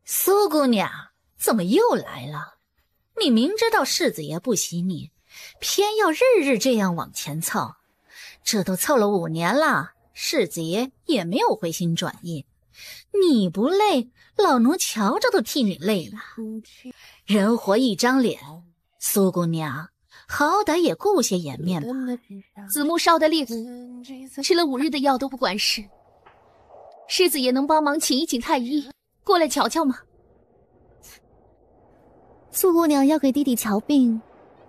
苏姑娘怎么又来了？你明知道世子爷不喜你，偏要日日这样往前凑，这都凑了5年了，世子爷也没有回心转意。你不累，老奴瞧着都替你累了。人活一张脸，苏姑娘好歹也顾些颜面吧。子木烧得厉害，吃了5日的药都不管事。世子爷能帮忙请一请太医过来瞧瞧吗？苏姑娘要给弟弟瞧病，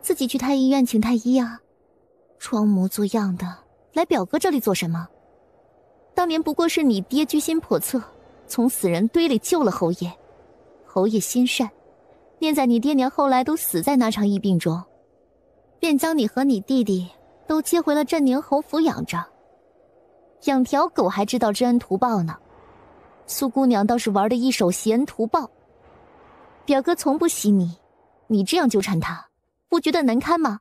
自己去太医院请太医啊。装模作样的来表哥这里做什么？当年不过是你爹居心叵测，从死人堆里救了侯爷。侯爷心善，念在你爹娘后来都死在那场疫病中，便将你和你弟弟都接回了镇宁侯府养着。养条狗还知道知恩图报呢，苏姑娘倒是玩的一手挟恩图报。表哥从不喜你，你这样纠缠他，不觉得难堪吗？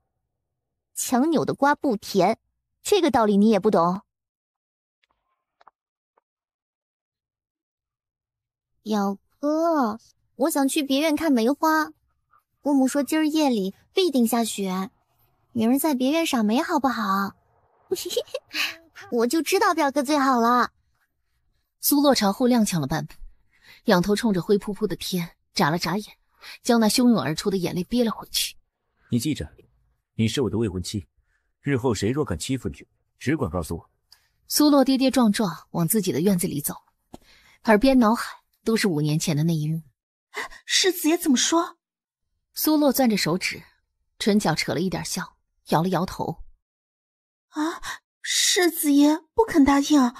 强扭的瓜不甜，这个道理你也不懂。表哥，我想去别院看梅花。姑母说今儿夜里必定下雪，明儿在别院赏梅好不好？我就知道表哥最好了。苏洛朝后踉跄了半步，仰头冲着灰扑扑的天眨了眨眼，将那汹涌而出的眼泪憋了回去。你记着，你是我的未婚妻，日后谁若敢欺负你，只管告诉我。苏洛跌跌撞撞往自己的院子里走，耳边脑海都是5年前的那一幕。世子爷怎么说？苏洛攥着手指，唇角扯了一点笑，摇了摇头。啊，世子爷不肯答应，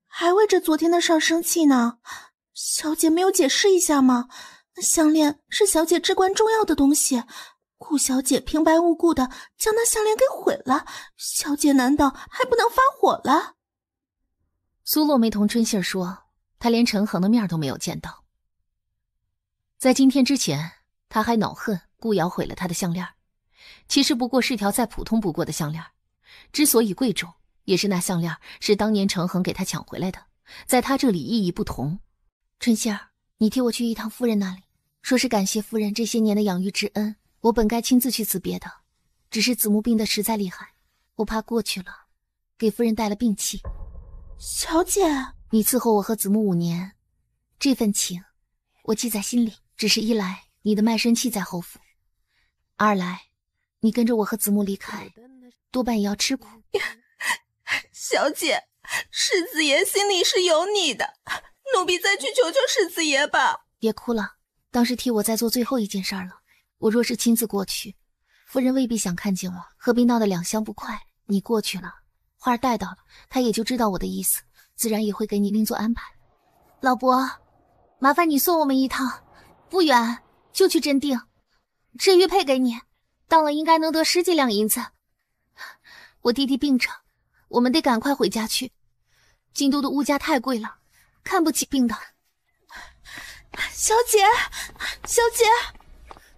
还为这昨天的事儿生气呢。小姐没有解释一下吗？那项链是小姐至关重要的东西，顾小姐平白无故的将那项链给毁了，小姐难道还不能发火了？苏洛没同春杏说，他连陈恒的面都没有见到。在今天之前，他还恼恨顾瑶毁了他的项链，其实不过是条再普通不过的项链，之所以贵重，也是那项链是当年陈恒给他抢回来的，在他这里意义不同。春杏儿，你替我去一趟夫人那里，说是感谢夫人这些年的养育之恩，我本该亲自去辞别的，只是子木病得实在厉害，我怕过去了给夫人带了病气。小姐，你伺候我和子木5年，这份情我记在心里，只是一来你的卖身契在侯府，二来你跟着我和子木离开，多半也要吃苦。小姐，世子爷心里是有你的，奴婢再去求求世子爷吧。别哭了，当是替我在做最后一件事了。我若是亲自过去，夫人未必想看见我，何必闹得两相不快。你过去了，花儿带到了，她也就知道我的意思，自然也会给你另做安排。老伯，麻烦你送我们一趟，不远就去镇定，这玉佩给你，当了应该能得10几两银子。我弟弟病着，我们得赶快回家去，京都的物价太贵了，看不起病的。小姐，小姐！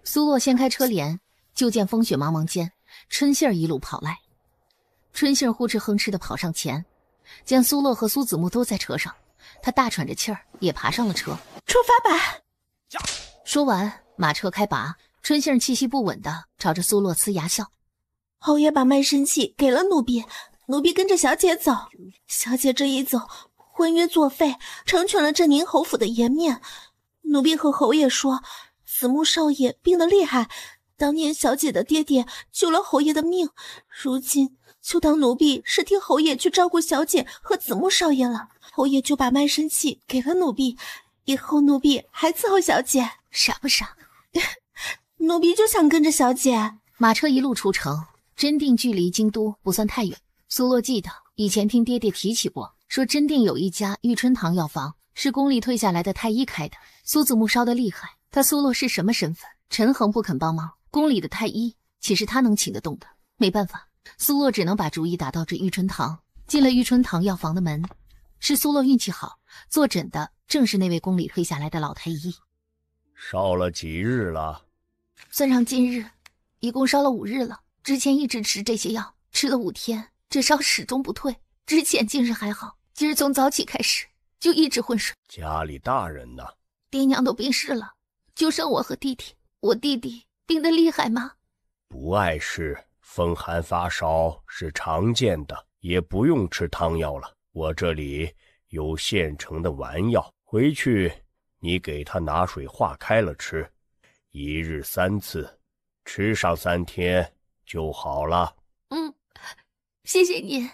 苏洛掀开车帘，就见风雪茫茫间，春杏儿一路跑来。春杏儿呼哧哼哧地跑上前，见苏洛和苏子木都在车上，他大喘着气儿也爬上了车。出发吧！说完，马车开拔，春杏儿气息不稳地朝着苏洛呲牙笑。侯爷把卖身契给了奴婢，奴婢跟着小姐走。小姐这一走，婚约作废，成全了镇宁侯府的颜面。奴婢和侯爷说，子木少爷病得厉害，当年小姐的爹爹救了侯爷的命，如今就当奴婢是替侯爷去照顾小姐和子木少爷了。侯爷就把卖身契给了奴婢，以后奴婢还伺候小姐。傻不傻？奴婢就想跟着小姐。马车一路出城，真定距离京都不算太远。苏洛记得以前听爹爹提起过，说真定有一家玉春堂药房，是宫里退下来的太医开的。苏子木烧得厉害，他苏洛是什么身份？陈恒不肯帮忙，宫里的太医岂是他能请得动的？没办法，苏洛只能把主意打到这玉春堂。进了玉春堂药房的门，是苏洛运气好，坐诊的正是那位宫里退下来的老太医。烧了几日了？算上今日，一共烧了5日了。之前一直吃这些药，吃了5天，这烧始终不退。之前今日还好，今日从早起开始就一直昏睡。家里大人呢？爹娘都病逝了，就剩我和弟弟。我弟弟病得厉害吗？不碍事，风寒发烧是常见的，也不用吃汤药了。我这里有现成的丸药，回去你给他拿水化开了吃，1日3次，吃上3天就好了。谢谢您，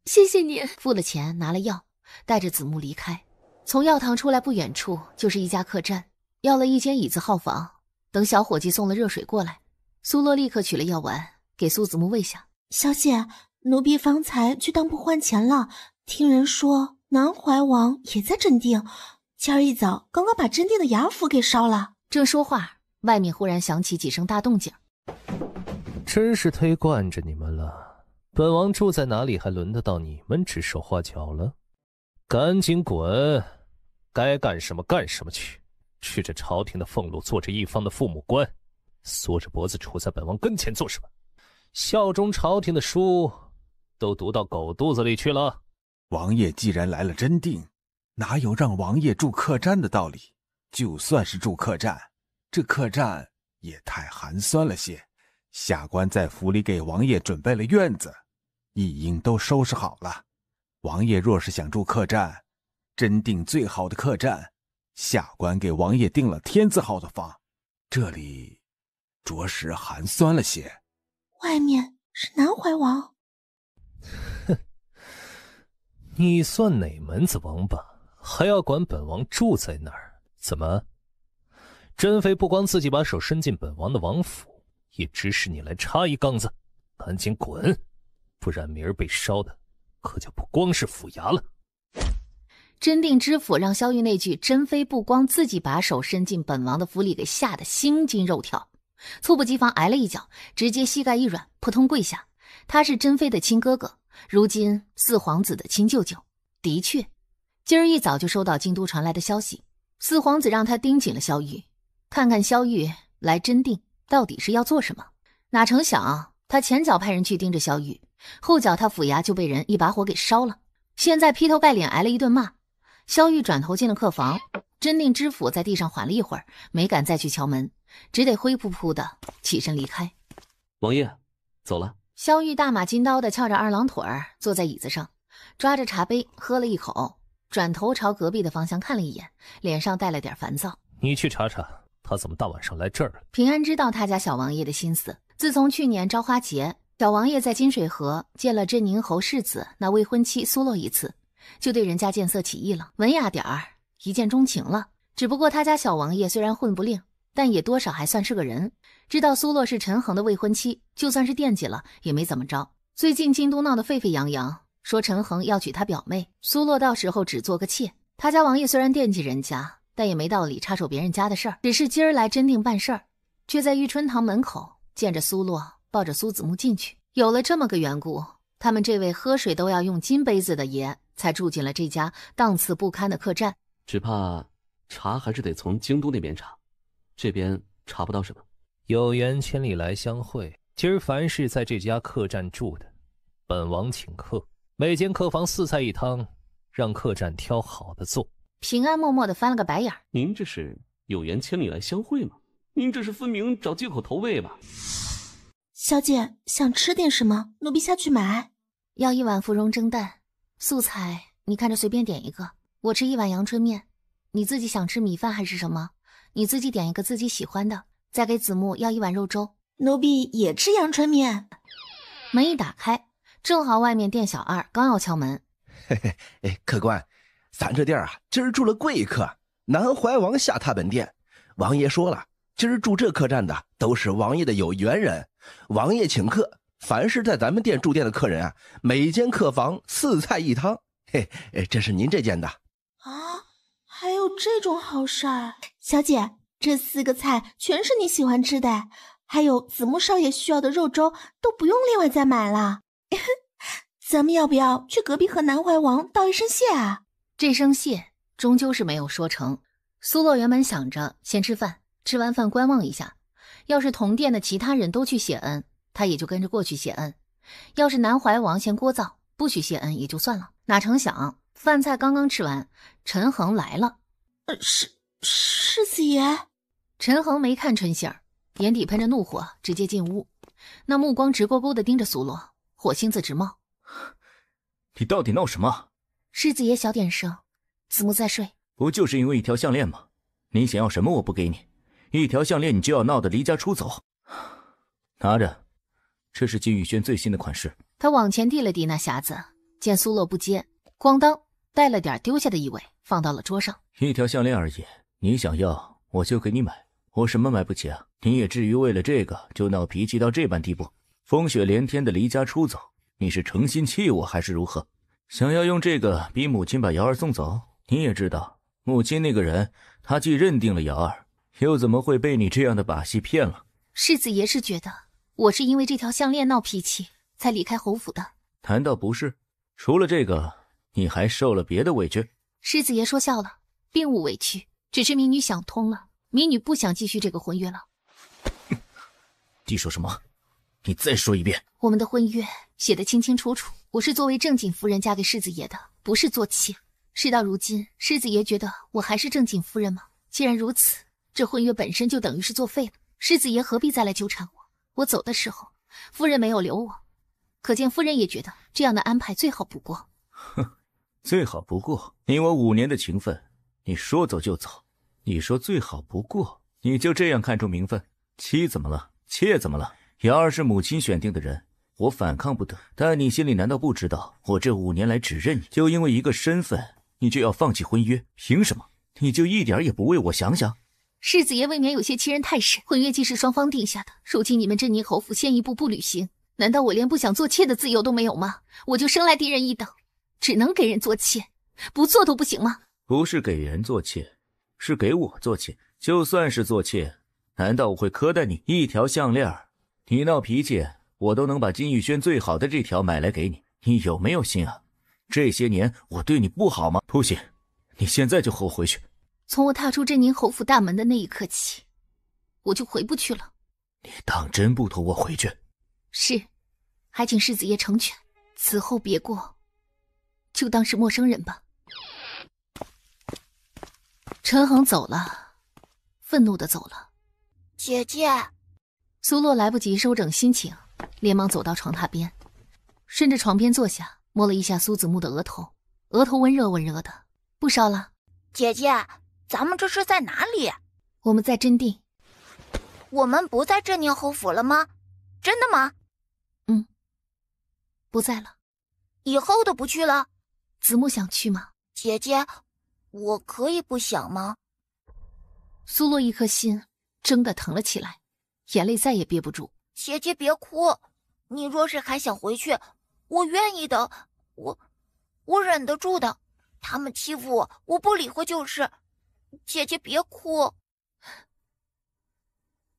谢谢您。付了钱，拿了药，带着子木离开。从药堂出来不远处就是一家客栈，要了一间椅子号房。等小伙计送了热水过来，苏洛立刻取了药丸给苏子木喂下。小姐，奴婢方才去当铺换钱了，听人说南怀王也在真定，今儿一早刚刚把真定的衙府给烧了。正说话，外面忽然响起几声大动静。真是忒惯着你们了，本王住在哪里还轮得到你们指手画脚了？赶紧滚，该干什么干什么去，吃着朝廷的俸禄，做着一方的父母官，缩着脖子杵在本王跟前做什么？效忠朝廷的书都读到狗肚子里去了。王爷既然来了真定，哪有让王爷住客栈的道理？就算是住客栈，这客栈也太寒酸了些。下官在府里给王爷准备了院子，一应都收拾好了。王爷若是想住客栈，真定最好的客栈，下官给王爷订了天字号的房，这里着实寒酸了些。外面是南怀王。哼，你算哪门子王八，还要管本王住在哪儿？怎么，珍妃不光自己把手伸进本王的王府，也指使你来插一杠子？赶紧滚，不然明儿被烧的可就不光是府衙了。真定知府让萧玉那句珍妃不光自己把手伸进本王的府里给吓得心惊肉跳，猝不及防挨了一脚，直接膝盖一软，扑通跪下。他是珍妃的亲哥哥，如今四皇子的亲舅舅。的确，今儿一早就收到京都传来的消息，四皇子让他盯紧了萧玉，看看萧玉来真定到底是要做什么。哪成想他前脚派人去盯着萧玉，后脚他府衙就被人一把火给烧了，现在劈头盖脸挨了一顿骂。萧玉转头进了客房，真定知府在地上缓了一会儿，没敢再去敲门，只得灰扑扑的起身离开。王爷，走了。萧玉大马金刀的翘着二郎腿儿坐在椅子上，抓着茶杯喝了一口，转头朝隔壁的方向看了一眼，脸上带了点烦躁。你去查查他怎么大晚上来这儿了。平安知道他家小王爷的心思，自从去年朝花节，小王爷在金水河见了真宁侯世子那未婚妻苏洛一次，就对人家见色起意了，文雅点儿，一见钟情了。只不过他家小王爷虽然混不吝，但也多少还算是个人，知道苏洛是陈恒的未婚妻，就算是惦记了也没怎么着。最近京都闹得沸沸扬扬，说陈恒要娶他表妹，苏洛到时候只做个妾。他家王爷虽然惦记人家，但也没道理插手别人家的事儿，只是今儿来真定办事儿，却在玉春堂门口见着苏洛抱着苏子木进去。有了这么个缘故，他们这位喝水都要用金杯子的爷才住进了这家档次不堪的客栈。只怕查还是得从京都那边查，这边查不到什么。有缘千里来相会，今儿凡是在这家客栈住的，本王请客，每间客房4菜1汤，让客栈挑好的做。平安默默地翻了个白眼。您这是有缘千里来相会吗？您这是分明找借口投喂吧？小姐想吃点什么，奴婢下去买。要1碗芙蓉蒸蛋，素菜你看着随便点一个。我吃1碗阳春面，你自己想吃米饭还是什么？你自己点一个自己喜欢的。再给子木要1碗肉粥。奴婢也吃阳春面。门一打开，正好外面店小二刚要敲门。嘿嘿，客官，咱这店啊，今儿住了贵客，南怀王下榻本店。王爷说了，今儿住这客栈的都是王爷的有缘人，王爷请客，凡是在咱们店住店的客人啊，每间客房4菜1汤。嘿，这是您这间的啊？还有这种好事儿？小姐，这4个菜全是你喜欢吃的，还有子木少爷需要的肉粥都不用另外再买了。咱们要不要去隔壁和南怀王道一声谢啊？这声谢终究是没有说成。苏洛原本想着先吃饭，吃完饭观望一下，要是同店的其他人都去谢恩，他也就跟着过去谢恩。要是南怀王嫌聒噪，不许谢恩也就算了。哪成想饭菜刚刚吃完，陈恒来了。世子爷。陈恒没看春杏儿，眼底喷着怒火，直接进屋，那目光直勾勾地盯着苏洛，火星子直冒。你到底闹什么？世子爷小点声，子木在睡。不就是因为一条项链吗？你想要什么我不给你，一条项链你就要闹得离家出走。拿着，这是金宇轩最新的款式。他往前递了递那匣子，见苏洛不接，咣当带了点丢下的意味，放到了桌上。一条项链而已，你想要我就给你买，我什么买不起啊？你也至于为了这个就闹脾气到这般地步？风雪连天的离家出走，你是诚心气我还是如何？想要用这个逼母亲把瑶儿送走？你也知道，母亲那个人，她既认定了瑶儿，又怎么会被你这样的把戏骗了？世子爷是觉得我是因为这条项链闹脾气才离开侯府的？难道不是？除了这个，你还受了别的委屈？世子爷说笑了，并无委屈，只是民女想通了，民女不想继续这个婚约了。你说什么？你再说一遍。我们的婚约写得清清楚楚，我是作为正经夫人嫁给世子爷的，不是做妾。事到如今，世子爷觉得我还是正经夫人吗？既然如此，这婚约本身就等于是作废了。世子爷何必再来纠缠我？我走的时候，夫人没有留我，可见夫人也觉得这样的安排最好不过。哼，最好不过？你我5年的情分，你说走就走，你说最好不过，你就这样看重名分？妻怎么了？妾怎么了？瑶儿是母亲选定的人，我反抗不得。但你心里难道不知道，我这5年来只认你，就因为一个身份，你就要放弃婚约？凭什么？你就一点也不为我想想？世子爷未免有些欺人太甚。婚约既是双方定下的，如今你们镇宁侯府先一步不履行，难道我连不想做妾的自由都没有吗？我就生来低人一等，只能给人做妾，不做都不行吗？不是给人做妾，是给我做妾。就算是做妾，难道我会苛待你？一条项链，你闹脾气，我都能把金玉轩最好的这条买来给你，你有没有心啊？这些年我对你不好吗？不行，你现在就和我回去。从我踏出镇宁侯府大门的那一刻起，我就回不去了。你当真不同我回去？是，还请世子爷成全，此后别过，就当是陌生人吧。陈恒走了，愤怒的走了。姐姐。苏洛来不及收整心情，连忙走到床榻边，顺着床边坐下，摸了一下苏子木的额头，额头温热温热的，不烧了。姐姐，咱们这是在哪里？我们在真定。我们不在镇宁侯府了吗？真的吗？嗯，不在了。以后都不去了？子木想去吗？姐姐，我可以不想吗？苏洛一颗心真的疼了起来，眼泪再也憋不住。姐姐别哭，你若是还想回去，我愿意的，我忍得住的。他们欺负我，我不理会就是。姐姐别哭。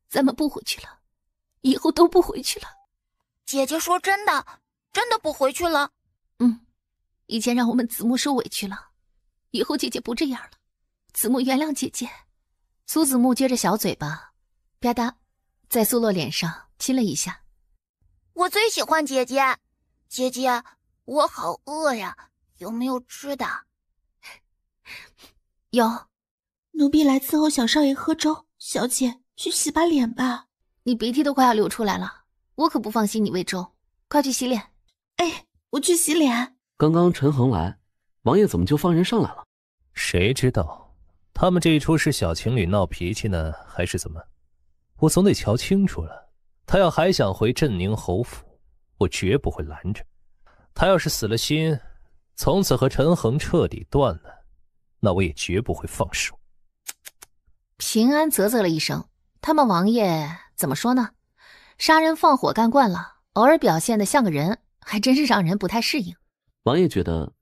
咱们不回去了，以后都不回去了。姐姐说真的，真的不回去了。以前让我们子木受委屈了，以后姐姐不这样了。子木原谅姐姐。苏子木撅着小嘴巴，吧嗒，在苏洛脸上亲了一下。我最喜欢姐姐。姐姐，我好饿呀，有没有吃的？有。奴婢来伺候小少爷喝粥。小姐，去洗把脸吧。你鼻涕都快要流出来了，我可不放心你喂粥，快去洗脸。哎，我去洗脸。刚刚陈恒来，王爷怎么就放人上来了？谁知道他们这一出是小情侣闹脾气呢，还是怎么？我总得瞧清楚了。他要还想回镇宁侯府，我绝不会拦着。他要是死了心，从此和陈恒彻底断了，那我也绝不会放手。平安啧啧了一声，他们王爷怎么说呢？杀人放火干惯了，偶尔表现得像个人，还真是让人不太适应。王爷觉得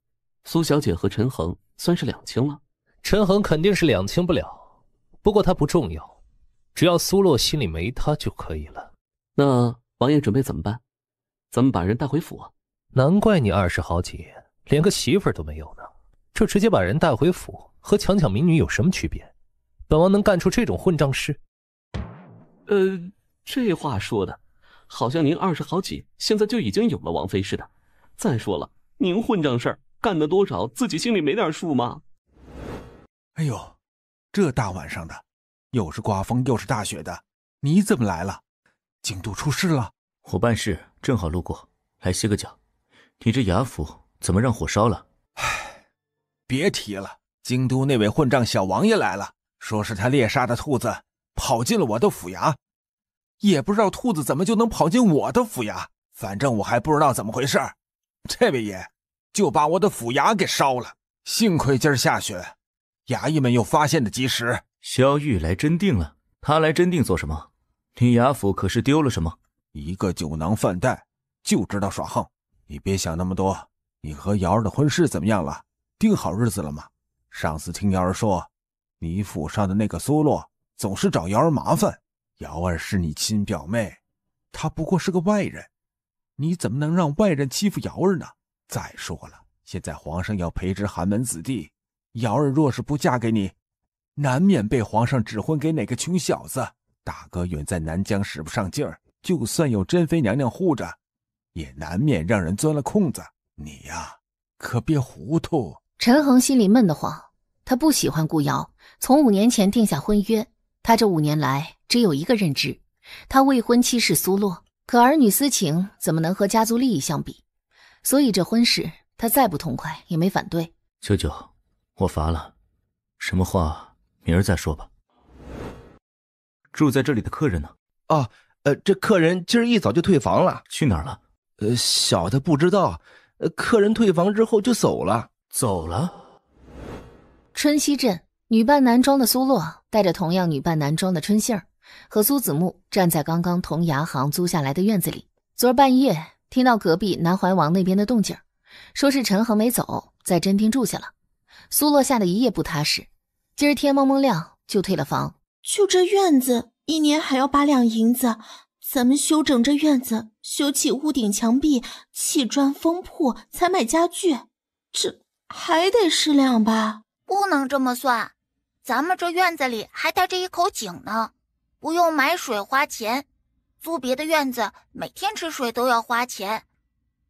苏小姐和陈恒算是两清了？陈恒肯定是两清不了，不过他不重要，只要苏洛心里没他就可以了。那王爷准备怎么办？咱们把人带回府啊？难怪你20好几连个媳妇儿都没有呢，这直接把人带回府和强抢民女有什么区别？本王能干出这种混账事？这话说的好像您20好几现在就已经有了王妃似的。再说了，您混账事儿干的多少自己心里没点数吗？哎呦，这大晚上的，又是刮风又是大雪的，你怎么来了？京都出事了？我办事正好路过，来歇个脚。你这衙府怎么让火烧了？唉，别提了，京都那位混账小王爷来了，说是他猎杀的兔子跑进了我的府衙，也不知道兔子怎么就能跑进我的府衙，反正我还不知道怎么回事。这位爷就把我的府衙给烧了，幸亏今儿下雪，衙役们又发现的及时。萧玉来真定了？他来真定做什么？你衙府可是丢了什么？一个酒囊饭袋，就知道耍横。你别想那么多，你和瑶儿的婚事怎么样了？定好日子了吗？上次听瑶儿说，你府上的那个苏洛总是找瑶儿麻烦。瑶儿是你亲表妹，她不过是个外人，你怎么能让外人欺负瑶儿呢？再说了，现在皇上要培植寒门子弟，瑶儿若是不嫁给你，难免被皇上指婚给哪个穷小子。大哥远在南疆使不上劲儿，就算有珍妃娘娘护着，也难免让人钻了空子。你呀，可别糊涂。陈恒心里闷得慌，他不喜欢顾瑶，从5年前定下婚约，他这5年来只有一个认知，他未婚妻是苏洛，可儿女私情怎么能和家族利益相比？所以这婚事他再不痛快也没反对。舅舅，我乏了，什么话明儿再说吧。住在这里的客人呢？这客人今儿一早就退房了。去哪儿了？小的不知道。客人退房之后就走了。走了？春熙镇女扮男装的苏洛带着同样女扮男装的春杏儿和苏子木站在刚刚同牙行租下来的院子里。昨儿半夜听到隔壁南怀王那边的动静，说是陈恒没走，在真町住下了。苏洛吓得一夜不踏实，今儿天蒙蒙亮就退了房。就这院子1年还要8两银子，咱们修整这院子，修起屋顶墙壁，砌砖封铺，采买家具，这还得10两吧？不能这么算，咱们这院子里还带着一口井呢，不用买水花钱。租别的院子每天吃水都要花钱，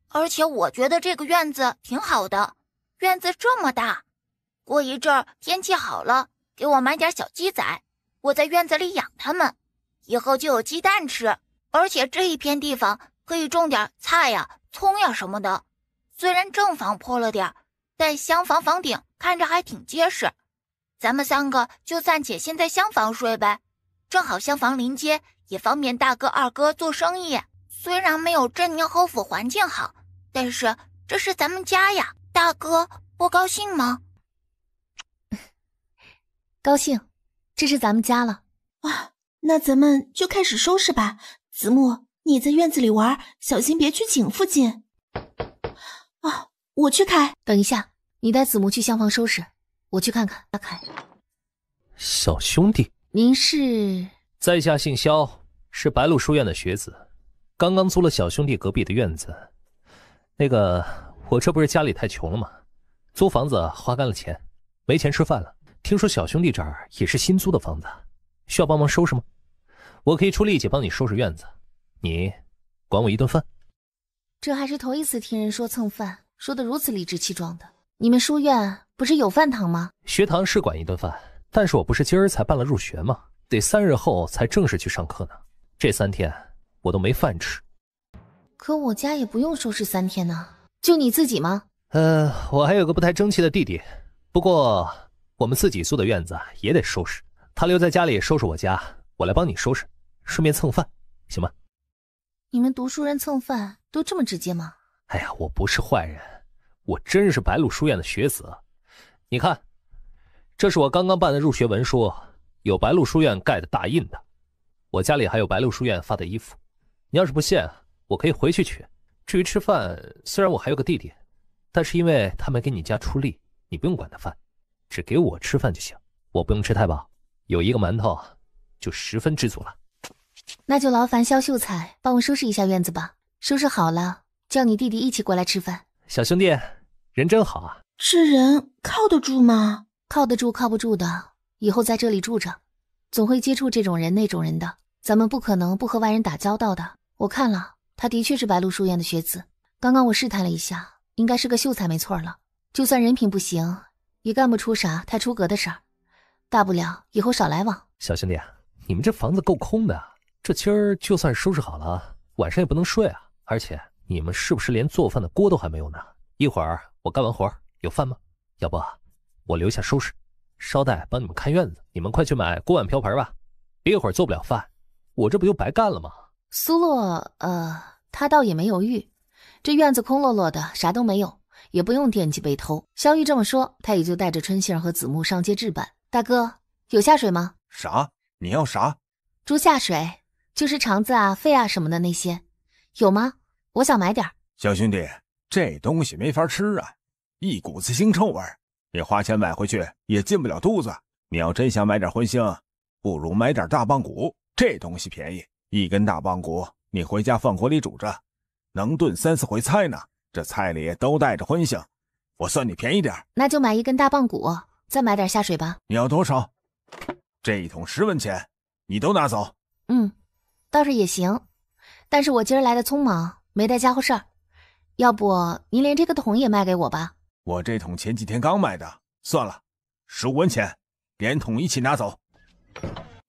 而且我觉得这个院子挺好的，院子这么大，过一阵儿天气好了，给我买点小鸡仔，我在院子里养它们，以后就有鸡蛋吃。而且这一片地方可以种点菜呀、葱呀什么的。虽然正房破了点，但厢房房顶看着还挺结实。咱们3个就暂且先在厢房睡呗，正好厢房临街，也方便大哥二哥做生意。虽然没有镇宁侯府环境好，但是这是咱们家呀，大哥不高兴吗？高兴，这是咱们家了。啊，那咱们就开始收拾吧。子木，你在院子里玩，小心别去井附近。啊，我去开。等一下，你带子木去厢房收拾，我去看看。阿凯，小兄弟，您是？在下姓萧，是白鹿书院的学子，刚刚租了小兄弟隔壁的院子。那个，我这不是家里太穷了吗？租房子花干了钱，没钱吃饭了。听说小兄弟这儿也是新租的房子，需要帮忙收拾吗？我可以出力气帮你收拾院子，你管我一顿饭。这还是头一次听人说蹭饭，说得如此理直气壮的。你们书院不是有饭堂吗？学堂是管一顿饭，但是我不是今儿才办了入学吗？得3日后才正式去上课呢。这3天我都没饭吃。可我家也不用收拾3天呢，就你自己吗？我还有个不太争气的弟弟，不过我们自己租的院子也得收拾，他留在家里收拾我家，我来帮你收拾，顺便蹭饭，行吗？你们读书人蹭饭都这么直接吗？哎呀，我不是坏人，我真是白鹿书院的学子。你看，这是我刚刚办的入学文书，有白鹿书院盖的大印的。我家里还有白鹿书院发的衣服，你要是不信，我可以回去取。至于吃饭，虽然我还有个弟弟，但是因为他没给你家出力，你不用管他饭，只给我吃饭就行。我不用吃太饱，有1个馒头就10分知足了。那就劳烦萧秀才帮我收拾一下院子吧，收拾好了叫你弟弟一起过来吃饭。小兄弟人真好啊。这人靠得住吗？靠得住靠不住的，以后在这里住着，总会接触这种人那种人的，咱们不可能不和外人打交道的。我看了，他的确是白鹿书院的学子，刚刚我试探了一下，应该是个秀才没错了。就算人品不行，也干不出啥太出格的事儿。大不了以后少来往。小兄弟，你们这房子够空的，这今儿就算收拾好了，晚上也不能睡啊。而且你们是不是连做饭的锅都还没有呢？一会儿我干完活有饭吗？要不我留下收拾，捎带帮你们看院子。你们快去买锅碗瓢盆吧，一会儿做不了饭，我这不就白干了吗？苏洛，他倒也没犹豫，这院子空落落的，啥都没有，也不用惦记被偷。萧玉这么说，他也就带着春杏和子木上街置办。大哥，有下水吗？啥？你要啥？猪下水，就是肠子啊、肺啊什么的那些，有吗？我想买点。小兄弟，这东西没法吃啊，一股子腥臭味，你花钱买回去也进不了肚子。你要真想买点荤腥，不如买点大棒骨，这东西便宜，一根大棒骨你回家放锅里煮着，能炖3、4回菜呢。这菜里都带着荤腥，我算你便宜点。那就买一根大棒骨，再买点下水吧。你要多少？这一桶10文钱，你都拿走。倒是也行，但是我今儿来的匆忙，没带家伙事儿，要不您连这个桶也卖给我吧？我这桶前几天刚买的，算了，15文钱，连桶一起拿走。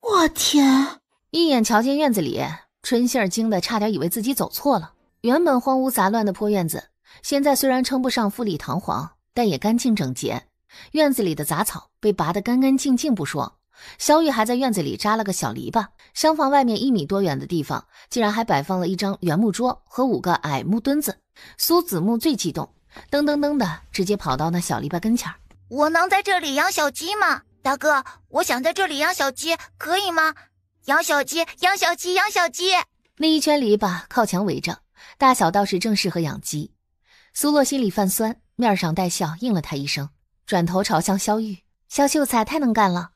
我天！一眼瞧见院子里，春杏儿惊得差点以为自己走错了。原本荒芜杂乱的破院子，现在虽然称不上富丽堂皇，但也干净整洁。院子里的杂草被拔得干干净净不说，萧玉还在院子里扎了个小篱笆，厢房外面1米多远的地方，竟然还摆放了一张圆木桌和5个矮木墩子。苏子木最激动，噔噔噔的直接跑到那小篱笆跟前。我能在这里养小鸡吗？大哥，我想在这里养小鸡，可以吗？养小鸡，养小鸡，养小鸡！那一圈篱笆靠墙围着，大小倒是正适合养鸡。苏洛心里泛酸，面上带笑应了他一声，转头朝向萧玉。萧秀才太能干了，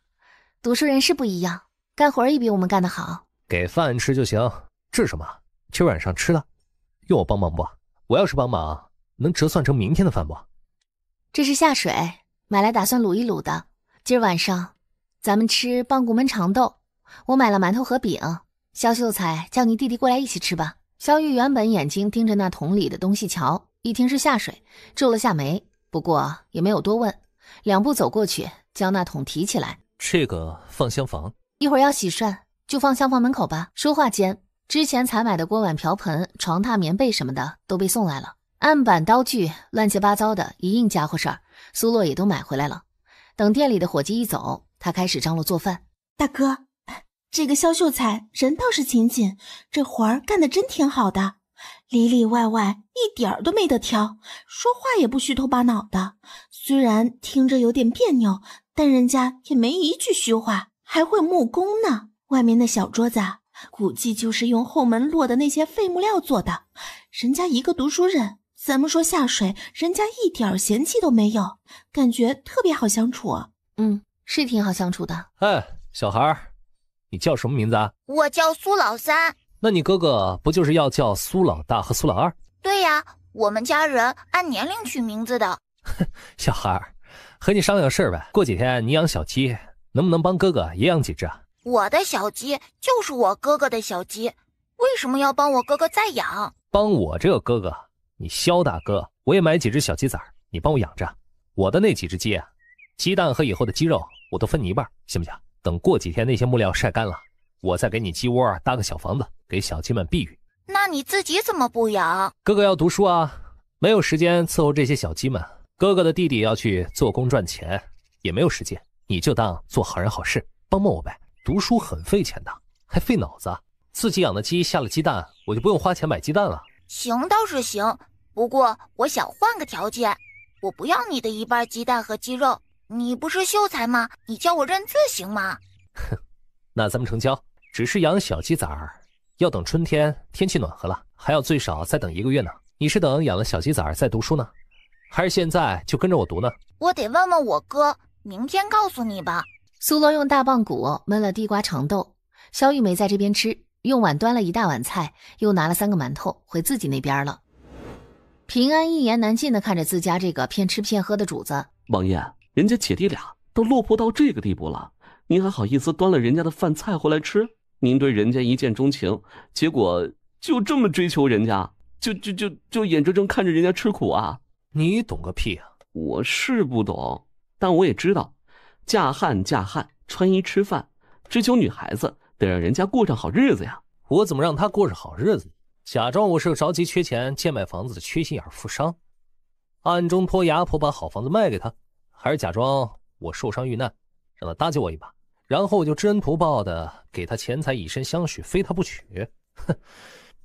读书人是不一样，干活也比我们干得好。给饭吃就行，治什么？今晚上吃了，用我帮忙不？我要是帮忙，能折算成明天的饭不？这是下水，买来打算卤一卤的。今儿晚上咱们吃棒骨焖长豆，我买了馒头和饼。萧秀才叫你弟弟过来一起吃吧。萧玉原本眼睛盯着那桶里的东西瞧，一听是下水，皱了下眉，不过也没有多问，2步走过去，将那桶提起来。这个放厢房，一会儿要洗涮，就放厢房门口吧。说话间，之前才买的锅碗瓢盆、床榻、棉被什么的都被送来了，案板、刀具，乱七八糟的一应家伙事儿，苏洛也都买回来了。等店里的伙计一走，他开始张罗做饭。大哥，这个萧秀才人倒是勤勤，这活儿干得真挺好的，里里外外一点儿都没得挑，说话也不虚头巴脑的。虽然听着有点别扭，但人家也没一句虚话，还会木工呢。外面的小桌子估计就是用后门摞的那些废木料做的。人家一个读书人，咱们说下水，人家一点嫌弃都没有，感觉特别好相处。是挺好相处的。小孩，你叫什么名字啊？我叫苏老三。那你哥哥不就是要叫苏老大和苏老二？对呀，我们家人按年龄取名字的。小孩，和你商量事儿呗。过几天你养小鸡，能不能帮哥哥也养几只啊？我的小鸡就是我哥哥的小鸡，为什么要帮我哥哥再养？帮我这个哥哥，你萧大哥，我也买几只小鸡崽儿，你帮我养着。我的那几只鸡啊，鸡蛋和以后的鸡肉我都分你一半，行不行？等过几天那些木料晒干了，我再给你鸡窝搭个小房子，给小鸡们避雨。那你自己怎么不养？哥哥要读书啊，没有时间伺候这些小鸡们。哥哥的弟弟要去做工赚钱，也没有时间。你就当做好人好事，帮帮我呗。读书很费钱的，还费脑子。自己养的鸡下了鸡蛋，我就不用花钱买鸡蛋了。行倒是行，不过我想换个条件，我不要你的一半鸡蛋和鸡肉。你不是秀才吗？你叫我认字行吗？哼，那咱们成交。只是养小鸡崽儿，要等春天天气暖和了，还要最少再等1个月呢。你是等养了小鸡崽儿再读书呢，还是现在就跟着我读呢？我得问问我哥，明天告诉你吧。苏罗用大棒骨焖了地瓜长豆，萧玉梅在这边吃，用碗端了一大碗菜，又拿了3个馒头回自己那边了。平安一言难尽地看着自家这个骗吃骗喝的主子。王爷，人家姐弟俩都落魄到这个地步了，您还好意思端了人家的饭菜回来吃？您对人家一见钟情，结果就这么追求人家，就眼睁睁看着人家吃苦啊？你懂个屁啊！我是不懂，但我也知道，嫁汉穿衣吃饭，只求女孩子得让人家过上好日子呀。我怎么让她过上好日子？假装我是个着急缺钱贱卖房子的缺心眼富商，暗中托牙婆把好房子卖给她，还是假装我受伤遇难，让她搭救我一把，然后我就知恩图报的给她钱财以身相许，非她不娶。哼，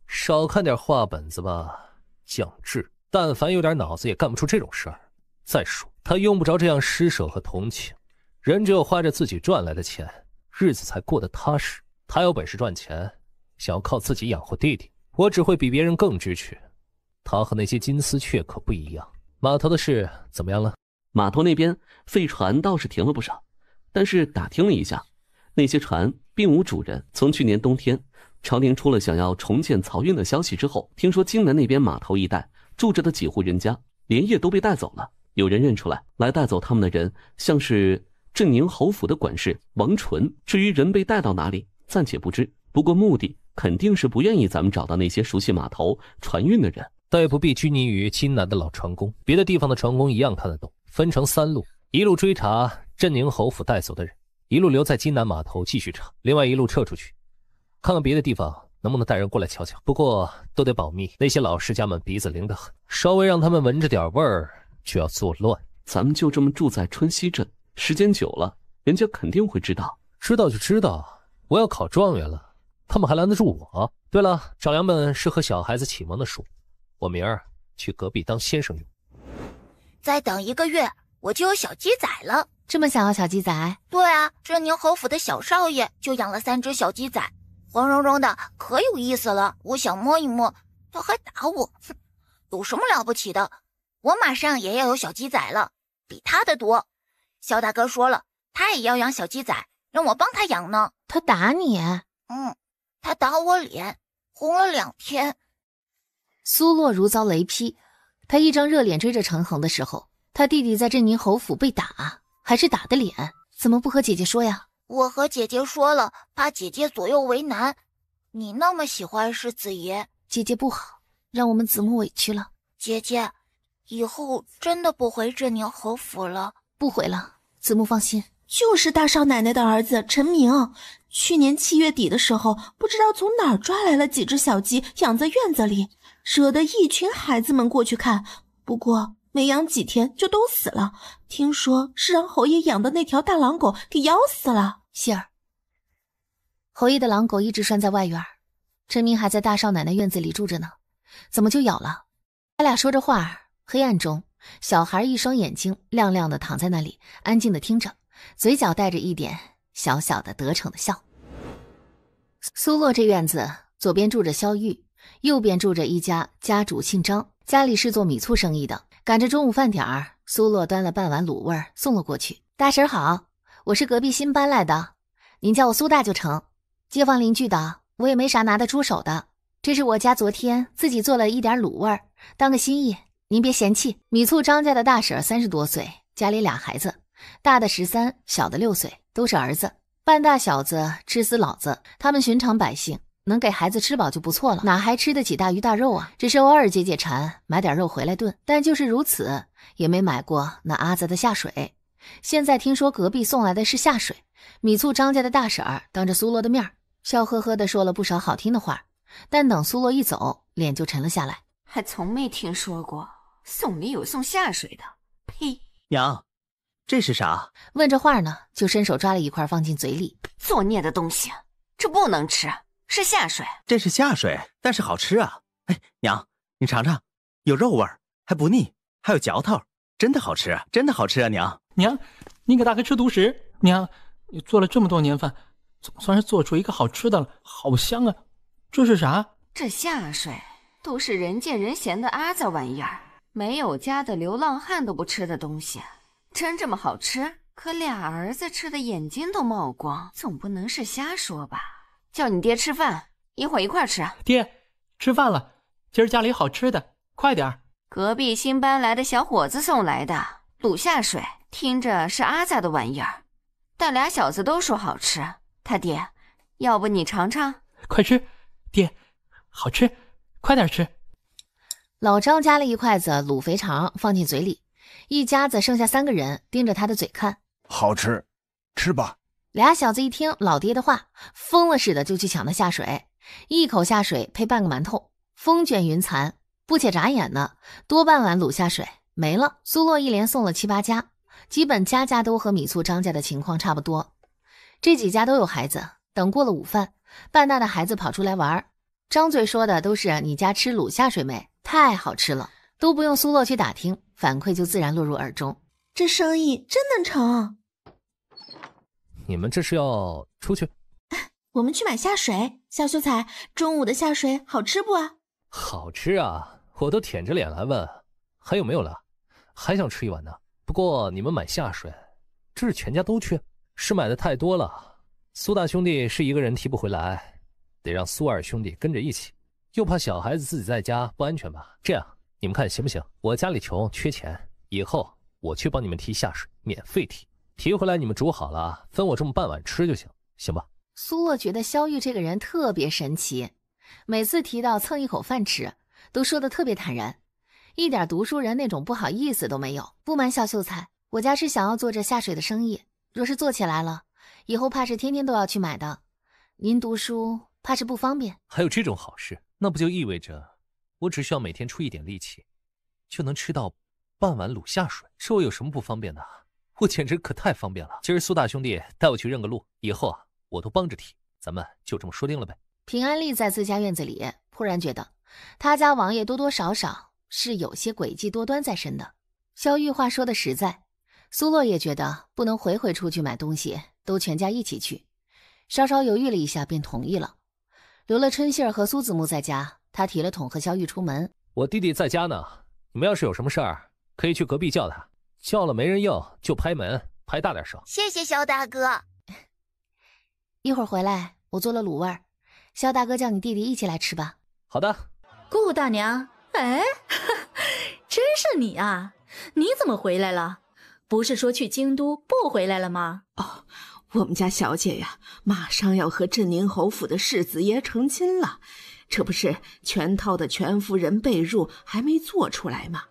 少看点话本子吧，降智。但凡有点脑子也干不出这种事儿。再说他用不着这样施舍和同情，人只有花着自己赚来的钱，日子才过得踏实。他有本事赚钱，想要靠自己养活弟弟，我只会比别人更知趣。他和那些金丝雀可不一样。码头的事怎么样了？码头那边废船倒是停了不少，但是打听了一下，那些船并无主人。从去年冬天朝廷出了想要重建漕运的消息之后，听说京南那边码头一带住着的几户人家连夜都被带走了。有人认出来，来带走他们的人像是镇宁侯府的管事王纯。至于人被带到哪里，暂且不知，不过目的肯定是不愿意咱们找到那些熟悉码头船运的人。但也不必拘泥于金南的老船工，别的地方的船工一样看得懂。分成3路，一路追查镇宁侯府带走的人，一路留在金南码头继续查，另外一路撤出去，看看别的地方能不能带人过来瞧瞧。不过都得保密，那些老世家们鼻子灵得很，稍微让他们闻着点味儿就要作乱。咱们就这么住在春熙镇，时间久了，人家肯定会知道。知道就知道，我要考状元了，他们还拦得住我？对了，长阳们是和小孩子启蒙的书，我明儿去隔壁当先生用。再等1个月，我就有小鸡仔了。这么想要小鸡仔？对啊，镇宁侯府的小少爷就养了3只小鸡仔，黄茸茸的，可有意思了。我想摸一摸，他还打我，哼，有什么了不起的？我马上也要有小鸡仔了，比他的多。肖大哥说了，他也要养小鸡仔，让我帮他养呢。他打你？他打我脸，红了2天。苏洛如遭雷劈，他一张热脸追着陈恒的时候，他弟弟在镇宁侯府被打，还是打的脸，怎么不和姐姐说呀？我和姐姐说了，怕姐姐左右为难。你那么喜欢世子爷，姐姐不好，让我们子木委屈了。姐姐，以后真的不回镇宁侯府了？不回了，子木放心。就是大少奶奶的儿子陈明，去年7月底的时候，不知道从哪儿抓来了几只小鸡，养在院子里，惹得一群孩子们过去看，不过没养几天就都死了。听说是让侯爷养的那条大狼狗给咬死了。希儿，侯爷的狼狗一直拴在外院，陈明还在大少奶奶院子里住着呢，怎么就咬了？他俩说着话，黑暗中小孩一双眼睛亮亮的躺在那里，安静的听着，嘴角带着一点小小的得逞的笑。苏洛这院子左边住着萧玉，右边住着一家家主姓张，家里是做米醋生意的。赶着中午饭点儿，苏洛端了半碗卤味儿送了过去。大婶好，我是隔壁新搬来的，您叫我苏大就成。街坊邻居的，我也没啥拿得出手的。这是我家昨天自己做了一点卤味儿，当个心意，您别嫌弃。米醋张家的大婶30多岁，家里俩孩子，大的13，小的6岁，都是儿子。半大小子吃死老子，他们寻常百姓能给孩子吃饱就不错了，哪还吃得起大鱼大肉啊？只是偶尔解解馋，买点肉回来炖，但就是如此，也没买过那阿子的下水。现在听说隔壁送来的是下水，米醋张家的大婶儿当着苏洛的面笑呵呵地说了不少好听的话，但等苏洛一走，脸就沉了下来。还从没听说过送礼有送下水的，呸！娘，这是啥？问着话呢，就伸手抓了一块放进嘴里。作孽的东西，这不能吃，是下水。这是下水，但是好吃啊！哎，娘，你尝尝，有肉味儿，还不腻，还有嚼头，真的好吃，真的好吃啊！娘，你给大哥吃独食。娘，你做了这么多年饭，总算是做出一个好吃的了，好香啊！这是啥？这下水都是人见人嫌的阿杂玩意儿，没有家的流浪汉都不吃的东西。真这么好吃？可俩儿子吃的眼睛都冒光，总不能是瞎说吧？叫你爹吃饭，一会儿一块吃。爹，吃饭了，今儿家里好吃的，快点儿。隔壁新搬来的小伙子送来的卤下水，听着是阿杂的玩意儿，但俩小子都说好吃。他爹，要不你尝尝？快吃，爹，好吃，快点吃。老张夹了一筷子卤肥肠放进嘴里，一家子剩下3个人盯着他的嘴看。好吃，吃吧。俩小子一听老爹的话，疯了似的就去抢他下水，一口下水配半个馒头，风卷云残，不且眨眼呢，多半碗卤下水没了。苏洛一连送了7、8家，基本家家都和米醋张家的情况差不多。这几家都有孩子，等过了午饭，半大的孩子跑出来玩，张嘴说的都是你家吃卤下水没？太好吃了，都不用苏洛去打听，反馈就自然落入耳中。这生意真能成。你们这是要出去？我们去买下水。小秀才，中午的下水好吃不啊？好吃啊，我都舔着脸来问，还有没有了？还想吃一碗呢。不过你们买下水，这是全家都去，是买的太多了。苏大兄弟是一个人提不回来，得让苏二兄弟跟着一起，又怕小孩子自己在家不安全吧？这样你们看行不行？我家里穷缺钱，以后我去帮你们提下水，免费提，提回来你们煮好了，分我这么半碗吃就行，行吧？苏洛觉得萧玉这个人特别神奇，每次提到蹭一口饭吃，都说得特别坦然，一点读书人那种不好意思都没有。不瞒小秀才，我家是想要做这下水的生意，若是做起来了，以后怕是天天都要去买的。您读书怕是不方便。还有这种好事，那不就意味着我只需要每天出一点力气，就能吃到半碗卤下水？这我有什么不方便的？我简直可太方便了。今儿苏大兄弟带我去认个路，以后啊我都帮着提，咱们就这么说定了呗。平安丽在自家院子里忽然觉得他家王爷多多少少是有些诡计多端在身的。萧玉话说的实在，苏洛也觉得不能回出去买东西，都全家一起去。稍稍犹豫了一下便同意了，留了春杏儿和苏子木在家，他提了桶和萧玉出门。我弟弟在家呢，你们要是有什么事儿可以去隔壁叫他，叫了没人应就拍门，拍大点声。谢谢萧大哥。一会儿回来我做了卤味儿，萧大哥叫你弟弟一起来吃吧。好的。顾大娘，哎，真是你啊，你怎么回来了？不是说去京都不回来了吗？哦，我们家小姐呀，马上要和镇宁侯府的世子爷成亲了，这不是全套的全夫人被褥还没做出来吗？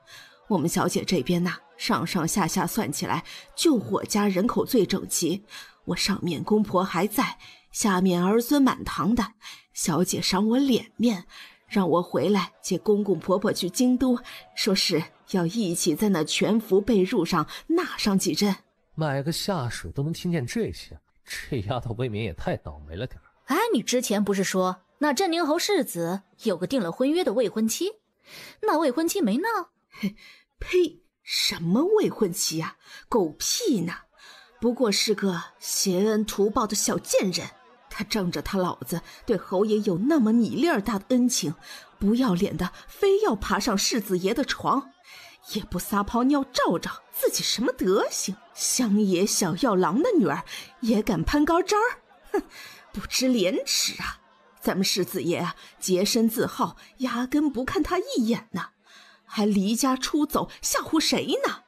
我们小姐这边呐，上上下下算起来，就我家人口最整齐。我上面公婆还在，下面儿孙满堂的，小姐赏我脸面，让我回来接公公婆婆去京都，说是要一起在那全服被褥上纳上几针。买个下水都能听见这些，这丫头未免也太倒霉了点儿。哎，你之前不是说那镇宁侯世子有个订了婚约的未婚妻，那未婚妻没闹？呸，什么未婚妻啊，狗屁呢！不过是个挟恩图报的小贱人，他仗着他老子对侯爷有那么你粒儿大的恩情，不要脸的非要爬上世子爷的床，也不撒泡尿照照自己什么德行。乡野小药郎的女儿也敢攀高枝儿，哼，不知廉耻啊！咱们世子爷啊，洁身自好，压根不看他一眼呢，还离家出走，吓唬谁呢？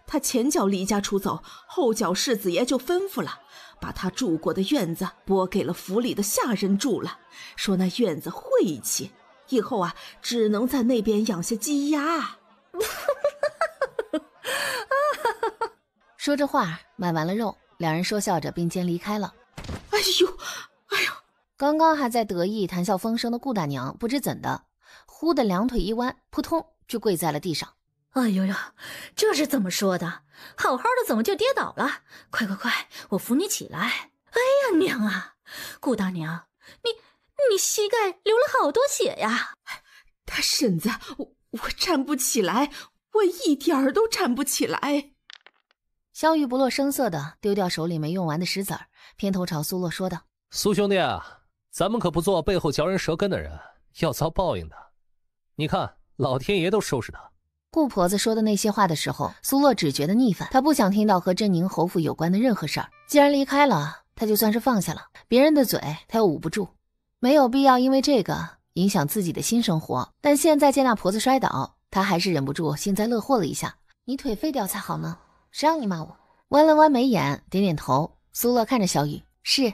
他前脚离家出走，后脚世子爷就吩咐了，把他住过的院子拨给了府里的下人住了，说那院子晦气，以后啊只能在那边养些鸡鸭。说着话，买完了肉，两人说笑着并肩离开了。哎呦，刚刚还在得意谈笑风生的顾大娘，不知怎的，忽的两腿一弯，扑通就跪在了地上。哎呦呦，这是怎么说的？好好的怎么就跌倒了？快快快，我扶你起来！哎呀娘啊，顾大娘，你膝盖流了好多血呀！他婶子，我站不起来，我一点儿都站不起来。萧玉不落声色的丢掉手里没用完的石子儿，偏头朝苏洛说道：“苏兄弟啊，咱们可不做背后嚼人舌根的人，要遭报应的。你看，老天爷都收拾他。”顾婆子说的那些话的时候，苏洛只觉得逆反，他不想听到和镇宁侯府有关的任何事儿。既然离开了，他就算是放下了，别人的嘴他又捂不住，没有必要因为这个影响自己的新生活。但现在见那婆子摔倒，他还是忍不住幸灾乐祸了一下。你腿废掉才好呢，谁让你骂我？弯了弯眉眼，点点头。苏洛看着小雨，是。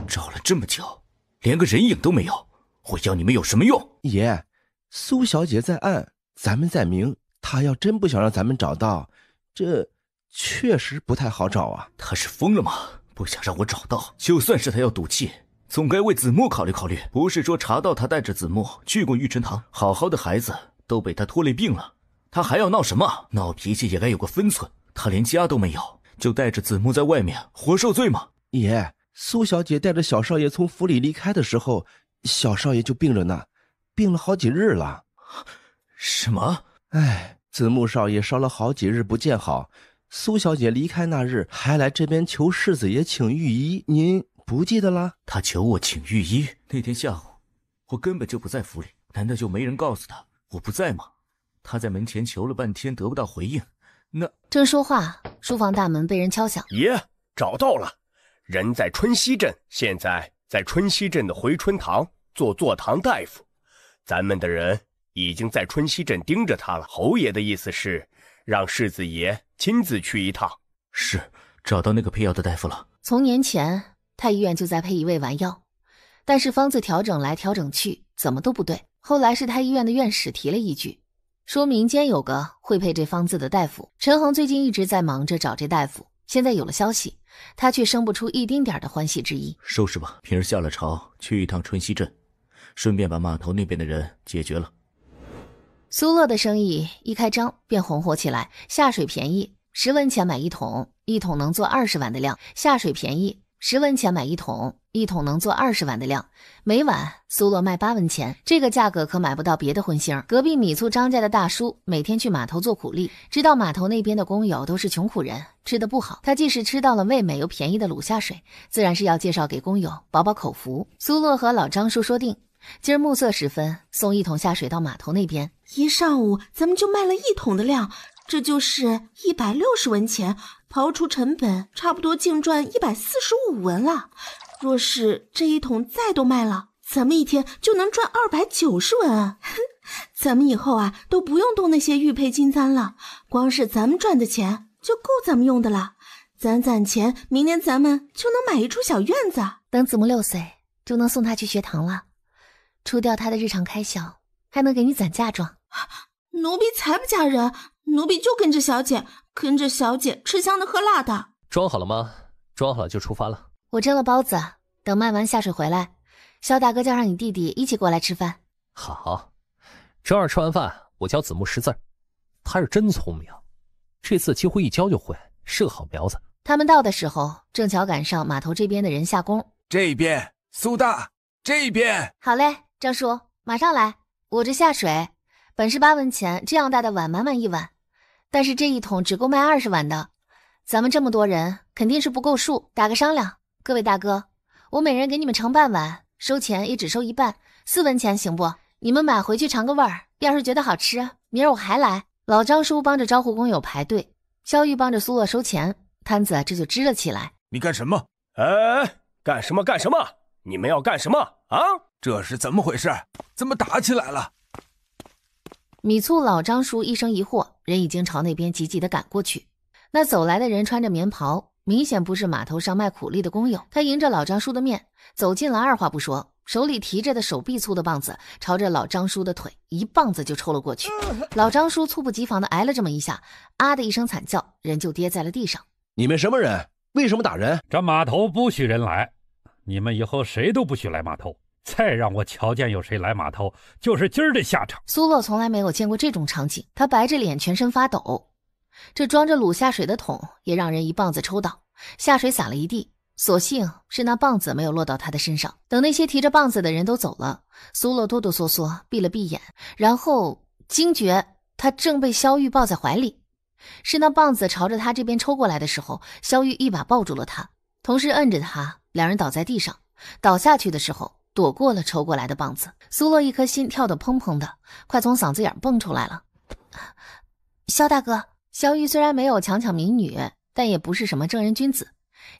找了这么久，连个人影都没有，我要你们有什么用？爷，苏小姐在暗，咱们在明，她要真不想让咱们找到，这确实不太好找啊。她是疯了吗？不想让我找到。就算是他要赌气，总该为子木考虑考虑，不是说查到他带着子木去过玉春堂，好好的孩子都被他拖累病了，他还要闹什么？闹脾气也该有个分寸。他连家都没有，就带着子木在外面活受罪吗？爷，苏小姐带着小少爷从府里离开的时候，小少爷就病着呢，病了好几日了。什么？哎，子木少爷烧了好几日不见好，苏小姐离开那日还来这边求世子爷请御医，您不记得了？他求我请御医，那天下午我根本就不在府里，难道就没人告诉他我不在吗？他在门前求了半天得不到回应，那……正说话，书房大门被人敲响。爷，找到了，人在春熙镇，现在在春熙镇的回春堂做坐堂大夫，咱们的人已经在春熙镇盯着他了。侯爷的意思是让世子爷亲自去一趟。是，找到那个配药的大夫了。从年前太医院就在配一味丸药，但是方子调整来调整去怎么都不对。后来是太医院的院士提了一句，说民间有个会配这方子的大夫。陈恒最近一直在忙着找这大夫，现在有了消息，他却生不出一丁点的欢喜之意。收拾吧，平日下了朝去一趟春熙镇，顺便把码头那边的人解决了。苏乐的生意一开张便红火起来，下水便宜，10文钱买一桶，一桶能做20碗的量。下水便宜10文钱买一桶，一桶能做20碗的量。每碗苏乐卖8文钱，这个价格可买不到别的荤腥。隔壁米醋张家的大叔每天去码头做苦力，知道码头那边的工友都是穷苦人，吃得不好。他既是吃到了味美又便宜的卤下水，自然是要介绍给工友饱饱口福。苏乐和老张叔说定，今儿暮色时分送1桶下水到码头那边。一上午咱们就卖了1桶的量，这就是160文钱，刨除成本，差不多净赚145文了。若是这1桶再都卖了，咱们一天就能赚290文。咱们以后啊都不用动那些玉佩金簪了，光是咱们赚的钱就够咱们用的了。攒钱，明年咱们就能买一处小院子。等子木6岁，就能送他去学堂了，除掉他的日常开销，还能给你攒嫁妆。奴婢才不嫁人，奴婢就跟着小姐吃香的喝辣的。装好了吗？装好了就出发了。我蒸了包子，等卖完下水回来，肖大哥叫上你弟弟一起过来吃饭。好，周二吃完饭，我教子木识字，他是真聪明，这次几乎一教就会，是个好苗子。他们到的时候，正巧赶上码头这边的人下工。这边，苏大，这边。好嘞，张叔，马上来。我这下水，本是8文钱，这样大的碗满满1碗，但是这1桶只够卖20碗的，咱们这么多人，肯定是不够数，打个商量。各位大哥，我每人给你们盛半碗，收钱也只收一半，4文钱行不？你们买回去尝个味儿，要是觉得好吃，明儿我还来。老张叔帮着招呼工友排队，萧玉帮着苏乐收钱，摊子这就支了起来。你干什么？干什么？你们要干什么啊？这是怎么回事？怎么打起来了？米醋老张叔一声疑惑，人已经朝那边急急地赶过去。那走来的人穿着棉袍，明显不是码头上卖苦力的工友。他迎着老张叔的面走近了，二话不说，手里提着的手臂粗的棒子朝着老张叔的腿一棒子就抽了过去。老张叔猝不及防地挨了这么一下，啊的一声惨叫，人就跌在了地上。你们什么人？为什么打人？这码头不许人来，你们以后谁都不许来码头，再让我瞧见有谁来码头，就是今儿的下场。苏乐从来没有见过这种场景，他白着脸全身发抖。这装着卤下水的桶也让人一棒子抽倒，下水洒了一地，所幸是那棒子没有落到他的身上。等那些提着棒子的人都走了，苏乐哆哆嗦嗦闭了闭眼，然后惊觉他正被萧玉抱在怀里。是那棒子朝着他这边抽过来的时候，萧玉一把抱住了他，同时摁着他，两人倒在地上。倒下去的时候躲过了抽过来的棒子。苏乐一颗心跳得砰砰的，快从嗓子眼蹦出来了。萧大哥。萧玉虽然没有强抢民女，但也不是什么正人君子，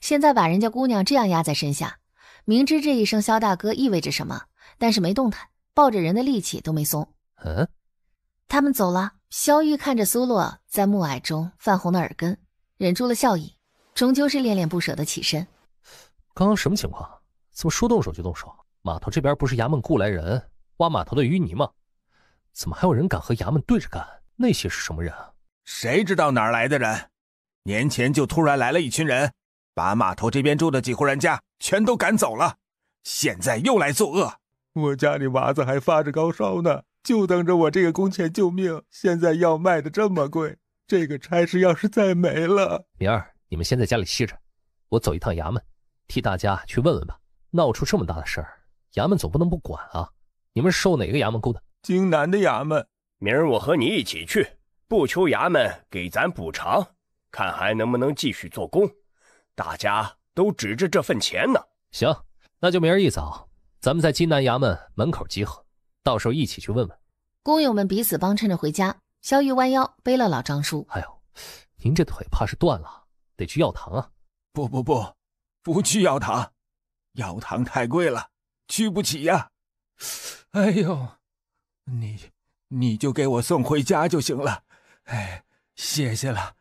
现在把人家姑娘这样压在身下，明知这一声萧大哥意味着什么，但是没动弹，抱着人的力气都没松。他们走了。萧玉看着苏洛在暮霭中泛红的耳根，忍住了笑意，终究是恋恋不舍的起身。刚刚什么情况？怎么说动手就动手？码头这边不是衙门雇来人挖码头的淤泥吗？怎么还有人敢和衙门对着干？那些是什么人啊？谁知道哪儿来的人？年前就突然来了一群人，把码头这边住的几户人家全都赶走了，现在又来作恶。我家里娃子还发着高烧呢，就等着我这个工钱救命。现在药卖的这么贵，这个差事要是再没了……明儿你们先在家里歇着，我走一趟衙门，替大家去问问吧。闹出这么大的事儿，衙门总不能不管啊。你们是受哪个衙门雇的？京南的衙门。明儿我和你一起去，不求衙门给咱补偿，看还能不能继续做工。大家都指着这份钱呢。行，那就明儿一早，咱们在京南衙门门口集合，到时候一起去问问。工友们彼此帮衬着回家。萧玉弯腰背了老张叔。哎呦，您这腿怕是断了，得去药堂啊。不去药堂，药堂太贵了，去不起呀。哎呦，你就给我送回家就行了。哎，谢谢了。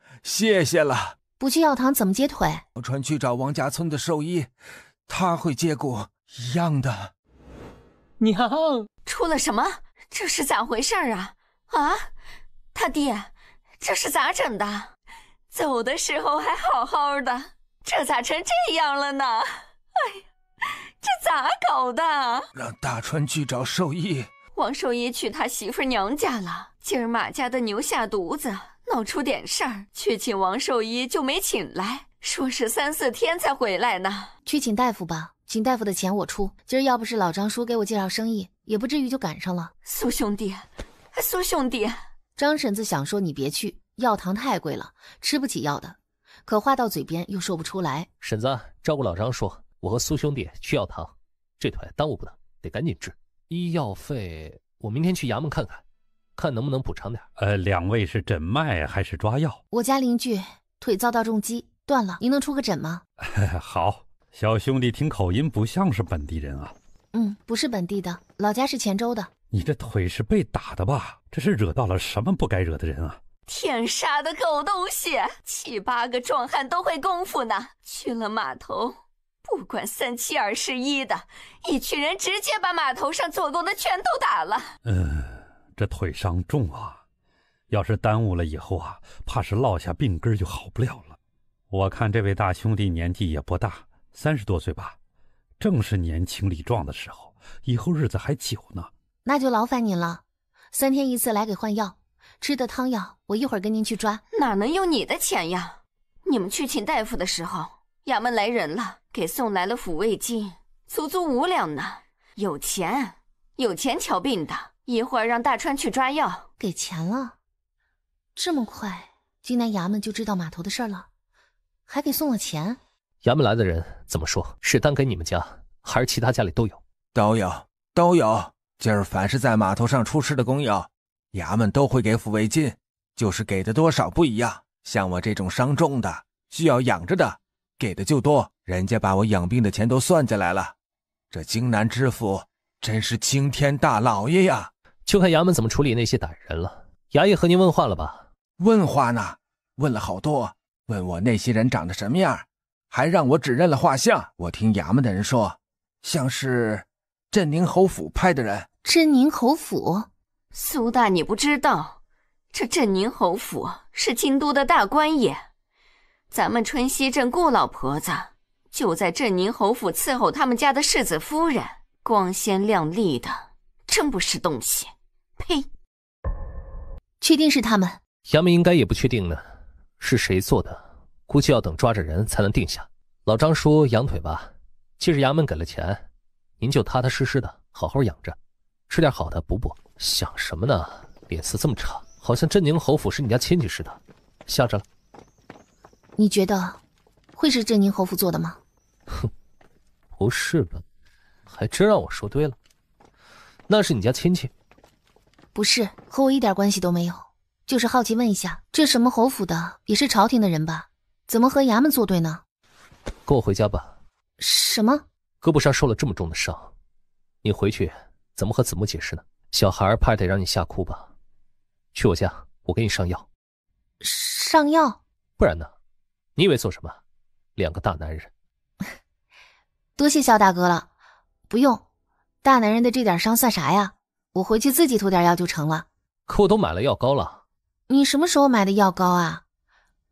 不去药堂怎么接腿？我传去找王家村的兽医，他会接骨一样的。娘，出了什么？这是咋回事啊？啊，他爹，这是咋整的？走的时候还好好的，这咋成这样了呢？哎呀，这咋搞的？让大川去找兽医。王兽医去他媳妇娘家了，今儿马家的牛下犊子，闹出点事儿，去请王兽医就没请来，说是3、4天才回来呢。去请大夫吧，请大夫的钱我出。今儿要不是老张叔给我介绍生意，也不至于就赶上了。苏兄弟，张婶子想说你别去，药堂太贵了，吃不起药的，可话到嘴边又说不出来。婶子，照顾老张说，我和苏兄弟去药堂，这腿耽误不得，得赶紧治。医药费我明天去衙门看看，看能不能补偿点。2位是诊脉还是抓药？我家邻居腿遭到重击断了，您能出个诊吗？好，小兄弟听口音不像是本地人啊。不是本地的，老家是黔州的。你这腿是被打的吧？这是惹到了什么不该惹的人啊？天杀的狗东西！7、8个壮汉都会功夫呢，去了码头，不管3、7、21的，一群人直接把码头上做工的全都打了。这腿伤重啊，要是耽误了以后啊，怕是落下病根就好不了了。我看这位大兄弟年纪也不大，30多岁吧，正是年轻力壮的时候，以后日子还久呢。那就劳烦您了，3天1次来给换药，吃的汤药我一会儿跟您去抓。哪能有你的钱呀？你们去请大夫的时候，衙门来人了，给送来了抚慰金，足足5两呢。有钱瞧病的，一会儿让大川去抓药。给钱了？这么快，京南衙门就知道码头的事儿了，还给送了钱？衙门来的人怎么说？是单给你们家，还是其他家里都有？都有。今儿凡是在码头上出事的工友，衙门都会给抚慰金，就是给的多少不一样。像我这种伤重的，需要养着的，给的就多。人家把我养病的钱都算进来了。这京南知府真是青天大老爷呀！就看衙门怎么处理那些歹人了。衙役和您问话了吧？问话呢，问了好多，问我那些人长得什么样，还让我指认了画像。我听衙门的人说，像是镇宁侯府派的人。镇宁侯府？苏大，你不知道，这镇宁侯府是京都的大官爷，咱们春熙镇顾老婆子就在镇宁侯府伺候他们家的世子夫人，光鲜亮丽的，真不是东西。呸！确定是他们？衙门应该也不确定呢，是谁做的，估计要等抓着人才能定下。老张叔养腿吧，既是衙门给了钱，您就踏踏实实的好好养着，吃点好的补补。想什么呢？脸色这么差，好像镇宁侯府是你家亲戚似的。下着了。你觉得会是镇宁侯府做的吗？哼，不是吧？还真让我说对了。那是你家亲戚？不是，和我一点关系都没有。就是好奇问一下，这什么侯府的也是朝廷的人吧？怎么和衙门作对呢？跟我回家吧。什么？胳膊上受了这么重的伤，你回去怎么和子木解释呢？小孩怕得让你吓哭吧？去我家，我给你上药。上药？不然呢？你以为做什么？2个大男人。多谢肖大哥了。不用，大男人的这点伤算啥呀？我回去自己涂点药就成了。可我都买了药膏了。你什么时候买的药膏啊？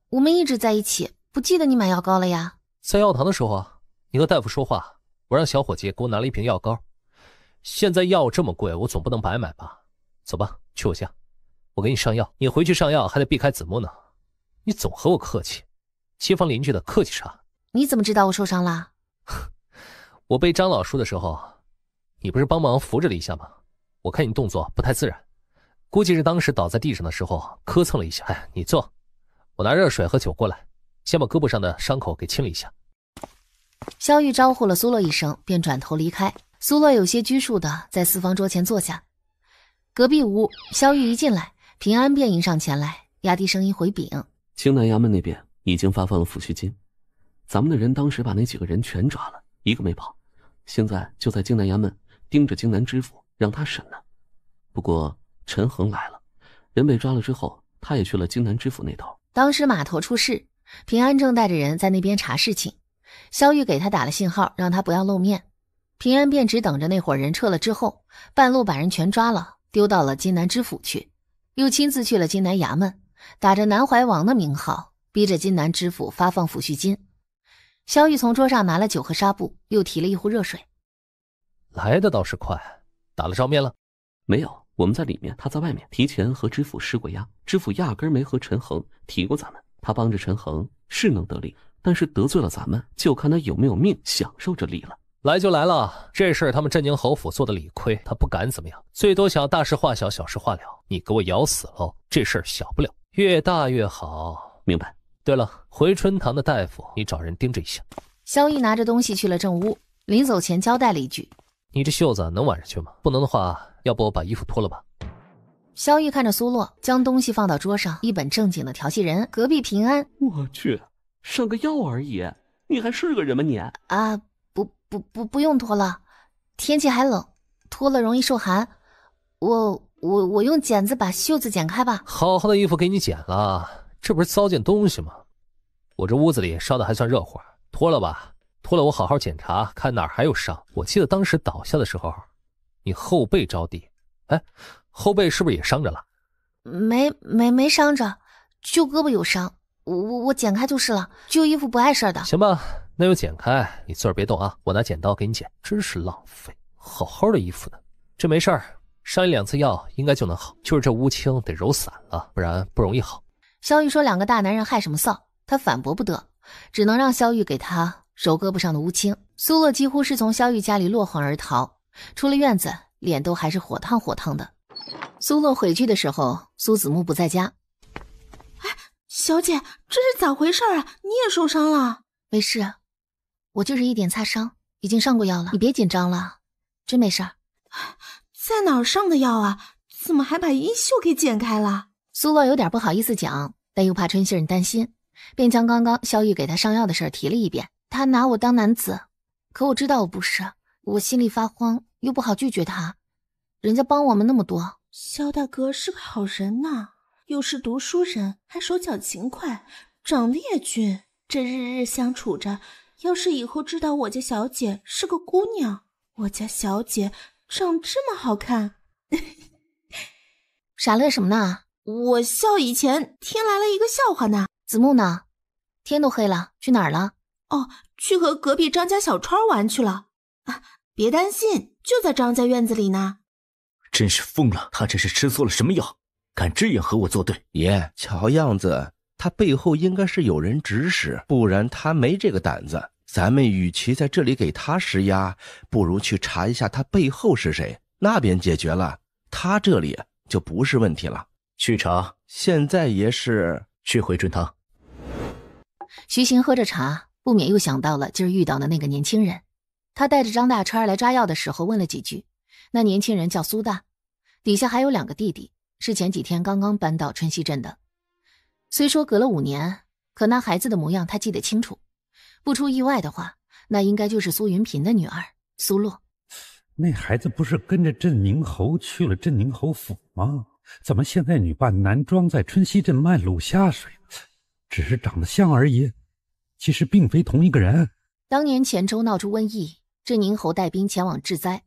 我们一直在一起，不记得你买药膏了呀？在药堂的时候啊，你和大夫说话，我让小伙计给我拿了一瓶药膏。现在药这么贵，我总不能白买吧？走吧，去我家，我给你上药。你回去上药还得避开子木呢。你总和我客气，街坊邻居的客气啥？你怎么知道我受伤了？我背张老叔的时候，你不是帮忙扶着了一下吗？我看你动作不太自然，估计是当时倒在地上的时候磕蹭了一下。哎，你坐，我拿热水和酒过来，先把胳膊上的伤口给清理一下。萧玉招呼了苏洛一声，便转头离开。苏洛有些拘束的在四方桌前坐下。隔壁屋，萧玉一进来，平安便迎上前来，压低声音回禀：京南衙门那边已经发放了抚恤金，咱们的人当时把那几个人全抓了，一个没跑，现在就在京南衙门盯着京南知府，让他审呢。不过陈恒来了，人被抓了之后，他也去了京南知府那头。当时码头出事，平安正带着人在那边查事情，萧玉给他打了信号，让他不要露面。平安便只等着那伙人撤了之后，半路把人全抓了，丢到了京南知府去，又亲自去了京南衙门，打着南怀王的名号，逼着京南知府发放抚恤金。萧玉从桌上拿了酒和纱布，又提了一壶热水。来的倒是快，打了照面了？没有，我们在里面，他在外面。提前和知府施过压，知府压根没和陈恒提过咱们。他帮着陈恒是能得利，但是得罪了咱们，就看他有没有命享受这利了。来就来了，这事儿他们镇宁侯府做的理亏，他不敢怎么样，最多想大事化小，小事化了。你给我咬死喽，这事儿小不了，越大越好。明白。对了，回春堂的大夫，你找人盯着一下。萧玉拿着东西去了正屋，临走前交代了一句：你这袖子能挽上去吗？不能的话，要不我把衣服脱了吧。萧玉看着苏洛，将东西放到桌上，一本正经的调戏人。隔壁平安，我去，上个药而已，你还是个人吗你？啊，不用脱了，天气还冷，脱了容易受寒。我用剪子把袖子剪开吧。好好的衣服给你剪了，这不是糟践东西吗？我这屋子里烧的还算热乎，脱了吧，脱了我好好检查，看哪儿还有伤。我记得当时倒下的时候，你后背着地，哎，后背是不是也伤着了？没伤着，就胳膊有伤，我剪开就是了，旧衣服不碍事的。行吧，那就剪开，你坐着别动啊，我拿剪刀给你剪。真是浪费，好好的衣服呢。这没事儿，上1-2次药应该就能好，就是这乌青得揉散了，不然不容易好。萧玉说两个大男人害什么臊，他反驳不得，只能让萧玉给他揉胳膊上的乌青。苏洛几乎是从萧玉家里落荒而逃，出了院子脸都还是火烫火烫的。苏洛回去的时候，苏子木不在家。哎，小姐，这是咋回事啊？你也受伤了？没事，我就是一点擦伤，已经上过药了，你别紧张了，真没事儿。在哪儿上的药啊？怎么还把衣袖给剪开了？苏洛有点不好意思讲，但又怕春熙人担心，便将刚刚萧玉给他上药的事提了一遍。他拿我当男子，可我知道我不是，我心里发慌，又不好拒绝他，人家帮我们那么多。萧大哥是个好人呐，又是读书人，还手脚勤快，长得也俊。这日日相处着，要是以后知道我家小姐是个姑娘，我家小姐长这么好看，傻乐什么呢？我笑以前听来了一个笑话呢。子木呢？天都黑了，去哪儿了？哦，去和隔壁张家小川玩去了。啊，别担心，就在张家院子里呢。真是疯了，他这是吃错了什么药，敢这样和我作对？爷，瞧样子他背后应该是有人指使，不然他没这个胆子。咱们与其在这里给他施压，不如去查一下他背后是谁，那边解决了，他这里就不是问题了。去查，现在也是去回春堂。徐行喝着茶，不免又想到了今儿遇到的那个年轻人。他带着张大川来抓药的时候问了几句，那年轻人叫苏大，底下还有2个弟弟，是前几天刚刚搬到春熙镇的。虽说隔了5年，可那孩子的模样他记得清楚，不出意外的话，那应该就是苏云平的女儿苏洛。那孩子不是跟着镇宁侯去了镇宁侯府吗？怎么现在女扮男装在春熙镇卖卤虾水？只是长得像而已，其实并非同一个人。当年前州闹出瘟疫，镇宁侯带兵前往治灾，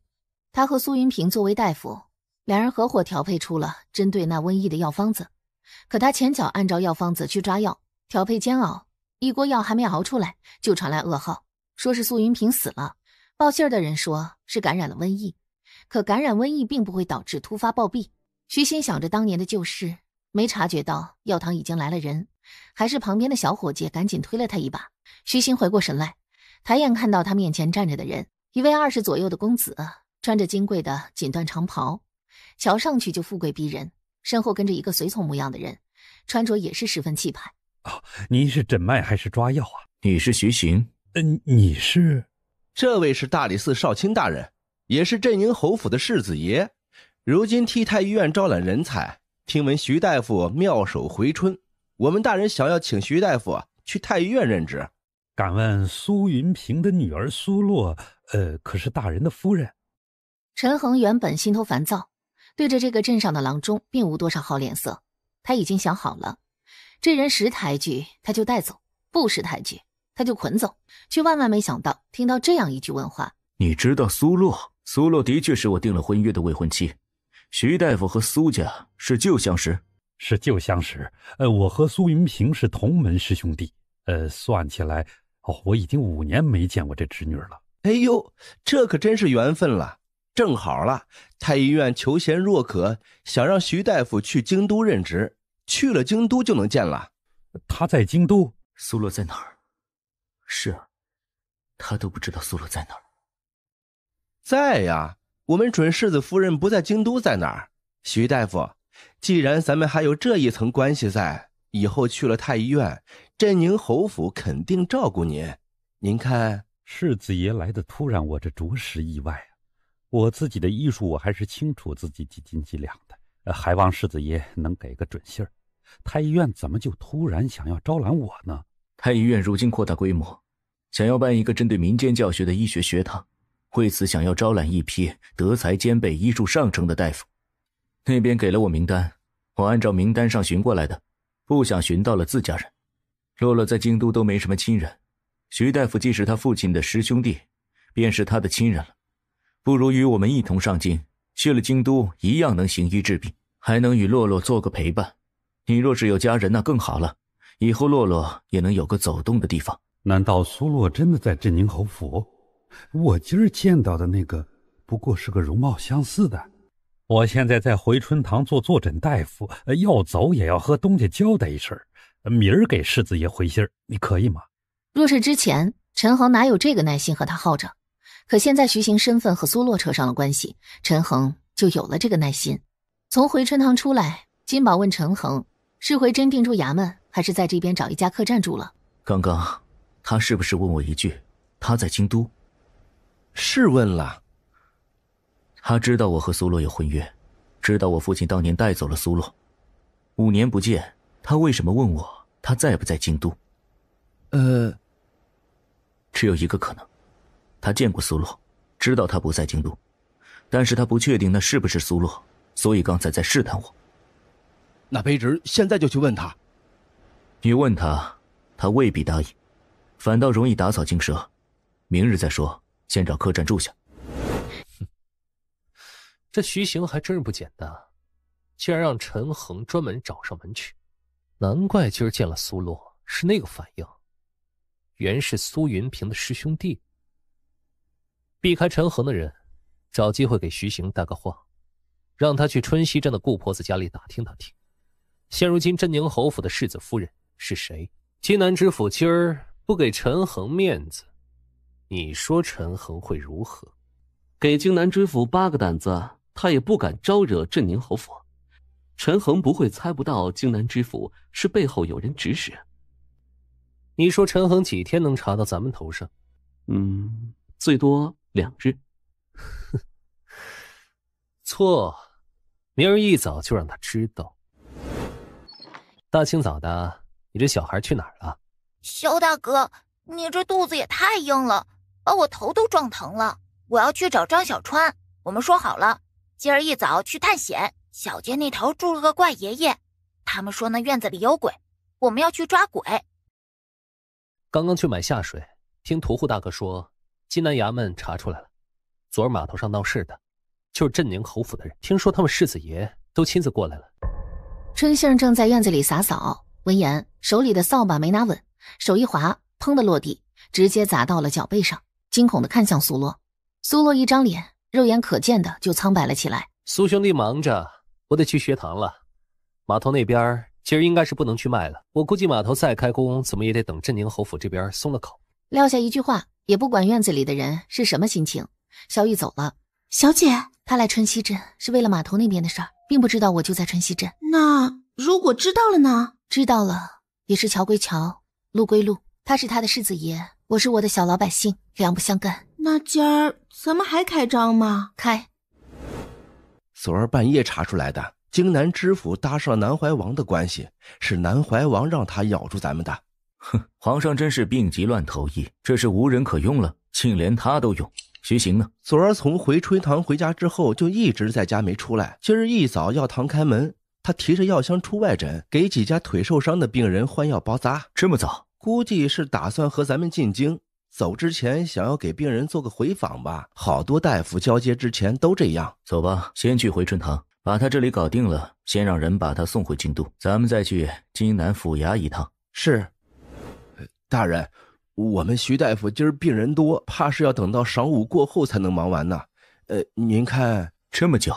他和苏云平作为大夫，两人合伙调配出了针对那瘟疫的药方子。可他前脚按照药方子去抓药，调配煎熬，一锅药还没熬出来，就传来噩耗，说是苏云平死了。报信儿的人说是感染了瘟疫，可感染瘟疫并不会导致突发暴毙。徐行想着当年的旧事，没察觉到药堂已经来了人，还是旁边的小伙计赶紧推了他一把。徐行回过神来，抬眼看到他面前站着的人，一位20左右的公子，穿着金贵的锦缎长袍，瞧上去就富贵逼人，身后跟着一个随从模样的人，穿着也是十分气派。您是诊脉还是抓药啊？你是徐行？你是？这位是大理寺少卿大人，也是镇宁侯府的世子爷，如今替太医院招揽人才。听闻徐大夫妙手回春，我们大人想要请徐大夫去太医院任职。敢问苏云平的女儿苏洛，可是大人的夫人？陈恒原本心头烦躁，对着这个镇上的郎中并无多少好脸色。他已经想好了，这人识抬举他就带走，不识抬举他就捆走，却万万没想到听到这样一句问话。你知道苏洛？苏洛的确是我订了婚约的未婚妻，徐大夫和苏家是旧相识。是旧相识。我和苏云平是同门师兄弟。算起来，我已经5年没见过这侄女了。哎呦，这可真是缘分了。正好了，太医院求贤若渴，想让徐大夫去京都任职，去了京都就能见了。他在京都？苏洛在哪儿？是啊，他都不知道苏洛在哪儿。在呀，我们准世子夫人不在京都在哪儿？徐大夫，既然咱们还有这一层关系在，以后去了太医院，镇宁侯府肯定照顾您。您看，世子爷来的突然，我这着实意外啊。我自己的医术我还是清楚自己几斤几两的，还望世子爷能给个准信儿。太医院怎么就突然想要招揽我呢？太医院如今扩大规模，想要办一个针对民间教学的医学学堂，为此想要招揽一批德才兼备、医术上乘的大夫。那边给了我名单，我按照名单上寻过来的，不想寻到了自家人。洛洛在京都都没什么亲人，徐大夫既是他父亲的师兄弟，便是他的亲人了。不如与我们一同上京，去了京都一样能行医治病，还能与洛洛做个陪伴。你若是有家人那更好了，以后洛洛也能有个走动的地方。难道苏洛真的在镇宁侯府？我今儿见到的那个不过是个容貌相似的。我现在在回春堂做坐诊大夫，要走也要和东家交代一声，明儿给世子爷回信儿，你可以吗？若是之前陈恒哪有这个耐心和他耗着，可现在徐行身份和苏洛扯上了关系，陈恒就有了这个耐心。从回春堂出来，金宝问陈恒是回真定住衙门，还是在这边找一家客栈住了。刚刚他是不是问我一句他在京都？是问了。他知道我和苏洛有婚约，知道我父亲当年带走了苏洛。5年不见，他为什么问我他在不在京都？只有一个可能，他见过苏洛，知道他不在京都，但是他不确定那是不是苏洛，所以刚才在试探我。那卑职现在就去问他。你问他，他未必答应，反倒容易打草惊蛇。明日再说，先找客栈住下。这徐行还真是不简单啊，竟然让陈恒专门找上门去。难怪今儿见了苏洛是那个反应，原是苏云平的师兄弟。避开陈恒的人，找机会给徐行带个话，让他去春熙镇的顾婆子家里打听打听，现如今镇宁侯府的世子夫人是谁。金南知府今儿不给陈恒面子，你说陈恒会如何？给京南知府8个胆子，他也不敢招惹镇宁侯府。陈恒不会猜不到京南知府是背后有人指使。你说陈恒几天能查到咱们头上？最多2日。错，明儿一早就让他知道。大清早的，你这小孩去哪儿了？萧大哥，你这肚子也太硬了，把我头都撞疼了。我要去找张小川，我们说好了，今儿一早去探险。小街那头住了个怪爷爷，他们说那院子里有鬼，我们要去抓鬼。刚刚去买下水，听屠户大哥说，金南衙门查出来了，昨儿码头上闹事的，就是镇宁侯府的人。听说他们世子爷都亲自过来了。春杏正在院子里洒扫，闻言手里的扫把没拿稳，手一滑，砰的落地，直接砸到了脚背上，惊恐的看向苏洛。苏洛一张脸，肉眼可见的就苍白了起来。苏兄弟忙着，我得去学堂了。码头那边今儿应该是不能去卖了，我估计码头再开工，怎么也得等镇宁侯府这边松了口。撂下一句话，也不管院子里的人是什么心情。萧玉走了。小姐，他来春熙镇是为了码头那边的事儿，并不知道我就在春熙镇。那如果知道了呢？知道了也是桥归桥，路归路。他是他的世子爷，我是我的小老百姓，两不相干。那今儿咱们还开张吗？开。昨儿半夜查出来的，荆南知府搭上了南怀王的关系，是南怀王让他咬住咱们的。哼，皇上真是病急乱投医，这是无人可用了，竟连他都用。徐行呢？昨儿从回春堂回家之后，就一直在家没出来。今儿一早药堂开门，他提着药箱出外诊，给几家腿受伤的病人换药包扎。这么早？估计是打算和咱们进京，走之前想要给病人做个回访吧。好多大夫交接之前都这样。走吧，先去回春堂，把他这里搞定了，先让人把他送回京都，咱们再去荆南府衙一趟。是。大人，我们徐大夫今儿病人多，怕是要等到晌午过后才能忙完呢。您看这么久，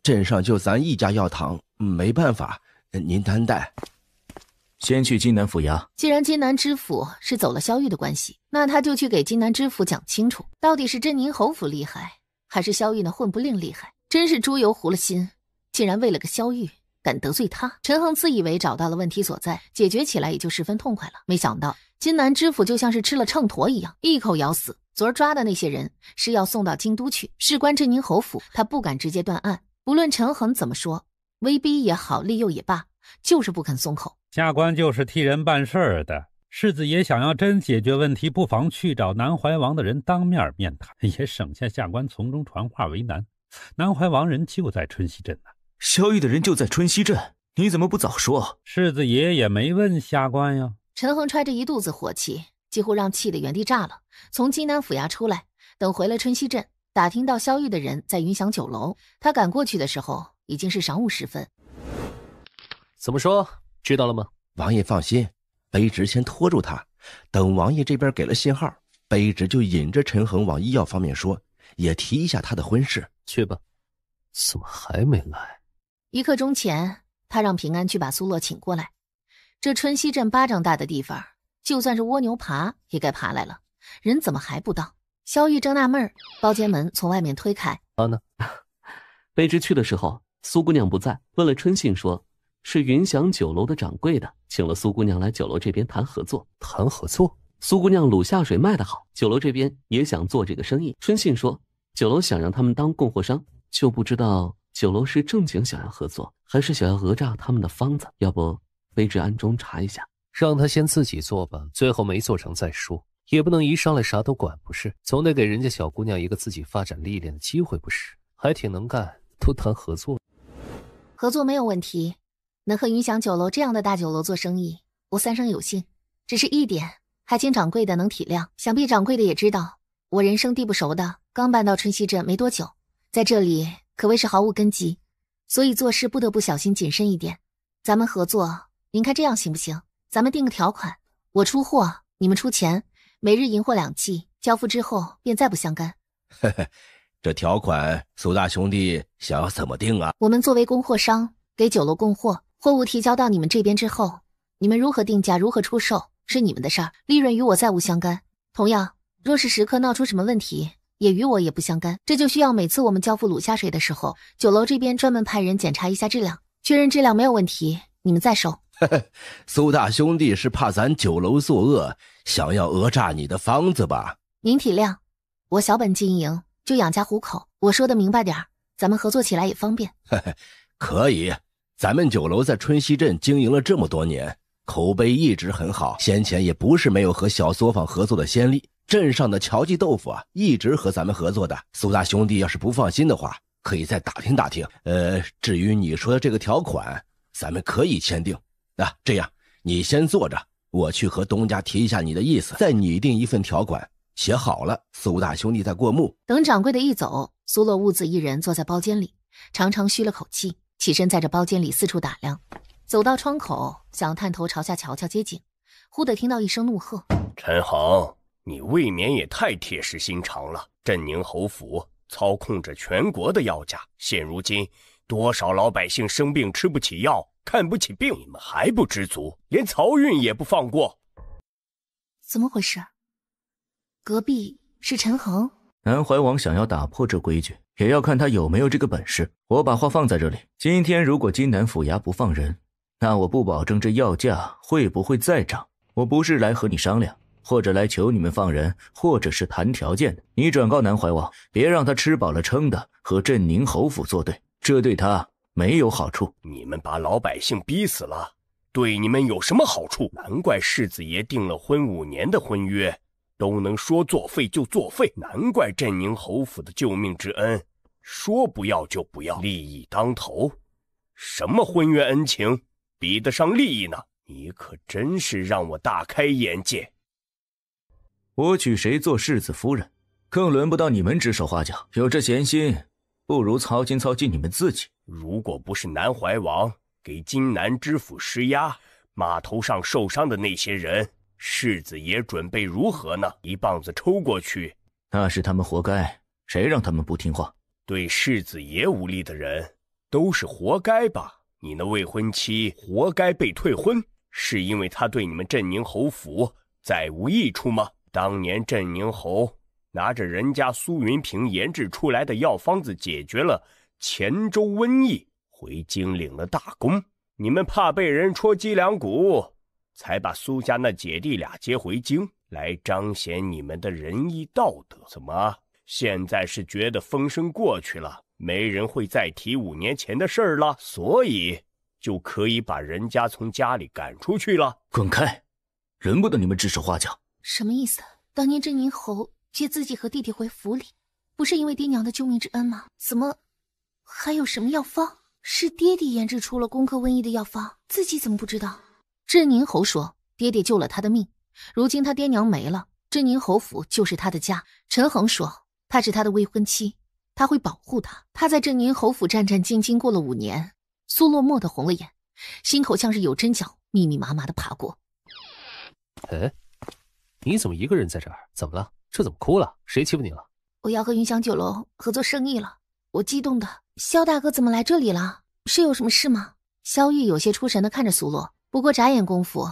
镇上就咱一家药堂，没办法，您担待。先去荆南府衙。既然荆南知府是走了萧玉的关系，那他就去给荆南知府讲清楚，到底是镇宁侯府厉害，还是萧玉那混不吝厉害？真是猪油糊了心，竟然为了个萧玉敢得罪他。陈恒自以为找到了问题所在，解决起来也就十分痛快了。没想到荆南知府就像是吃了秤砣一样，一口咬死。昨儿抓的那些人是要送到京都去，事关镇宁侯府，他不敢直接断案。不论陈恒怎么说，威逼也好，利诱也罢，就是不肯松口。下官就是替人办事儿的，世子爷想要真解决问题，不妨去找南怀王的人当面面谈，也省下下官从中传话为难。南怀王人就在春熙镇呢。萧玉的人就在春熙镇，你怎么不早说？世子爷也没问下官呀。陈恒揣着一肚子火气，几乎让气得原地炸了。从荆南府衙出来，等回了春熙镇，打听到萧玉的人在云祥酒楼，他赶过去的时候已经是晌午时分。怎么说？知道了吗？王爷放心，卑职先拖住他，等王爷这边给了信号，卑职就引着陈恒往医药方面说，也提一下他的婚事。去吧。怎么还没来？1刻钟前，他让平安去把苏洛请过来。这春熙镇巴掌大的地方，就算是蜗牛爬也该爬来了，人怎么还不到？萧玉正纳闷，包间门从外面推开。呢？卑职去的时候，苏姑娘不在，问了春信说是云祥酒楼的掌柜的，请了苏姑娘来酒楼这边谈合作。谈合作？苏姑娘卤下水卖得好，酒楼这边也想做这个生意。春信说酒楼想让他们当供货商，就不知道酒楼是正经想要合作，还是想要讹诈他们的方子。要不卑职暗中查一下。让他先自己做吧，最后没做成再说，也不能一上来啥都管不是，总得给人家小姑娘一个自己发展历练的机会不是？还挺能干，都谈合作。合作没有问题，能和云祥酒楼这样的大酒楼做生意，我三生有幸。只是一点，还请掌柜的能体谅。想必掌柜的也知道，我人生地不熟的，刚搬到春熙镇没多久，在这里可谓是毫无根基，所以做事不得不小心谨慎一点。咱们合作，您看这样行不行？咱们定个条款，我出货，你们出钱，每日银货2季，交付之后便再不相干。嘿嘿，这条款苏大兄弟想要怎么定啊？我们作为供货商，给酒楼供货，货物提交到你们这边之后，你们如何定价，如何出售，是你们的事儿，利润与我再无相干。同样，若是时刻闹出什么问题，也与我也不相干。这就需要每次我们交付卤下水的时候，酒楼这边专门派人检查一下质量，确认质量没有问题，你们再收。苏大兄弟是怕咱酒楼作恶，想要讹诈你的方子吧？您体谅，我小本经营，就养家糊口。我说的明白点儿，咱们合作起来也方便。可以，咱们酒楼在春熙镇经营了这么多年，口碑一直很好，先前也不是没有和小作坊合作的先例。镇上的乔记豆腐啊，一直和咱们合作的。苏大兄弟要是不放心的话，可以再打听打听。至于你说的这个条款，咱们可以签订。这样，你先坐着，我去和东家提一下你的意思，再拟定一份条款，写好了，苏大兄弟再过目。等掌柜的一走，苏洛兀自一人坐在包间里，长长吁了口气，起身在这包间里四处打量，走到窗口，想探头朝下瞧瞧街景，忽地听到一声怒喝：“陈恒，你未免也太铁石心肠了！镇宁侯府操控着全国的药价，现如今多少老百姓生病吃不起药，看不起病，你们还不知足，连漕运也不放过。”怎么回事？隔壁是陈恒。南怀王想要打破这规矩，也要看他有没有这个本事。我把话放在这里，今天如果金南府衙不放人，那我不保证这药价会不会再涨。我不是来和你商量，或者来求你们放人，或者是谈条件的。你转告南怀王，别让他吃饱了撑的和镇宁侯府作对，这对他没有好处。你们把老百姓逼死了，对你们有什么好处？难怪世子爷定了婚5年的婚约，都能说作废就作废。难怪镇宁侯府的救命之恩，说不要就不要，利益当头。什么婚约恩情比得上利益呢？你可真是让我大开眼界。我娶谁做世子夫人，更轮不到你们指手画脚。有这闲心，不如操心操心你们自己。如果不是南怀王给金南知府施压，码头上受伤的那些人，世子爷准备如何呢？一棒子抽过去，那是他们活该，谁让他们不听话？对世子爷无力的人都是活该吧？你那未婚妻活该被退婚，是因为她对你们镇宁侯府再无益处吗？当年镇宁侯拿着人家苏云平研制出来的药方子解决了黔州瘟疫，回京领了大功。你们怕被人戳脊梁骨，才把苏家那姐弟俩接回京，来彰显你们的仁义道德。怎么现在是觉得风声过去了，没人会再提5年前的事儿了，所以就可以把人家从家里赶出去了？滚开，轮不得你们指手画脚。什么意思？当年镇宁侯接自己和弟弟回府里，不是因为爹娘的救命之恩吗？怎么还有什么药方？是爹爹研制出了攻克瘟疫的药方，自己怎么不知道？镇宁侯说爹爹救了他的命，如今他爹娘没了，镇宁侯府就是他的家。陈恒说他是他的未婚妻，他会保护他。他在镇宁侯府战战兢兢过了5年。苏洛蓦地红了眼，心口像是有针脚密密麻麻的爬过。哎，你怎么一个人在这儿？怎么了？这怎么哭了？谁欺负你了？我要和云翔酒楼合作生意了，我激动的。萧大哥怎么来这里了？是有什么事吗？萧玉有些出神的看着苏洛，不过眨眼功夫，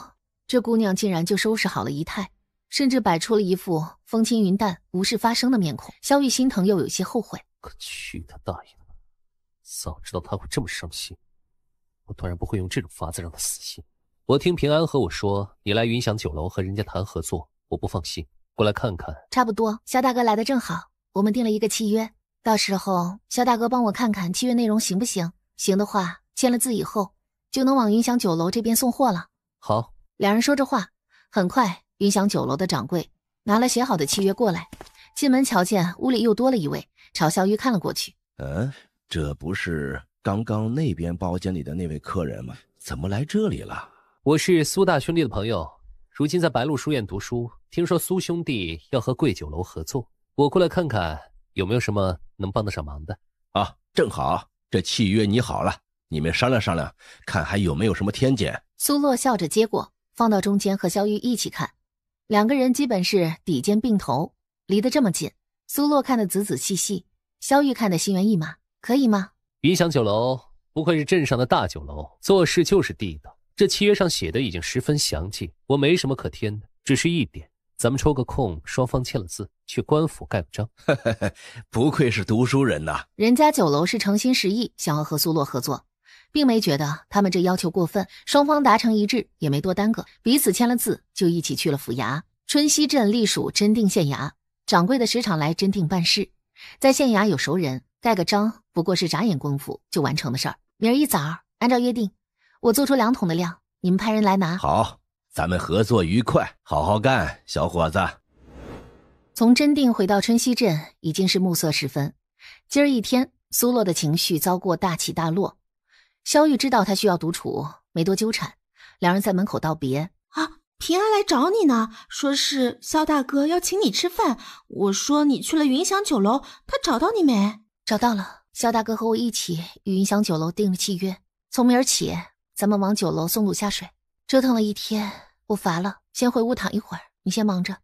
这姑娘竟然就收拾好了仪态，甚至摆出了一副风轻云淡无事发生的面孔。萧玉心疼又有些后悔，可去他大爷的！早知道他会这么伤心，我当然不会用这种法子让他死心。我听平安和我说你来云翔酒楼和人家谈合作，我不放心，过来看看。差不多，萧大哥来的正好，我们定了一个契约，到时候萧大哥帮我看看契约内容行不行？行的话，签了字以后就能往云翔酒楼这边送货了。好。两人说着话，很快云翔酒楼的掌柜拿了写好的契约过来，进门瞧见屋里又多了一位，朝萧玉看了过去。这不是刚刚那边包间里的那位客人吗？怎么来这里了？我是苏大兄弟的朋友，如今在白鹿书院读书，听说苏兄弟要和贵酒楼合作，我过来看看有没有什么能帮得上忙的。啊，正好，这契约拟好了，你们商量商量，看还有没有什么添减。苏洛笑着接过，放到中间和萧玉一起看，两个人基本是抵肩并头，离得这么近，苏洛看得仔仔细细，萧玉看得心猿意马。可以吗？云翔酒楼不愧是镇上的大酒楼，做事就是地道。这契约上写的已经十分详细，我没什么可添的，只是一点，咱们抽个空，双方签了字，去官府盖个章。不愧是读书人呐！人家酒楼是诚心实意想要和苏洛合作，并没觉得他们这要求过分，双方达成一致，也没多耽搁，彼此签了字，就一起去了府衙。春熙镇隶属真定县衙，掌柜的时常来真定办事，在县衙有熟人，盖个章不过是眨眼功夫就完成的事儿。明儿一早按照约定，我做出2桶的量，你们派人来拿。好，咱们合作愉快，好好干，小伙子。从真定回到春熙镇已经是暮色时分，今儿一天苏洛的情绪遭过大起大落。萧玉知道他需要独处，没多纠缠，两人在门口道别。啊，平安来找你呢，说是萧大哥要请你吃饭。我说你去了云翔酒楼，他找到你没？找到了，萧大哥和我一起与云翔酒楼订了契约，从明儿起咱们往酒楼送卤下水。折腾了一天，我乏了，先回屋躺一会儿，你先忙着。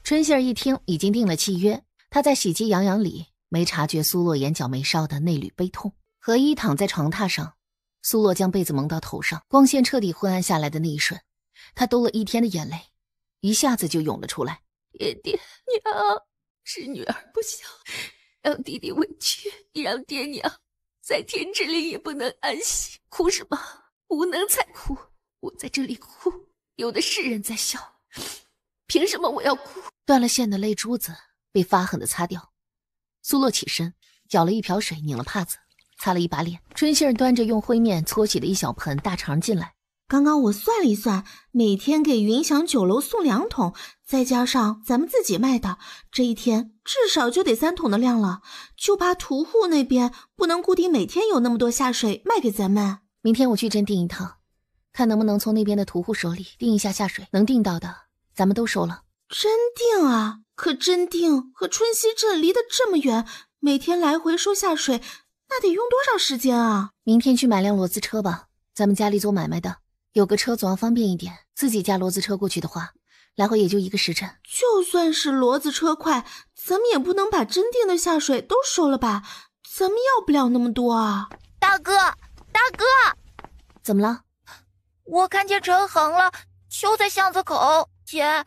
春杏儿一听已经定了契约，她在喜气洋洋里没察觉苏洛眼角眉梢的那缕悲痛。何一躺在床榻上，苏洛将被子蒙到头上，光线彻底昏暗下来的那一瞬，他兜了一天的眼泪一下子就涌了出来。爹娘，是女儿不孝，让弟弟委屈，你让爹娘在天之灵也不能安息。哭什么？无能才哭。我在这里哭，有的是人在笑，凭什么我要哭？断了线的泪珠子被发狠地擦掉。苏洛起身，舀了一瓢水，拧了帕子，擦了一把脸。春杏儿端着用灰面搓洗的一小盆大肠进来。刚刚我算了一算，每天给云翔酒楼送2桶，再加上咱们自己卖的，这一天至少就得3桶的量了。就怕屠户那边不能固定每天有那么多下水卖给咱们。明天我去镇订一趟，看能不能从那边的屠户手里订一下下水，能订到的咱们都收了。真订啊？可真订和春熙镇离得这么远，每天来回收下水，那得用多少时间啊？明天去买辆骡子车吧，咱们家里做买卖的，有个车总要方便一点。自己驾骡子车过去的话，来回也就1个时辰。就算是骡子车快，咱们也不能把真订的下水都收了吧？咱们要不了那么多啊！大哥，大哥，怎么了？我看见陈恒了，就在巷子口。姐，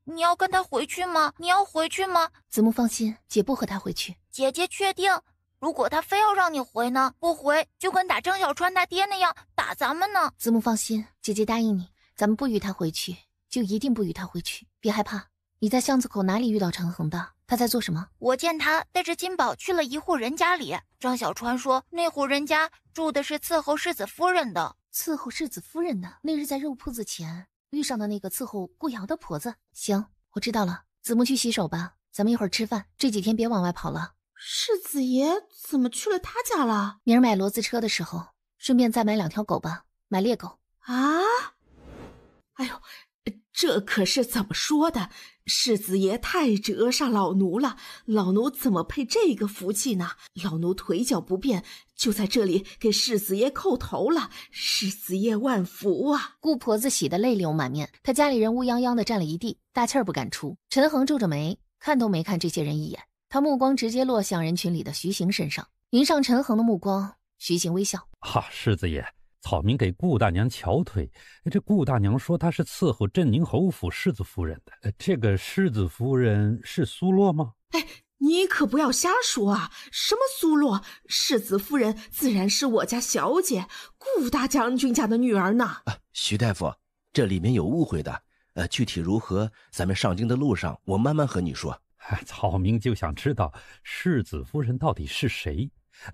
你要跟他回去吗？你要回去吗？子木放心，姐不和他回去。姐姐确定？如果他非要让你回呢？不回就跟打张小川他爹那样打咱们呢。子木放心，姐姐答应你，咱们不与他回去，就一定不与他回去。别害怕，你在巷子口哪里遇到陈恒的？他在做什么？我见他带着金宝去了一户人家里，张小川说那户人家住的是伺候世子夫人的。伺候世子夫人的？那日在肉铺子前遇上的那个伺候顾瑶的婆子。行，我知道了。子木去洗手吧，咱们一会儿吃饭，这几天别往外跑了。世子爷怎么去了他家了？明儿买骡子车的时候，顺便再买2条狗吧，买猎狗。啊？哎呦，这可是怎么说的？世子爷太折煞老奴了，老奴怎么配这个福气呢？老奴腿脚不便，就在这里给世子爷叩头了。世子爷万福啊！顾婆子喜得泪流满面，她家里人乌泱泱的站了一地，大气儿不敢出。陈恒皱着眉，看都没看这些人一眼，他目光直接落向人群里的徐行身上。迎上陈恒的目光，徐行微笑：世子爷，草民给顾大娘瞧腿，这顾大娘说她是伺候镇宁侯府世子夫人的。这个世子夫人是苏洛吗？你可不要瞎说啊！什么苏洛？世子夫人自然是我家小姐顾大将军家的女儿呢。徐大夫，这里面有误会的。具体如何，咱们上京的路上我慢慢和你说。草民就想知道世子夫人到底是谁？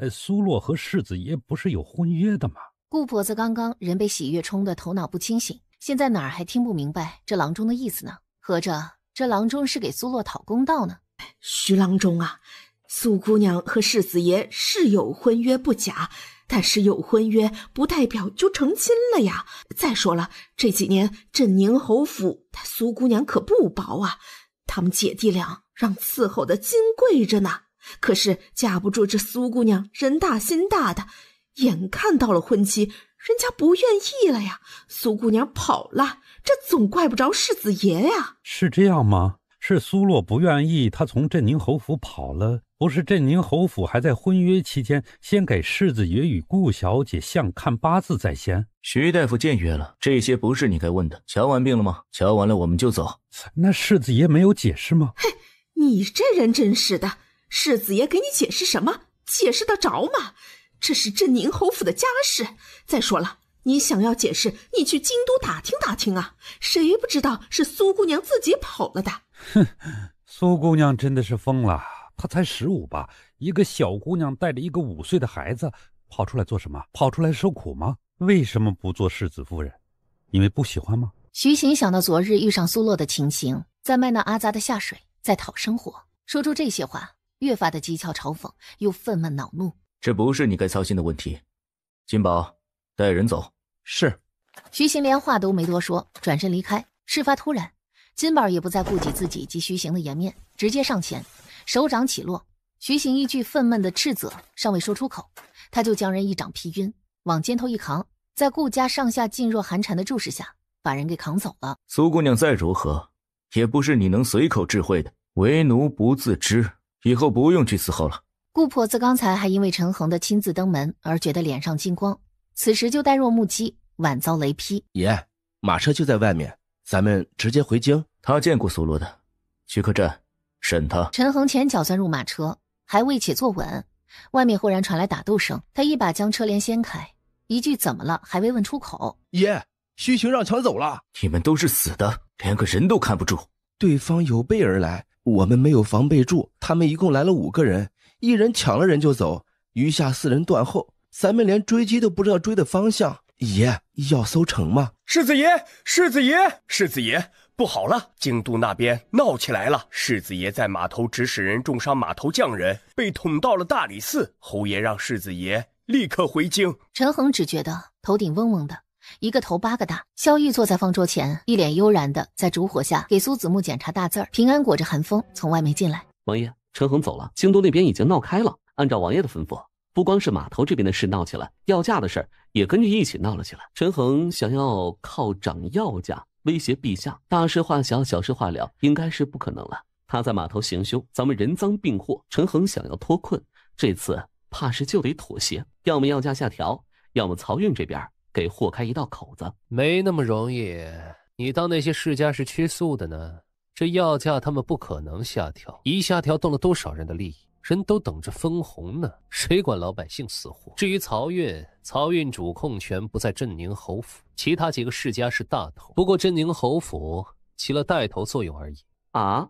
苏洛和世子爷不是有婚约的吗？顾婆子刚刚人被喜悦冲得头脑不清醒，现在哪儿还听不明白这郎中的意思呢？合着这郎中是给苏洛讨公道呢？徐郎中啊，苏姑娘和世子爷是有婚约不假，但是有婚约不代表就成亲了呀。再说了，这几年镇宁侯府他苏姑娘可不薄啊，他们姐弟俩让伺候的金贵着呢。可是架不住这苏姑娘人大心大的，眼看到了婚期，人家不愿意了呀，苏姑娘跑了，这总怪不着世子爷呀。是这样吗？是苏洛不愿意，他从镇宁侯府跑了，不是镇宁侯府还在婚约期间先给世子爷与顾小姐相看八字在先。徐大夫见约了，这些不是你该问的。瞧完病了吗？瞧完了我们就走。那世子爷没有解释吗？嘿，你这人真是的，世子爷给你解释什么？解释得着吗？这是镇宁侯府的家事。再说了，你想要解释，你去京都打听打听啊，谁不知道是苏姑娘自己跑了的。哼，苏姑娘真的是疯了，她才15吧，一个小姑娘带着一个5岁的孩子跑出来做什么？跑出来受苦吗？为什么不做世子夫人？因为不喜欢吗？徐行想到昨日遇上苏洛的情形，在卖那阿杂的下水，在讨生活，说出这些话，越发的讥诮嘲讽，又愤懑恼怒。这不是你该操心的问题。金宝，带人走。是。徐行连话都没多说，转身离开。事发突然，金宝也不再顾及自己及徐行的颜面，直接上前，手掌起落。徐行一句愤懑的斥责尚未说出口，他就将人一掌劈晕，往肩头一扛，在顾家上下噤若寒蝉的注视下，把人给扛走了。苏姑娘再如何，也不是你能随口智慧的。为奴不自知，以后不用去伺候了。顾婆子刚才还因为陈恒的亲自登门而觉得脸上金光，此时就呆若木鸡，晚遭雷劈。爷，马车就在外面，咱们直接回京。他见过苏洛的，去客栈审他。陈恒前脚钻入马车，还未且坐稳，外面忽然传来打斗声，他一把将车帘掀开，一句怎么了还未问出口。爷，虚情让抢走了。你们都是死的，连个人都看不住。对方有备而来，我们没有防备住，他们一共来了5个人，一人抢了人就走，余下4人断后，咱们连追击都不知道追的方向。爷，要搜城吗？世子爷，世子爷，世子爷，不好了，京都那边闹起来了。世子爷在码头指使人重伤码头匠人，被捅到了大理寺。侯爷让世子爷立刻回京。陈恒只觉得头顶嗡嗡的，一个头8个大。萧玉坐在方桌前，一脸悠然的在烛火下给苏子木检查大字儿。平安裹着寒风从外面进来。王爷，陈恒走了，京都那边已经闹开了。按照王爷的吩咐，不光是码头这边的事闹起来，药价的事也跟着一起闹了起来。陈恒想要靠涨药价威胁陛下，大事化小，小事化了，应该是不可能了。他在码头行凶，咱们人赃并获。陈恒想要脱困，这次怕是就得妥协，要么药价下调，要么漕运这边给货开一道口子。没那么容易，你当那些世家是吃素的呢？这药价他们不可能下调，一下调动了多少人的利益，人都等着分红呢，谁管老百姓死活？至于漕运主控权不在镇宁侯府，其他几个世家是大头，不过镇宁侯府起了带头作用而已。啊，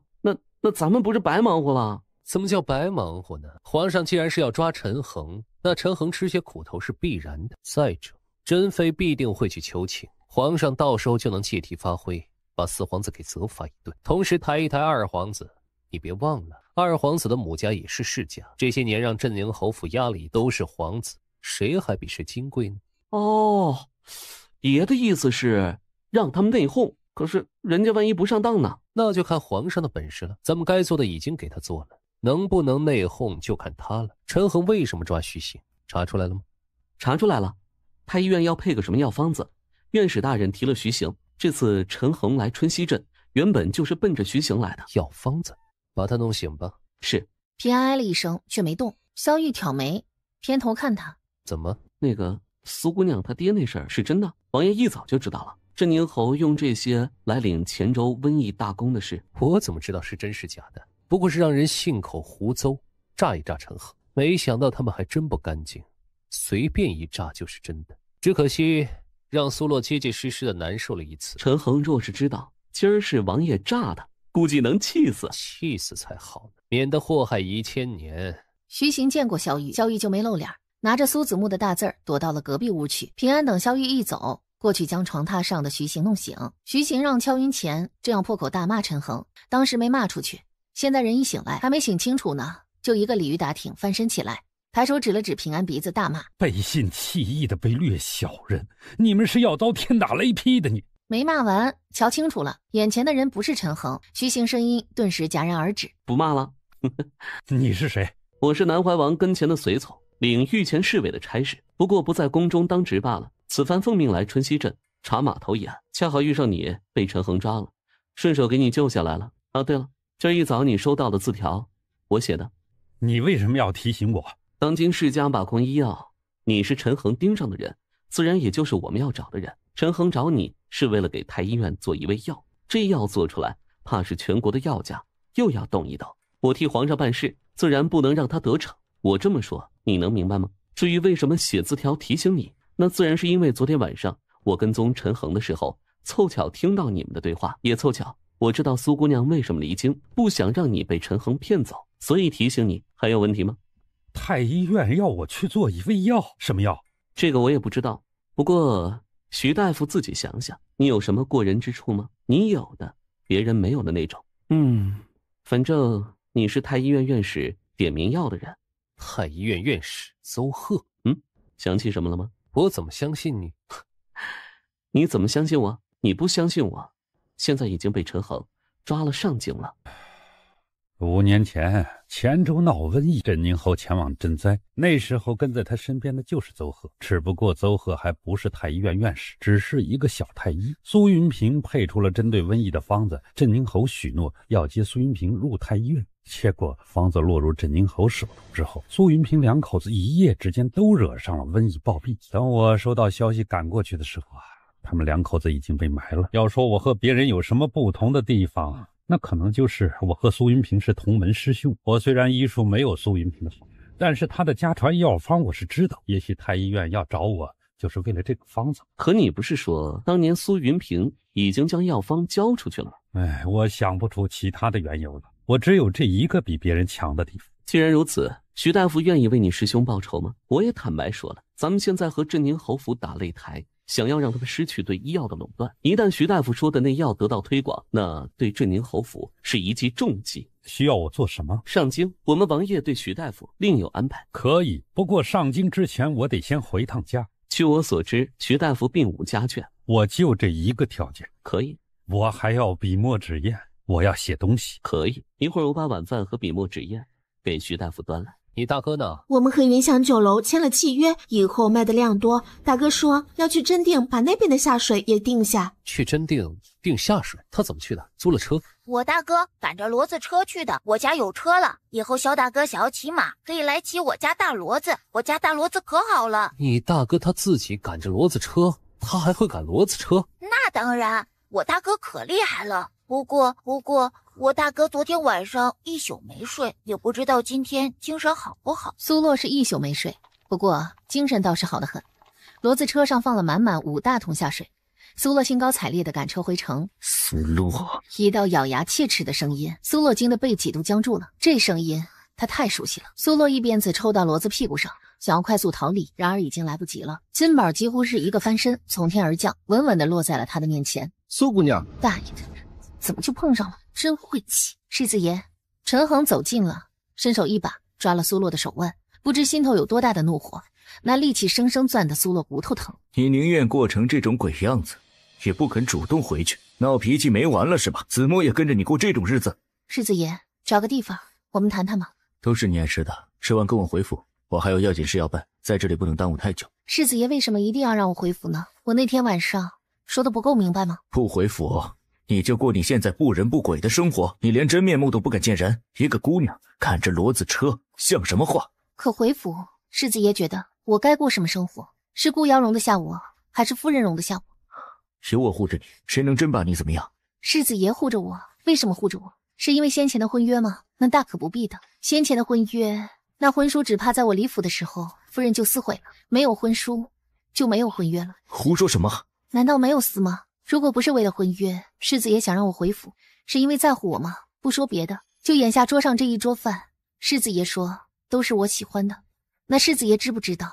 那咱们不是白忙活了？怎么叫白忙活呢？皇上既然是要抓陈恒，那陈恒吃些苦头是必然的。再者，珍妃必定会去求情，皇上到时候就能借题发挥，把4皇子给责罚一顿，同时抬一抬2皇子。你别忘了，2皇子的母家也是世家，这些年让镇宁侯府压力都是皇子，谁还比谁金贵呢？哦，爷的意思是让他们内讧，可是人家万一不上当呢？那就看皇上的本事了。咱们该做的已经给他做了，能不能内讧就看他了。陈恒为什么抓徐行？查出来了吗？查出来了，太医院要配个什么药方子，院使大人提了徐行。这次陈恒来春熙镇，原本就是奔着徐行来的。药方子，把他弄醒吧。是。平安哎了一声，却没动。萧玉挑眉，偏头看他。怎么？那个苏姑娘她爹那事儿是真的？王爷一早就知道了。镇宁侯用这些来领黔州瘟疫大功的事，我怎么知道是真是假的？不过是让人信口胡诌，诈一诈陈恒。没想到他们还真不干净，随便一诈就是真的。只可惜让苏洛结结实实的难受了一次。陈恒若是知道今儿是王爷诈的，估计能气死。气死才好呢，免得祸害1000年。徐行见过萧玉，萧玉就没露脸，拿着苏子木的大字儿躲到了隔壁屋去。平安等萧玉一走，过去将床榻上的徐行弄醒。徐行让敲晕前这样破口大骂陈恒，当时没骂出去，现在人一醒来还没醒清楚呢，就一个鲤鱼打挺翻身起来，抬手指了指平安鼻子大骂：背信弃义的被掠小人，你们是要遭天打雷劈的！你没骂完，瞧清楚了，眼前的人不是陈恒。徐行声音顿时戛然而止：不骂了。你是谁？我是南怀王跟前的随从，领御前侍卫的差事，不过不在宫中当值罢了。此番奉命来春熙镇查码头一案，恰好遇上你被陈恒抓了，顺手给你救下来了。啊，对了，今儿一早你收到的字条，我写的。你为什么要提醒我？当今世家把控医药，你是陈恒盯上的人，自然也就是我们要找的人。陈恒找你是为了给太医院做一味药，这药做出来，怕是全国的药价又要动一动。我替皇上办事，自然不能让他得逞。我这么说，你能明白吗？至于为什么写字条提醒你，那自然是因为昨天晚上我跟踪陈恒的时候，凑巧听到你们的对话，也凑巧我知道苏姑娘为什么离京，不想让你被陈恒骗走，所以提醒你。还有问题吗？太医院要我去做一味药，什么药？这个我也不知道，不过徐大夫自己想想，你有什么过人之处吗？你有的，别人没有的那种。反正你是太医院院士点名要的人。太医院院士邹贺。想起什么了吗？我怎么相信你？你怎么相信我？你不相信我，现在已经被陈恒抓了上京了。5年前，黔州闹瘟疫，镇宁侯前往赈灾。那时候跟在他身边的就是邹贺，只不过邹贺还不是太医院院士，只是一个小太医。苏云平配出了针对瘟疫的方子，镇宁侯许诺要接苏云平入太医院。结果方子落入镇宁侯手中之后，苏云平两口子一夜之间都惹上了瘟疫暴毙。等我收到消息赶过去的时候啊，他们两口子已经被埋了。要说我和别人有什么不同的地方，那可能就是我和苏云平是同门师兄。我虽然医术没有苏云平的好，但是他的家传药方我是知道。也许太医院要找我，就是为了这个方子。可你不是说当年苏云平已经将药方交出去了？哎，我想不出其他的缘由了。我只有这一个比别人强的地方。既然如此，徐大夫愿意为你师兄报仇吗？我也坦白说了，咱们现在和镇宁侯府打擂台，想要让他们失去对医药的垄断。一旦徐大夫说的那药得到推广，那对镇宁侯府是一记重击。需要我做什么？上京，我们王爷对徐大夫另有安排。可以，不过上京之前我得先回趟家。据我所知，徐大夫并无家眷。我就这一个条件。可以。我还要笔墨纸砚，我要写东西。可以，一会儿我把晚饭和笔墨纸砚给徐大夫端来。你大哥呢？我们和云祥酒楼签了契约，以后卖的量多。大哥说要去真定把那边的下水也定下。去真定定下水？他怎么去的？租了车？我大哥赶着骡子车去的，我家有车了。以后肖大哥想要骑马，可以来骑我家大骡子，我家大骡子可好了。你大哥他自己赶着骡子车，他还会赶骡子车？那当然，我大哥可厉害了。不过，我大哥昨天晚上一宿没睡，也不知道今天精神好不好。苏洛是一宿没睡，不过精神倒是好得很。骡子车上放了满满5大桶下水，苏洛兴高采烈地赶车回城。苏洛，一道咬牙切齿的声音，苏洛惊得背脊都僵住了。这声音他太熟悉了。苏洛一鞭子抽到骡子屁股上，想要快速逃离，然而已经来不及了。金宝几乎是一个翻身，从天而降，稳稳地落在了他的面前。苏姑娘，大爷的，怎么就碰上了？真晦气！世子爷，陈恒走近了，伸手一把抓了苏洛的手腕，不知心头有多大的怒火，那力气生生攥得苏洛骨头疼。你宁愿过成这种鬼样子，也不肯主动回去，闹脾气没完了是吧？子墨也跟着你过这种日子？世子爷，找个地方我们谈谈吧。都是你爱吃的，吃完跟我回府，我还有要紧事要办，在这里不能耽误太久。世子爷为什么一定要让我回府呢？我那天晚上说的不够明白吗？不回府，你就过你现在不人不鬼的生活，你连真面目都不敢见人。一个姑娘赶着骡子车，像什么话？可回府，世子爷觉得我该过什么生活？是顾瑶容得下我，还是夫人容得下我？有我护着你，谁能真把你怎么样？世子爷护着我，为什么护着我？是因为先前的婚约吗？那大可不必的。先前的婚约，那婚书只怕在我离府的时候，夫人就撕毁了。没有婚书，就没有婚约了。胡说什么？难道没有撕吗？如果不是为了婚约，世子爷想让我回府，是因为在乎我吗？不说别的，就眼下桌上这一桌饭，世子爷说都是我喜欢的。那世子爷知不知道，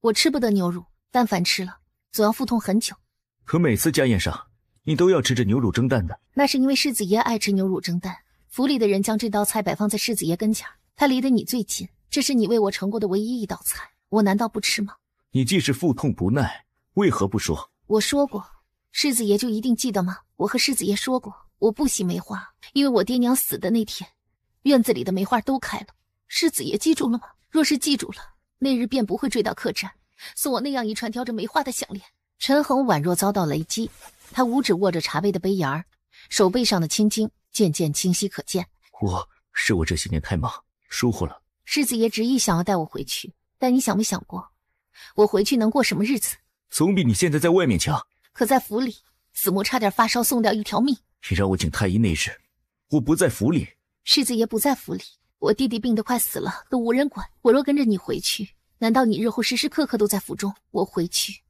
我吃不得牛乳，但凡吃了，总要腹痛很久。可每次家宴上，你都要吃着牛乳蒸蛋的。那是因为世子爷爱吃牛乳蒸蛋，府里的人将这道菜摆放在世子爷跟前，他离得你最近，这是你为我盛过的唯一一道菜，我难道不吃吗？你既是腹痛不耐，为何不说？我说过，世子爷就一定记得吗？我和世子爷说过，我不喜梅花，因为我爹娘死的那天，院子里的梅花都开了。世子爷记住了吗？若是记住了，那日便不会追到客栈，送我那样一串挑着梅花的项链。陈恒宛若遭到雷击，他五指握着茶杯的杯沿儿，手背上的青筋渐渐清晰可见。是我这些年太忙，疏忽了。世子爷执意想要带我回去，但你想没想过，我回去能过什么日子？总比你现在在外面强。可在府里，子墨差点发烧送掉一条命。你让我请太医那日，我不在府里。世子爷不在府里，我弟弟病得快死了，都无人管。我若跟着你回去，难道你日后时时刻刻都在府中？我回去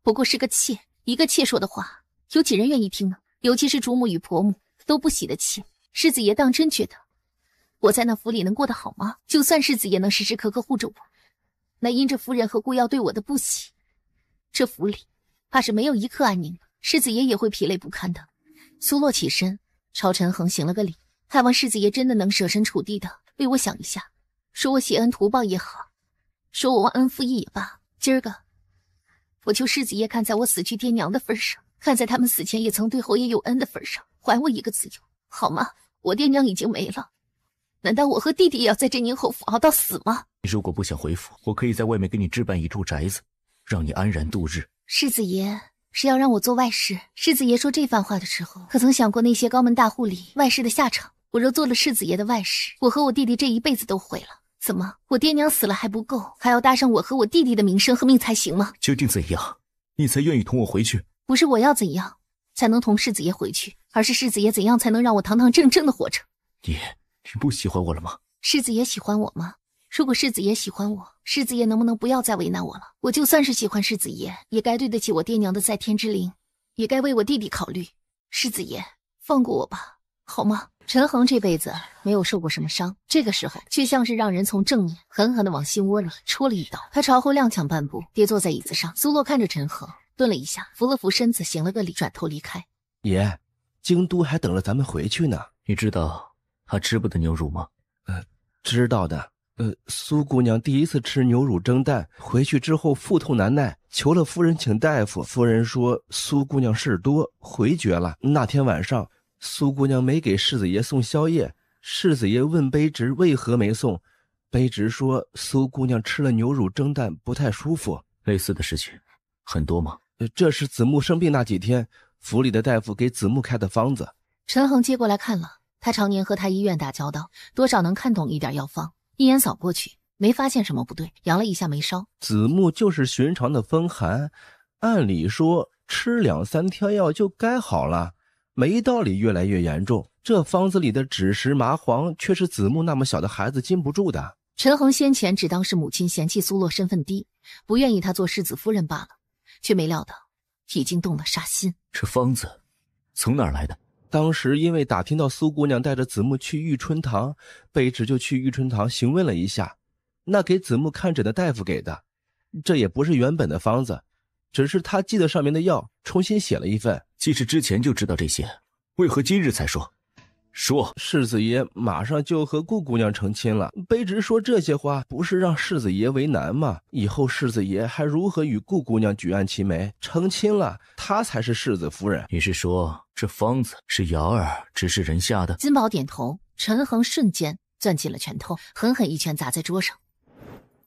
不过是个妾，一个妾说的话，有几人愿意听呢？尤其是主母与婆母都不喜的妾。世子爷当真觉得我在那府里能过得好吗？就算世子爷能时时刻刻护着我，那因着夫人和顾耀对我的不喜，这府里怕是没有一刻安宁了。世子爷也会疲累不堪的。苏洛起身朝陈恒行了个礼，还望世子爷真的能设身处地的为我想一下，说我谢恩图报也好，说我忘恩负义也罢，今儿个我求世子爷看在我死去爹娘的份上，看在他们死前也曾对侯爷有恩的份上，还我一个自由好吗？我爹娘已经没了，难道我和弟弟也要在镇宁侯府熬到死吗？你如果不想回府，我可以在外面给你置办一处宅子，让你安然度日。世子爷是要让我做外室。世子爷说这番话的时候，可曾想过那些高门大户里外室的下场？我若做了世子爷的外室，我和我弟弟这一辈子都毁了。怎么，我爹娘死了还不够，还要搭上我和我弟弟的名声和命才行吗？究竟怎样，你才愿意同我回去？不是我要怎样才能同世子爷回去，而是世子爷怎样才能让我堂堂正正的活着。你不喜欢我了吗？世子爷喜欢我吗？如果世子爷喜欢我，世子爷能不能不要再为难我了？我就算是喜欢世子爷，也该对得起我爹娘的在天之灵，也该为我弟弟考虑。世子爷，放过我吧，好吗？陈恒这辈子没有受过什么伤，这个时候却像是让人从正面狠狠地往心窝里戳了一刀。他朝后踉跄半步，跌坐在椅子上。苏洛看着陈恒，顿了一下，扶了扶身子，行了个礼，转头离开。爷，京都还等着咱们回去呢。你知道他吃不得牛乳吗？知道的。苏姑娘第一次吃牛乳蒸蛋，回去之后腹痛难耐，求了夫人请大夫。夫人说苏姑娘事多，回绝了。那天晚上，苏姑娘没给世子爷送宵夜，世子爷问卑职为何没送，卑职说苏姑娘吃了牛乳蒸蛋不太舒服。类似的事情很多吗？这是子木生病那几天，府里的大夫给子木开的方子。陈恒接过来看了，他常年和他医院打交道，多少能看懂一点药方，一眼扫过去，没发现什么不对，扬了一下眉梢。子木就是寻常的风寒，按理说吃2-3天药就该好了，没道理越来越严重。这方子里的枳实麻黄却是子木那么小的孩子禁不住的。陈恒先前只当是母亲嫌弃苏洛身份低，不愿意他做世子夫人罢了，却没料到已经动了杀心。这方子从哪儿来的？当时因为打听到苏姑娘带着子木去玉春堂，卑职就去玉春堂询问了一下，那给子木看诊的大夫给的。这也不是原本的方子，只是他记得上面的药，重新写了一份。既是之前就知道这些，为何今日才说？说世子爷马上就和顾姑娘成亲了，卑职说这些话不是让世子爷为难吗？以后世子爷还如何与顾姑娘举案齐眉？成亲了，她才是世子夫人。你是说这方子是瑶儿指使人下的？金宝点头，陈恒瞬间攥紧了拳头，狠狠一拳砸在桌上。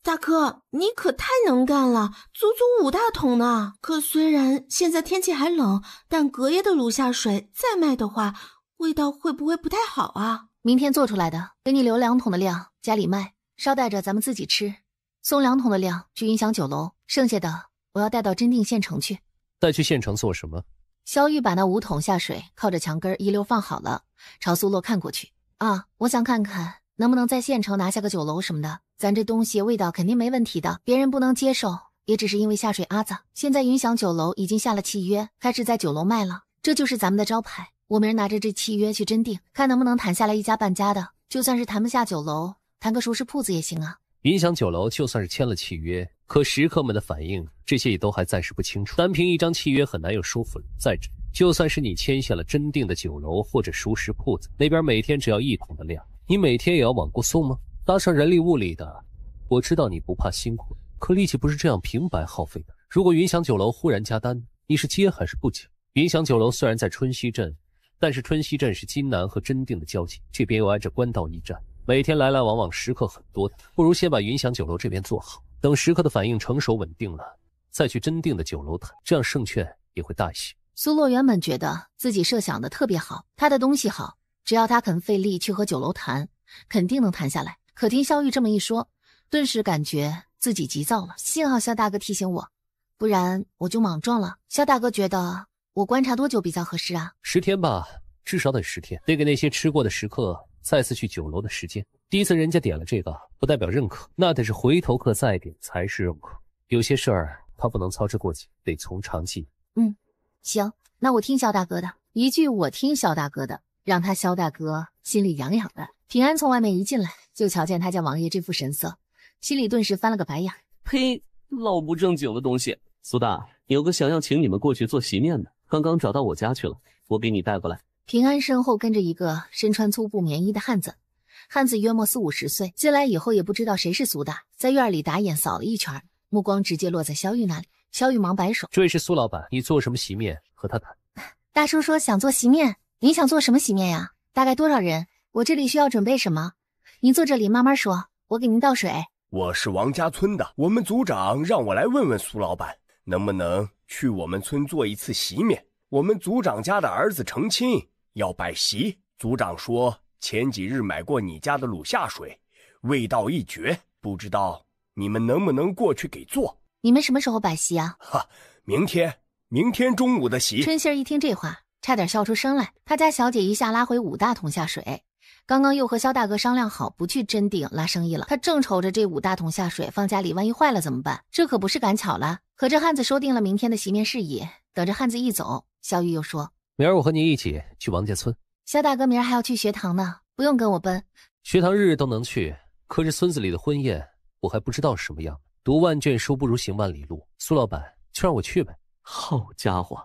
大哥，你可太能干了，足足5大桶呢。可虽然现在天气还冷，但隔夜的卤下水再卖的话，味道会不会不太好啊？明天做出来的，给你留2桶的量，家里卖，捎带着咱们自己吃。送2桶的量去云翔酒楼，剩下的我要带到真定县城去。带去县城做什么？萧玉把那5桶下水靠着墙根一溜放好了，朝苏洛看过去。啊，我想看看能不能在县城拿下个酒楼什么的。咱这东西味道肯定没问题的，别人不能接受，也只是因为下水阿子。现在云翔酒楼已经下了契约，开始在酒楼卖了，这就是咱们的招牌。我明儿拿着这契约去真定，看能不能谈下来一家半家的，就算是谈不下酒楼，谈个熟食铺子也行啊。云翔酒楼就算是签了契约，可食客们的反应，这些也都还暂时不清楚。单凭一张契约很难有说服力。再者，就算是你签下了真定的酒楼或者熟食铺子，那边每天只要1桶的量，你每天也要往过送吗？搭上人力物力的，我知道你不怕辛苦，可力气不是这样平白耗费的。如果云翔酒楼忽然加单，你是接还是不接？云翔酒楼虽然在春熙镇，但是春熙镇是金南和真定的交界，这边又挨着官道驿站，每天来来往往食客很多的，不如先把云翔酒楼这边做好，等食客的反应成熟稳定了，再去真定的酒楼谈，这样胜券也会大一些。苏洛原本觉得自己设想的特别好，他的东西好，只要他肯费力去和酒楼谈，肯定能谈下来。可听萧玉这么一说，顿时感觉自己急躁了。幸好萧大哥提醒我，不然我就莽撞了。萧大哥觉得我观察多久比较合适啊？10天吧，至少得10天，得给那些吃过的食客再次去酒楼的时间。第一次人家点了这个，不代表认可，那得是回头客再点才是认可。有些事儿他不能操之过急，得从长计。行，那我听萧大哥的。一句我听萧大哥的，让他萧大哥心里痒痒的。平安从外面一进来，就瞧见他家王爷这副神色，心里顿时翻了个白眼。呸，老不正经的东西。苏大，有个想要请你们过去做席面的，刚刚找到我家去了，我给你带过来。平安身后跟着一个身穿粗布棉衣的汉子，汉子约莫40-50岁，进来以后也不知道谁是苏大，在院里打眼扫了一圈，目光直接落在萧玉那里。萧玉忙摆手，这位是苏老板，你做什么席面和他谈。大叔说想做席面，您想做什么席面呀？大概多少人？我这里需要准备什么？您坐这里慢慢说，我给您倒水。我是王家村的，我们族长让我来问问苏老板，能不能去我们村做一次席面。我们族长家的儿子成亲，要摆席。族长说前几日买过你家的卤下水，味道一绝，不知道你们能不能过去给做。你们什么时候摆席啊？明天中午的席。春杏儿一听这话，差点笑出声来。他家小姐一下拉回5大桶下水，刚刚又和肖大哥商量好不去真定拉生意了，他正愁着这5大桶下水放家里万一坏了怎么办？这可不是赶巧了。和这汉子说定了明天的席面事宜，等着汉子一走，肖玉又说：明儿我和你一起去王家村。肖大哥明儿还要去学堂呢，不用跟我奔。学堂日日都能去，可是村子里的婚宴我还不知道什么样。读万卷书不如行万里路，苏老板就让我去呗。好家伙，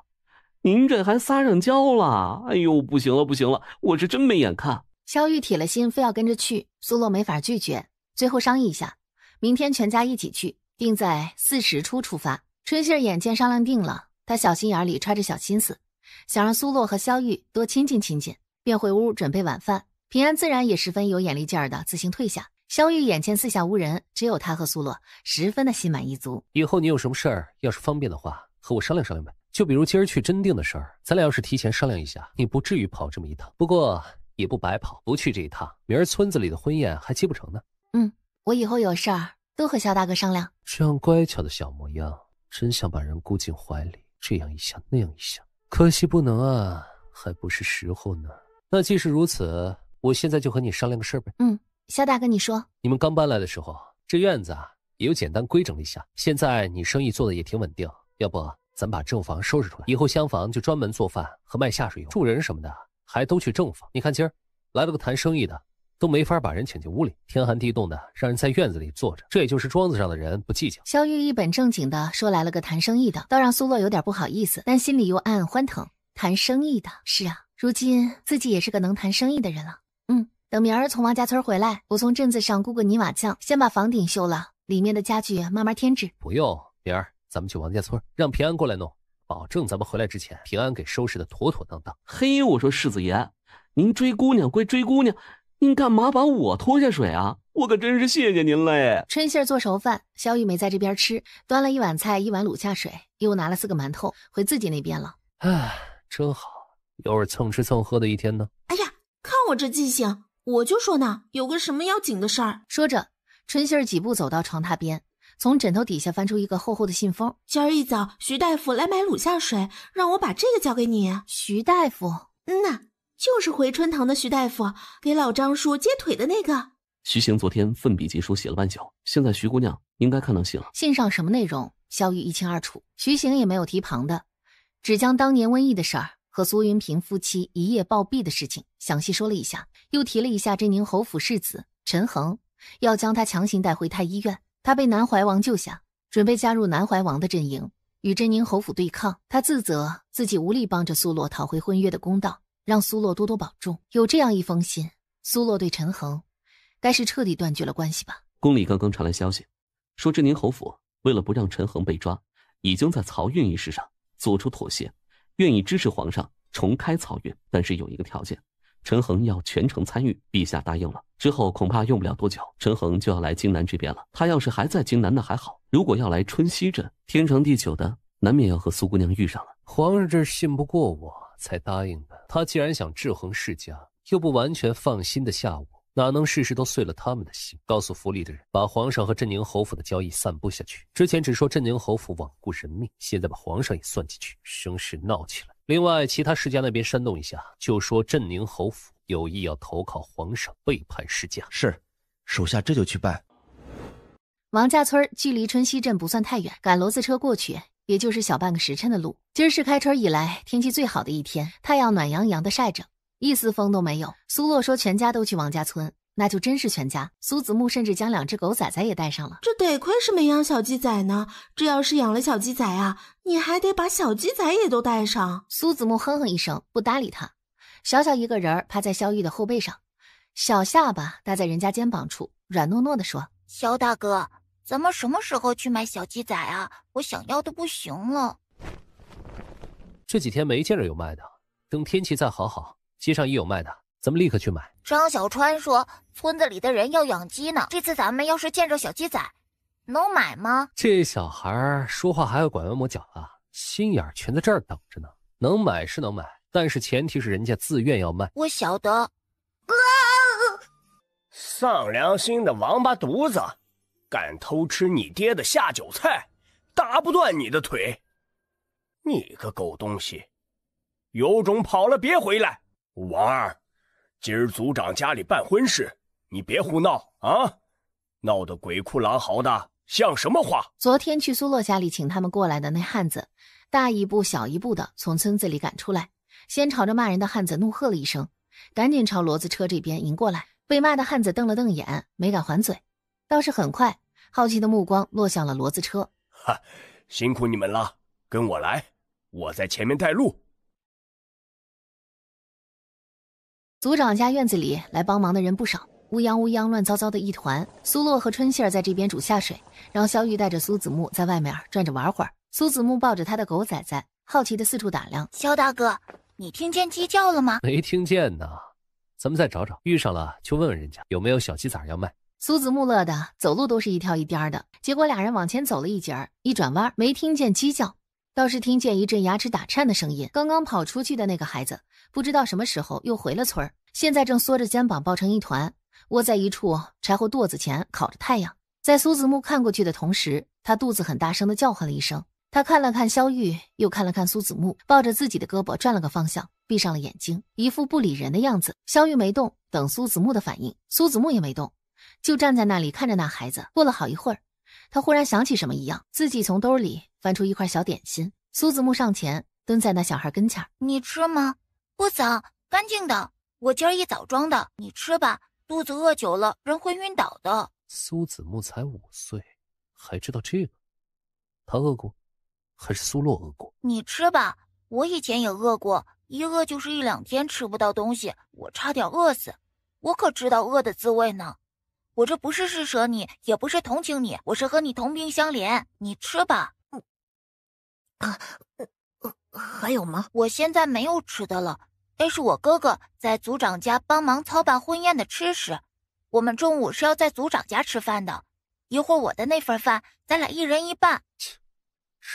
您这还撒上娇了！哎呦，不行了不行了，我是真没眼看。肖玉铁了心非要跟着去，苏洛没法拒绝，最后商议一下，明天全家一起去，定在4时初出发。春杏儿眼见商量定了，她小心眼里揣着小心思，想让苏洛和肖玉多亲近亲近，便回屋准备晚饭。平安自然也十分有眼力劲儿的自行退下。肖玉眼前四下无人，只有他和苏洛，十分的心满意足。以后你有什么事儿，要是方便的话，和我商量商量呗。就比如今儿去真定的事儿，咱俩要是提前商量一下，你不至于跑这么一趟。不过也不白跑，不去这一趟，明儿村子里的婚宴还接不成呢。我以后有事儿都和肖大哥商量。这样乖巧的小模样，真想把人箍进怀里，这样一下那样一下，可惜不能啊，还不是时候呢。那既是如此，我现在就和你商量个事儿呗。肖大哥你说，你们刚搬来的时候，这院子啊也有简单规整了一下，现在你生意做的也挺稳定，要不咱把正房收拾出来，以后厢房就专门做饭和卖下水用，住人什么的还都去正房。你看今儿来了个谈生意的，都没法把人请进屋里，天寒地冻的让人在院子里坐着，这也就是庄子上的人不计较。肖玉一本正经的说来了个谈生意的，倒让苏洛有点不好意思，但心里又暗暗欢腾。谈生意的，是啊，如今自己也是个能谈生意的人了。等明儿从王家村回来，我从镇子上雇个泥瓦匠，先把房顶修了，里面的家具慢慢添置。不用，明儿咱们去王家村，让平安过来弄，保证咱们回来之前，平安给收拾的妥妥当当。嘿，我说世子爷，您追姑娘归追姑娘，您干嘛把我拖下水啊？我可真是谢谢您了哎。春杏儿做熟饭，肖玉没在这边吃，端了1碗菜1碗卤下水，又拿了4个馒头回自己那边了。真好，又是蹭吃蹭喝的一天呢。哎呀，看我这记性，我就说呢，有个什么要紧的事儿。说着，春杏儿几步走到床榻边，从枕头底下翻出一个厚厚的信封。今儿一早，徐大夫来买卤下水，让我把这个交给你。徐大夫？就是回春堂的徐大夫，给老张叔接腿的那个。徐行昨天奋笔疾书写了半宿，现在徐姑娘应该看到信了。信上什么内容，萧玉一清二楚。徐行也没有提旁的，只将当年瘟疫的事儿和苏云平夫妻一夜暴毙的事情详细说了一下，又提了一下镇宁侯府世子陈恒，要将他强行带回太医院。他被南怀王救下，准备加入南怀王的阵营，与镇宁侯府对抗。他自责自己无力帮着苏洛讨回婚约的公道，让苏洛多多保重。有这样一封信，苏洛对陈恒该是彻底断绝了关系吧。宫里刚刚传来消息，说镇宁侯府为了不让陈恒被抓，已经在漕运一事上做出妥协，愿意支持皇上重开漕运，但是有一个条件，陈恒要全程参与。陛下答应了，之后恐怕用不了多久，陈恒就要来荆南这边了。他要是还在荆南那还好，如果要来春熙镇，天长地久的难免要和苏姑娘遇上了。皇上这信不过我才答应的，他既然想制衡世家，又不完全放心的下我，哪能事事都遂了他们的心？告诉府里的人，把皇上和镇宁侯府的交易散布下去。之前只说镇宁侯府罔顾人命，现在把皇上也算进去，声势闹起来。另外其他世家那边煽动一下，就说镇宁侯府有意要投靠皇上，背叛世家。是，属下这就去办。王家村距离春熙镇不算太远，赶骡子车过去也就是小半个时辰的路。今儿是开春以来天气最好的一天，太阳暖洋洋的晒着，一丝风都没有。苏洛说全家都去王家村，那就真是全家。苏子木甚至将2只狗崽崽也带上了。这得亏是没养小鸡仔呢，这要是养了小鸡仔啊，你还得把小鸡仔也都带上。苏子木哼哼一声，不搭理他。小小一个人趴在萧玉的后背上，小下巴搭在人家肩膀处，软糯糯地说：萧大哥，咱们什么时候去买小鸡仔啊？我想要的不行了。这几天没见着有卖的，等天气再好好，街上也有卖的，咱们立刻去买。张小川说村子里的人要养鸡呢，这次咱们要是见着小鸡仔，能买吗？这小孩说话还要拐弯抹角啊，心眼全在这儿等着呢。能买是能买，但是前提是人家自愿要卖。我晓得。丧良心的王八犊子，敢偷吃你爹的下酒菜，打不断你的腿！你个狗东西，有种跑了别回来！王二，今儿族长家里办婚事，你别胡闹啊！闹得鬼哭狼嚎的，像什么话？昨天去苏洛家里请他们过来的那汉子，大一步小一步的从村子里赶出来，先朝着骂人的汉子怒喝了一声，赶紧朝骡子车这边迎过来。被骂的汉子瞪了瞪眼，没敢还嘴，倒是很快，好奇的目光落向了骡子车。哈，辛苦你们了，跟我来，我在前面带路。族长家院子里来帮忙的人不少，乌泱乌泱乱糟糟的一团。苏洛和春杏儿在这边煮下水，让萧玉带着苏子木在外面转着玩会儿。苏子木抱着他的狗崽崽，好奇的四处打量。萧大哥，你听见鸡叫了吗？没听见呢。咱们再找找，遇上了就问问人家有没有小鸡仔要卖。苏子木乐的走路都是一跳一颠的，结果俩人往前走了一截儿，一转弯没听见鸡叫，倒是听见一阵牙齿打颤的声音。刚刚跑出去的那个孩子不知道什么时候又回了村儿，现在正缩着肩膀抱成一团，窝在一处柴火垛子前烤着太阳。在苏子木看过去的同时，他肚子很大声的叫唤了一声。他看了看萧玉，又看了看苏子木，抱着自己的胳膊转了个方向，闭上了眼睛，一副不理人的样子。萧玉没动，等苏子木的反应。苏子木也没动，就站在那里看着那孩子。过了好一会儿，他忽然想起什么一样，自己从兜里翻出一块小点心。苏子木上前蹲在那小孩跟前。你吃吗？不脏，干净的，我今儿一早装的，你吃吧，肚子饿久了人会晕倒的。苏子木才5岁，还知道这个？他饿过？还是苏洛饿过？你吃吧，我以前也饿过，一饿就是1、2天吃不到东西，我差点饿死。我可知道饿的滋味呢。我这不是施舍你，也不是同情你，我是和你同病相怜。你吃吧。还有吗？我现在没有吃的了，那是我哥哥在族长家帮忙操办婚宴的吃食。我们中午是要在族长家吃饭的，一会儿我的那份饭，咱俩一人一半。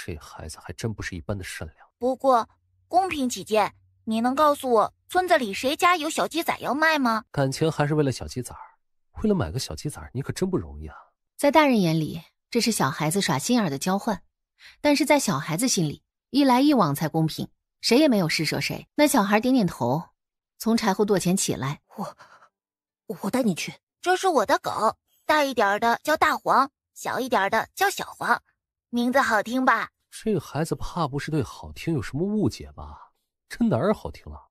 这孩子还真不是一般的善良。不过公平起见，你能告诉我村子里谁家有小鸡仔要卖吗？感情还是为了小鸡仔，为了买个小鸡仔，你可真不容易啊。在大人眼里，这是小孩子耍心眼的交换，但是在小孩子心里，一来一往才公平，谁也没有施舍谁。那小孩点点头，从柴火垛前起来。我带你去。这是我的狗，大一点的叫大黄，小一点的叫小黄，名字好听吧？这个孩子怕不是对好听有什么误解吧？这哪儿好听了？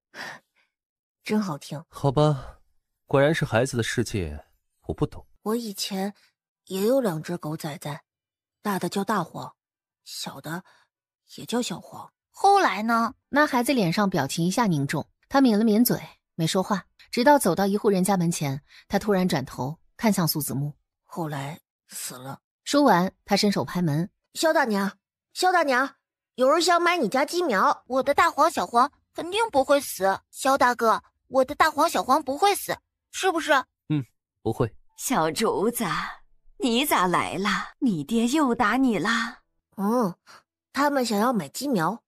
真好听。好吧，果然是孩子的世界，我不懂。我以前也有2只狗崽崽，大的叫大黄，小的也叫小黄。后来呢？那孩子脸上表情一下凝重，他抿了抿嘴，没说话，直到走到一户人家门前，他突然转头看向苏子木。后来死了。说完，他伸手拍门。萧大娘，萧大娘，有人想买你家鸡苗。我的大黄小黄肯定不会死。萧大哥，我的大黄小黄不会死，是不是？不会。小竹子，你咋来了？你爹又打你啦？他们想要买鸡苗。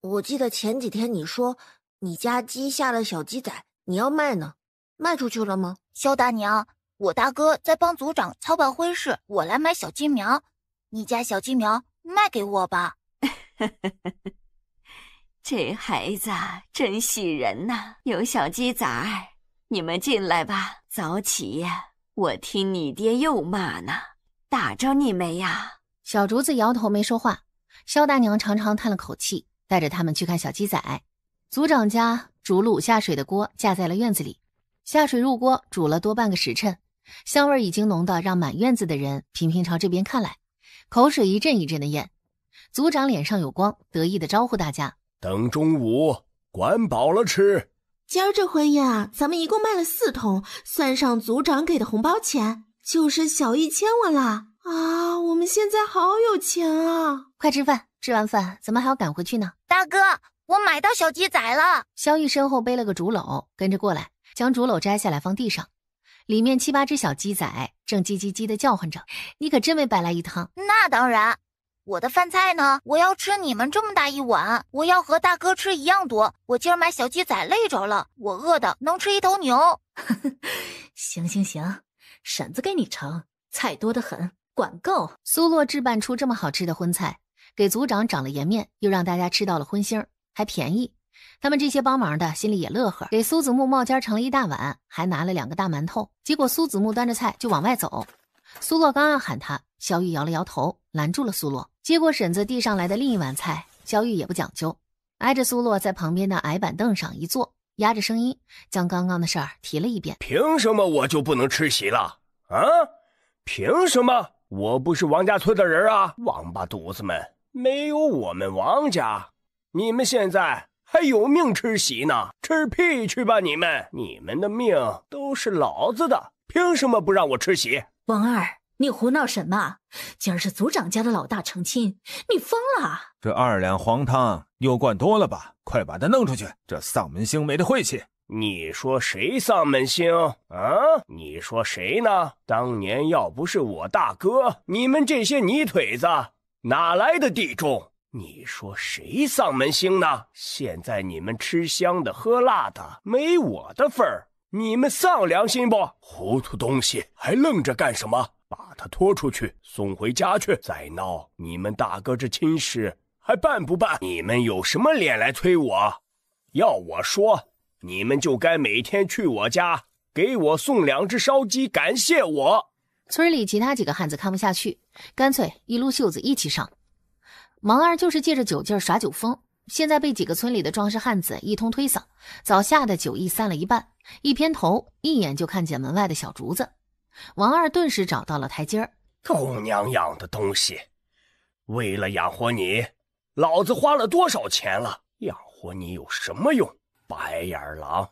我记得前几天你说你家鸡下了小鸡仔，你要卖呢，卖出去了吗？萧大娘，我大哥在帮族长操办婚事，我来买小鸡苗，你家小鸡苗卖给我吧。这孩子真喜人呐，有小鸡仔儿，你们进来吧。早起我听你爹又骂呢，打着你没呀？小竹子摇头没说话。萧大娘长长叹了口气，带着他们去看小鸡仔。族长家煮卤下水的锅架在了院子里，下水入锅煮了多半个时辰，香味已经浓到让满院子的人频频朝这边看来，口水一阵一阵的咽。族长脸上有光，得意的招呼大家：等中午管饱了吃。今儿这婚宴啊，咱们一共卖了4桶，算上族长给的红包钱，就是小1000万啦！啊，我们现在好有钱啊！快吃饭，吃完饭咱们还要赶回去呢。大哥，我买到小鸡仔了。萧玉身后背了个竹篓，跟着过来，将竹篓摘下来放地上，里面7、8只小鸡仔正叽叽叽的叫唤着。你可真没白来一趟。那当然，我的饭菜呢？我要吃你们这么大一碗，我要和大哥吃一样多。我今儿买小鸡仔累着了，我饿的能吃一头牛。行行行，婶子给你盛，菜多得很，管够。苏洛置办出这么好吃的荤菜，给族长长了颜面，又让大家吃到了荤腥，还便宜。他们这些帮忙的心里也乐呵，给苏子木冒尖盛了一大碗，还拿了2个大馒头。结果苏子木端着菜就往外走，苏洛刚要喊他，萧玉摇了摇头，拦住了苏洛。接过婶子递上来的另一碗菜，萧玉也不讲究，挨着苏洛在旁边的矮板凳上一坐，压着声音将刚刚的事儿提了一遍。凭什么我就不能吃席了啊？凭什么？我不是王家村的人啊！王八犊子们，没有我们王家，你们现在还有命吃席呢？吃屁去吧你们！你们的命都是老子的，凭什么不让我吃席？王二，你胡闹什么？今儿是族长家的老大成亲，你疯了？这2两黄汤又灌多了吧？快把他弄出去！这丧门星没得晦气。你说谁丧门星啊？你说谁呢？当年要不是我大哥，你们这些泥腿子哪来的地重？你说谁丧门星呢？现在你们吃香的喝辣的，没我的份儿，你们丧良心不？糊涂东西，还愣着干什么？把他拖出去，送回家去。再闹，你们大哥这亲事还办不办？你们有什么脸来催我？要我说，你们就该每天去我家给我送2只烧鸡，感谢我。村里其他几个汉子看不下去，干脆一撸袖子一起上。王二就是借着酒劲耍酒疯，现在被几个村里的壮实汉子一通推搡，早下的酒意散了一半，一偏头一眼就看见门外的小竹子。王二顿时找到了台阶儿。狗娘养的东西，为了养活你，老子花了多少钱了？养活你有什么用？白眼狼，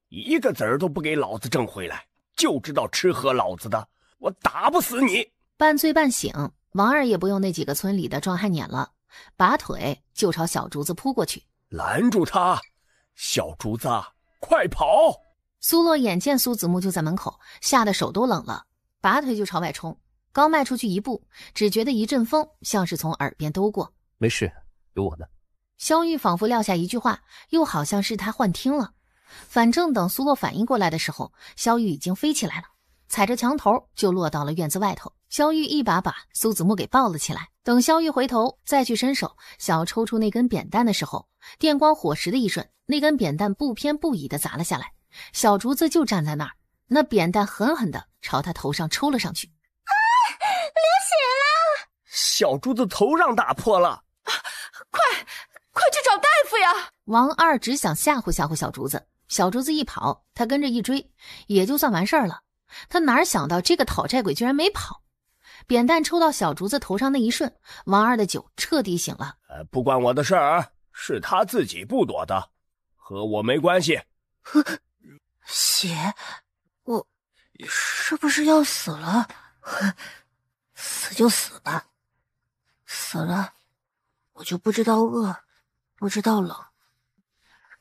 一个子儿都不给老子挣回来，就知道吃喝老子的，我打不死你！半醉半醒，王二也不用那几个村里的壮汉撵了，拔腿就朝小竹子扑过去。拦住他！小竹子，快跑！苏洛眼见苏子木就在门口，吓得手都冷了，拔腿就朝外冲。刚迈出去一步，只觉得一阵风像是从耳边兜过。没事，有我呢。萧玉仿佛撂下一句话，又好像是他幻听了。反正等苏洛反应过来的时候，萧玉已经飞起来了，踩着墙头就落到了院子外头。萧玉一把把苏子木给抱了起来。等萧玉回头再去伸手想要抽出那根扁担的时候，电光火石的一瞬，那根扁担不偏不倚地砸了下来。小竹子就站在那儿，那扁担狠狠地朝他头上抽了上去。啊！流血了！小竹子头让打破了！快去找大夫呀！王二只想吓唬吓唬小竹子，小竹子一跑，他跟着一追，也就算完事儿了。他哪想到这个讨债鬼居然没跑。扁担抽到小竹子头上那一瞬，王二的酒彻底醒了。不关我的事儿，是他自己不躲的，和我没关系。血，我是不是要死了？死就死吧，死了我就不知道饿，不知道冷，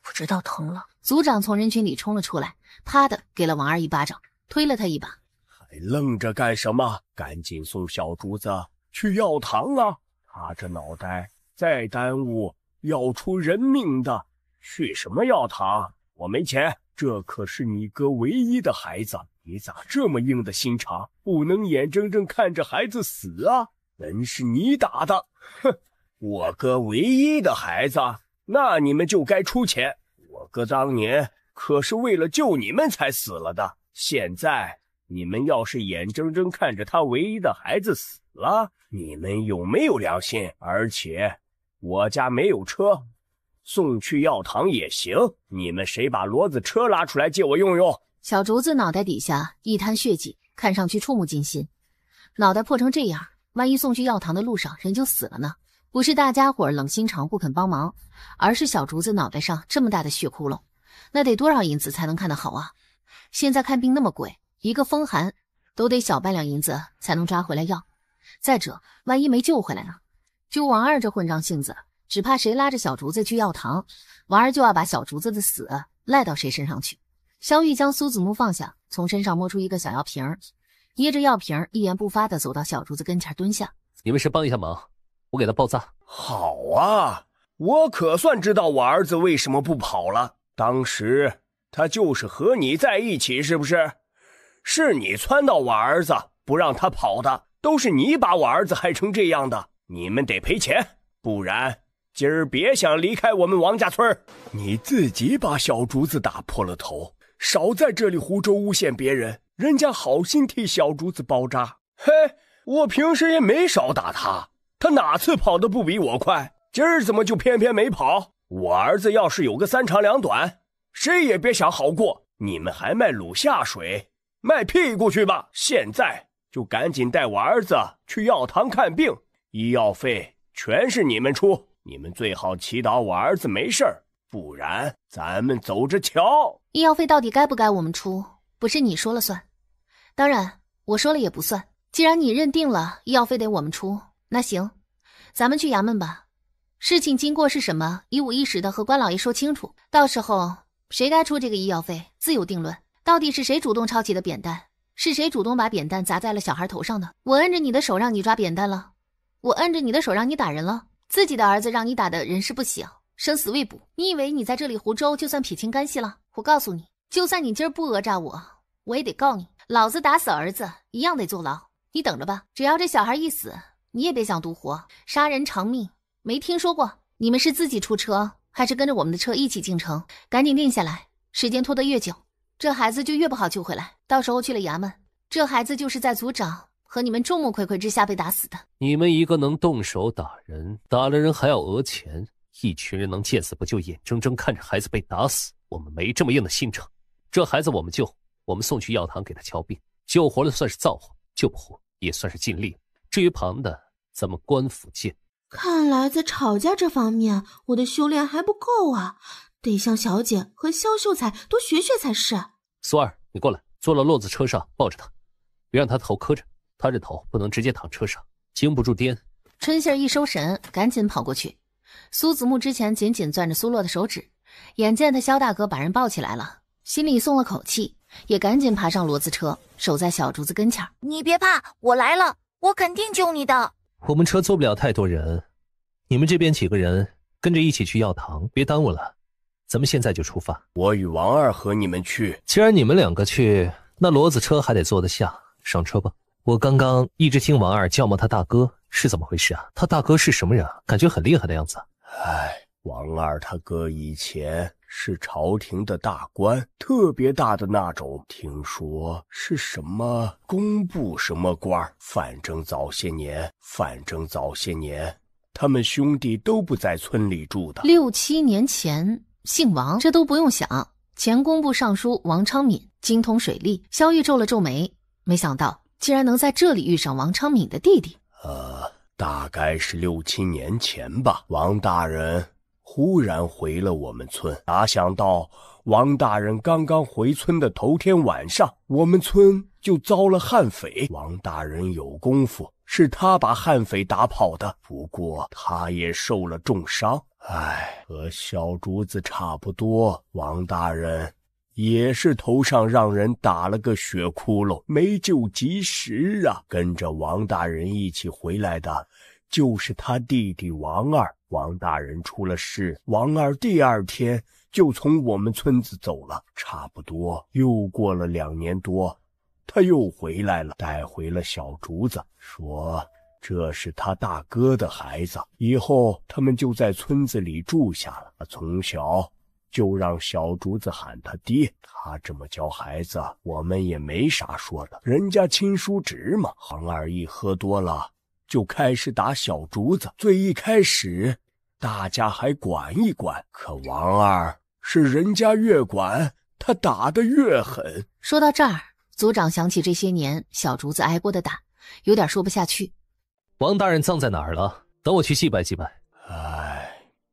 不知道疼了。族长从人群里冲了出来，啪的给了王二一巴掌，推了他一把。还愣着干什么？赶紧送小竹子去药堂啊！他这脑袋再耽误要出人命的。去什么药堂？我没钱。这可是你哥唯一的孩子，你咋这么硬的心肠？不能眼睁睁看着孩子死啊！人是你打的，哼！我哥唯一的孩子，那你们就该出钱。我哥当年可是为了救你们才死了的，现在你们要是眼睁睁看着他唯一的孩子死了，你们有没有良心？而且我家没有车，送去药堂也行，你们谁把骡子车拉出来借我用用？小竹子脑袋底下一滩血迹，看上去触目惊心。脑袋破成这样，万一送去药堂的路上人就死了呢？不是大家伙冷心肠不肯帮忙，而是小竹子脑袋上这么大的血窟窿，那得多少银子才能看得好啊？现在看病那么贵，一个风寒都得小半两银子才能抓回来药。再者，万一没救回来呢？就王二这混账性子，只怕谁拉着小竹子去药堂，王二就要把小竹子的死赖到谁身上去。萧玉将苏子木放下，从身上摸出一个小药瓶，捏着药瓶，一言不发地走到小竹子跟前蹲下。你们是帮一下忙，我给他报葬。好啊，我可算知道我儿子为什么不跑了。当时他就是和你在一起，是不是？是你撺到我儿子不让他跑的，都是你把我儿子害成这样的。你们得赔钱，不然今儿别想离开我们王家村。你自己把小竹子打破了头，少在这里胡诌诬陷别人，人家好心替小竹子包扎。嘿，我平时也没少打他，他哪次跑得不比我快？今儿怎么就偏偏没跑？我儿子要是有个3长2短，谁也别想好过。你们还卖卤下水，卖屁股去吧！现在就赶紧带我儿子去药堂看病，医药费全是你们出。你们最好祈祷我儿子没事儿，不然咱们走着瞧。医药费到底该不该我们出，不是你说了算。当然我说了也不算，既然你认定了医药费得我们出，那行，咱们去衙门吧。事情经过是什么，一五一十的和关老爷说清楚，到时候谁该出这个医药费自有定论。到底是谁主动抄起的扁担，是谁主动把扁担砸在了小孩头上的？我摁着你的手让你抓扁担了，我摁着你的手让你打人了，自己的儿子让你打的人事不省，生死未卜。你以为你在这里胡诌就算撇清干系了？我告诉你，就算你今儿不讹诈我，我也得告你。老子打死儿子一样得坐牢，你等着吧。只要这小孩一死，你也别想独活。杀人偿命没听说过。你们是自己出车还是跟着我们的车一起进城？赶紧定下来，时间拖得越久，这孩子就越不好救回来。到时候去了衙门，这孩子就是在族长和你们众目睽睽之下被打死的。你们一个能动手打人，打了人还要讹钱，一群人能见死不救，眼睁睁看着孩子被打死，我们没这么硬的心肠。这孩子我们救，我们送去药堂给他瞧病，救活了算是造化，救不活也算是尽力。至于旁的，咱们官府见。看来在吵架这方面，我的修炼还不够啊，得向小姐和萧秀才多学学才是。苏二，你过来，坐到骡子车上，抱着他，别让他头磕着，他这头不能直接躺车上，经不住颠。春杏一收神，赶紧跑过去。苏子木之前紧紧攥着苏洛的手指，眼见他萧大哥把人抱起来了，心里松了口气，也赶紧爬上骡子车，守在小竹子跟前。你别怕，我来了，我肯定救你的。我们车坐不了太多人，你们这边几个人跟着一起去药堂，别耽误了。咱们现在就出发。我与王二和你们去。既然你们两个去，那骡子车还得坐得下，上车吧。我刚刚一直听王二叫骂他大哥，是怎么回事啊？他大哥是什么人啊？感觉很厉害的样子。王二他哥以前是朝廷的大官，特别大的那种，听说是什么工部什么官，反正早些年他们兄弟都不在村里住的。6、7年前姓王，这都不用想。前工部尚书王昌敏精通水利。萧玉皱了皱眉，没想到竟然能在这里遇上王昌敏的弟弟。大概是6、7年前吧。王大人忽然回了我们村，哪想到王大人刚刚回村的头天晚上，我们村就遭了悍匪。王大人有功夫，是他把悍匪打跑的，不过他也受了重伤。和小竹子差不多，王大人也是头上让人打了个血窟窿，没救及时啊。跟着王大人一起回来的就是他弟弟王二。王大人出了事，王二第2天就从我们村子走了，差不多又过了2年多，他又回来了，带回了小竹子，说这是他大哥的孩子，以后他们就在村子里住下了。他从小就让小竹子喊他爹，他这么教孩子，我们也没啥说的，人家亲叔侄嘛。王二一喝多了就开始打小竹子，最一开始大家还管一管，可王二是人家越管他打得越狠。说到这儿，族长想起这些年小竹子挨过的打，有点说不下去。王大人葬在哪儿了？等我去祭拜祭拜。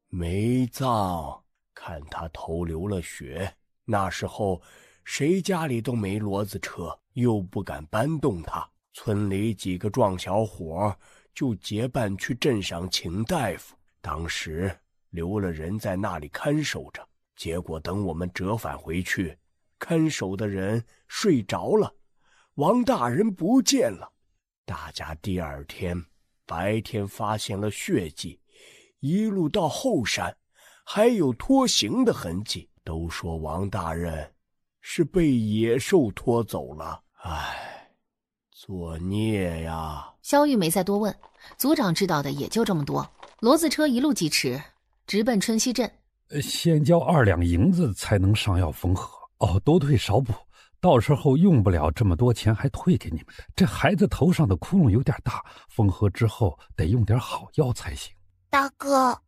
没葬，看他头流了血，那时候谁家里都没骡子车，又不敢搬动他，村里几个壮小伙就结伴去镇上请大夫，当时留了人在那里看守着，结果等我们折返回去，看守的人睡着了，王大人不见了。大家第二天白天发现了血迹，一路到后山还有拖行的痕迹，都说王大人是被野兽拖走了。唉，作孽呀！萧玉没再多问，族长知道的也就这么多。骡子车一路疾驰，直奔春熙镇。先交2两银子才能上药缝合。多退少补，到时候用不了这么多钱还退给你们。这孩子头上的窟窿有点大，缝合之后得用点好药才行。大哥，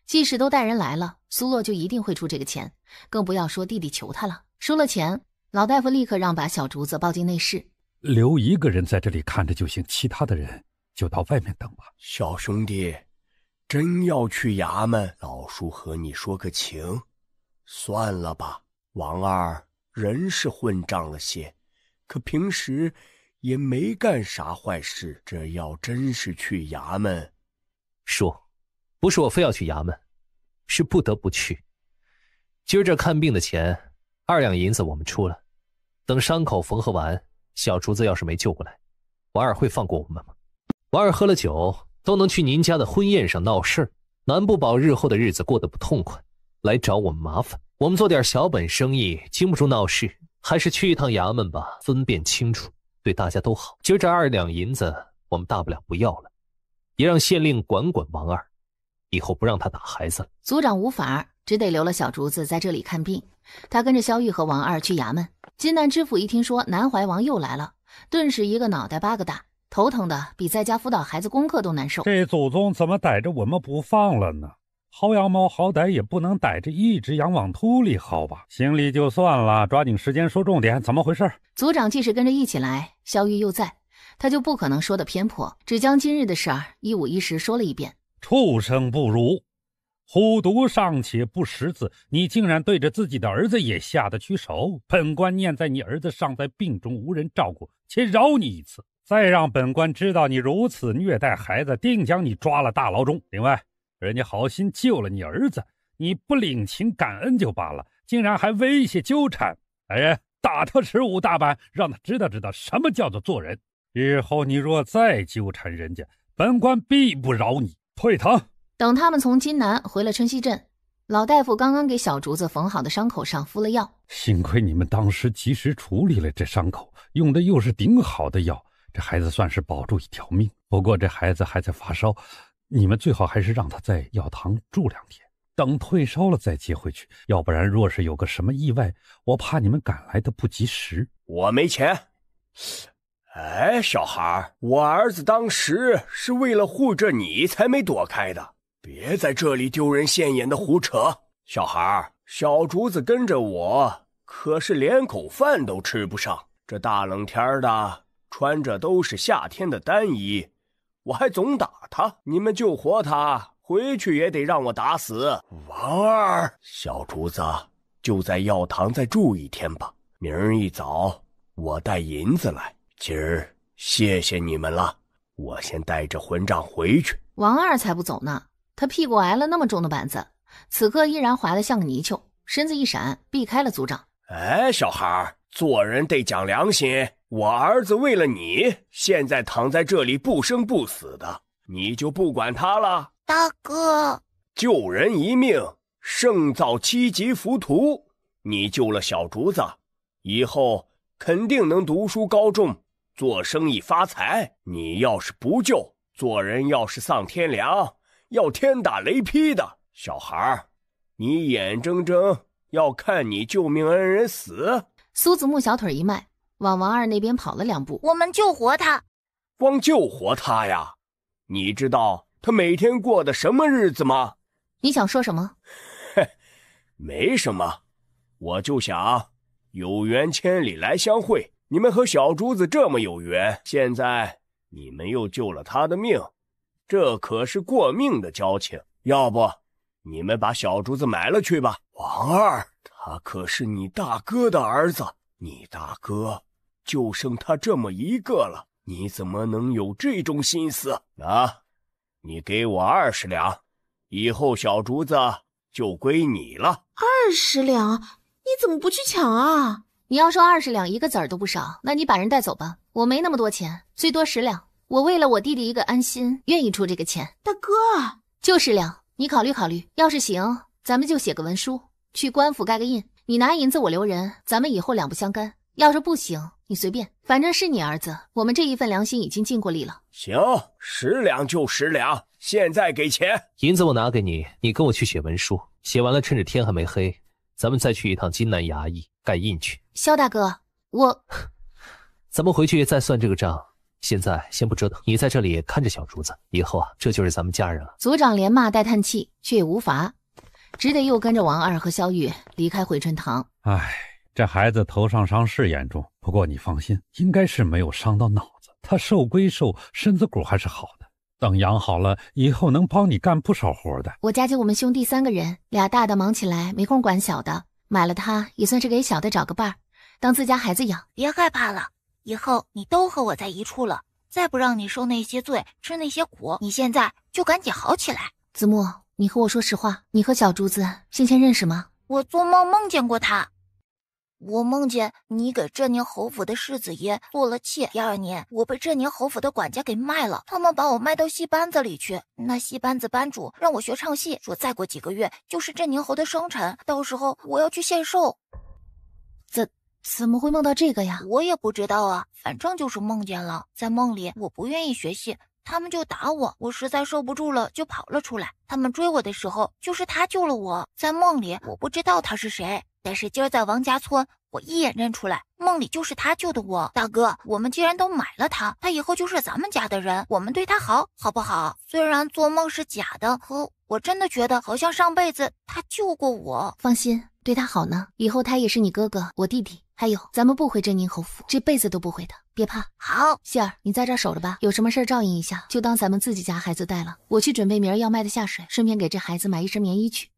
即使都带人来了，苏洛就一定会出这个钱，更不要说弟弟求他了。输了钱，老大夫立刻让把小竹子抱进内室，留一个人在这里看着就行，其他的人就到外面等吧。小兄弟，真要去衙门，老叔和你说个情，算了吧。王二人是混账了些，可平时也没干啥坏事，这要真是去衙门，叔，不是我非要去衙门，是不得不去。今儿这看病的钱2两银子我们出了，等伤口缝合完，小竹子要是没救过来，王二会放过我们吗？王二喝了酒都能去您家的婚宴上闹事，难不保日后的日子过得不痛快，来找我们麻烦。我们做点小本生意，经不住闹事，还是去一趟衙门吧，分辨清楚，对大家都好。今儿这2两银子我们大不了不要了，也让县令管管王二，以后不让他打孩子了。族长无法，只得留了小竹子在这里看病。他跟着萧玉和王二去衙门。金南知府一听说南怀王又来了，顿时一个脑袋8个大，头疼的比在家辅导孩子功课都难受。这祖宗怎么逮着我们不放了呢？薅羊毛好歹也不能逮着一只羊往土里薅吧？行礼就算了，抓紧时间说重点，怎么回事？族长即使跟着一起来，萧玉又在，他就不可能说的偏颇，只将今日的事儿一五一十说了一遍。畜生不如！虎毒尚且不识字，你竟然对着自己的儿子也下得去手！本官念在你儿子尚在病中无人照顾，且饶你一次，再让本官知道你如此虐待孩子，定将你抓了大牢中。另外，人家好心救了你儿子，你不领情感恩就罢了，竟然还威胁纠缠。来人，打他15大板，让他知道什么叫做做人。日后你若再纠缠人家，本官必不饶你。退堂。等他们从金南回了春熙镇，老大夫刚刚给小竹子缝好的伤口上敷了药。幸亏你们当时及时处理了这伤口，用的又是顶好的药，这孩子算是保住一条命。不过这孩子还在发烧，你们最好还是让他在药堂住2天，等退烧了再接回去，要不然若是有个什么意外，我怕你们赶来的不及时。我没钱。哎，小孩，我儿子当时是为了护着你才没躲开的，别在这里丢人现眼的胡扯。小孩，小竹子跟着我可是连口饭都吃不上，这大冷天的穿着都是夏天的单衣，我还总打他，你们救活他回去也得让我打死。王二，小竹子就在药堂再住1天吧，明儿一早我带银子来。今儿谢谢你们了，我先带着混账回去。王二才不走呢，他屁股挨了那么重的板子，此刻依然滑得像个泥鳅，身子一闪避开了族长。哎，小孩，做人得讲良心，我儿子为了你现在躺在这里不生不死的，你就不管他了？大哥，救人一命胜造7级浮屠，你救了小竹子，以后肯定能读书高中，做生意发财。你要是不救，做人要是丧天良，要天打雷劈的。小孩，你眼睁睁要看你救命恩人死。苏子木小腿一迈，往王二那边跑了2步。我们救活他。光救活他呀？你知道他每天过的什么日子吗？你想说什么？没什么，我就想有缘千里来相会，你们和小竹子这么有缘，现在你们又救了他的命，这可是过命的交情。要不你们把小竹子买了去吧。王二，他可是你大哥的儿子，你大哥就剩他这么一个了，你怎么能有这种心思啊？你给我20两，以后小竹子就归你了。20两？你怎么不去抢啊？你要说20两，一个子儿都不少，那你把人带走吧，我没那么多钱，最多10两。我为了我弟弟一个安心，愿意出这个钱。大哥，就10两，你考虑考虑，要是行，咱们就写个文书，去官府盖个印，你拿银子我留人，咱们以后两不相干。要是不行，你随便，反正是你儿子，我们这一份良心已经尽过力了。行，10两就10两，现在给钱。银子我拿给你，你跟我去写文书，写完了趁着天还没黑，咱们再去一趟金南衙役盖印去。萧大哥，我咱们回去再算这个账，现在先不折腾，你在这里看着小竹子，以后啊，这就是咱们家人了。族长连骂带叹气，却也无法，只得又跟着王二和萧玉离开回春堂。唉，这孩子头上伤是严重，不过你放心，应该是没有伤到脑子，他瘦归瘦，身子骨还是好的。等养好了以后，能帮你干不少活的。我家就我们兄弟3个人，俩大的忙起来没空管小的，买了他也算是给小的找个伴儿，当自家孩子养。别害怕了，以后你都和我在一处了，再不让你受那些罪，吃那些苦，你现在就赶紧好起来。子木，你和我说实话，你和小竹子先前认识吗？我做梦梦见过他，我梦见你给镇宁侯府的世子爷做了妾。第2年，我被镇宁侯府的管家给卖了，他们把我卖到戏班子里去。那戏班子班主让我学唱戏，说再过几个月就是镇宁侯的生辰，到时候我要去献寿。怎么会梦到这个呀？我也不知道啊，反正就是梦见了。在梦里，我不愿意学戏，他们就打我，我实在受不住了，就跑了出来。他们追我的时候，就是他救了我。在梦里，我不知道他是谁，但是今儿在王家村，我一眼认出来，梦里就是他救的我。大哥，我们既然都买了他，他以后就是咱们家的人，我们对他好，好不好？虽然做梦是假的，可我真的觉得好像上辈子他救过我。放心，对他好呢，以后他也是你哥哥，我弟弟。还有，咱们不回镇宁侯府，这辈子都不会的，别怕。好，希儿，你在这儿守着吧，有什么事照应一下，就当咱们自己家孩子带了。我去准备明儿要卖的下水，顺便给这孩子买一身棉衣去。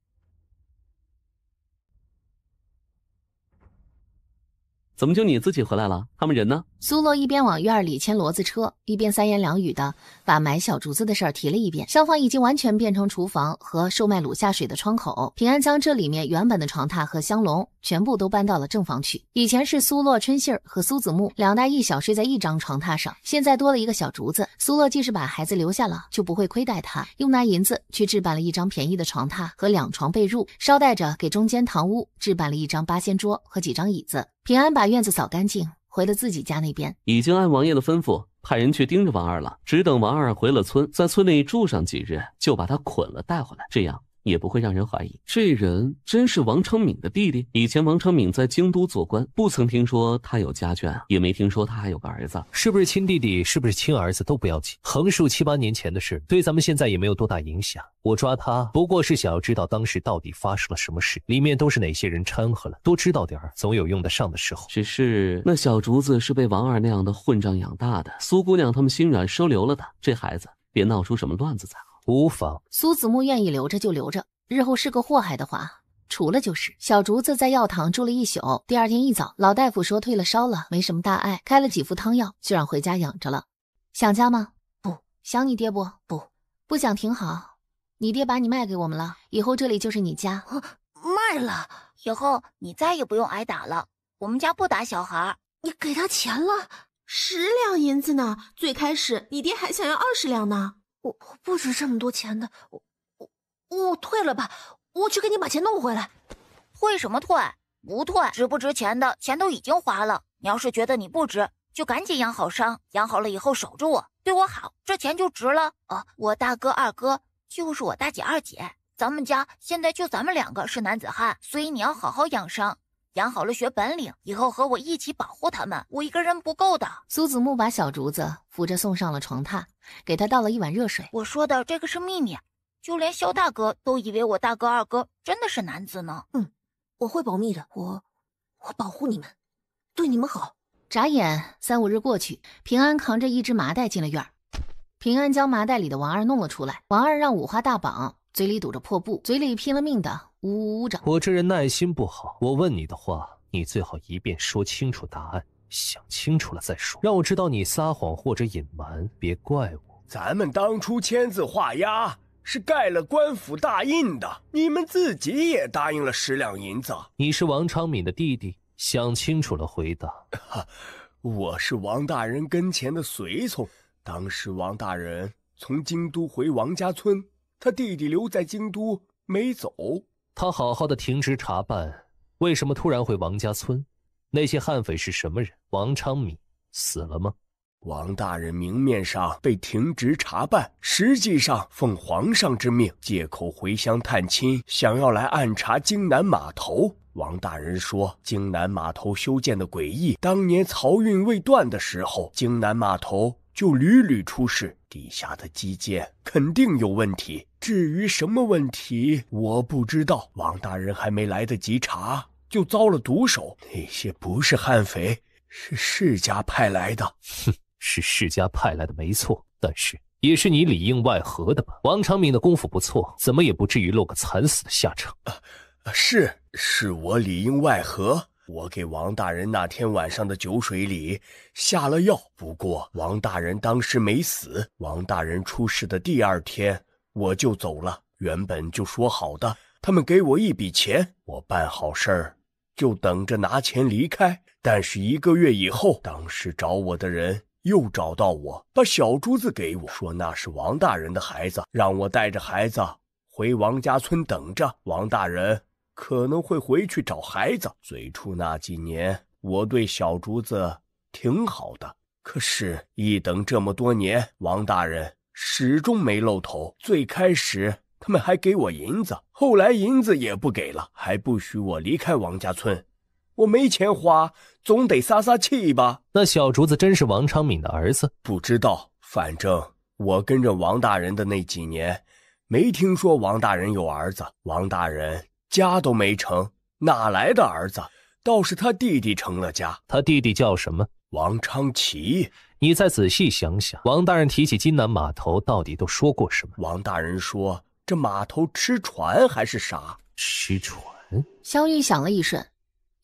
怎么就你自己回来了？他们人呢？苏洛一边往院里牵骡子车，一边3言2语的把买小竹子的事儿提了一遍。厢房已经完全变成厨房和售卖卤下水的窗口。平安将这里面原本的床榻和香笼全部都搬到了正房去。以前是苏洛、春杏儿和苏子木2大一小睡在一张床榻上，现在多了一个小竹子。苏洛既是把孩子留下了，就不会亏待他，又拿银子去置办了一张便宜的床榻和2床被褥，捎带着给中间堂屋置办了一张8仙桌和几张椅子。平安把院子扫干净，回了自己家那边，已经按王爷的吩咐派人去盯着王二了，只等王二回了村，在村里住上几日，就把他捆了带回来，这样也不会让人怀疑这人真是王昌敏的弟弟。以前王昌敏在京都做官，不曾听说他有家眷，也没听说他还有个儿子。是不是亲弟弟，是不是亲儿子都不要紧，横竖7、8年前的事，对咱们现在也没有多大影响。我抓他不过是想要知道当时到底发生了什么事，里面都是哪些人掺和了，多知道点儿，总有用得上的时候。只是那小竹子是被王二那样的混账养大的，苏姑娘他们心软收留了他，这孩子别闹出什么乱子才好。无妨，苏子木愿意留着就留着，日后是个祸害的话，除了就是。小竹子在药堂住了一宿，第2天一早，老大夫说退了烧了，没什么大碍，开了几副汤药，就让回家养着了。想家吗？不。想你爹不？不想挺好。你爹把你卖给我们了，以后这里就是你家。卖了，以后你再也不用挨打了，我们家不打小孩。你给他钱了？10两银子呢，最开始你爹还想要20两呢。我不值这么多钱的，我退了吧，我去给你把钱弄回来。退什么退？不退，值不值钱的钱都已经花了。你要是觉得你不值，就赶紧养好伤，养好了以后守着我，对我好，这钱就值了。我大哥二哥就是我大姐二姐，咱们家现在就咱们2个是男子汉，所以你要好好养伤，养好了学本领，以后和我一起保护他们，我一个人不够的。苏子木把小竹子扶着送上了床榻，给他倒了一碗热水。我说的这个是秘密，就连萧大哥都以为我大哥二哥真的是男子呢。我会保密的，我保护你们，对你们好。眨眼3、5日过去，平安扛着一只麻袋进了院儿。平安将麻袋里的王二弄了出来，王二让五花大绑，嘴里堵着破布，嘴里拼了命的呜呜着。我这人耐心不好，我问你的话，你最好一遍说清楚答案，想清楚了再说，让我知道你撒谎或者隐瞒，别怪我。咱们当初签字画押是盖了官府大印的，你们自己也答应了10两银子。你是王昌敏的弟弟，想清楚了回答。我是王大人跟前的随从，当时王大人从京都回王家村，他弟弟留在京都没走。他好好的停职查办，为什么突然回王家村？那些悍匪是什么人？王昌敏死了吗？王大人明面上被停职查办，实际上奉皇上之命，借口回乡探亲，想要来暗查京南码头。王大人说，京南码头修建的诡异，当年漕运未断的时候，京南码头就屡屡出事，地下的基建肯定有问题。至于什么问题，我不知道。王大人还没来得及查，就遭了毒手。那些不是悍匪，是世家派来的。哼，是世家派来的没错，但是也是你里应外合的吧？王长明的功夫不错，怎么也不至于落个惨死的下场。是我里应外合，我给王大人那天晚上的酒水里下了药，不过王大人当时没死。王大人出事的第2天我就走了，原本就说好的，他们给我一笔钱，我办好事儿就等着拿钱离开。但是1个月以后，当时找我的人又找到我，把小珠子给我，说那是王大人的孩子，让我带着孩子回王家村等着，王大人可能会回去找孩子。最初那几年我对小竹子挺好的，可是一等这么多年，王大人始终没露头。最开始他们还给我银子，后来银子也不给了，还不许我离开王家村。我没钱花，总得撒撒气吧。那小竹子真是王昌敏的儿子？不知道，反正我跟着王大人的那几年没听说王大人有儿子。王大人家都没成，哪来的儿子？倒是他弟弟成了家。他弟弟叫什么？王昌奇。你再仔细想想，王大人提起津南码头到底都说过什么？王大人说这码头吃船还是啥？吃船？萧玉想了一瞬，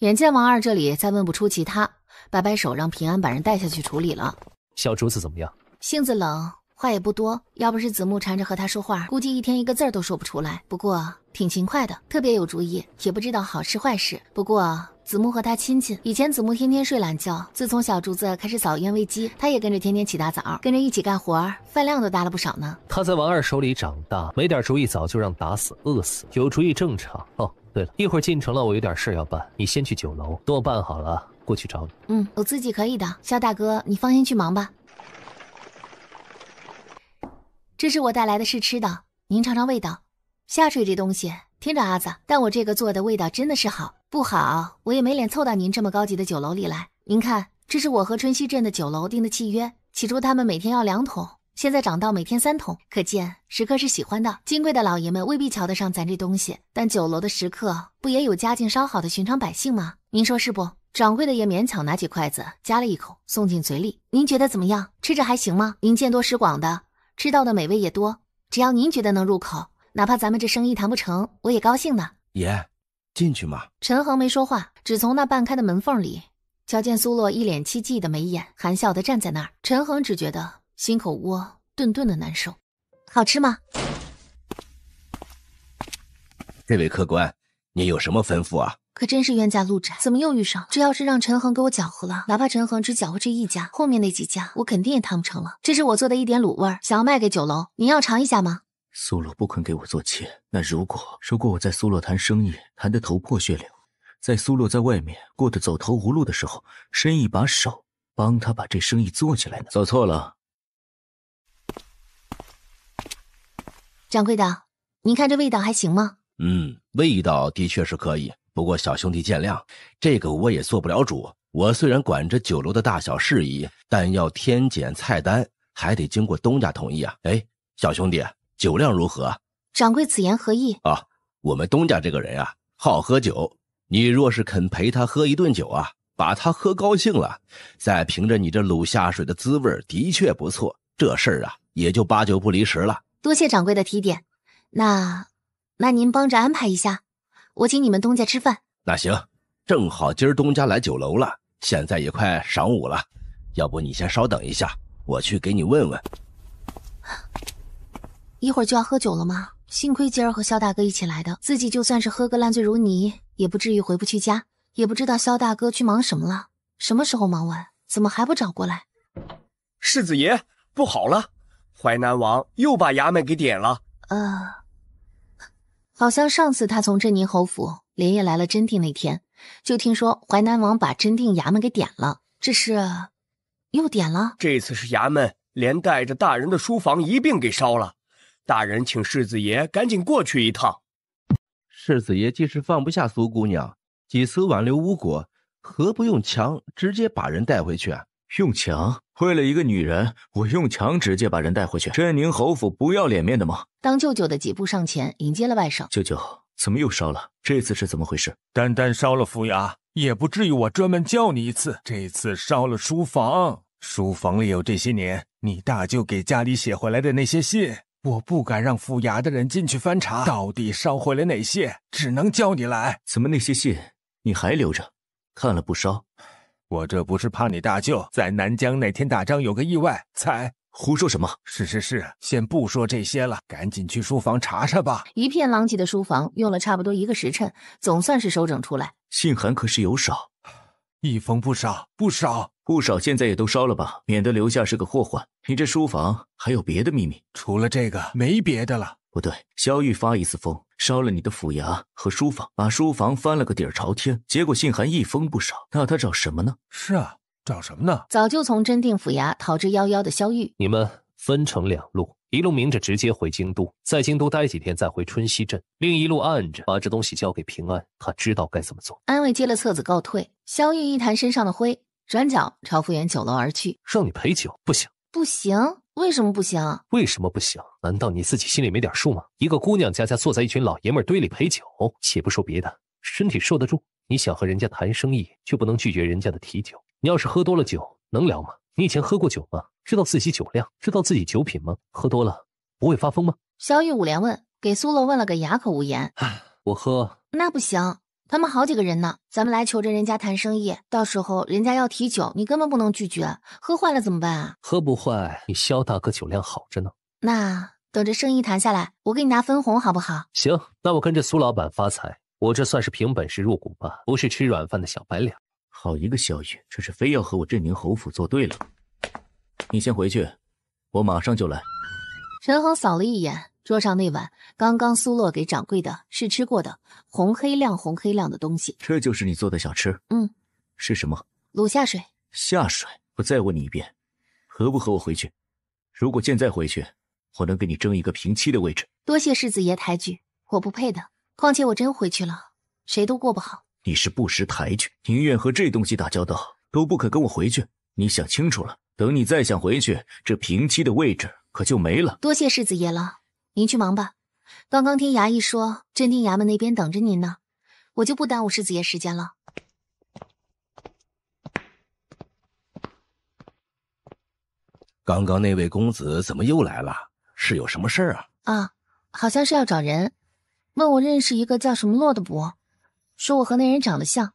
眼见王二这里再问不出其他，摆摆手让平安把人带下去处理了。小竹子怎么样？性子冷，话也不多，要不是子木缠着和他说话，估计一天1个字都说不出来。不过挺勤快的，特别有主意，也不知道好事坏事。不过子木和他亲近，以前子木天天睡懒觉，自从小竹子开始早宴喂鸡，他也跟着天天起大早，跟着一起干活，饭量都大了不少呢。他在王二手里长大，没点主意早就让打死饿死，有主意正常。哦，对了，一会儿进城了，我有点事要办，你先去酒楼，等我办好了过去找你。我自己可以的，肖大哥你放心去忙吧。这是我带来的试吃的，您尝尝味道。下水这东西听着阿子，但我这个做的味道真的是好。不好我也没脸凑到您这么高级的酒楼里来。您看，这是我和春熙镇的酒楼订的契约，起初他们每天要2桶，现在涨到每天3桶，可见食客是喜欢的。金贵的老爷们未必瞧得上咱这东西，但酒楼的食客不也有家境稍好的寻常百姓吗？您说是不？掌柜的也勉强拿起筷子夹了一口送进嘴里。您觉得怎么样？吃着还行吗？您见多识广的，吃到的美味也多，只要您觉得能入口，哪怕咱们这生意谈不成，我也高兴的。爷，进去嘛。陈恒没说话，只从那半开的门缝里瞧见苏洛一脸凄寂的眉眼，含笑的站在那儿。陈恒只觉得心口窝顿顿的难受。好吃吗？这位客官，你有什么吩咐啊？可真是冤家路窄，怎么又遇上？这要是让陈恒给我搅和了，哪怕陈恒只搅和这一家，后面那几家我肯定也谈不成了。这是我做的一点卤味，想要卖给酒楼，您要尝一下吗？苏洛不肯给我做妾，那如果我在苏洛谈生意谈得头破血流，在苏洛在外面过得走投无路的时候，伸一把手帮他把这生意做起来呢？走错了。掌柜的，您看这味道还行吗？味道的确是可以，不过小兄弟见谅，这个我也做不了主。我虽然管着酒楼的大小事宜，但要添减菜单还得经过东家同意啊。哎，小兄弟，酒量如何？掌柜此言何意？我们东家这个人啊，好喝酒，你若是肯陪他喝一顿酒啊，把他喝高兴了，再凭着你这卤下水的滋味的确不错，这事儿啊也就8九不离十了。多谢掌柜的提点，那您帮着安排一下，我请你们东家吃饭。那行，正好今儿东家来酒楼了，现在也快晌午了，要不你先稍等一下，我去给你问问。一会儿就要喝酒了吗？幸亏今儿和肖大哥一起来的，自己就算是喝个烂醉如泥，也不至于回不去家。也不知道萧大哥去忙什么了，什么时候忙完，怎么还不找过来？世子爷，不好了，淮南王又把衙门给点了。好像上次他从镇宁侯府连夜来了真定那天，就听说淮南王把真定衙门给点了，这是又点了？这次是衙门连带着大人的书房一并给烧了，大人请世子爷赶紧过去一趟。世子爷既是放不下苏姑娘，几次挽留无果，何不用强直接把人带回去啊？用强？为了一个女人，我用强直接把人带回去？镇宁侯府不要脸面的吗？当舅舅的几步上前迎接了外甥。舅舅，怎么又烧了？这次是怎么回事？单单烧了府衙，也不至于我专门叫你一次。这次烧了书房，书房里有这些年你大舅给家里写回来的那些信，我不敢让府衙的人进去翻查，到底烧毁了哪些，只能叫你来。怎么那些信你还留着？看了不烧？我这不是怕你大舅在南疆那天打仗有个意外才……胡说什么？是，先不说这些了，赶紧去书房查查吧。一片狼藉的书房用了差不多1个时辰，总算是收整出来。信函可是有少，1封不少，现在也都烧了吧，免得留下是个祸患。你这书房还有别的秘密？除了这个没别的了。不对，萧玉发一次疯，烧了你的府衙和书房，把书房翻了个底儿朝天，结果信函1封不少，那他找什么呢？是啊，找什么呢？早就从真定府衙逃之夭夭的萧玉，你们分成2路，一路明着直接回京都，在京都待几天再回春熙镇，另一路暗着把这东西交给平安，他知道该怎么做。安慰接了册子告退，萧玉一弹身上的灰，转角朝福源酒楼而去。让你陪酒不行？不行？为什么不行？为什么不行？难道你自己心里没点数吗？一个姑娘家坐在一群老爷们堆里陪酒，且不说别的，身体受得住？你想和人家谈生意，就不能拒绝人家的提酒。你要是喝多了酒，能聊吗？你以前喝过酒吗？知道自己酒量，知道自己酒品吗？喝多了不会发疯吗？萧玉五连问，给苏洛问了个哑口无言。我喝。那不行，他们好几个人呢，咱们来求着人家谈生意，到时候人家要提酒，你根本不能拒绝，喝坏了怎么办啊？喝不坏，你萧大哥酒量好着呢。那等着生意谈下来，我给你拿分红好不好？行，那我跟着苏老板发财，我这算是凭本事入股吧，不是吃软饭的小白脸。好一个萧玉，这是非要和我镇宁侯府作对了。你先回去，我马上就来。陈恒扫了一眼桌上那碗刚刚苏洛给掌柜的试吃过的红黑亮的东西。这就是你做的小吃？是什么？卤下水。下水？我再问你一遍，和不和我回去？如果现在回去，我能给你争一个平妻的位置。多谢世子爷抬举，我不配的。况且我真回去了，谁都过不好。你是不识抬举，宁愿和这东西打交道，都不肯跟我回去。你想清楚了，等你再想回去，这平妻的位置可就没了。多谢世子爷了，您去忙吧。刚刚听衙役说镇定衙门那边等着您呢，我就不耽误世子爷时间了。刚刚那位公子怎么又来了？是有什么事儿啊？好像是要找人，问我认识一个叫什么洛的伯，说我和那人长得像。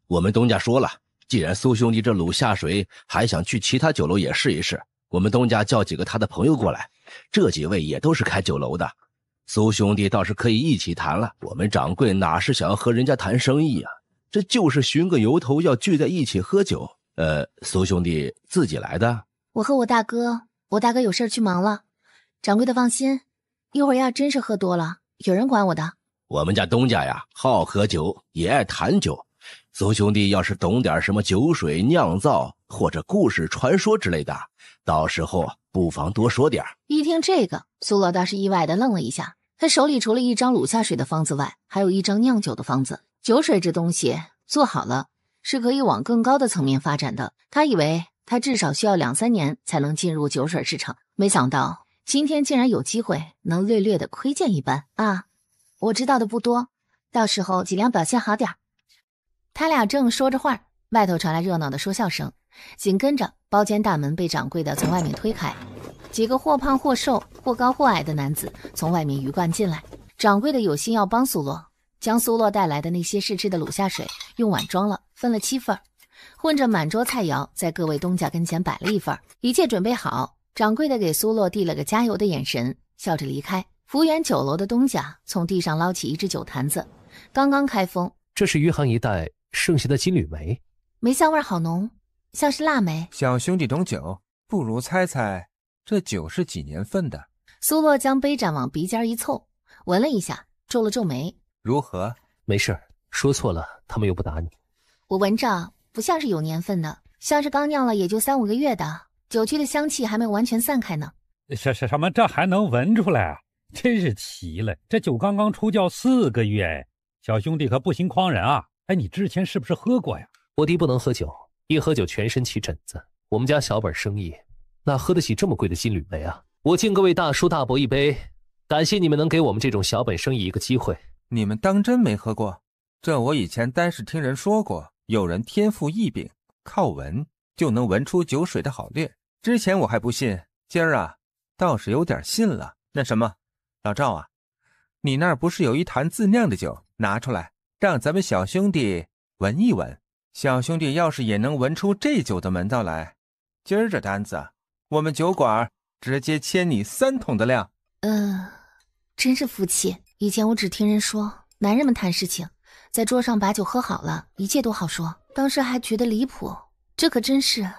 我们东家说了，既然苏兄弟这卤下水还想去其他酒楼也试一试，我们东家叫几个他的朋友过来，这几位也都是开酒楼的，苏兄弟倒是可以一起谈了。我们掌柜哪是想要和人家谈生意啊，这就是寻个由头要聚在一起喝酒。苏兄弟自己来的？我和我大哥有事去忙了，掌柜的放心，一会儿要真是喝多了，有人管我的。我们家东家呀，好喝酒，也爱谈酒。苏兄弟要是懂点什么酒水酿造或者故事传说之类的，到时候不妨多说点。一听这个，苏洛倒是意外的愣了一下，他手里除了一张卤下水的方子外，还有一张酿酒的方子。酒水这东西做好了是可以往更高的层面发展的，他以为他至少需要2-3年才能进入酒水市场，没想到今天竟然有机会能略略的窥见一斑啊！我知道的不多，到时候尽量表现好点。他俩正说着话，外头传来热闹的说笑声，紧跟着包间大门被掌柜的从外面推开，几个或胖或瘦或高或矮的男子从外面鱼贯进来。掌柜的有心要帮苏洛，将苏洛带来的那些试吃的卤下水用碗装了，分了7份，混着满桌菜肴在各位东家跟前摆了一份。一切准备好，掌柜的给苏洛递了个加油的眼神，笑着离开。福源酒楼的东家从地上捞起一只酒坛子，刚刚开封。这是余杭一带剩下的金缕梅，梅香味好浓，像是腊梅。小兄弟懂酒，不如猜猜这酒是几年份的？苏洛将杯盏往鼻尖一凑，闻了一下，皱了皱眉。如何？没事，说错了他们又不打你。我闻着不像是有年份的，像是刚酿了也就3-5个月的，酒曲的香气还没完全散开呢。什么？这还能闻出来啊？真是奇了，这酒刚刚出窖4个月，小兄弟可不行诓人啊！哎，你之前是不是喝过呀？我弟不能喝酒，一喝酒全身起疹子。我们家小本生意，哪喝得起这么贵的金缕梅啊？我敬各位大叔大伯一杯，感谢你们能给我们这种小本生意一个机会。你们当真没喝过？这我以前单是听人说过，有人天赋异禀，靠闻就能闻出酒水的好劣。之前我还不信，今儿啊倒是有点信了。那什么，老赵啊，你那儿不是有一坛自酿的酒，拿出来让咱们小兄弟闻一闻。小兄弟要是也能闻出这酒的门道来，今儿这单子我们酒馆直接签你3桶的量。真是福气。以前我只听人说，男人们谈事情，在桌上把酒喝好了，一切都好说。当时还觉得离谱，这可真是。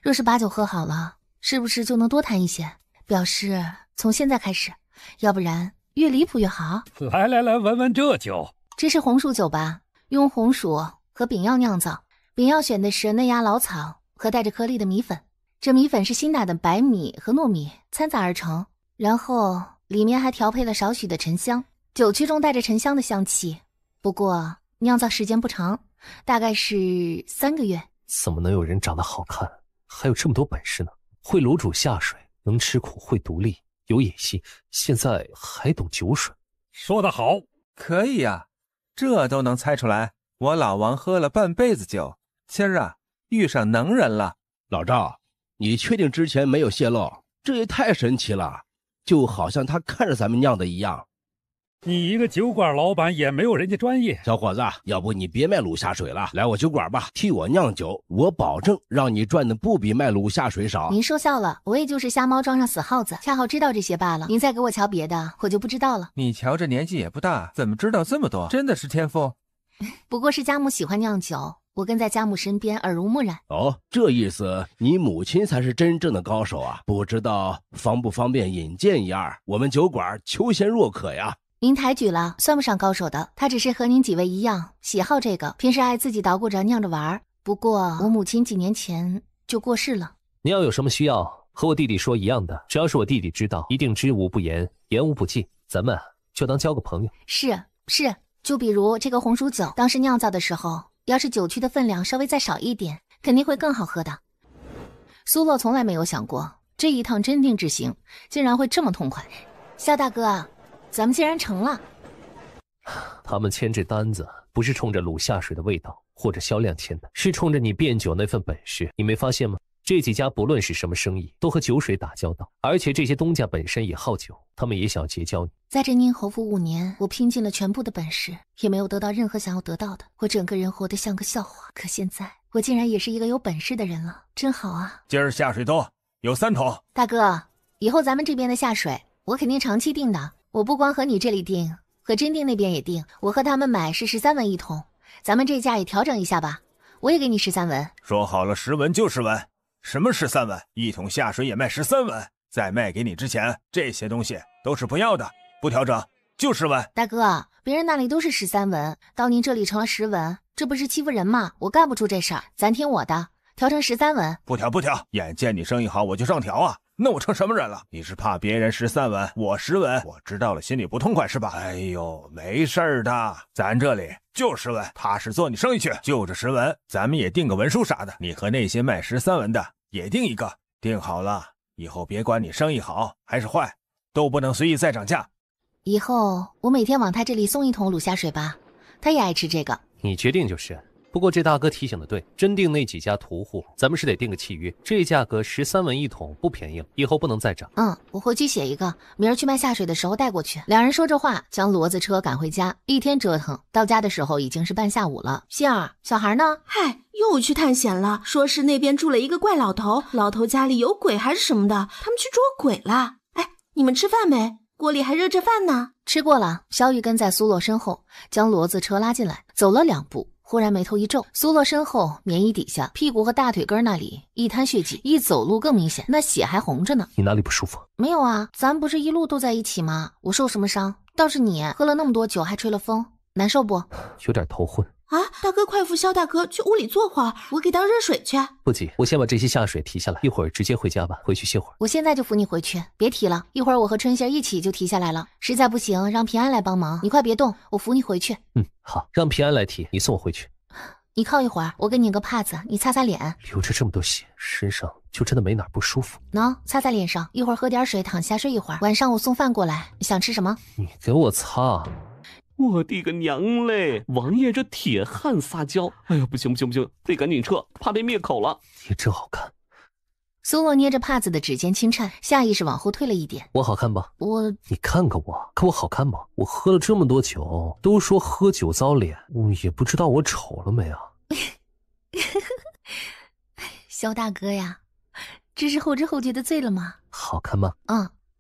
若是把酒喝好了，是不是就能多谈一些？表示从现在开始，要不然越离谱越好。来，闻闻这酒。这是红薯酒吧，用红薯和饼药酿造。饼药选的是嫩芽老草和带着颗粒的米粉，这米粉是新打的白米和糯米掺杂而成，然后里面还调配了少许的沉香，酒曲中带着沉香的香气。不过酿造时间不长，大概是3个月。怎么能有人长得好看，还有这么多本事呢？会卤煮下水，能吃苦，会独立，有野心，现在还懂酒水。说得好，可以呀，这都能猜出来。我老王喝了半辈子酒，今儿啊遇上能人了。老赵，你确定之前没有泄露？这也太神奇了，就好像他看着咱们酿的一样。你一个酒馆老板也没有人家专业。小伙子，要不你别卖卤下水了，来我酒馆吧，替我酿酒，我保证让你赚的不比卖卤下水少。您说笑了，我也就是瞎猫撞上死耗子，恰好知道这些罢了。您再给我瞧别的，我就不知道了。你瞧这年纪也不大，怎么知道这么多？真的是天赋？不过是家母喜欢酿酒，我跟在家母身边耳濡目染。哦，这意思你母亲才是真正的高手啊！不知道方不方便引荐一二？我们酒馆求贤若渴呀。您抬举了，算不上高手的，他只是和您几位一样，喜好这个，平时爱自己捣鼓着酿着玩。不过我母亲几年前就过世了。你要有什么需要，和我弟弟说一样的，只要是我弟弟知道，一定知无不言，言无不尽。咱们就当交个朋友。是，就比如这个红薯酒，当时酿造的时候，要是酒曲的分量稍微再少一点，肯定会更好喝的。苏洛从来没有想过，这一趟真定之行竟然会这么痛快。肖大哥，咱们竟然成了。他们签这单子不是冲着卤下水的味道或者销量签的，是冲着你辩酒那份本事。你没发现吗？这几家不论是什么生意，都和酒水打交道，而且这些东家本身也好酒，他们也想结交你。在这宁侯府5年，我拼尽了全部的本事，也没有得到任何想要得到的，我整个人活得像个笑话。可现在，我竟然也是一个有本事的人了，真好啊！今儿下水多，有3桶。大哥，以后咱们这边的下水，我肯定长期订的。我不光和你这里订，和真定那边也订。我和他们买是13文1桶，咱们这价也调整一下吧，我也给你13文。说好了10文就10文，什么13文？1桶下水也卖13文。在卖给你之前，这些东西都是不要的，不调整就10文。大哥，别人那里都是13文，到您这里成了10文，这不是欺负人吗？我干不出这事儿，咱听我的，调成13文。不调，眼见你生意好，我就上调啊。那我成什么人了？你是怕别人13文，我10文，我知道了，心里不痛快是吧？哎呦，没事儿的，咱这里就10文，踏实做你生意去。就这10文，咱们也定个文书啥的，你和那些卖13文的也定一个，定好了，以后别管你生意好还是坏，都不能随意再涨价。以后我每天往他这里送1桶卤下水吧，他也爱吃这个。你决定就是。不过这大哥提醒的对，真定那几家屠户，咱们是得定个契约，这价格13文1桶不便宜了，以后不能再涨。我回去写一个，明儿去卖下水的时候带过去。两人说着话，将骡子车赶回家。一天折腾，到家的时候已经是半下午了。杏儿，小孩呢？嗨，又去探险了，说是那边住了一个怪老头，老头家里有鬼还是什么的，他们去捉鬼了。哎，你们吃饭没？锅里还热着饭呢。吃过了，萧玉跟在苏洛身后，将骡子车拉进来，走了2步，忽然眉头一皱。苏洛身后棉衣底下，屁股和大腿根那里一滩血迹，一走路更明显，那血还红着呢。你哪里不舒服？没有啊，咱不是一路都在一起吗？我受什么伤？倒是你喝了那么多酒还吹了风，难受不？有点头昏。啊，大哥，快扶萧大哥去屋里坐会儿，我给当热水去。不急，我先把这些下水提下来，一会儿直接回家吧，回去歇会儿。我现在就扶你回去，别提了，一会儿我和春杏一起就提下来了。实在不行，让平安来帮忙。你快别动，我扶你回去。好，让平安来提，你送我回去。你靠一会儿，我给你个帕子，你擦擦脸。流着这么多血，身上就真的没哪儿不舒服。喏，擦擦脸上，一会儿喝点水，躺下睡一会儿。晚上我送饭过来，你想吃什么？你给我擦。我的个娘嘞！王爷这铁汉撒娇，哎呀，不行，得赶紧撤，怕被灭口了。你真好看。苏洛捏着帕子的指尖轻颤，下意识往后退了一点。我好看吧？你看看我，看我好看吗？我喝了这么多酒，都说喝酒糟脸，也不知道我丑了没啊？萧大哥呀，这是后知后觉的醉了吗？好看吗？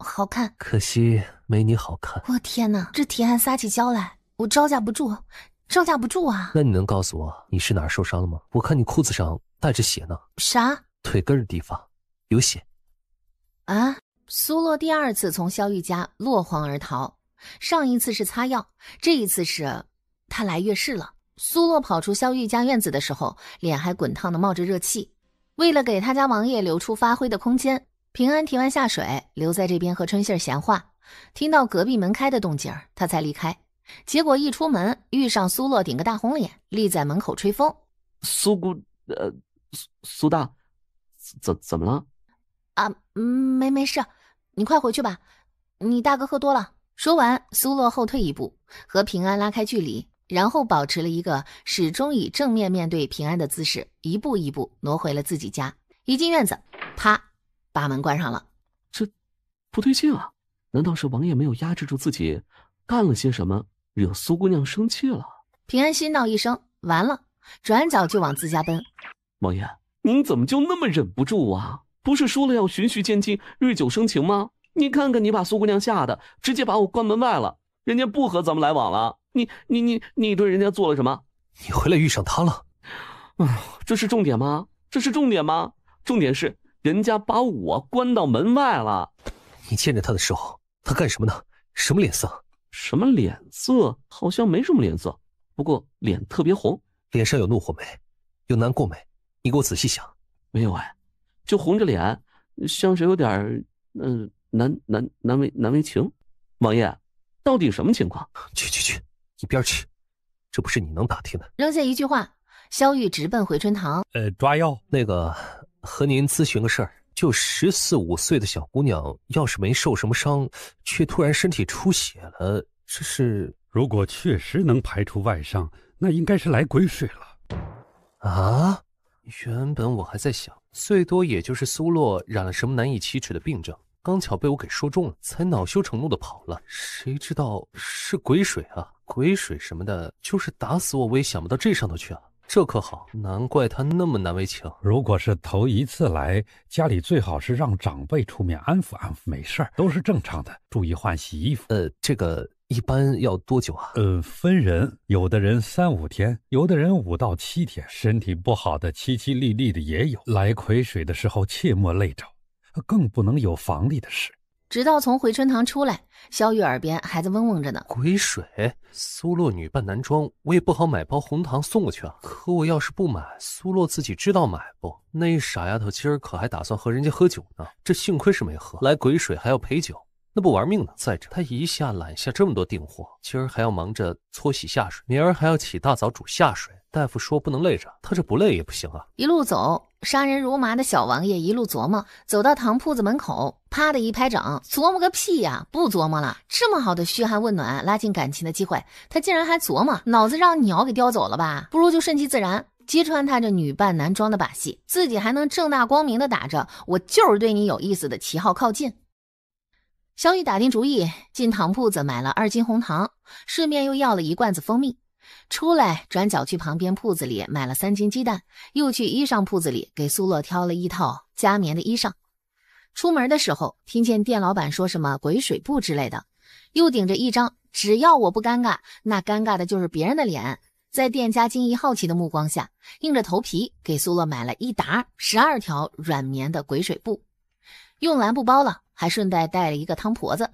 好看，可惜没你好看。我天哪，这铁汉撒起娇来，我招架不住啊！那你能告诉我你是哪儿受伤了吗？我看你裤子上带着血呢。啥？腿根的地方有血。啊！苏洛第2次从萧玉家落荒而逃，上一次是擦药，这一次是他来月事了。苏洛跑出萧玉家院子的时候，脸还滚烫的冒着热气。为了给他家王爷留出发挥的空间，平安提完下水，留在这边和春杏闲话。听到隔壁门开的动静，他才离开。结果一出门，遇上苏洛顶个大红脸，立在门口吹风。苏大，怎么了？啊，没事，你快回去吧，你大哥喝多了。说完，苏洛后退一步，和平安拉开距离，然后保持了一个始终以正面面对平安的姿势，一步一步挪回了自己家。一进院子，啪，把门关上了。这不对劲啊！难道是王爷没有压制住自己，干了些什么，惹苏姑娘生气了？平安心道一声，完了，转脚就往自家奔。王爷，您怎么就那么忍不住啊？不是说了要循序渐进，日久生情吗？你看看你把苏姑娘吓得直接把我关门外了，人家不和咱们来往了。你对人家做了什么？你回来遇上他了。这是重点吗？重点是人家把我关到门外了。你见着他的时候，他干什么呢？什么脸色？什么脸色？好像没什么脸色，不过脸特别红。脸上有怒火没？有难过没？你给我仔细想。没有哎，就红着脸，像是有点难为情。王爷，到底什么情况？去，一边去，这不是你能打听的。扔下一句话，萧玉直奔回春堂。抓药。那个，和您咨询个事儿。就14、15岁的小姑娘，要是没受什么伤，却突然身体出血了，这是……如果确实能排除外伤，那应该是来鬼水了。啊！原本我还在想，最多也就是苏洛染了什么难以启齿的病症，刚巧被我给说中了，才恼羞成怒的跑了。谁知道是鬼水啊！鬼水什么的，就是打死我也想不到这上头去啊！这可好，难怪他那么难为情。如果是头一次来，家里最好是让长辈出面安抚安抚，没事儿，都是正常的。注意换洗衣服。这个一般要多久啊？分人，有的人3、5天，有的人5到7天，身体不好的凄凄厉厉的也有。来癸水的时候切莫累着，更不能有房里的事。直到从回春堂出来，萧玉耳边还在嗡嗡着呢。鬼水，苏洛女扮男装，我也不好买包红糖送过去啊。可我要是不买，苏洛自己知道买不？那傻丫头今儿可还打算和人家喝酒呢。这幸亏是没喝，来鬼水还要陪酒，那不玩命呢？再者，他一下揽下这么多订货，今儿还要忙着搓洗下水，明儿还要起大早煮下水。大夫说不能累着，他这不累也不行啊。一路走，杀人如麻的小王爷一路琢磨，走到糖铺子门口，啪的一拍掌，琢磨个屁呀，不琢磨了。这么好的嘘寒问暖、拉近感情的机会，他竟然还琢磨，脑子让鸟给叼走了吧？不如就顺其自然，揭穿他这女扮男装的把戏，自己还能正大光明的打着我就是对你有意思的旗号靠近。萧玉打定主意，进糖铺子买了2斤红糖，顺便又要了1罐子蜂蜜。出来转角去旁边铺子里买了3斤鸡蛋，又去衣裳铺子里给苏洛挑了一套加棉的衣裳。出门的时候听见店老板说什么鬼水布之类的，又顶着一张只要我不尴尬，那尴尬的就是别人的脸。在店家惊疑好奇的目光下，硬着头皮给苏洛买了一沓12条软绵的鬼水布，用蓝布包了，还顺带带了一个汤婆子。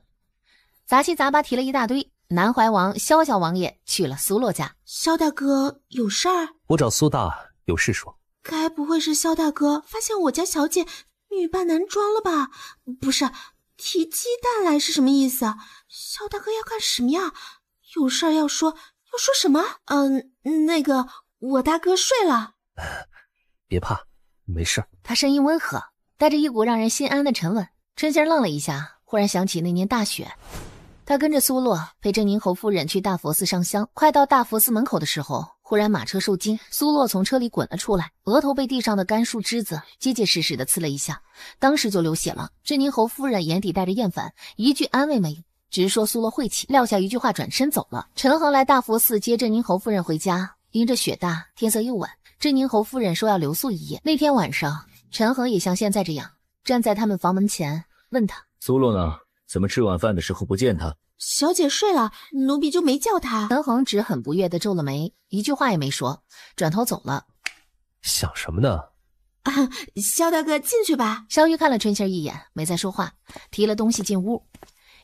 杂七杂八提了一大堆。南怀王萧小王爷去了苏洛家。萧大哥有事儿？我找苏大有事说。该不会是萧大哥发现我家小姐女扮男装了吧？不是，提鸡蛋来是什么意思？萧大哥要干什么呀？有事儿要说什么？那个我大哥睡了。别怕，没事。他声音温和，带着一股让人心安的沉稳。春心愣了一下，忽然想起那年大雪。他跟着苏洛陪珍宁侯夫人去大佛寺上香，快到大佛寺门口的时候，忽然马车受惊，苏洛从车里滚了出来，额头被地上的干树枝子结结实实的刺了一下，当时就流血了。珍宁侯夫人眼底带着厌烦，一句安慰没有，只说苏洛晦气，撂下一句话转身走了。陈恒来大佛寺接珍宁侯夫人回家，迎着雪大，天色又晚，珍宁侯夫人说要留宿一夜。那天晚上，陈恒也像现在这样站在他们房门前，问他苏洛呢？怎么吃晚饭的时候不见他？小姐睡了，奴婢就没叫她。陈恒只很不悦地皱了眉，一句话也没说，转头走了。想什么呢？萧大哥进去吧。萧玉看了春心一眼，没再说话，提了东西进屋。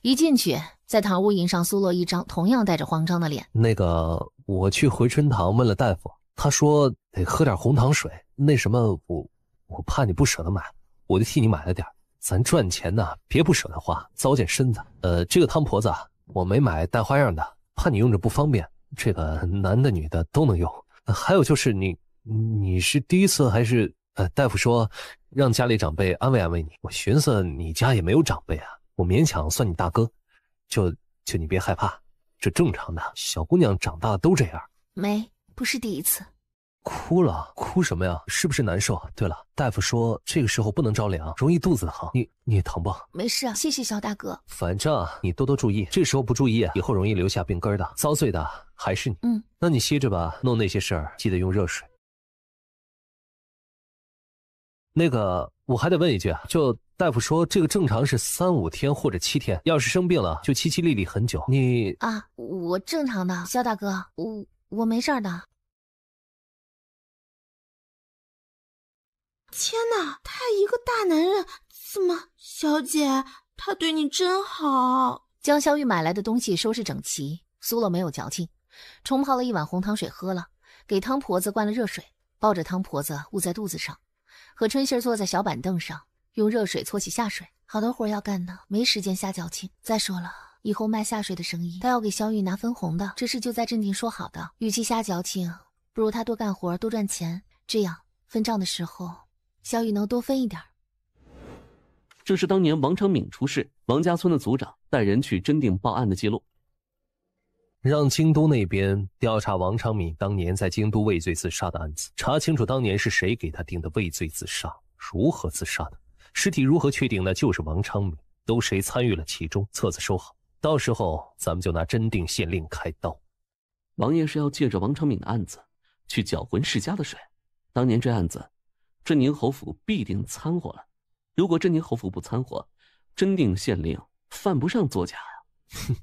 一进去，在堂屋迎上苏洛一张同样带着慌张的脸。那个，我去回春堂问了大夫，他说得喝点红糖水。那什么，我怕你不舍得买，我就替你买了点。咱赚钱呢，别不舍得花，糟践身子。这个汤婆子我没买带花样的，怕你用着不方便。这个男的女的都能用。还有就是你是第一次还是？大夫说让家里长辈安慰安慰你。我寻思你家也没有长辈啊，我勉强算你大哥。就你别害怕，这正常的，小姑娘长大了都这样。不是第一次。哭了？哭什么呀？是不是难受？对了，大夫说这个时候不能着凉，容易肚子疼。你疼不？没事啊，谢谢萧大哥。反正你多多注意，这时候不注意，以后容易留下病根的，遭罪的还是你。那你歇着吧，弄那些事儿记得用热水。那个，我还得问一句啊，就大夫说这个正常是3、5天或者7天，要是生病了就凄凄厉厉很久。你我正常的，萧大哥，我没事的。天哪，他一个大男人，怎么？小姐，他对你真好。将萧玉买来的东西收拾整齐，苏洛没有矫情，冲泡了一碗红糖水喝了，给汤婆子灌了热水，抱着汤婆子捂在肚子上，和春杏坐在小板凳上，用热水搓洗下水。好多活要干呢，没时间瞎矫情。再说了，以后卖下水的生意，他要给萧玉拿分红的，这事就在镇定说好的。与其瞎矫情，不如他多干活多赚钱，这样分账的时候萧玉能多分一点。这是当年王长敏出事，王家村的族长带人去真定报案的记录，让京都那边调查王长敏当年在京都畏罪自杀的案子，查清楚当年是谁给他定的畏罪自杀，如何自杀的，尸体如何确定的就是王长敏，都谁参与了其中，册子收好，到时候咱们就拿真定县令开刀。王爷是要借着王长敏的案子去搅浑世家的水，当年这案子镇宁侯府必定掺和了，如果镇宁侯府不掺和，真定县令犯不上作假呀。哼，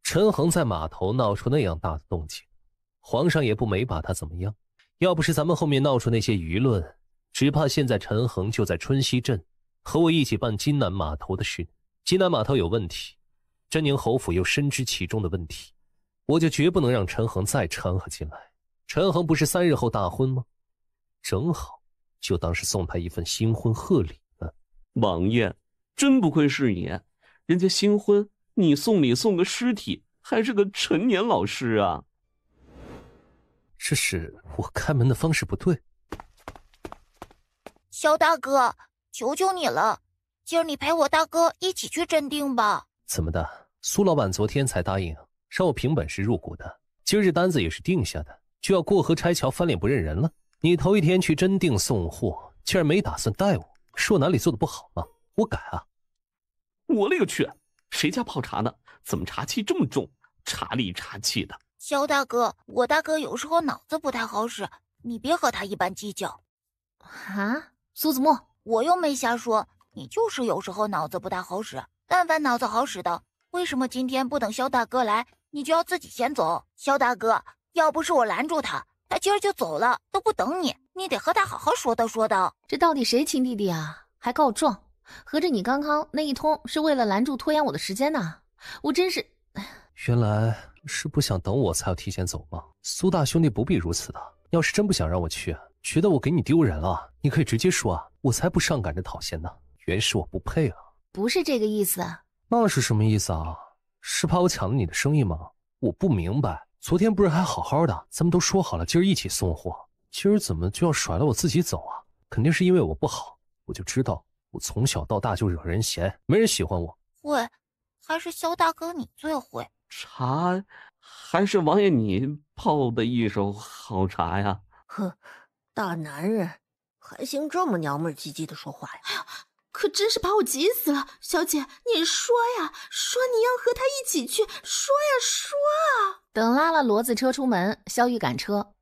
陈恒在码头闹出那样大的动静，皇上也不没把他怎么样。要不是咱们后面闹出那些舆论，只怕现在陈恒就在春熙镇和我一起办金南码头的事。金南码头有问题，真宁侯府又深知其中的问题，我就绝不能让陈恒再掺和进来。陈恒不是3日后大婚吗？正好就当是送他一份新婚贺礼了。王爷真不愧是你，人家新婚你送礼送个尸体，还是个陈年老师啊。这是我开门的方式不对。萧大哥，求求你了，今儿你陪我大哥一起去镇定吧。怎么的？苏老板昨天才答应让我凭本事入股的，今日单子也是定下的，就要过河拆桥翻脸不认人了。你头一天去真定送货，竟然没打算带我，是我哪里做的不好吗？我改啊！我勒个去，谁家泡茶呢？怎么茶气这么重？茶里茶气的。萧大哥，我大哥有时候脑子不太好使，你别和他一般计较。啊，苏子墨，我又没瞎说，你就是有时候脑子不太好使。但凡脑子好使的，为什么今天不等萧大哥来，你就要自己先走？萧大哥，要不是我拦住他，他今儿就走了，都不等你，你得和他好好说道说道。这到底谁亲弟弟啊？还告状？合着你刚刚那一通是为了拦住拖延我的时间呢？我真是……原来是不想等我才要提前走吗？苏大兄弟不必如此的。要是真不想让我去，觉得我给你丢人了，你可以直接说啊，我才不上赶着讨嫌呢。原是我不配啊。不是这个意思。那是什么意思啊？是怕我抢了你的生意吗？我不明白。昨天不是还好好的，咱们都说好了今儿一起送货，今儿怎么就要甩了我自己走啊？肯定是因为我不好。我就知道我从小到大就惹人嫌，没人喜欢我。会，还是萧大哥你最会。茶还是王爷你泡的一手好茶呀。哼，大男人还行这么娘们唧唧的说话呀。哎呀，可真是把我急死了。小姐，你说呀，说你要和他一起去，说呀说啊。等拉了骡子车出门，萧玉赶车，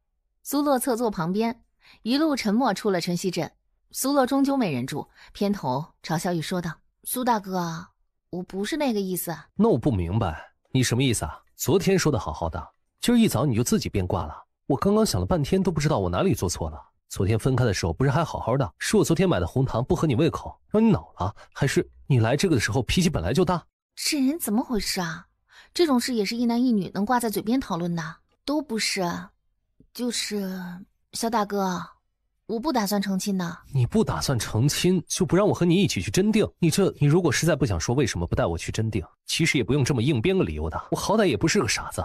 苏洛侧坐旁边，一路沉默出了春熙镇。苏洛终究没忍住，偏头朝萧玉说道：“苏大哥，我不是那个意思。”那我不明白你什么意思啊？昨天说的好好的，今儿一早你就自己变卦了。我刚刚想了半天都不知道我哪里做错了。昨天分开的时候不是还好好的，是我昨天买的红糖不合你胃口，让你恼了，还是你来这个的时候脾气本来就大？这人怎么回事啊？这种事也是一男一女能挂在嘴边讨论的，都不是。就是萧大哥，我不打算成亲的。你不打算成亲，就不让我和你一起去真定？你如果实在不想说为什么不带我去真定，其实也不用这么硬编个理由的。我好歹也不是个傻子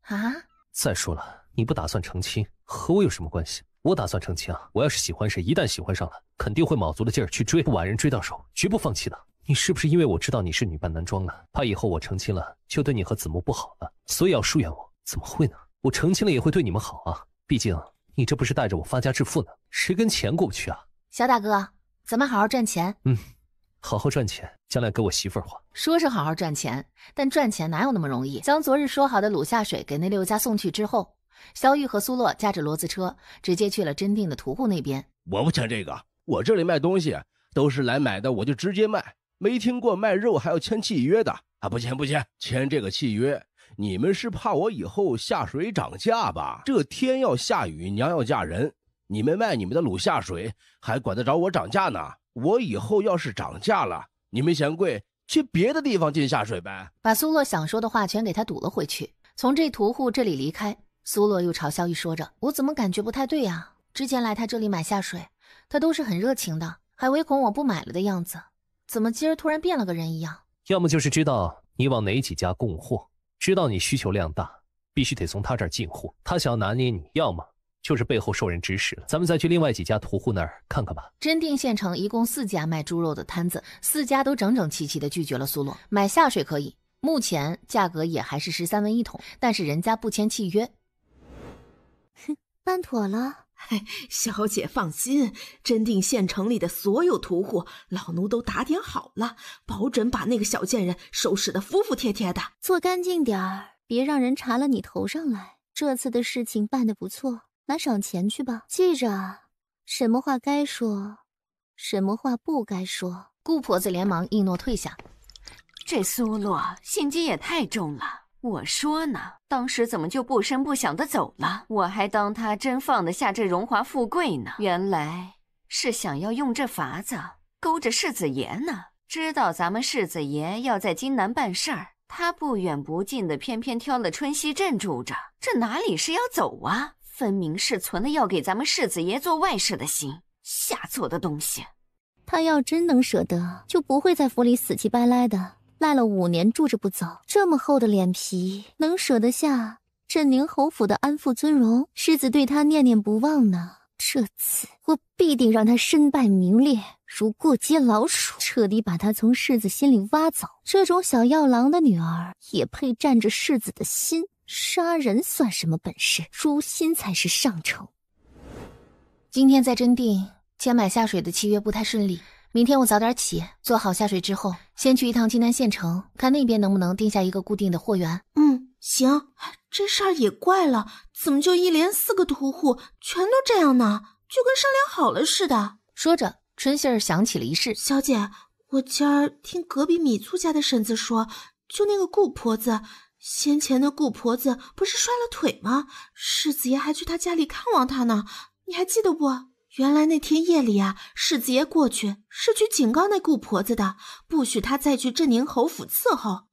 啊！再说了，你不打算成亲，和我有什么关系？我打算成亲啊！我要是喜欢谁，一旦喜欢上了，肯定会卯足了劲儿去追，不把人追到手，绝不放弃的。你是不是因为我知道你是女扮男装了，怕以后我成亲了就对你和子木不好了，所以要疏远我？怎么会呢？我成亲了也会对你们好啊！毕竟你这不是带着我发家致富呢，谁跟钱过不去啊？萧大哥，咱们好好赚钱。好好赚钱，将来给我媳妇儿花。说是好好赚钱，但赚钱哪有那么容易？将昨日说好的卤下水给那6家送去之后，萧玉和苏洛驾着骡子车直接去了真定的屠户那边。我不签这个，我这里卖东西都是来买的，我就直接卖，没听过卖肉还要签契约的啊！不签，签这个契约，你们是怕我以后下水涨价吧？这天要下雨，娘要嫁人，你们卖你们的卤下水还管得着我涨价呢？我以后要是涨价了，你们嫌贵，去别的地方进下水呗。把苏洛想说的话全给他堵了回去。从这屠户这里离开，苏洛又朝萧玉说着：“我怎么感觉不太对啊？之前来他这里买下水，他都是很热情的，还唯恐我不买了的样子，怎么今儿突然变了个人一样？”要么就是知道你往哪几家供货，知道你需求量大，必须得从他这儿进货，他想要拿捏你；要么就是背后受人指使了。咱们再去另外几家屠户那儿看看吧。真定县城一共4家卖猪肉的摊子，4家都整整齐齐地拒绝了苏洛。买下水可以，目前价格也还是13文1桶，但是人家不签契约。哼，办妥了。小姐放心，真定县城里的所有屠户，老奴都打点好了，保准把那个小贱人收拾得服服帖帖的。做干净点儿，别让人查了你头上来。这次的事情办得不错，拿赏钱去吧。记着，什么话该说，什么话不该说。顾婆子连忙应诺退下。这苏洛心机也太重了。我说呢，当时怎么就不声不响的走了？我还当他真放得下这荣华富贵呢，原来是想要用这法子勾着世子爷呢。知道咱们世子爷要在京南办事儿，他不远不近的偏偏挑了春熙镇住着，这哪里是要走啊？分明是存了要给咱们世子爷做外事的心，下作的东西。他要真能舍得，就不会在府里死乞白赖的赖了5年住着不走。这么厚的脸皮，能舍得下镇宁侯府的安富尊荣？世子对他念念不忘呢。这次我必定让他身败名裂，如过街老鼠，彻底把他从世子心里挖走。这种小药郎的女儿也配占着世子的心？杀人算什么本事？诛心才是上乘。今天在真定签买下水的契约不太顺利，明天我早点起，做好下水之后，先去一趟京南县城，看那边能不能定下一个固定的货源。行。这事儿也怪了，怎么就一连4个屠户全都这样呢？就跟商量好了似的。说着，春杏儿想起了一事。小姐，我今儿听隔壁米醋家的婶子说，就那个顾婆子，先前的顾婆子不是摔了腿吗？世子爷还去她家里看望她呢，你还记得不？原来那天夜里啊，世子爷过去是去警告那顾婆子的，不许她再去镇宁侯府伺候。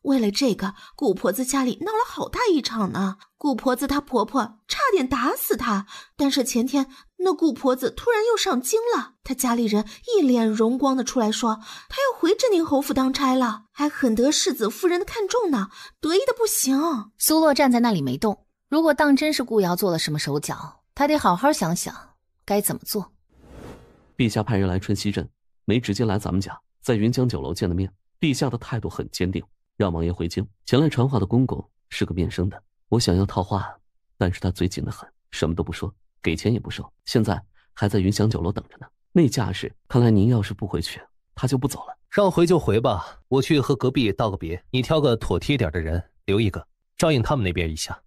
为了这个，顾婆子家里闹了好大一场呢。顾婆子她婆婆差点打死她，但是前天那顾婆子突然又上京了，她家里人一脸荣光的出来说，她要回镇宁侯府当差了，还很得世子夫人的看重呢，得意的不行。苏洛站在那里没动，如果当真是顾瑶做了什么手脚，他得好好想想该怎么做。陛下派人来春熙镇，没直接来咱们家，在云江酒楼见的面。陛下的态度很坚定，让王爷回京。前来传话的公公是个面生的，我想要套话，但是他嘴紧得很，什么都不说，给钱也不收，现在还在云香酒楼等着呢。那架势，看来您要是不回去，他就不走了。让回就回吧，我去和隔壁道个别，你挑个妥帖点的人留一个，照应他们那边一下。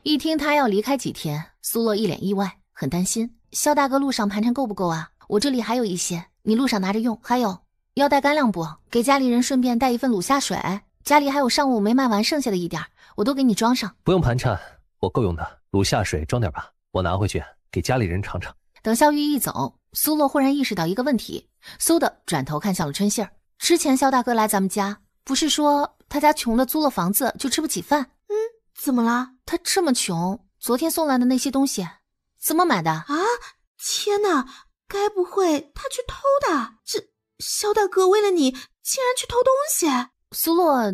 一听他要离开几天，苏洛一脸意外，很担心。萧大哥路上盘缠够不够啊？我这里还有一些，你路上拿着用。还有，要带干粮不？给家里人顺便带一份卤下水。家里还有上午没卖完剩下的一点，我都给你装上。不用盘缠，我够用的。卤下水装点吧，我拿回去给家里人尝尝。等萧玉一走，苏洛忽然意识到一个问题，嗖的转头看向了春杏儿。之前萧大哥来咱们家，不是说他家穷的租了房子就吃不起饭？怎么了？他这么穷，昨天送来的那些东西怎么买的啊？天哪，该不会他去偷的？这萧大哥为了你竟然去偷东西？苏洛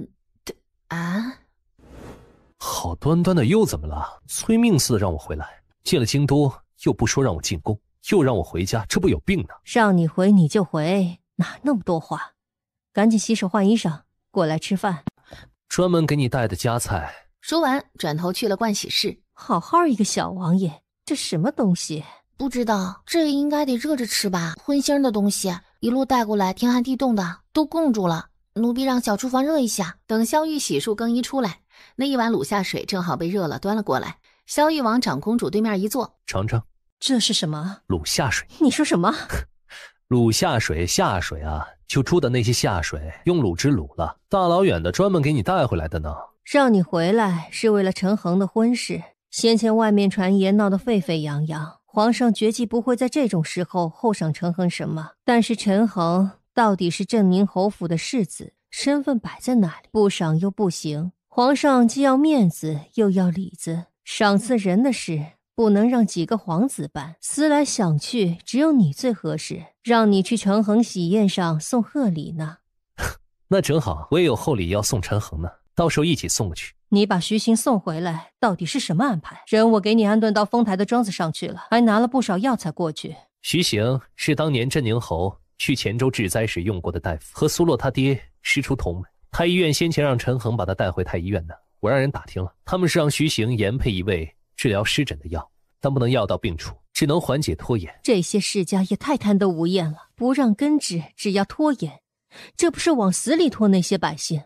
好端端的又怎么了？催命似的让我回来，进了京都又不说让我进宫，又让我回家，这不有病呢？让你回你就回，哪那么多话？赶紧洗手换衣裳，过来吃饭。专门给你带的家菜。说完转头去了盥洗室。好好一个小王爷，这什么东西？不知道，这个应该得热着吃吧，荤腥的东西一路带过来，天寒地冻的都供住了，奴婢让小厨房热一下。等萧玉洗漱更衣出来，那一碗卤下水正好被热了，端了过来。萧玉往长公主对面一坐，尝尝。这是什么？卤下水。你说什么？卤下水，下水啊，就猪的那些下水用卤汁卤了，大老远的专门给你带回来的呢。让你回来是为了陈恒的婚事，先前外面传言闹得沸沸扬扬，皇上决计不会在这种时候厚赏陈恒什么。但是陈恒到底是镇宁侯府的世子，身份摆在那里，不赏又不行。皇上既要面子又要里子，赏赐人的事不能让几个皇子办。思来想去，只有你最合适，让你去陈恒喜宴上送贺礼呢。那正好，我也有厚礼要送陈恒呢，到时候一起送过去。你把徐行送回来，到底是什么安排？人我给你安顿到丰台的庄子上去了，还拿了不少药材过去。徐行是当年镇宁侯去黔州治灾时用过的大夫，和苏洛他爹师出同门。太医院先前让陈恒把他带回太医院的，我让人打听了，他们是让徐行研配一味治疗湿疹的药，但不能药到病除，只能缓解拖延。这些世家也太贪得无厌了，不让根治，只要拖延，这不是往死里拖那些百姓？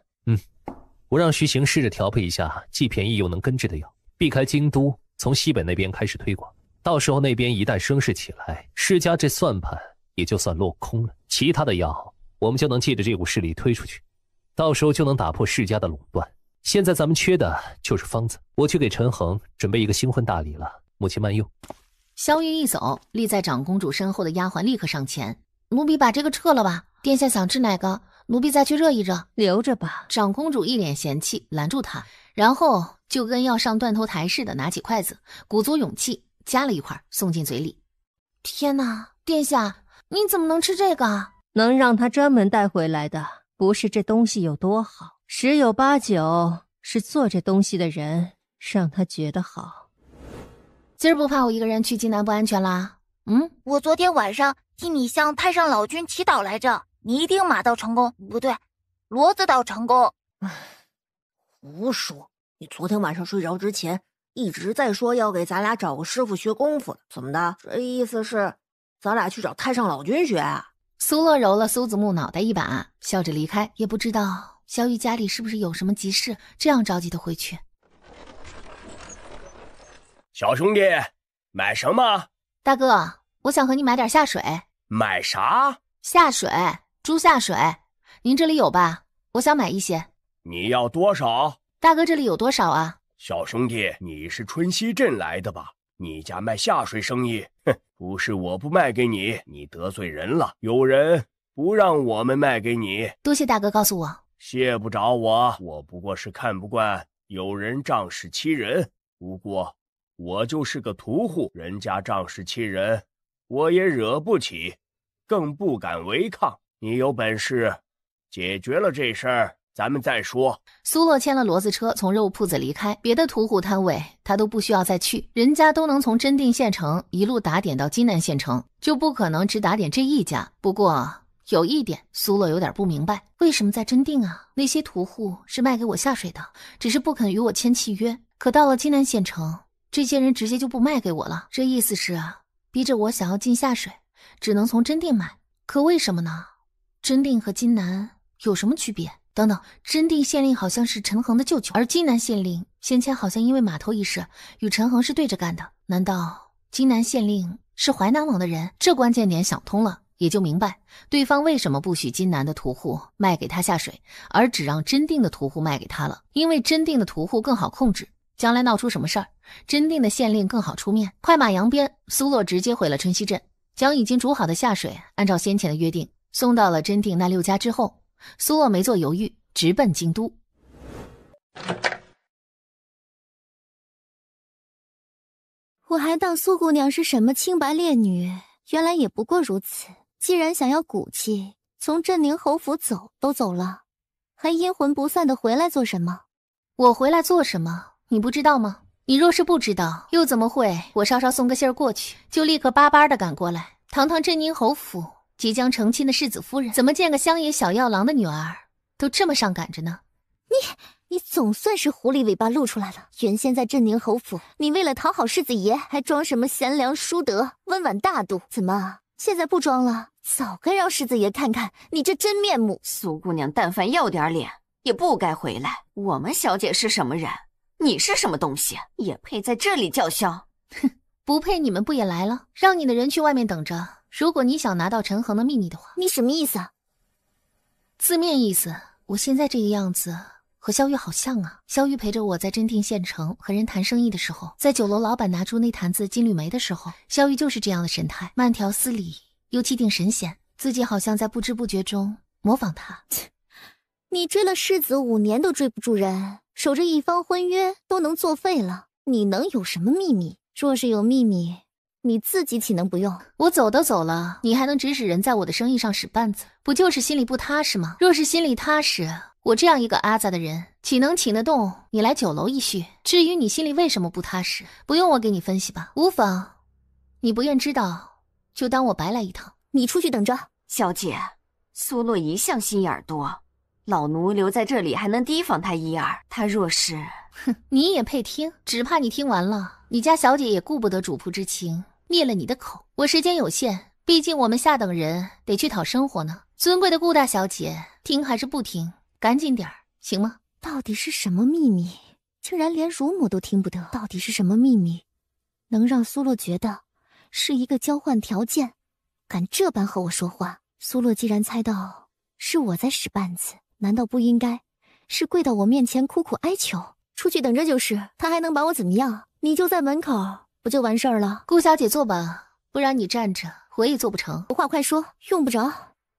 我让徐行试着调配一下既便宜又能根治的药，避开京都，从西北那边开始推广。到时候那边一旦声势起来，世家这算盘也就算落空了。其他的药我们就能借着这股势力推出去，到时候就能打破世家的垄断。现在咱们缺的就是方子，我去给陈恒准备一个新婚大礼了，母亲慢用。萧玉一走，立在长公主身后的丫鬟立刻上前，奴婢把这个撤了吧，殿下想吃哪个，奴婢再去热一热。留着吧。长公主一脸嫌弃，拦住她，然后就跟要上断头台似的，拿起筷子，鼓足勇气夹了一块送进嘴里。天哪，殿下，你怎么能吃这个？能让他专门带回来的，不是这东西有多好，十有八九是做这东西的人让他觉得好。今儿不怕我一个人去济南不安全啦？我昨天晚上替你向太上老君祈祷来着，你一定马到成功，不对，骡子到成功。胡说！你昨天晚上睡着之前一直在说要给咱俩找个师傅学功夫的，怎么的？这意思是咱俩去找太上老君学啊？苏洛揉了苏子木脑袋一把，笑着离开，也不知道萧玉家里是不是有什么急事，这样着急的回去。小兄弟，买什么？大哥，我想和你买点下水。买啥？下水，猪下水，您这里有吧？我想买一些。你要多少？大哥这里有多少啊？小兄弟，你是春熙镇来的吧？你家卖下水生意，哼，不是我不卖给你，你得罪人了，有人不让我们卖给你。多谢大哥告诉我。谢不着我不过是看不惯有人仗势欺人，不过我就是个屠户，人家仗势欺人，我也惹不起，更不敢违抗。你有本事解决了这事儿，咱们再说。苏洛牵了骡子车从肉铺子离开，别的屠户摊位他都不需要再去，人家都能从真定县城一路打点到金南县城，就不可能只打点这一家。不过有一点苏洛有点不明白，为什么在真定啊那些屠户是卖给我下水的，只是不肯与我签契约，可到了金南县城这些人直接就不卖给我了，这意思是逼着我想要进下水只能从真定买。可为什么呢？真定和金南有什么区别？等等，真定县令好像是陈恒的舅舅，而金南县令先前好像因为码头一事与陈恒是对着干的，难道金南县令是淮南王的人？这关键点想通了，也就明白对方为什么不许金南的屠户卖给他下水，而只让真定的屠户卖给他了。因为真定的屠户更好控制，将来闹出什么事儿，真定的县令更好出面。快马扬鞭，苏洛直接回了春熙镇，将已经煮好的下水按照先前的约定送到了真定那6家之后，苏洛没做犹豫，直奔京都。我还当苏姑娘是什么清白烈女，原来也不过如此。既然想要骨气，从镇宁侯府走都走了，还阴魂不散的回来做什么？我回来做什么？你不知道吗？你若是不知道，又怎么会我稍稍送个信儿过去，就立刻巴巴的赶过来？堂堂镇宁侯府即将成亲的世子夫人，怎么见个乡野小药郎的女儿都这么上赶着呢？你总算是狐狸尾巴露出来了。原先在镇宁侯府，你为了讨好世子爷，还装什么贤良淑德、温婉大度，怎么现在不装了？早该让世子爷看看你这真面目。苏姑娘但凡要点脸，也不该回来。我们小姐是什么人？你是什么东西？也配在这里叫嚣？哼，不配你们不也来了？让你的人去外面等着。如果你想拿到陈恒的秘密的话。你什么意思啊？字面意思，我现在这个样子和萧玉好像啊。萧玉陪着我在真定县城和人谈生意的时候，在酒楼老板拿出那坛子金缕梅的时候，萧玉就是这样的神态，慢条斯理又气定神闲，自己好像在不知不觉中模仿他。你追了世子5年都追不住人，守着一方婚约都能作废了，你能有什么秘密？若是有秘密，你自己岂能不用？我走都走了，你还能指使人在我的生意上使绊子，不就是心里不踏实吗？若是心里踏实，我这样一个阿杂的人，岂能请得动你来酒楼一叙？至于你心里为什么不踏实，不用我给你分析吧，无妨。你不愿知道，就当我白来一趟。你出去等着。小姐，苏洛一向心眼多，老奴留在这里还能提防他1二。他若是……哼，你也配听？只怕你听完了，你家小姐也顾不得主仆之情，灭了你的口。我时间有限，毕竟我们下等人得去讨生活呢。尊贵的顾大小姐，听还是不听？赶紧点儿，行吗？到底是什么秘密？竟然连乳母都听不得。到底是什么秘密，能让苏洛觉得是一个交换条件，敢这般和我说话？苏洛既然猜到是我在使绊子，难道不应该是跪到我面前苦苦哀求？出去等着就是，他还能把我怎么样？你就在门口，不就完事儿了？顾小姐坐吧，不然你站着我也做不成。话快说，用不着，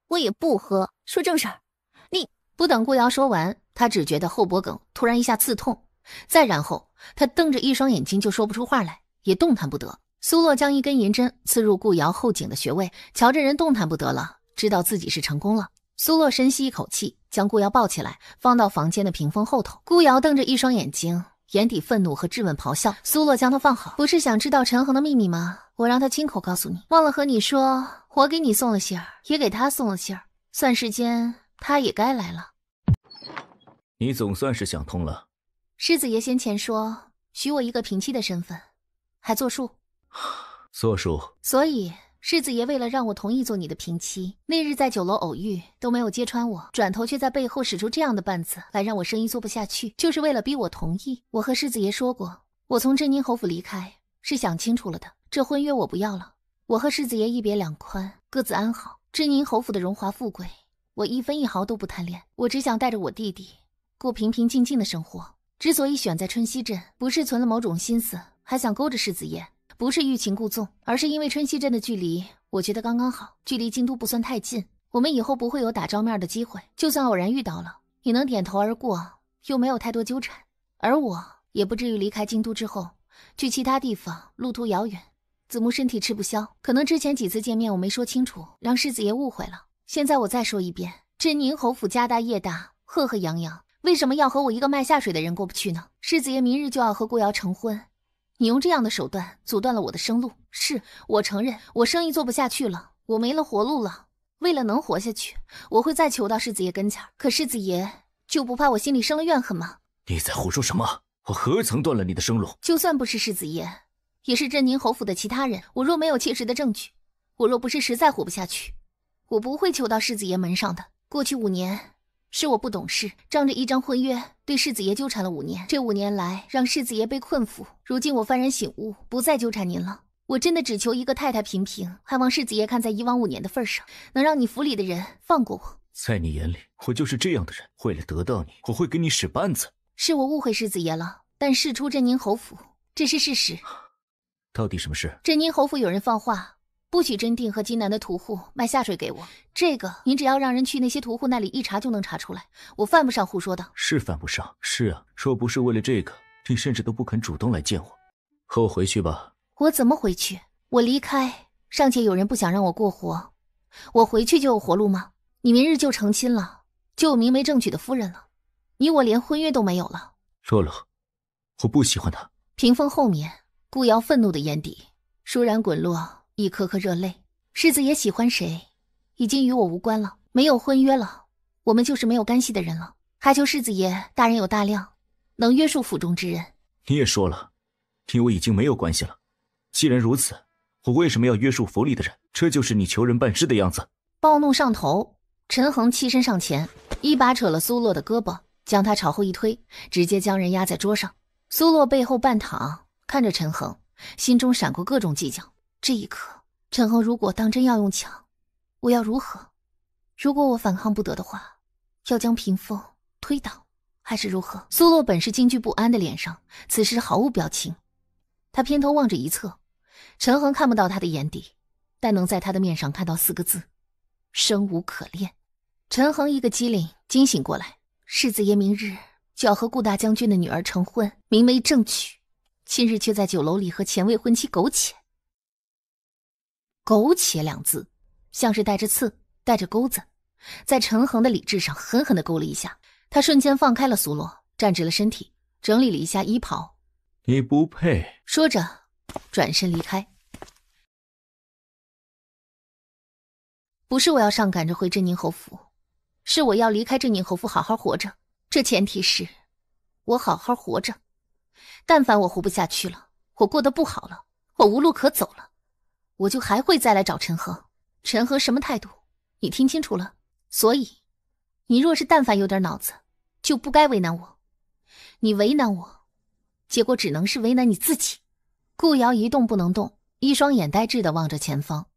我也不喝。说正事儿。你不等顾瑶说完，他只觉得后脖梗突然一下刺痛，再然后他瞪着一双眼睛就说不出话来，也动弹不得。苏洛将一根银针刺入顾瑶后颈的穴位，瞧着人动弹不得了，知道自己是成功了。苏洛深吸一口气，将顾瑶抱起来，放到房间的屏风后头。顾瑶瞪着一双眼睛，眼底愤怒和质问咆哮。苏洛将他放好，不是想知道陈恒的秘密吗？我让他亲口告诉你。忘了和你说，我给你送了信儿，也给他送了信儿，算时间他也该来了。你总算是想通了。世子爷先前说许我一个平妻的身份，还作数。作数。所以世子爷为了让我同意做你的平妻，那日在酒楼偶遇都没有揭穿我，转头却在背后使出这样的绊子来让我生意做不下去，就是为了逼我同意。我和世子爷说过，我从镇宁侯府离开是想清楚了的，这婚约我不要了。我和世子爷一别两宽，各自安好。镇宁侯府的荣华富贵，我一分一毫都不贪恋，我只想带着我弟弟过平平静静的生活。之所以选在春熙镇，不是存了某种心思，还想勾着世子爷，不是欲擒故纵，而是因为春熙镇的距离，我觉得刚刚好，距离京都不算太近。我们以后不会有打照面的机会，就算偶然遇到了，也能点头而过，又没有太多纠缠。而我也不至于离开京都之后，去其他地方，路途遥远。子木身体吃不消，可能之前几次见面我没说清楚，让世子爷误会了。现在我再说一遍，这宁侯府家大业大，赫赫扬扬，为什么要和我一个卖下水的人过不去呢？世子爷明日就要和顾瑶成婚，你用这样的手段阻断了我的生路。是，我承认我生意做不下去了，我没了活路了。为了能活下去，我会再求到世子爷跟前，可世子爷就不怕我心里生了怨恨吗？你在胡说什么？我何曾断了你的生路？就算不是世子爷，也是镇宁侯府的其他人。我若没有切实的证据，我若不是实在活不下去，我不会求到世子爷门上的。过去5年是我不懂事，仗着一张婚约对世子爷纠缠了5年，这5年来让世子爷被困缚。如今我幡然醒悟，不再纠缠您了。我真的只求一个太太平平，还望世子爷看在以往5年的份上，能让你府里的人放过我。在你眼里，我就是这样的人。为了得到你，我会给你使绊子。是我误会世子爷了，但事出镇宁侯府，这是事实。到底什么事？镇宁侯府有人放话，不许真定和金南的屠户卖下水给我。这个您只要让人去那些屠户那里一查就能查出来，我犯不上胡说的。是犯不上。是啊，若不是为了这个，你甚至都不肯主动来见我。和我回去吧。我怎么回去？我离开，尚且有人不想让我过活，我回去就有活路吗？你明日就成亲了，就有明媒正娶的夫人了，你我连婚约都没有了。洛洛，我不喜欢他。屏风后面，顾瑶愤怒的眼底倏然滚落一颗颗热泪。世子爷喜欢谁，已经与我无关了，没有婚约了，我们就是没有干系的人了。还求世子爷大人有大量，能约束府中之人。你也说了，你我已经没有关系了。既然如此，我为什么要约束府里的人？这就是你求人办事的样子。暴怒上头，陈恒欺身上前，一把扯了苏洛的胳膊，将他朝后一推，直接将人压在桌上。苏洛背后半躺，看着陈恒，心中闪过各种计较。这一刻，陈恒如果当真要用枪，我要如何？如果我反抗不得的话，要将屏风推倒，还是如何？苏洛本是惊惧不安的脸上，此时毫无表情。他偏头望着一侧，陈恒看不到他的眼底，但能在他的面上看到4个字：生无可恋。陈恒一个机灵，惊醒过来，世子爷明日就要和顾大将军的女儿成婚，明媒正娶，今日却在酒楼里和前未婚妻苟且。苟且2字像是带着刺，带着钩子，在陈恒的理智上狠狠地勾了一下。他瞬间放开了苏洛，站直了身体，整理了一下衣袍。你不配。说着转身离开。不是我要上赶着回镇宁侯府，是我要离开镇宁侯府好好活着，这前提是我好好活着。但凡我活不下去了，我过得不好了，我无路可走了，我就还会再来找陈恒。陈恒什么态度你听清楚了？所以你若是但凡有点脑子，就不该为难我。你为难我，结果只能是为难你自己。顾瑶一动不能动，一双眼呆滞地望着前方，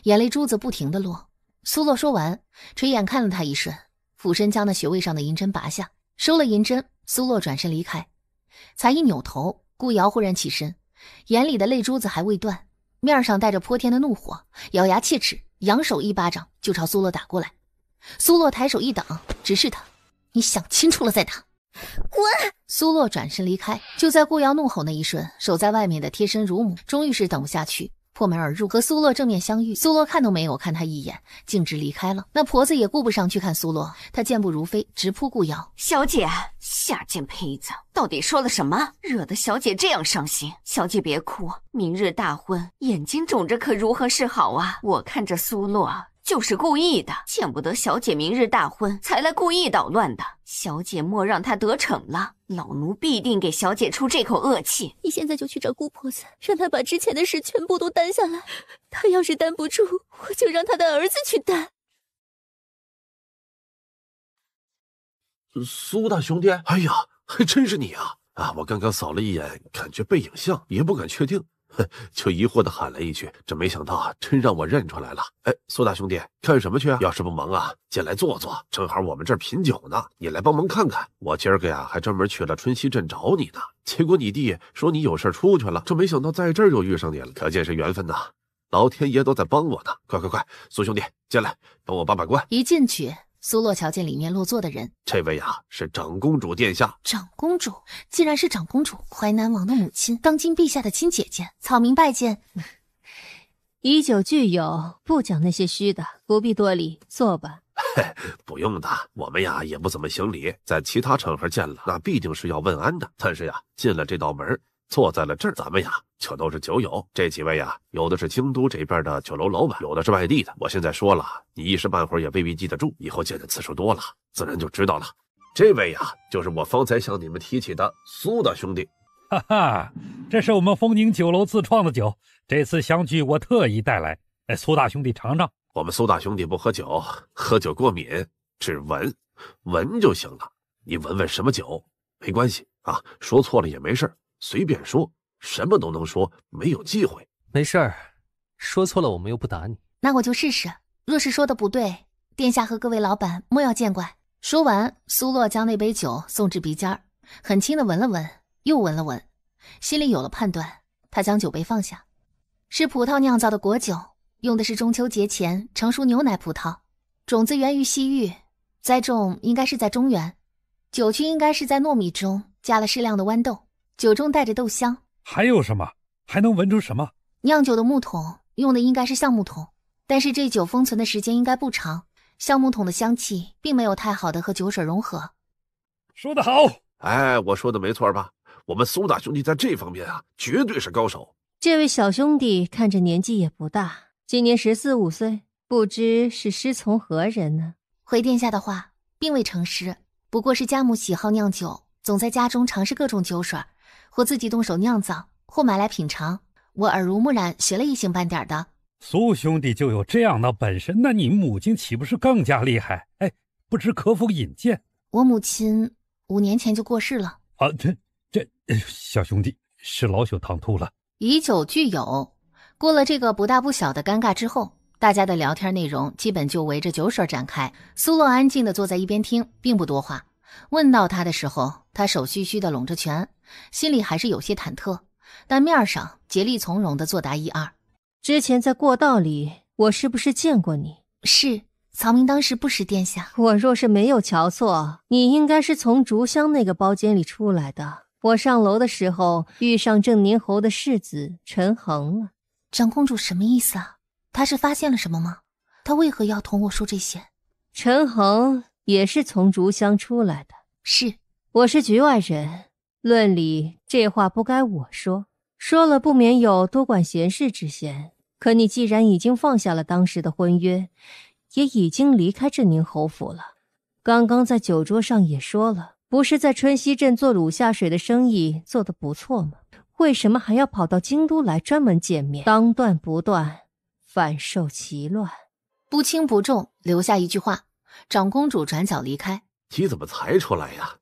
眼泪珠子不停地落。苏洛说完，垂眼看了他一瞬，俯身将那穴位上的银针拔下，收了银针。苏洛转身离开，才一扭头，顾瑶忽然起身，眼里的泪珠子还未断，面上带着泼天的怒火，咬牙切齿，扬手一巴掌就朝苏洛打过来。苏洛抬手一挡，直视他：你想清楚了再打。滚！苏洛转身离开。就在顾瑶怒吼那一瞬，守在外面的贴身乳母终于是等不下去，破门而入，和苏洛正面相遇。苏洛看都没有看他一眼，径直离开了。那婆子也顾不上去看苏洛，她健步如飞，直扑顾瑶。小姐，下贱胚子，到底说了什么，惹得小姐这样伤心？小姐别哭，明日大婚，眼睛肿着可如何是好啊？我看这苏洛就是故意的，见不得小姐明日大婚，才来故意捣乱的。小姐莫让他得逞了，老奴必定给小姐出这口恶气。你现在就去找顾婆子，让她把之前的事全部都担下来。她要是担不住，我就让她的儿子去担。苏大兄弟，哎呀，还真是你啊！我刚刚扫了一眼，感觉背影像，也不敢确定。就疑惑的喊了一句，这没想到啊，真让我认出来了。哎，苏大兄弟，看什么去啊？要是不忙啊，进来坐坐，正好我们这儿品酒呢，你来帮忙看看。我今儿个呀还专门去了春熙镇找你呢，结果你弟说你有事出去了，这没想到在这儿又遇上你了，可见是缘分呐。老天爷都在帮我呢，快，苏兄弟进来帮我把关。一进去，苏洛瞧见里面落座的人，这位啊是长公主殿下。长公主竟然是长公主淮南王的母亲，当今陛下的亲姐姐，草民拜见。以酒聚友，不讲那些虚的，不必多礼，坐吧。不用的，我们呀也不怎么行礼，在其他场合见了，那必定是要问安的。但是呀，进了这道门，坐在了这儿，咱们呀就都是酒友。这几位呀，有的是京都这边的酒楼老板，有的是外地的。我现在说了，你一时半会儿也未必记得住，以后见的次数多了，自然就知道了。这位呀，就是我方才向你们提起的苏大兄弟。哈哈，这是我们丰宁酒楼自创的酒，这次相聚我特意带来，苏大兄弟尝尝。我们苏大兄弟不喝酒，喝酒过敏，只闻就行了。你闻闻什么酒没关系啊，说错了也没事，随便说，什么都能说，没有忌讳。没事儿，说错了我们又不打你。那我就试试，若是说的不对，殿下和各位老板莫要见怪。说完，苏洛将那杯酒送至鼻尖，很轻的闻了闻，又闻了闻，心里有了判断。他将酒杯放下，是葡萄酿造的果酒，用的是中秋节前成熟牛奶葡萄，种子源于西域，栽种应该是在中原，酒曲应该是在糯米中加了适量的豌豆，酒中带着豆香。还有什么？还能闻出什么？酿酒的木桶用的应该是橡木桶，但是这酒封存的时间应该不长，橡木桶的香气并没有太好的和酒水融合。说得好！哎，我说的没错吧？我们苏大兄弟在这方面啊，绝对是高手。这位小兄弟看着年纪也不大，今年14、15岁，不知是师从何人呢？回殿下的话，并未成师，不过是家母喜好酿酒，总在家中尝试各种酒水，或自己动手酿造，或买来品尝。我耳濡目染，学了一星半点的。苏兄弟就有这样的本事，那你母亲岂不是更加厉害？哎，不知可否引荐？我母亲5年前就过世了。啊，这小兄弟是老朽唐突了。以酒聚友，过了这个不大不小的尴尬之后，大家的聊天内容基本就围着酒水展开。苏洛安静地坐在一边听，并不多话。问到他的时候，他手虚虚地拢着拳，心里还是有些忐忑，但面上竭力从容地作答一二。之前在过道里，我是不是见过你？是，曹明当时不识殿下。我若是没有瞧错，你应该是从竹香那个包间里出来的。我上楼的时候遇上郑宁侯的世子陈恒了。长公主什么意思啊？他是发现了什么吗？他为何要同我说这些？陈恒也是从竹香出来的。是，我是局外人，论理这话不该我说，说了不免有多管闲事之嫌。可你既然已经放下了当时的婚约，也已经离开镇宁侯府了，刚刚在酒桌上也说了，不是在春熙镇做卤下水的生意做得不错吗？为什么还要跑到京都来专门见面？当断不断，反受其乱。不轻不重，留下一句话，长公主转角离开。你怎么才出来呀？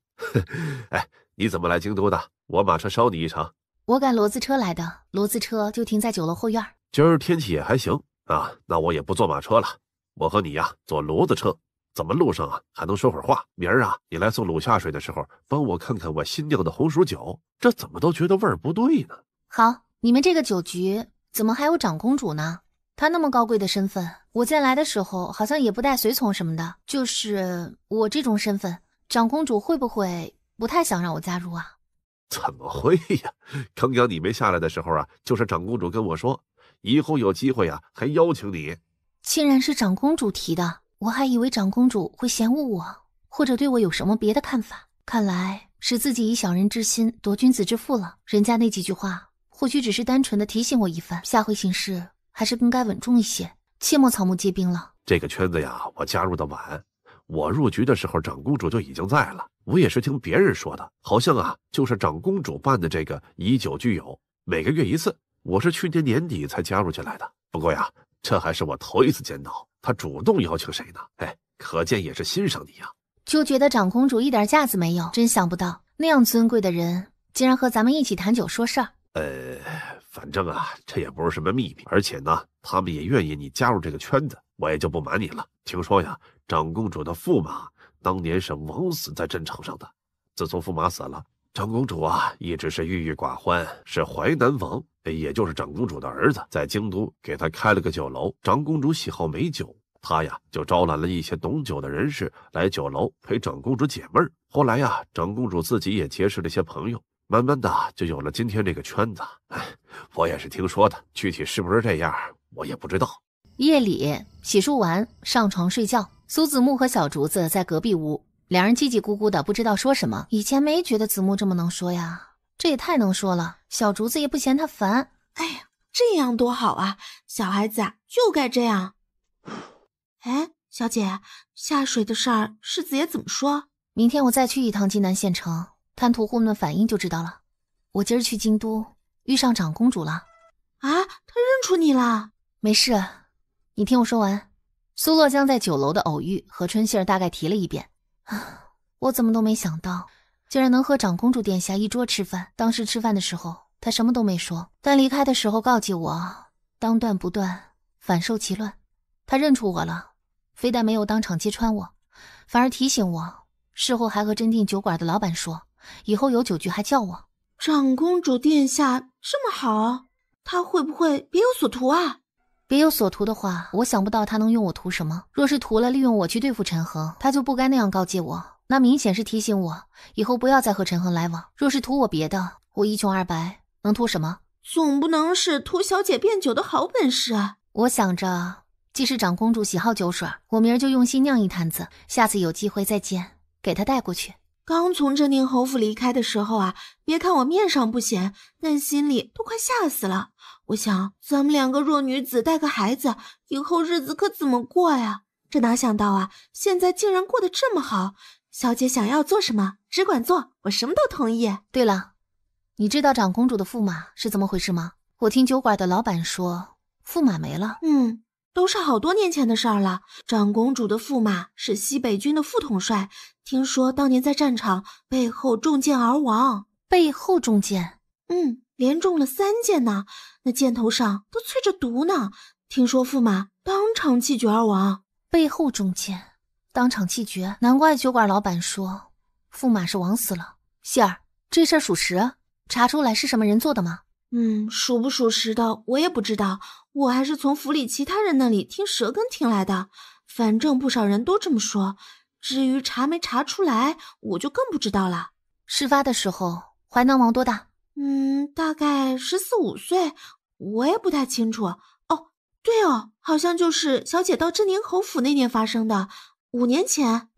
哎，你怎么来京都的？我马车捎你一程。我赶骡子车来的，骡子车就停在酒楼后院。今儿天气也还行啊，那我也不坐马车了，我和你呀坐骡子车，怎么路上啊还能说会儿话？明儿啊你来送卤下水的时候，帮我看看我新酿的红薯酒，这怎么都觉得味儿不对呢？好，你们这个酒局怎么还有长公主呢？她那么高贵的身份，我进来的时候好像也不带随从什么的，就是我这种身份，长公主会不会不太想让我加入啊？怎么会呀？刚刚你没下来的时候啊，就是长公主跟我说，以后有机会啊还邀请你。竟然是长公主提的，我还以为长公主会嫌恶我，或者对我有什么别的看法。看来是自己以小人之心夺君子之腹了。人家那几句话或许只是单纯的提醒我一番，下回行事还是更该稳重一些，切莫草木皆兵了。这个圈子呀，我加入的晚，我入局的时候长公主就已经在了。我也是听别人说的，好像啊就是长公主办的这个以酒聚友，每个月一次。我是去年年底才加入进来的，不过呀这还是我头一次见到她主动邀请谁呢。哎，可见也是欣赏你呀。就觉得长公主一点架子没有，真想不到那样尊贵的人竟然和咱们一起谈酒说事儿。反正啊，这也不是什么秘密，而且呢，他们也愿意你加入这个圈子，我也就不瞒你了。听说呀，长公主的驸马当年是枉死在战场上的。自从驸马死了，长公主啊一直是郁郁寡欢，是淮南王，也就是长公主的儿子，在京都给她开了个酒楼。长公主喜好美酒，她呀就招揽了一些懂酒的人士来酒楼陪长公主解闷儿。后来呀，长公主自己也结识了些朋友，慢慢的就有了今天这个圈子。我也是听说的，具体是不是这样我也不知道。夜里洗漱完上床睡觉，苏子木和小竹子在隔壁屋，两人叽叽咕咕的不知道说什么。以前没觉得子木这么能说呀，这也太能说了，小竹子也不嫌他烦。哎呀，这样多好啊，小孩子啊就该这样。哎，小姐，下水的事儿世子爷怎么说？明天我再去一趟济南县城，看屠户们的反应就知道了。我今儿去京都遇上长公主了。啊，她认出你了？没事，你听我说完。苏洛将在酒楼的偶遇和春杏儿大概提了一遍。我怎么都没想到，竟然能和长公主殿下一桌吃饭。当时吃饭的时候她什么都没说，但离开的时候告诫我当断不断，反受其乱。她认出我了，非但没有当场揭穿我，反而提醒我，事后还和真定酒馆的老板说，以后有酒局还叫我。长公主殿下这么好，她会不会别有所图啊？别有所图的话，我想不到他能用我图什么。若是图了利用我去对付陈恒，他就不该那样告诫我，那明显是提醒我以后不要再和陈恒来往。若是图我别的，我一穷二白，能图什么？总不能是图小姐变酒的好本事啊！我想着，既是长公主喜好酒水，我明儿就用心酿一坛子，下次有机会再见，给她带过去。刚从镇宁侯府离开的时候啊，别看我面上不显，但心里都快吓死了。我想咱们两个弱女子带个孩子，以后日子可怎么过呀？这哪想到啊，现在竟然过得这么好。小姐想要做什么，只管做，我什么都同意。对了，你知道长公主的驸马是怎么回事吗？我听酒馆的老板说，驸马没了。都是好多年前的事儿了。长公主的驸马是西北军的副统帅，听说当年在战场背后中箭而亡。背后中箭？连中了3箭呢，那箭头上都淬着毒呢。听说驸马当场气绝而亡。背后中箭，当场气绝，难怪酒馆老板说驸马是枉死了。希儿，这事儿属实？查出来是什么人做的吗？属不属实的我也不知道，我还是从府里其他人那里听舌根听来的。反正不少人都这么说，至于查没查出来，我就更不知道了。事发的时候，淮南王多大？大概14、15岁，我也不太清楚。对哦，好像就是小姐到镇宁侯府那年发生的，5年前。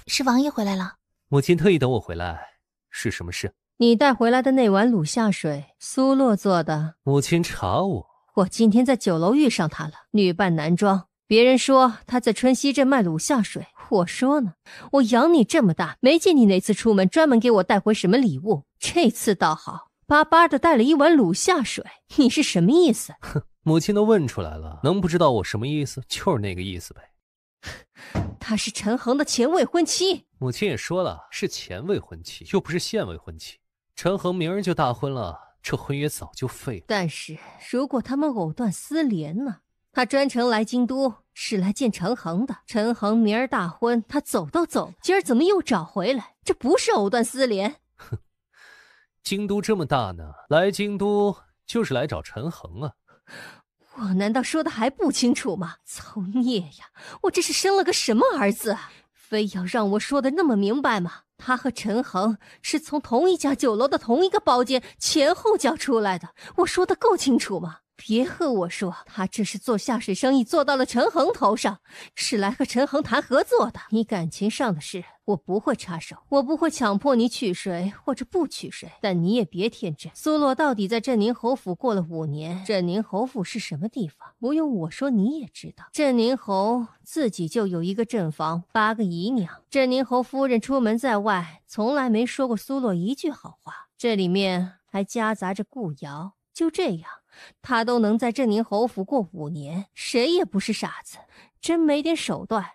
是王爷回来了。母亲特意等我回来，是什么事？你带回来的那碗卤下水，苏洛做的。母亲查我今天在酒楼遇上他了，女扮男装。别人说他在春熙镇卖卤下水，我说呢，我养你这么大，没见你哪次出门专门给我带回什么礼物，这次倒好，巴巴的带了一碗卤下水，你是什么意思？哼，母亲都问出来了，能不知道我什么意思？就是那个意思呗。她是陈恒的前未婚妻。母亲也说了，是前未婚妻，又不是现未婚妻。陈恒明儿就大婚了，这婚约早就废了。但是如果他们藕断丝连呢？他专程来京都是来见陈恒的，陈恒明儿大婚，他走都走了，今儿怎么又找回来？这不是藕断丝连。哼，京都这么大呢，来京都就是来找陈恒啊。我难道说的还不清楚吗？造孽呀！我这是生了个什么儿子啊？非要让我说的那么明白吗？他和陈恒是从同一家酒楼的同一个包间前后脚出来的，我说的够清楚吗？别和我说他这是做下水生意做到了陈恒头上，是来和陈恒谈合作的。你感情上的事我不会插手，我不会强迫你娶谁或者不娶谁，但你也别天真。苏洛到底在镇宁侯府过了5年，镇宁侯府是什么地方不用我说你也知道。镇宁侯自己就有一个镇房，8个姨娘，镇宁侯夫人出门在外从来没说过苏洛一句好话，这里面还夹杂着顾瑶。就这样他都能在镇宁侯府过5年，谁也不是傻子，真没点手段，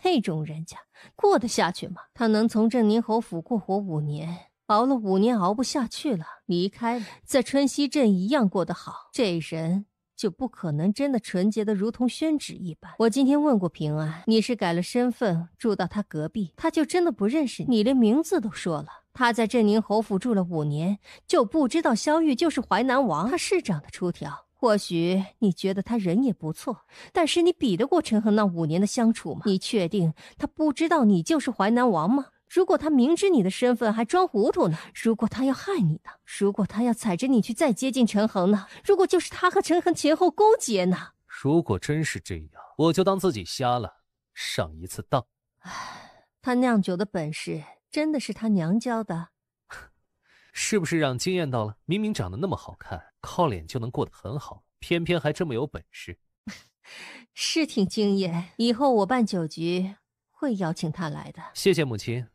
那种人家过得下去吗？他能从镇宁侯府过活5年，熬了5年熬不下去了，离开了，在春熙镇一样过得好，这人就不可能真的纯洁的如同宣纸一般。我今天问过平安，你是改了身份住到他隔壁，他就真的不认识你，连名字都说了。他在镇宁侯府住了5年，就不知道萧玉就是淮南王，他是长得出挑。或许你觉得他人也不错，但是你比得过陈恒那5年的相处吗？你确定他不知道你就是淮南王吗？如果他明知你的身份还装糊涂呢？如果他要害你呢？如果他要踩着你去再接近陈恒呢？如果就是他和陈恒前后勾结呢？如果真是这样，我就当自己瞎了，上一次当。他酿酒的本事真的是他娘教的？是不是让惊艳到了？明明长得那么好看，靠脸就能过得很好，偏偏还这么有本事。是挺惊艳，以后我办酒局会邀请他来的。谢谢母亲。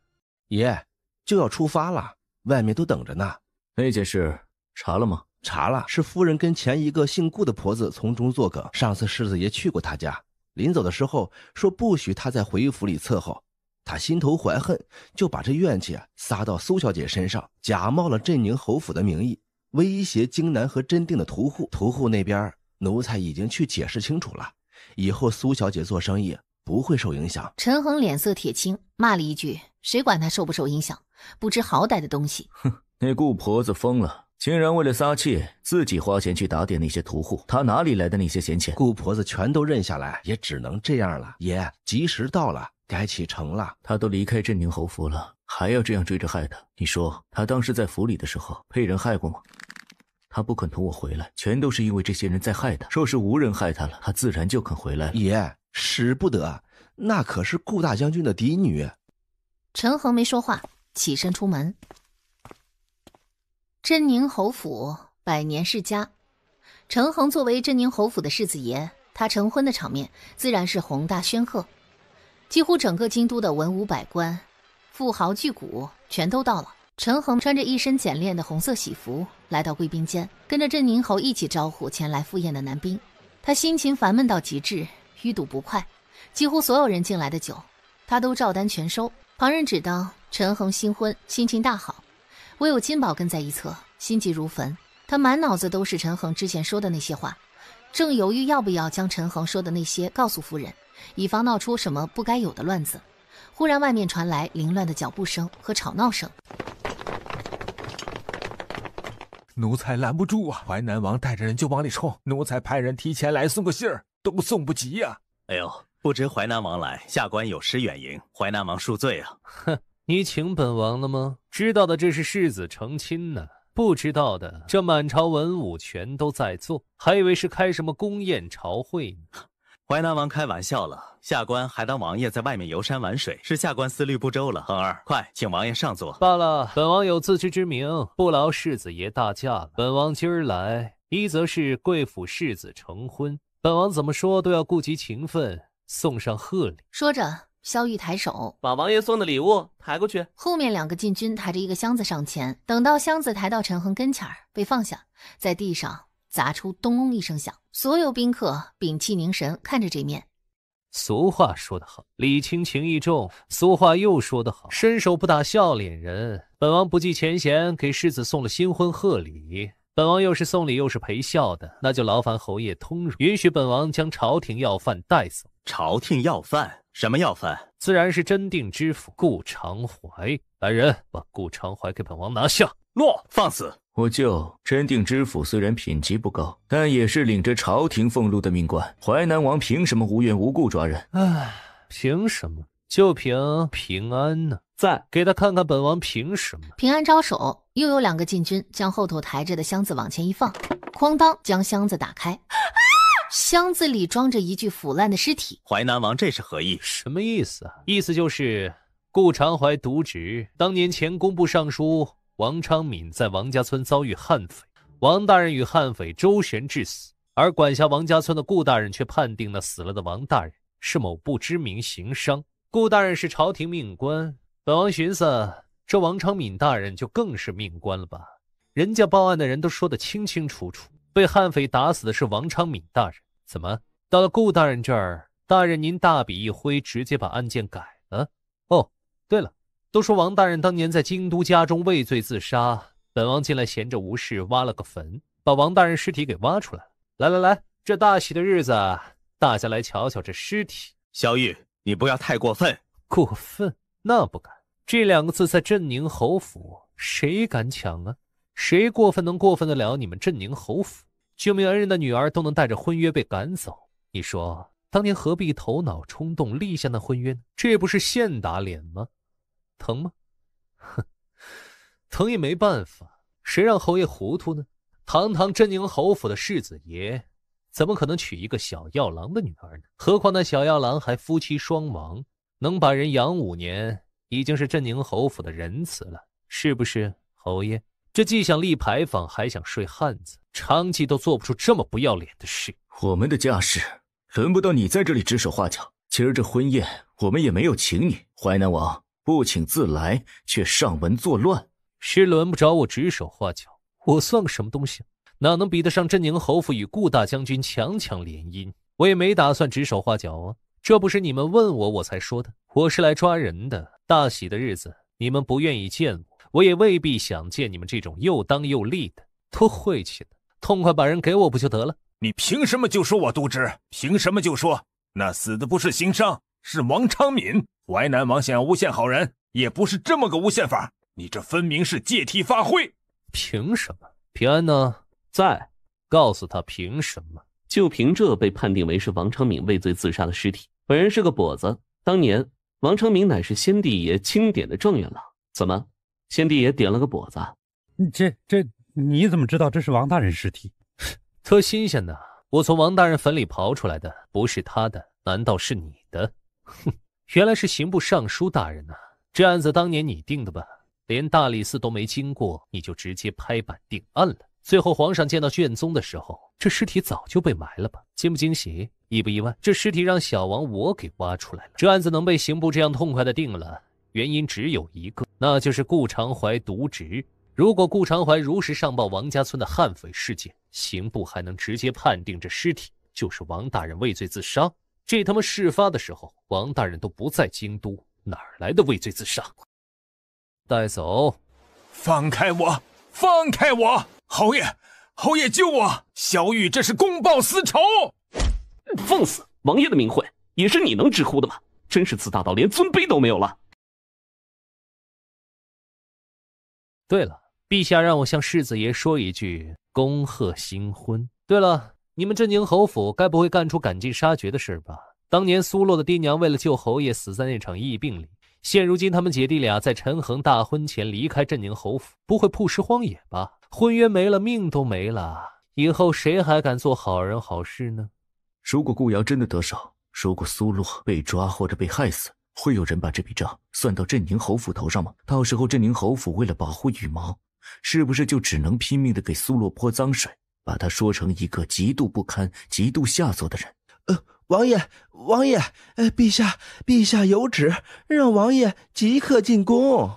爷，就要出发了，外面都等着呢。那件事查了吗？查了，是夫人跟前一个姓顾的婆子从中作梗。上次世子爷去过他家，临走的时候说不许他在回府里伺候。他心头怀恨，就把这怨气撒到苏小姐身上，假冒了镇宁侯府的名义，威胁京南和真定的屠户。屠户那边奴才已经去解释清楚了，以后苏小姐做生意不会受影响。陈恒脸色铁青，骂了一句：“谁管他受不受影响？不知好歹的东西！”哼，那顾婆子疯了，竟然为了撒气，自己花钱去打点那些屠户，她哪里来的那些闲钱？顾婆子全都认下来，也只能这样了。爷，吉时到了，该启程了。他都离开镇宁侯府了，还要这样追着害他？你说他当时在府里的时候被人害过吗？他不肯同我回来，全都是因为这些人在害他。若是无人害他了，他自然就肯回来了。爷，使不得，那可是顾大将军的嫡女。陈恒没说话，起身出门。镇宁侯府百年世家，陈恒作为镇宁侯府的世子爷，他成婚的场面自然是宏大煊赫，几乎整个京都的文武百官、富豪巨贾全都到了。陈恒穿着一身简练的红色喜服来到贵宾间，跟着镇宁侯一起招呼前来赴宴的男宾。他心情烦闷到极致，淤堵不快，几乎所有人进来的酒他都照单全收。旁人只当陈恒新婚，心情大好，唯有金宝跟在一侧，心急如焚。他满脑子都是陈恒之前说的那些话，正犹豫要不要将陈恒说的那些告诉夫人，以防闹出什么不该有的乱子。忽然外面传来凌乱的脚步声和吵闹声。奴才拦不住啊！淮南王带着人就往里冲，奴才派人提前来送个信儿，都送不及呀！哎呦，不知淮南王来，下官有失远迎，淮南王恕罪啊！哼，你请本王了吗？知道的这是世子成亲呢，不知道的这满朝文武全都在座，还以为是开什么宫宴朝会呢。淮南王开玩笑了，下官还当王爷在外面游山玩水，是下官思虑不周了。恒儿，快请王爷上座。罢了，本王有自知之明，不劳世子爷大驾了。本王今儿来，一则是贵府世子成婚，本王怎么说都要顾及情分，送上贺礼。说着，萧玉抬手把王爷送的礼物抬过去。后面2个禁军抬着一个箱子上前，等到箱子抬到陈恒跟前儿，被放下，在地上砸出咚一声响。所有宾客屏气凝神看着这面。俗话说得好，礼轻情意重。俗话又说得好，伸手不打笑脸人。本王不计前嫌，给世子送了新婚贺礼。本王又是送礼又是陪笑的，那就劳烦侯爷通融，允许本王将朝廷要犯带走。朝廷要犯？什么要犯？自然是真定知府顾长怀。来人，把顾长怀给本王拿下。诺，放肆！我舅真定知府虽然品级不高，但也是领着朝廷俸禄的命官。淮南王凭什么无缘无故抓人？唉，凭什么？就凭平安呢？在，给他看看本王凭什么。平安招手，又有2个禁军将后头抬着的箱子往前一放，哐当将箱子打开。箱子里装着一具腐烂的尸体。淮南王这是何意？什么意思啊？意思就是顾长怀渎职，当年前工部尚书王昌敏在王家村遭遇悍匪，王大人与悍匪周旋致死，而管辖王家村的顾大人却判定那死了的王大人是某不知名行商。顾大人是朝廷命官，本王寻思这王昌敏大人就更是命官了吧？人家报案的人都说得清清楚楚，被悍匪打死的是王昌敏大人，怎么到了顾大人这儿大人您大笔一挥，直接把案件改了。哦，对了，都说王大人当年在京都家中畏罪自杀，本王进来闲着无事，挖了个坟，把王大人尸体给挖出来了。来来来，这大喜的日子，大家来瞧瞧这尸体。萧玉，你不要太过分。过分？那不敢。这2个字在镇宁侯府，谁敢抢啊？谁过分能过分得了你们镇宁侯府？救命恩人的女儿都能带着婚约被赶走，你说当年何必头脑冲动立下那婚约呢？这不是现打脸吗？疼吗？哼，疼也没办法，谁让侯爷糊涂呢？堂堂镇宁侯府的世子爷，怎么可能娶一个小药郎的女儿呢？何况那小药郎还夫妻双亡，能把人养5年，已经是镇宁侯府的仁慈了，是不是侯爷？这既想立牌坊，还想睡汉子，娼妓都做不出这么不要脸的事。我们的家事轮不到你在这里指手画脚。今儿这婚宴我们也没有请你，淮南王不请自来，却上门作乱，是轮不着我指手画脚。我算个什么东西？哪能比得上镇宁侯府与顾大将军强强联姻？我也没打算指手画脚啊，这不是你们问我我才说的，我是来抓人的。大喜的日子你们不愿意见我，我也未必想见你们这种又当又立的，多晦气的，痛快把人给我不就得了？你凭什么就说我渎职？凭什么就说那死的不是邢商，是王昌敏？淮南王想要诬陷好人，也不是这么个诬陷法，你这分明是借题发挥。凭什么？平安呢？在。告诉他凭什么？就凭这被判定为是王昌敏畏罪自杀的尸体，本人是个跛子。当年王昌敏乃是先帝爷钦点的状元郎，怎么先帝爷点了个跛子？这你怎么知道这是王大人尸体？特新鲜呢！我从王大人坟里刨出来的，不是他的，难道是你的？哼，原来是刑部尚书大人啊！这案子当年你定的吧？连大理寺都没经过，你就直接拍板定案了。最后皇上见到卷宗的时候，这尸体早就被埋了吧？惊不惊喜？意不意外？这尸体让小王我给挖出来了。这案子能被刑部这样痛快的定了，原因只有一个，那就是顾长怀渎职。如果顾长怀如实上报王家村的悍匪事件，刑部还能直接判定这尸体就是王大人畏罪自杀。这他妈事发的时候，王大人都不在京都，哪来的畏罪自杀？带走！放开我！放开我！侯爷，侯爷救我！萧玉这是公报私仇！放肆！王爷的名讳也是你能直呼的吗？真是自大到连尊卑都没有了。对了，陛下让我向世子爷说一句，恭贺新婚。对了，你们镇宁侯府该不会干出赶尽杀绝的事吧？当年苏洛的爹娘为了救侯爷死在那场疫病里，现如今他们姐弟俩在陈恒大婚前离开镇宁侯府，不会曝尸荒野吧？婚约没了，命都没了，以后谁还敢做好人好事呢？如果顾瑶真的得手，如果苏洛被抓或者被害死，会有人把这笔账算到镇宁侯府头上吗？到时候镇宁侯府为了保护羽毛，是不是就只能拼命的给苏洛泼脏水，把他说成一个极度不堪、极度下作的人？王爷，陛下有旨，让王爷即刻进宫。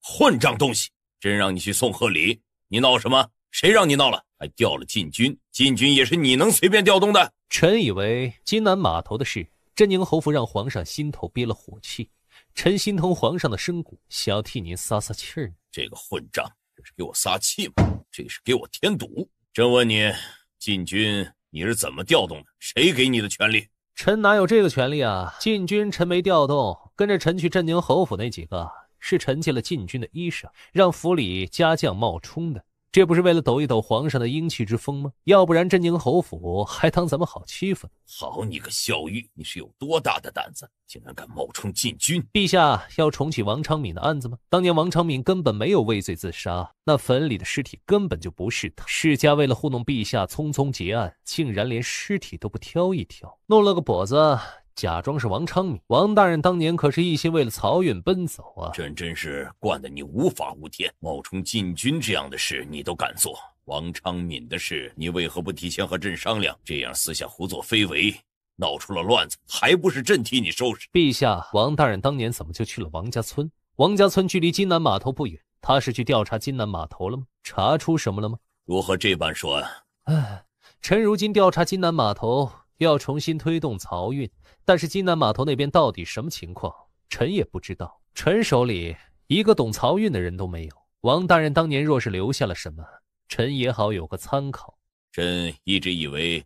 混账东西，真让你去送贺礼，你闹什么？谁让你闹了？还调了禁军，禁军也是你能随便调动的？臣以为金南码头的事，镇宁侯府让皇上心头憋了火气，臣心疼皇上的身骨，想要替您撒撒气儿。这个混账，这是给我撒气吗？这是给我添堵。朕问你，禁军你是怎么调动的？谁给你的权利？臣哪有这个权利啊？禁军臣没调动，跟着臣去镇宁侯府那几个是臣借了禁军的衣裳，让府里家将冒充的。这不是为了抖一抖皇上的英气之风吗？要不然镇宁侯府还当咱们好欺负？好你个萧玉，你是有多大的胆子，竟然敢冒充禁军？陛下要重启王昌敏的案子吗？当年王昌敏根本没有畏罪自杀，那坟里的尸体根本就不是他。世家为了糊弄陛下，匆匆结案，竟然连尸体都不挑一挑，弄了个跛子假装是王昌敏。王大人当年可是一心为了漕运奔走啊！朕真是惯得你无法无天，冒充禁军这样的事你都敢做。王昌敏的事你为何不提前和朕商量？这样私下胡作非为，闹出了乱子，还不是朕替你收拾？陛下，王大人当年怎么就去了王家村？王家村距离金南码头不远，他是去调查金南码头了吗？查出什么了吗？如何这般说啊？臣如今调查金南码头，要重新推动漕运，但是金南码头那边到底什么情况，臣也不知道。臣手里一个懂漕运的人都没有。王大人当年若是留下了什么，臣也好有个参考。朕一直以为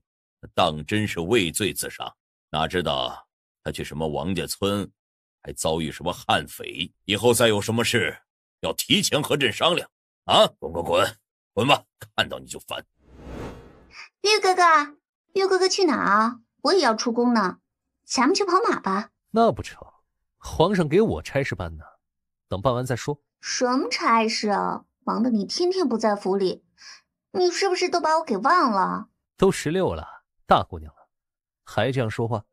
当真是畏罪自杀，哪知道他去什么王家村，还遭遇什么悍匪。以后再有什么事，要提前和朕商量啊！滚吧，看到你就烦。玉哥哥，玉哥哥去哪啊？我也要出宫呢，咱们去跑马吧。那不成，皇上给我差事办呢，等办完再说。什么差事啊？忙得你天天不在府里，你是不是都把我给忘了？都16了，大姑娘了，还这样说话？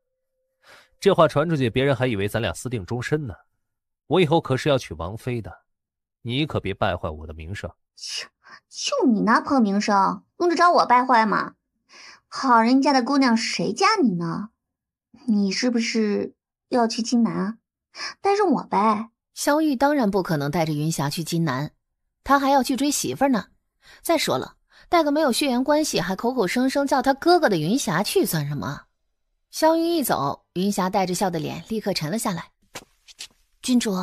这话传出去，别人还以为咱俩私定终身呢。我以后可是要娶王妃的，你可别败坏我的名声。就你那破名声，用得着我败坏吗？好人家的姑娘谁嫁你呢？你是不是要去金南啊？带上我呗。萧玉当然不可能带着云霞去金南，他还要去追媳妇呢。再说了，带个没有血缘关系还口口声声叫他哥哥的云霞去算什么？萧玉一走，云霞带着笑的脸立刻沉了下来。君主，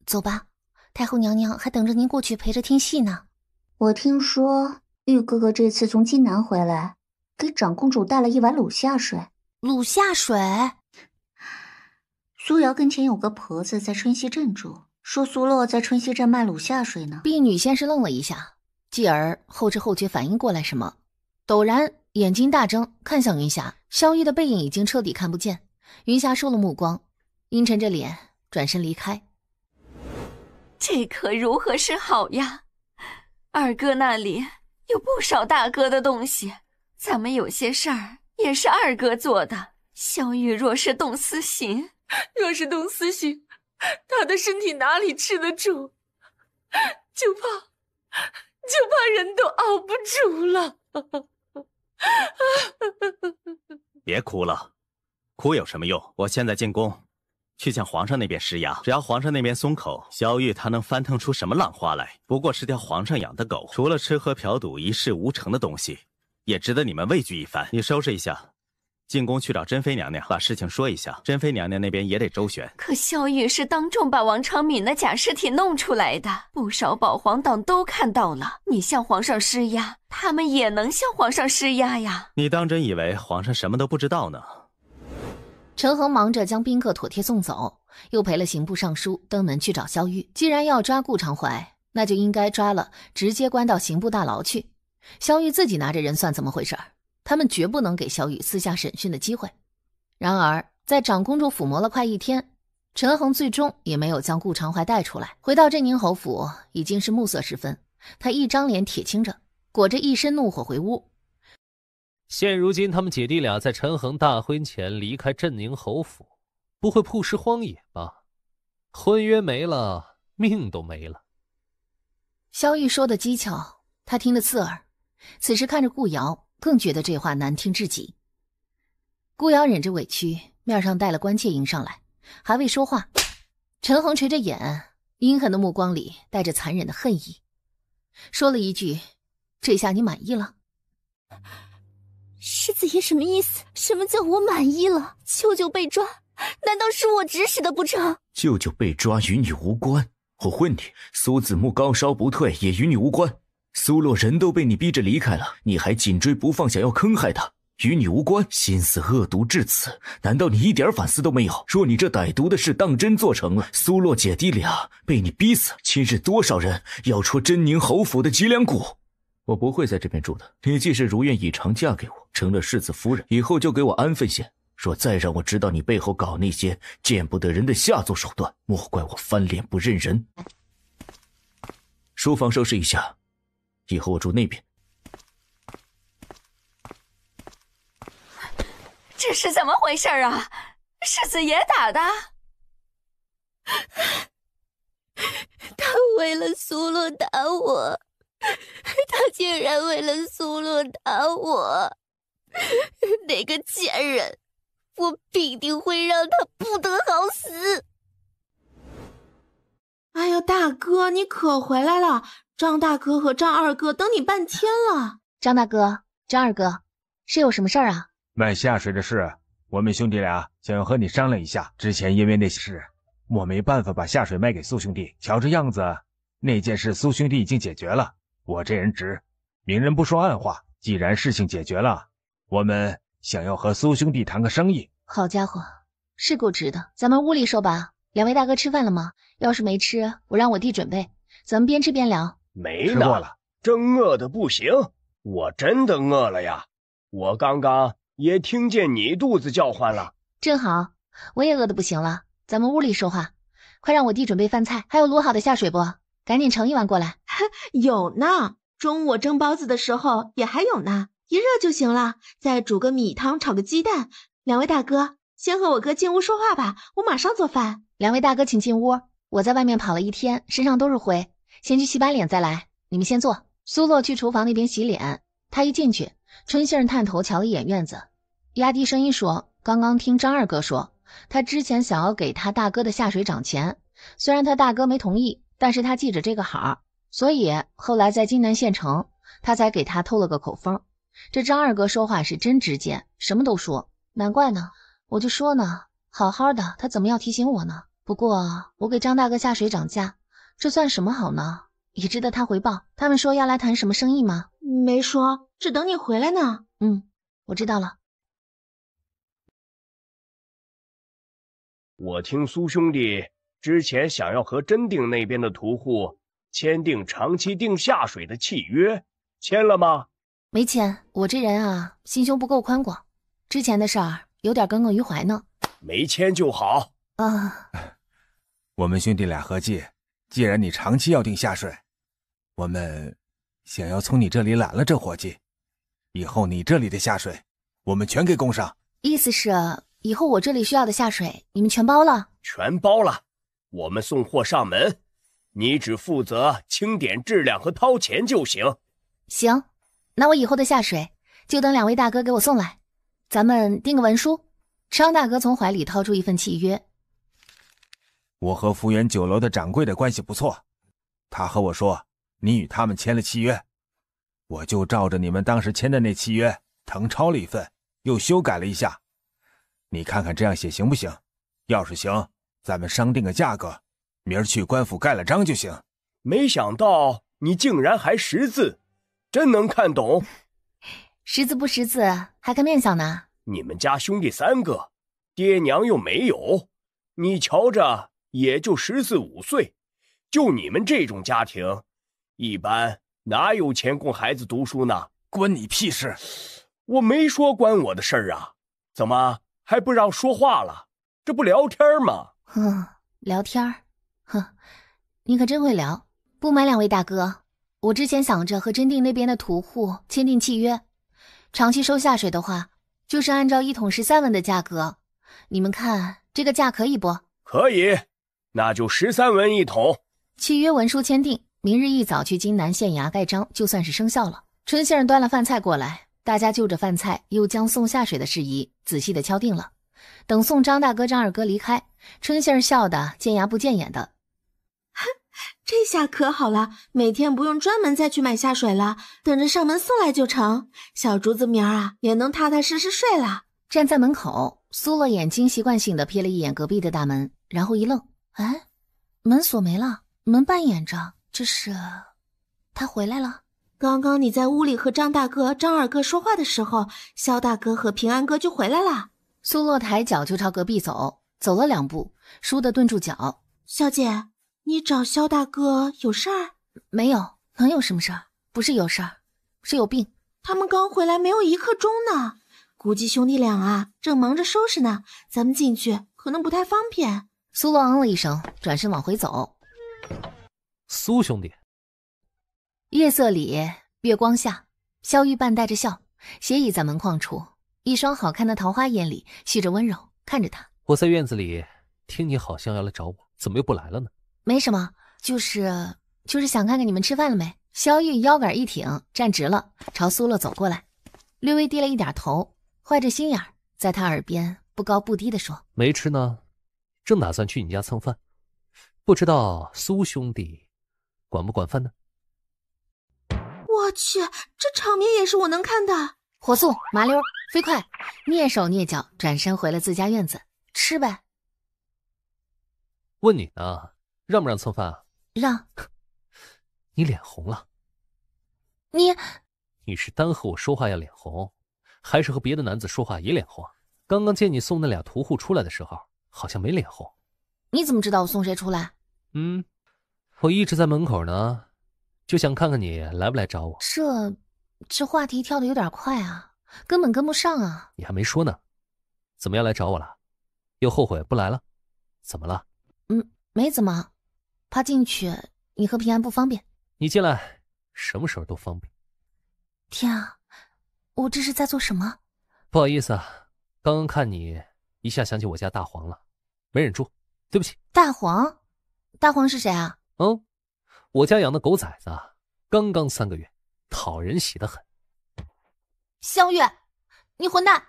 走吧，太后娘娘还等着您过去陪着听戏呢。我听说玉哥哥这次从金南回来，给长公主带了一碗卤下水。卤下水？苏瑶跟前有个婆子在春熙镇住，说苏洛在春熙镇卖卤下水呢。婢女先是愣了一下，继而后知后觉反应过来什么，陡然眼睛大睁，看向云霞。萧玉的背影已经彻底看不见，云霞收了目光，阴沉着脸转身离开。这可如何是好呀？二哥那里有不少大哥的东西，咱们有些事儿也是二哥做的。萧玉若是动私心，他的身体哪里吃得住？就怕人都熬不住了。别哭了，哭有什么用？我现在进宫，去向皇上那边施压，只要皇上那边松口，萧玉他能翻腾出什么浪花来？不过是条皇上养的狗，除了吃喝嫖赌一事无成的东西，也值得你们畏惧一番。你收拾一下，进宫去找珍妃娘娘，把事情说一下。珍妃娘娘那边也得周旋。可萧玉是当众把王昌敏的假尸体弄出来的，不少保皇党都看到了。你向皇上施压，他们也能向皇上施压呀。你当真以为皇上什么都不知道呢？陈恒忙着将宾客妥帖送走，又陪了刑部尚书登门去找萧玉。既然要抓顾长怀，那就应该抓了直接关到刑部大牢去。萧玉自己拿着人算怎么回事？他们绝不能给萧玉私下审讯的机会。然而在长公主抚摸了快1天，陈恒最终也没有将顾长怀带出来。回到镇宁侯府已经是暮色时分，他一张脸铁青着，裹着一身怒火回屋。现如今他们姐弟俩在陈恒大婚前离开镇宁侯府，不会曝尸荒野吧？婚约没了，命都没了。萧玉说的机巧，他听得刺耳。此时看着顾瑶，更觉得这话难听至极。顾瑶忍着委屈，面上带了关切迎上来，还未说话，陈恒垂着眼，阴狠的目光里带着残忍的恨意，说了一句：“这下你满意了？”世子爷什么意思？什么叫我满意了？舅舅被抓，难道是我指使的不成？舅舅被抓与你无关，我问你，苏子木高烧不退也与你无关。苏洛人都被你逼着离开了，你还紧追不放，想要坑害他，与你无关，心思恶毒至此，难道你一点反思都没有？若你这歹毒的事当真做成了，苏洛姐弟俩被你逼死，今日多少人要戳真宁侯府的脊梁骨？我不会在这边住的，你既是如愿以偿嫁给我，成了世子夫人，以后就给我安分些。若再让我知道你背后搞那些见不得人的下作手段，莫怪我翻脸不认人。书房收拾一下，以后我住那边。这是怎么回事啊？世子爷打的？他为了苏洛打我，他竟然为了苏洛打我，那个贱人，我必定会让他不得好死。哎呦，大哥，你可回来了！张大哥和张二哥等你半天了。张大哥，张二哥，是有什么事儿啊？卖下水的事，我们兄弟俩想要和你商量一下。之前因为那些事，我没办法把下水卖给苏兄弟。瞧这样子，那件事苏兄弟已经解决了。我这人直，明人不说暗话。既然事情解决了，我们想要和苏兄弟谈个生意。好家伙，是够直的。咱们屋里说吧。2位大哥吃饭了吗？要是没吃，我让我弟准备，咱们边吃边聊。没呢，正饿得不行，我真的饿了呀。我刚刚也听见你肚子叫唤了。正好，我也饿得不行了。咱们屋里说话，快让我弟准备饭菜，还有卤好的下水不？赶紧盛一碗过来。有呢，中午我蒸包子的时候也还有呢，一热就行了。再煮个米汤，炒个鸡蛋。2位大哥，先和我哥进屋说话吧，我马上做饭。2位大哥请进屋，我在外面跑了一天，身上都是灰，先去洗把脸再来。你们先坐。苏洛去厨房那边洗脸，他一进去，春杏探头瞧了一眼院子，压低声音说：“刚刚听张二哥说，他之前想要给他大哥的下水涨钱，虽然他大哥没同意，但是他记着这个好，所以后来在金南县城，他才给他透了个口风。这张二哥说话是真直接，什么都说，难怪呢。我就说呢，好好的，他怎么要提醒我呢？不过我给张大哥下水涨价，这算什么好呢？也值得他回报。他们说要来谈什么生意吗？没说，只等你回来呢。我知道了。我听苏兄弟之前想要和真定那边的屠户签订长期定下水的契约，签了吗？没签，我这人啊，心胸不够宽广，之前的事儿有点耿耿于怀呢。没签就好。我们兄弟俩合计，既然你长期要定下水，我们想要从你这里揽了这活计，以后你这里的下水我们全给供上。意思是以后我这里需要的下水你们全包了？全包了，我们送货上门，你只负责清点质量和掏钱就行。行，那我以后的下水就等2位大哥给我送来，咱们定个文书。张大哥从怀里掏出一份契约。我和福源酒楼的掌柜的关系不错，他和我说你与他们签了契约，我就照着你们当时签的那契约誊抄了一份，又修改了一下，你看看这样写行不行？要是行，咱们商定个价格，明儿去官府盖了章就行。没想到你竟然还识字，真能看懂。识字不识字还看面相呢。你们家兄弟3个，爹娘又没有，你瞧着也就14、15岁，就你们这种家庭，一般哪有钱供孩子读书呢？关你屁事！我没说关我的事儿啊，怎么还不让说话了？这不聊天吗？聊天？你可真会聊。不瞒2位大哥，我之前想着和真定那边的屠户签订契约，长期收下水的话，就是按照1桶13文的价格，你们看这个价可以不？可以，那就13文1桶。契约文书签订，明日一早去金南县衙盖章，就算是生效了。春杏儿端了饭菜过来，大家就着饭菜又将送下水的事宜仔细的敲定了。等送张大哥、张二哥离开，春杏儿笑得见牙不见眼的。这下可好了，每天不用专门再去买下水了，等着上门送来就成。小竹子明儿啊，也能踏踏实实睡了。站在门口，苏洛眼睛习惯性的瞥了一眼隔壁的大门，然后一愣，哎，门锁没了，门半掩着，这是他回来了。刚刚你在屋里和张大哥、张二哥说话的时候，肖大哥和平安哥就回来了。苏洛抬脚就朝隔壁走，走了2步，倏地顿住脚。小姐，你找肖大哥有事儿？没有，能有什么事儿？不是有事儿，是有病。他们刚回来没有1刻钟呢，估计兄弟俩啊正忙着收拾呢，咱们进去可能不太方便。苏洛嗯了一声，转身往回走。苏兄弟。夜色里，月光下，萧玉半带着笑，斜倚在门框处，一双好看的桃花眼里蓄着温柔，看着他。我在院子里听你好像要来找我，怎么又不来了呢？没什么，就是想看看你们吃饭了没。萧玉腰杆一挺，站直了，朝苏洛走过来，略微低了一点头，坏着心眼，在他耳边不高不低地说：没吃呢，正打算去你家蹭饭，不知道苏兄弟管不管饭呢？我去，这场面也是我能看的。火速，麻溜，飞快，蹑手蹑脚转身回了自家院子。吃呗。问你呢，让不让蹭饭啊？让。你脸红了。你是单和我说话要脸红，还是和别的男子说话也脸红？刚刚见你送那俩屠户出来的时候，好像没脸红。你怎么知道我送谁出来？我一直在门口呢，就想看看你来不来找我。这话题跳得有点快啊，根本跟不上啊。你还没说呢，怎么样来找我了？又后悔不来了？怎么了？没怎么，怕进去你和平安不方便。你进来什么时候都方便。天啊，我这是在做什么？不好意思啊，刚刚看你一下想起我家大黄了，没忍住，对不起。大黄？大黄是谁啊？我家养的狗崽子，刚刚3个月，讨人喜得很。萧月，你混蛋！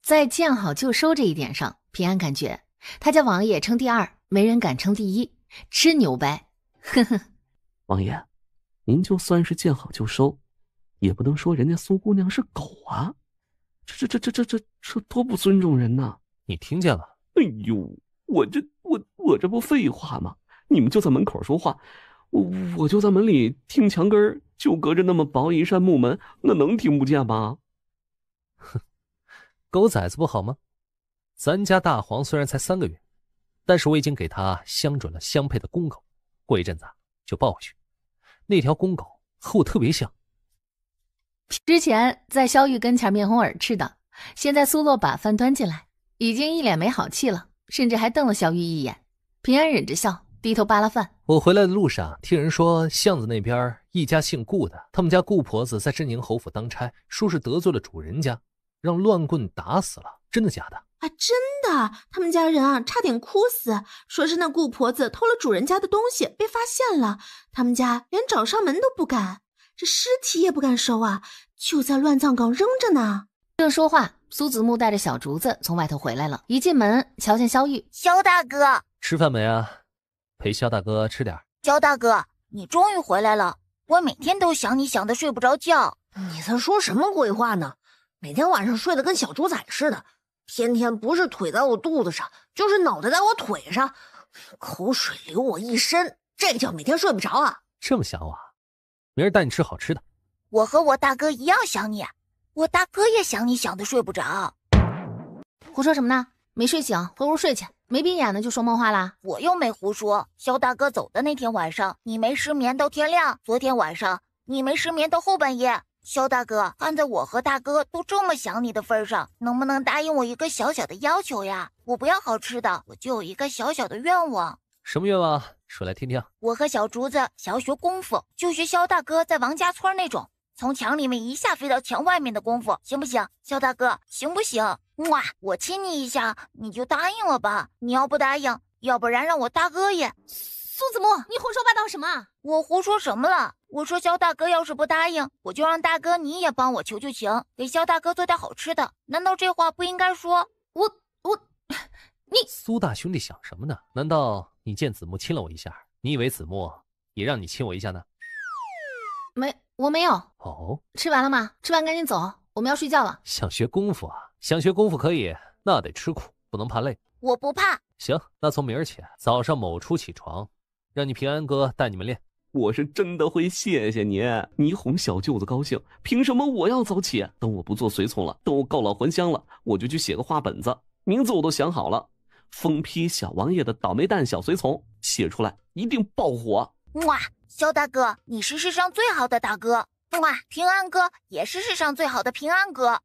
在见好就收这一点上，平安感觉他家王爷称第2，没人敢称第1，真牛掰！呵呵。王爷，您就算是见好就收，也不能说人家苏姑娘是狗啊！这多不尊重人呐！你听见了？哎呦，我这不废话吗？你们就在门口说话，我就在门里听墙根，就隔着那么薄一扇木门，那能听不见吗？哼，狗崽子不好吗？咱家大黄虽然才3个月，但是我已经给他相准了相配的公狗，过一阵子就抱回去。那条公狗和我特别像。之前在萧玉跟前面红耳赤的，现在苏洛把饭端进来，已经一脸没好气了，甚至还瞪了萧玉一眼。平安忍着笑，低头扒拉饭。我回来的路上听人说，巷子那边一家姓顾的，他们家顾婆子在镇宁侯府当差，说是得罪了主人家，让乱棍打死了。真的假的？啊，真的，他们家人啊差点哭死，说是那顾婆子偷了主人家的东西被发现了，他们家连找上门都不敢，这尸体也不敢收啊，就在乱葬岗扔着呢。正说话，苏子木带着小竹子从外头回来了，一进门瞧见萧玉。萧大哥，吃饭没啊？陪萧大哥吃点。萧大哥，你终于回来了，我每天都想你，想得睡不着觉。你在说什么鬼话呢？每天晚上睡得跟小猪仔似的，天天不是腿在我肚子上，就是脑袋在我腿上，口水流我一身，这叫每天睡不着啊！这么想我，明儿带你吃好吃的。我和我大哥一样想你，我大哥也想你，想得睡不着。胡说什么呢？没睡醒，回屋睡去。没闭眼呢就说梦话啦？我又没胡说。萧大哥走的那天晚上，你没失眠到天亮；昨天晚上你没失眠到后半夜。萧大哥，看在我和大哥都这么想你的份上，能不能答应我一个小小的要求呀？我不要好吃的，我就有一个小小的愿望。什么愿望？说来听听。我和小竹子想要学功夫，就学萧大哥在王家村那种从墙里面一下飞到墙外面的功夫，行不行？萧大哥，行不行？哇，我亲你一下，你就答应了吧。你要不答应，要不然让我大哥也……苏子木，你胡说八道什么？我胡说什么了？我说萧大哥要是不答应，我就让大哥你也帮我求求情，给萧大哥做点好吃的。难道这话不应该说？你苏大兄弟想什么呢？难道你见子木亲了我一下，你以为子木也让你亲我一下呢？我没有。哦，吃完了吗？吃完赶紧走，我们要睡觉了。想学功夫啊？想学功夫可以，那得吃苦，不能怕累。我不怕。行，那从明儿起，早上某处起床，让你平安哥带你们练。我是真的会谢谢你，你哄小舅子高兴，凭什么我要早起？等我不做随从了，等我告老还乡了，我就去写个话本子，名字我都想好了，疯批小王爷的倒霉蛋小随从，写出来一定爆火。哇，萧大哥，你是世上最好的大哥。哇，平安哥也是世上最好的平安哥。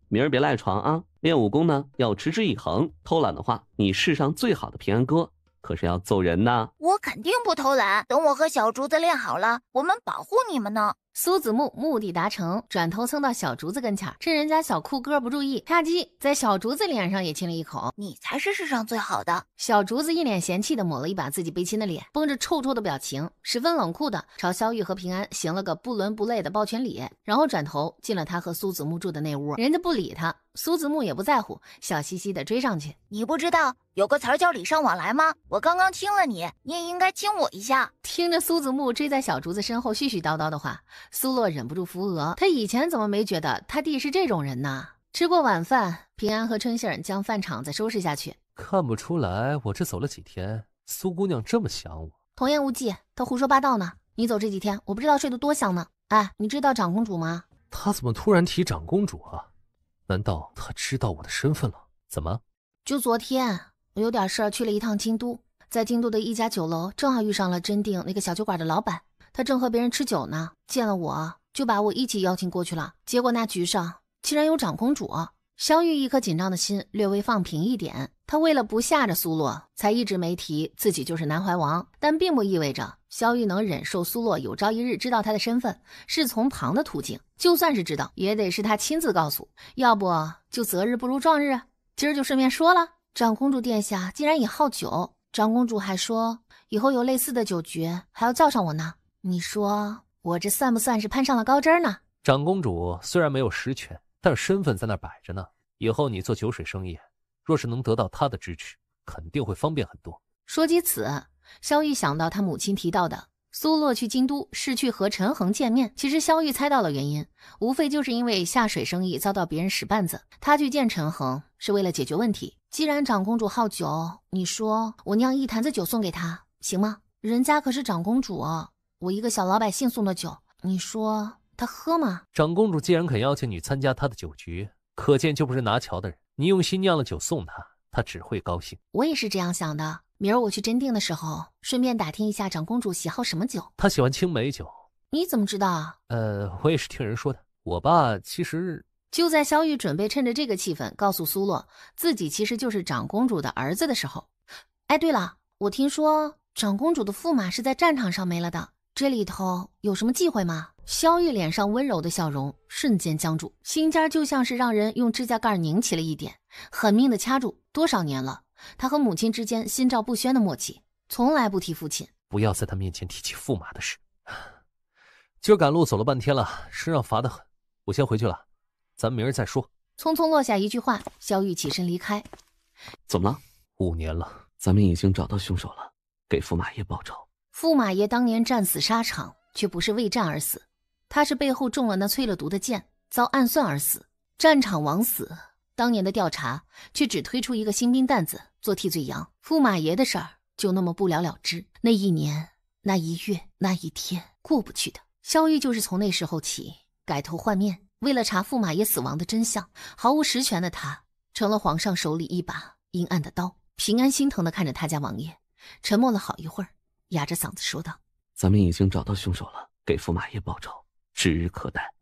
明儿别赖床啊，练武功呢要持之以恒，偷懒的话，你世上最好的平安哥可是要揍人呐。我肯定不偷懒，等我和小竹子练好了，我们保护你们呢。苏子木目的达成，转头蹭到小竹子跟前，趁人家小酷哥不注意，啪叽在小竹子脸上也亲了一口。你才是世上最好的。小竹子一脸嫌弃的抹了一把自己被亲的脸，绷着臭臭的表情，十分冷酷的朝萧玉和平安行了个不伦不类的抱拳礼，然后转头进了他和苏子木住的那屋。人家不理他，苏子木也不在乎，笑嘻嘻的追上去。你不知道有个词儿叫礼尚往来吗？我刚刚亲了你，你也应该亲我一下。听着苏子木追在小竹子身后絮絮叨叨的话，苏洛忍不住扶额，他以前怎么没觉得他弟是这种人呢？吃过晚饭，平安和春杏儿将饭场再收拾下去。看不出来，我这走了几天，苏姑娘这么想我。童言无忌，他胡说八道呢。你走这几天，我不知道睡得多香呢。哎，你知道长公主吗？他怎么突然提长公主啊？难道他知道我的身份了？怎么？就昨天，我有点事儿去了一趟京都，在京都的一家酒楼，正好遇上了真定那个小酒馆的老板，他正和别人吃酒呢，见了我就把我一起邀请过去了。结果那局上竟然有长公主。萧玉一颗紧张的心略微放平一点，他为了不吓着苏洛，才一直没提自己就是南怀王，但并不意味着萧玉能忍受苏洛有朝一日知道他的身份是从旁的途径，就算是知道，也得是他亲自告诉，要不就择日不如撞日。今儿就顺便说了，长公主殿下竟然也好酒，长公主还说以后有类似的酒局还要叫上我呢。你说我这算不算是攀上了高枝呢？长公主虽然没有实权，但是身份在那儿摆着呢。以后你做酒水生意，若是能得到她的支持，肯定会方便很多。说及此，萧玉想到他母亲提到的苏洛去京都是去和陈恒见面。其实萧玉猜到了原因，无非就是因为下水生意遭到别人使绊子，他去见陈恒是为了解决问题。既然长公主好酒，你说我酿一坛子酒送给她行吗？人家可是长公主我一个小老百姓送的酒，你说她喝吗？长公主既然肯邀请你参加她的酒局，可见就不是拿乔的人。你用心酿了酒送她，她只会高兴。我也是这样想的。明儿我去真定的时候，顺便打听一下长公主喜好什么酒。她喜欢青梅酒。你怎么知道？我也是听人说的。我爸其实……就在萧玉准备趁着这个气氛告诉苏洛自己其实就是长公主的儿子的时候，哎，对了，我听说长公主的驸马是在战场上没了的，这里头有什么忌讳吗？萧玉脸上温柔的笑容瞬间僵住，心尖就像是让人用指甲盖拧起了一点，狠命的掐住。多少年了，他和母亲之间心照不宣的默契，从来不提父亲。不要在他面前提起驸马的事。今儿赶路走了半天了，身上乏得很，我先回去了，咱明儿再说。匆匆落下一句话，萧玉起身离开。怎么了？5年了，咱们已经找到凶手了，给驸马爷报仇。驸马爷当年战死沙场，却不是为战而死，他是背后中了那催了毒的箭，遭暗算而死。战场枉死，当年的调查却只推出一个新兵蛋子做替罪羊，驸马爷的事儿就那么不了了之。那1年，那1月，那1天过不去的。萧玉就是从那时候起改头换面，为了查驸马爷死亡的真相，毫无实权的他成了皇上手里一把阴暗的刀。平安心疼地看着他家王爷，沉默了好一会儿，哑着嗓子说道：咱们已经找到凶手了，给驸马爷报仇指日可待。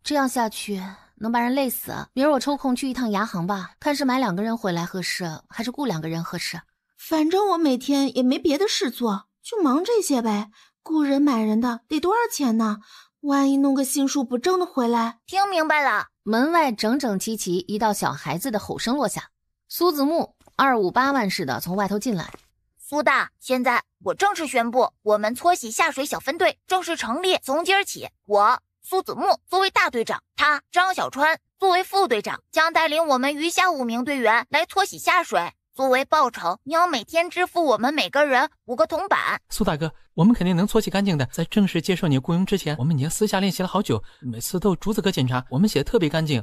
这样下去能把人累死。明儿我抽空去一趟牙行吧，看是买2个人回来合适，还是雇2个人合适。反正我每天也没别的事做，就忙这些呗。雇人买人的得多少钱呢？万一弄个心术不正的回来。听明白了。门外整整齐齐一道小孩子的吼声落下，苏子木258万似的从外头进来。苏大，现在我正式宣布，我们搓洗下水小分队正式成立。从今儿起，我苏子木作为大队长，他张小川作为副队长，将带领我们余下5名队员来搓洗下水。作为报酬，你要每天支付我们每个人5个铜板。苏大哥，我们肯定能搓洗干净的。在正式接受你雇佣之前，我们已经私下练习了好久，每次都有竹子哥检查，我们洗得特别干净。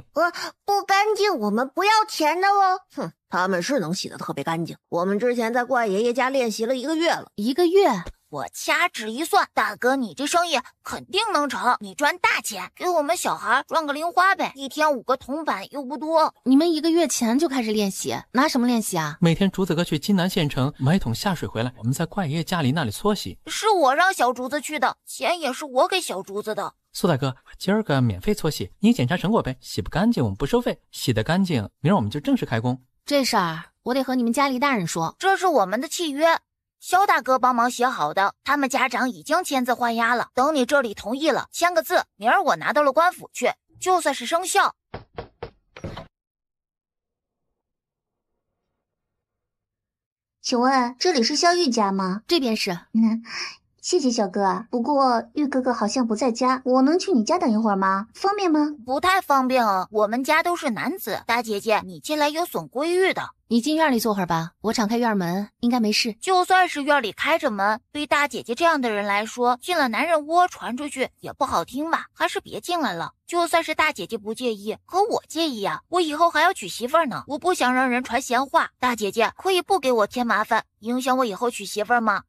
不干净我们不要钱的哦。哼，他们是能洗得特别干净。我们之前在怪爷爷家练习了1个月了。1个月？我掐指一算，大哥你这生意肯定能成，你赚大钱，给我们小孩赚个零花呗，1天5个铜板又不多。你们1个月前就开始练习，拿什么练习啊？每天竹子哥去金南县城买1桶下水回来，我们在怪爷爷家里那里搓洗。是我让小竹子去的，钱也是我给小竹子的。苏大哥，今儿个免费搓洗，你检查成果呗，洗不干净我们不收费，洗得干净明儿我们就正式开工。这事儿我得和你们家里大人说，这是我们的契约。肖大哥帮忙写好的，他们家长已经签字画押了，等你这里同意了签个字，明儿我拿到了官府去，就算是生效。请问这里是萧玉家吗？这边是。谢谢小哥。不过玉哥哥好像不在家，我能去你家等一会儿吗？方便吗？不太方便啊，我们家都是男子。大姐姐，你进来有损规矩的。你进院里坐会儿吧，我敞开院门，应该没事。就算是院里开着门，对大姐姐这样的人来说，进了男人窝传出去也不好听吧，还是别进来了。就算是大姐姐不介意，可我介意啊，我以后还要娶媳妇儿呢，我不想让人传闲话。大姐姐可以不给我添麻烦，影响我以后娶媳妇儿吗？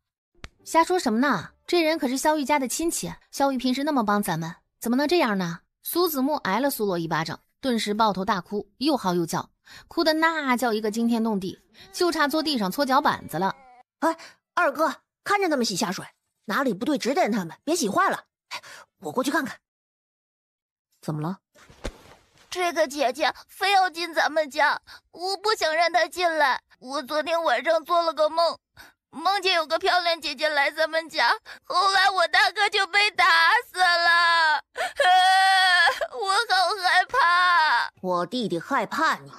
瞎说什么呢？这人可是萧玉家的亲戚，萧玉平时那么帮咱们，怎么能这样呢？苏子木挨了苏洛一巴掌，顿时抱头大哭，又嚎又叫，哭得那叫一个惊天动地，就差坐地上搓脚板子了。哎，二哥，看着他们洗下水，哪里不对指点他们，别洗坏了。我过去看看。怎么了？这个姐姐非要进咱们家，我不想让她进来。我昨天晚上做了个梦，梦见有个漂亮姐姐来咱们家，后来我大哥就被打死了。我好害怕。我弟弟害怕你。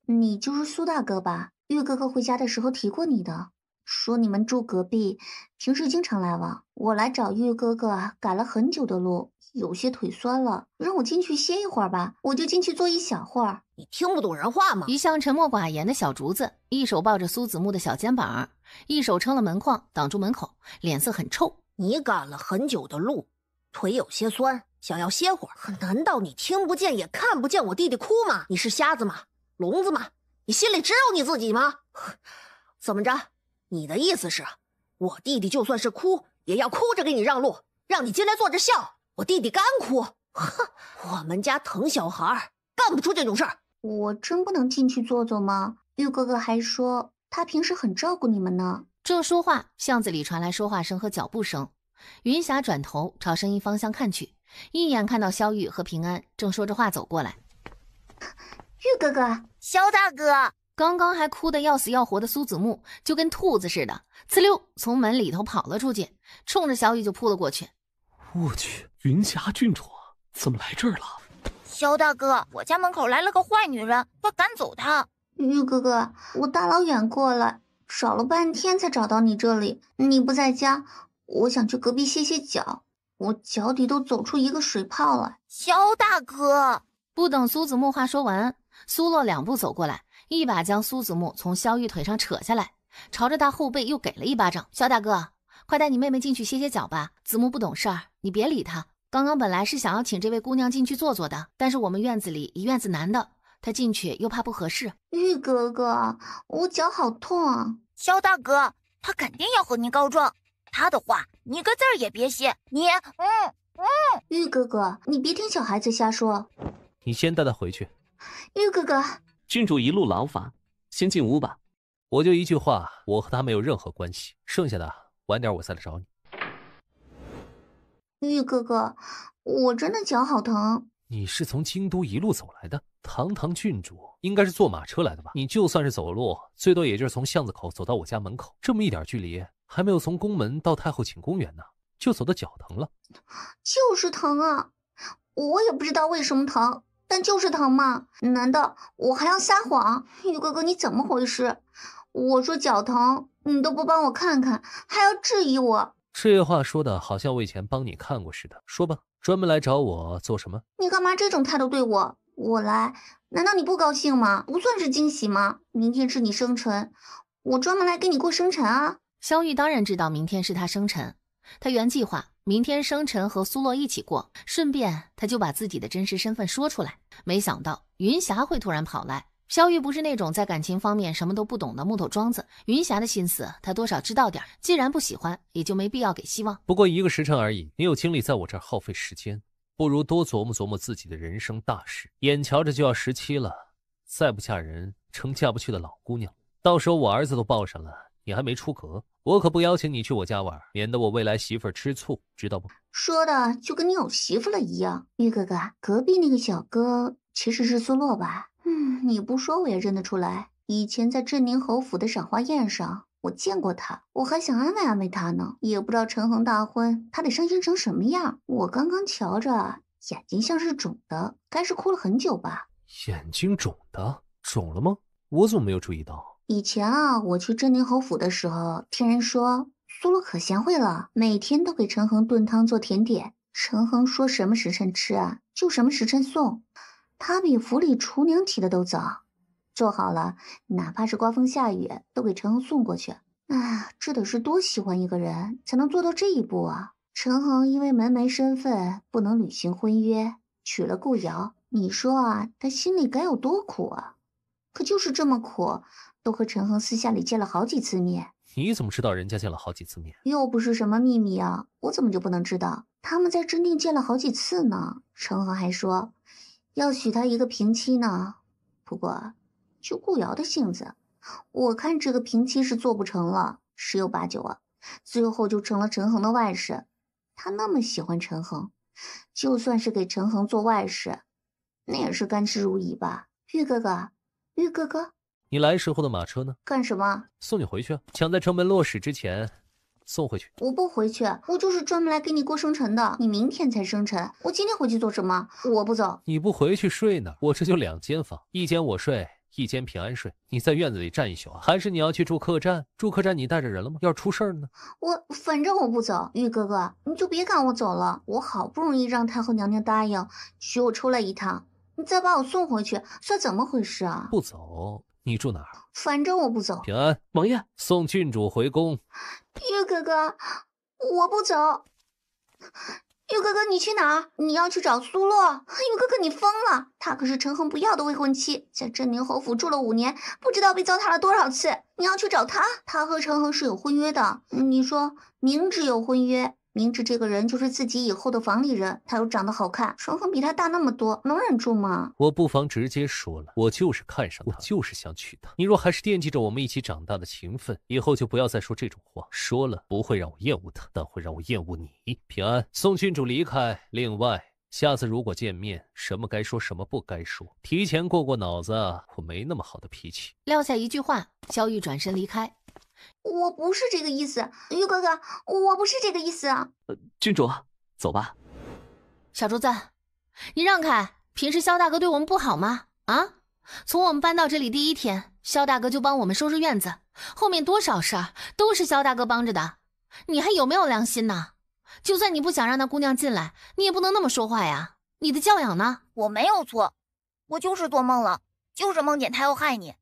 你就是苏大哥吧？玉哥哥回家的时候提过你的，说你们住隔壁，平时经常来往。我来找玉哥哥赶了很久的路，有些腿酸了，让我进去歇一会儿吧，我就进去坐一小会儿。你听不懂人话吗？一向沉默寡言的小竹子，一手抱着苏子木的小肩膀，一手撑了门框挡住门口，脸色很臭。你赶了很久的路，腿有些酸，想要歇会儿。难道你听不见也看不见我弟弟哭吗？你是瞎子吗？聋子吗？你心里只有你自己吗？怎么着？你的意思是，我弟弟就算是哭，也要哭着给你让路，让你进来坐着笑？我弟弟干哭？哼，我们家疼小孩，干不出这种事儿。我真不能进去坐坐吗？玉哥哥还说他平时很照顾你们呢。正说话，巷子里传来说话声和脚步声。云霞转头朝声音方向看去，一眼看到萧玉和平安正说着话走过来。玉哥哥，萧大哥。刚刚还哭得要死要活的苏子木就跟兔子似的，呲溜从门里头跑了出去，冲着萧玉就扑了过去。我去，云霞郡主怎么来这儿了？萧大哥，我家门口来了个坏女人，快赶走她！玉哥哥，我大老远过来，找了半天才找到你这里，你不在家，我想去隔壁歇歇脚，我脚底都走出一个水泡来。萧大哥！不等苏子木话说完，苏洛两步走过来，一把将苏子木从萧玉腿上扯下来，朝着他后背又给了一巴掌。萧大哥，快带你妹妹进去歇歇脚吧，子木不懂事儿，你别理她。刚刚本来是想要请这位姑娘进去坐坐的，但是我们院子里一院子男的，她进去又怕不合适。玉哥哥，我脚好痛啊！萧大哥，他肯定要和您告状，他的话你个字儿也别信。你玉哥哥，你别听小孩子瞎说。你先带她回去。玉哥哥，郡主一路劳烦，先进屋吧。我就一句话，我和他没有任何关系，剩下的晚点我再来找你。玉哥哥，我真的脚好疼。你是从京都一路走来的？堂堂郡主应该是坐马车来的吧？你就算是走路，最多也就是从巷子口走到我家门口，这么一点距离，还没有从宫门到太后寝宫远呢，就走到脚疼了。就是疼啊，我也不知道为什么疼，但就是疼嘛。难道我还要撒谎？玉哥哥，你怎么回事？我说脚疼，你都不帮我看看，还要质疑我。这话说的好像我以前帮你看过似的。说吧，专门来找我做什么？你干嘛这种态度对我？我来，难道你不高兴吗？不算是惊喜吗？明天是你生辰，我专门来给你过生辰啊。萧玉当然知道明天是他生辰，他原计划明天生辰和苏洛一起过，顺便他就把自己的真实身份说出来。没想到云霞会突然跑来。萧玉不是那种在感情方面什么都不懂的木头桩子，云霞的心思他多少知道点，既然不喜欢，也就没必要给希望。不过1个时辰而已，你有精力在我这儿耗费时间，不如多琢磨琢磨自己的人生大事。眼瞧着就要17了，再不嫁人成嫁不去的老姑娘，到时候我儿子都抱上了，你还没出阁，我可不邀请你去我家玩，免得我未来媳妇儿吃醋，知道不？说的就跟你有媳妇了一样。玉哥哥，隔壁那个小哥其实是苏洛吧？你不说我也认得出来。以前在镇宁侯府的赏花宴上，我见过他，我还想安慰安慰他呢。也不知道陈恒大婚，他得伤心成什么样。我刚刚瞧着，眼睛像是肿的，该是哭了很久吧。眼睛肿的？肿了吗？我怎么没有注意到？以前啊，我去镇宁侯府的时候，听人说苏洛可贤惠了，每天都给陈恒炖汤做甜点。陈恒说什么时辰吃啊，就什么时辰送。他比府里厨娘提的都早。做好了，哪怕是刮风下雨，都给陈恒送过去。啊，这得是多喜欢一个人才能做到这一步啊！陈恒因为门楣身份不能履行婚约，娶了顾瑶，你说啊，他心里该有多苦啊？可就是这么苦，都和陈恒私下里见了好几次面。你怎么知道人家见了好几次面？又不是什么秘密啊，我怎么就不能知道？他们在真定见了好几次呢。陈恒还说要许他一个平妻呢。不过就顾瑶的性子，我看这个平妻是做不成了，十有八九啊，最后就成了陈恒的外室。他那么喜欢陈恒，就算是给陈恒做外室，那也是甘之如饴吧。玉哥哥，玉哥哥，你来时候的马车呢？干什么？送你回去，抢在城门落矢之前送回去。我不回去，我就是专门来给你过生辰的。你明天才生辰，我今天回去做什么？我不走。你不回去睡呢？我这就2间房，一间我睡，一间平安睡。你在院子里站一宿啊？还是你要去住客栈？住客栈你带着人了吗？要是出事儿呢？反正我不走。玉哥哥，你就别赶我走了。我好不容易让太后娘娘答应许我出来一趟，你再把我送回去，算怎么回事啊？不走，你住哪儿？反正我不走。平安，王爷送郡主回宫。玉哥哥，我不走。玉哥哥，你去哪儿？你要去找苏洛？玉哥哥，你疯了！她可是陈恒不要的未婚妻，在镇宁侯府住了5年，不知道被糟蹋了多少次。你要去找她？她和陈恒是有婚约的。你说明知有婚约，明知这个人就是自己以后的房里人，他又长得好看，陈恒比他大那么多，能忍住吗？我不妨直接说了，我就是看上他，我就是想娶她。你若还是惦记着我们一起长大的情分，以后就不要再说这种话。说了不会让我厌恶他，但会让我厌恶你。平安，送郡主离开。另外，下次如果见面，什么该说什么不该说，提前过脑子。我没那么好的脾气。撂下一句话，萧玉转身离开。我不是这个意思，玉哥哥，我不是这个意思啊。郡主，走吧。小竹子，你让开！平时萧大哥对我们不好吗？啊，从我们搬到这里第1天，萧大哥就帮我们收拾院子，后面多少事儿都是萧大哥帮着的。你还有没有良心呢？就算你不想让那姑娘进来，你也不能那么说话呀。你的教养呢？我没有错，我就是做梦了，就是梦见他要害你，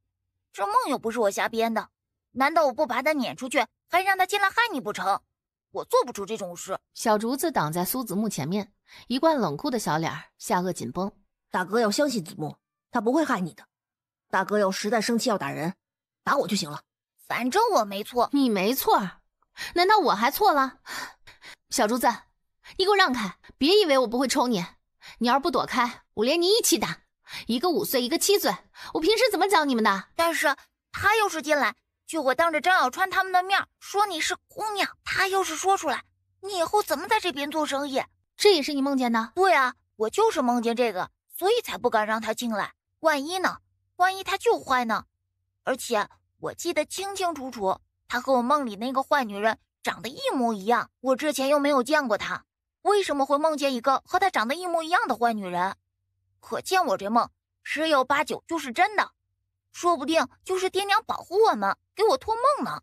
这梦又不是我瞎编的。难道我不把他撵出去，还让他进来害你不成？我做不出这种事。小竹子挡在苏子木前面，一贯冷酷的小脸，下颚紧绷。大哥要相信子木，他不会害你的。大哥要实在生气要打人，打我就行了。反正我没错。你没错？难道我还错了？小竹子，你给我让开！别以为我不会抽你，你要是不躲开，我连你一起打。一个5岁，一个7岁，我平时怎么教你们的？但是他要是进来，就会当着张小川他们的面说你是姑娘，他要是说出来，你以后怎么在这边做生意？这也是你梦见的？对啊，我就是梦见这个，所以才不敢让他进来。万一呢？万一他就坏呢？而且我记得清清楚楚，他和我梦里那个坏女人长得一模一样，我之前又没有见过她，为什么会梦见一个和她长得一模一样的坏女人？可见我这梦10有8九就是真的，说不定就是爹娘保护我们，给我托梦呢。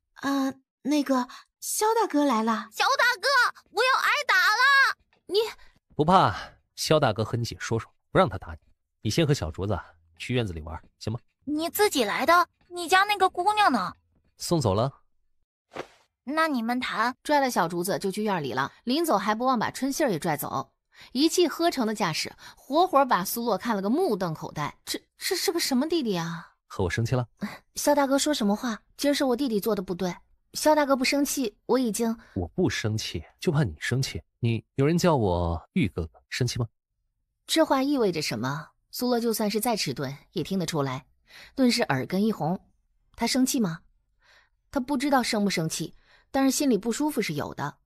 那个萧大哥来了。萧大哥，我要挨打了！你不怕，萧大哥和你姐说说，不让他打你。你先和小竹子去院子里玩，行吗？你自己来的？你家那个姑娘呢？送走了。那你们谈。拽了小竹子就去院里了，临走还不忘把春杏儿也拽走，一气呵成的架势，活活把苏洛看了个目瞪口呆。这是个什么弟弟啊？和我生气了？萧大哥说什么话？今儿是我弟弟做的不对。萧大哥不生气，我已经……我不生气，就怕你生气。有人叫我玉哥哥，生气吗？这话意味着什么？苏洛就算是再迟钝，也听得出来，顿时耳根一红。他生气吗？他不知道生不生气，但是心里不舒服是有的。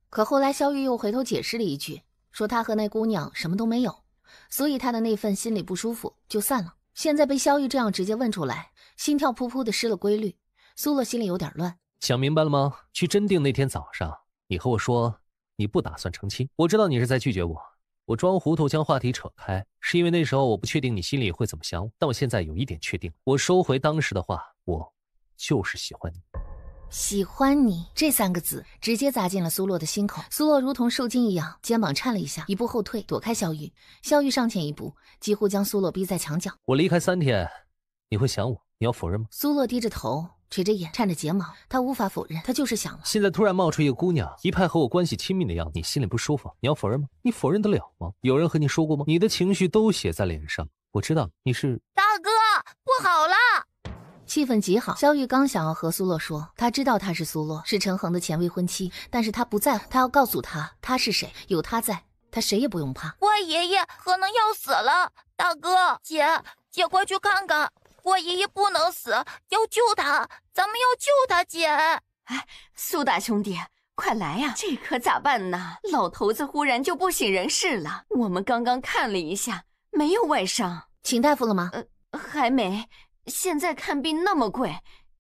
可后来萧玉又回头解释了一句，说他和那姑娘什么都没有，所以他的那份心里不舒服就散了。现在被萧玉这样直接问出来，心跳扑扑的失了规律，苏洛心里有点乱。想明白了吗？去真定那天早上，你和我说你不打算成亲，我知道你是在拒绝我。我装糊涂将话题扯开，是因为那时候我不确定你心里会怎么想我，但我现在有一点确定，我收回当时的话，我就是喜欢你。喜欢你这3个字直接砸进了苏洛的心口，苏洛如同受惊一样，肩膀颤了一下，一步后退，躲开萧玉。萧玉上前一步，几乎将苏洛逼在墙角。我离开3天，你会想我，你要否认吗？苏洛低着头，垂着眼，颤着睫毛，他无法否认，他就是想了。现在突然冒出一个姑娘，一派和我关系亲密的样子，你心里不舒服，你要否认吗？你否认得了吗？有人和你说过吗？你的情绪都写在脸上，我知道你是……大哥，不好了！气氛极好，萧玉刚想要和苏洛说，他知道他是苏洛，是陈恒的前未婚妻，但是他不在乎，他要告诉他他是谁，有他在，他谁也不用怕。我爷爷可能要死了，大哥，姐快去看看，我爷爷不能死，要救他，咱们要救他，姐。哎，苏大兄弟，快来呀，这可咋办呢？老头子忽然就不省人事了，我们刚刚看了一下，没有外伤。请大夫了吗？还没。现在看病那么贵，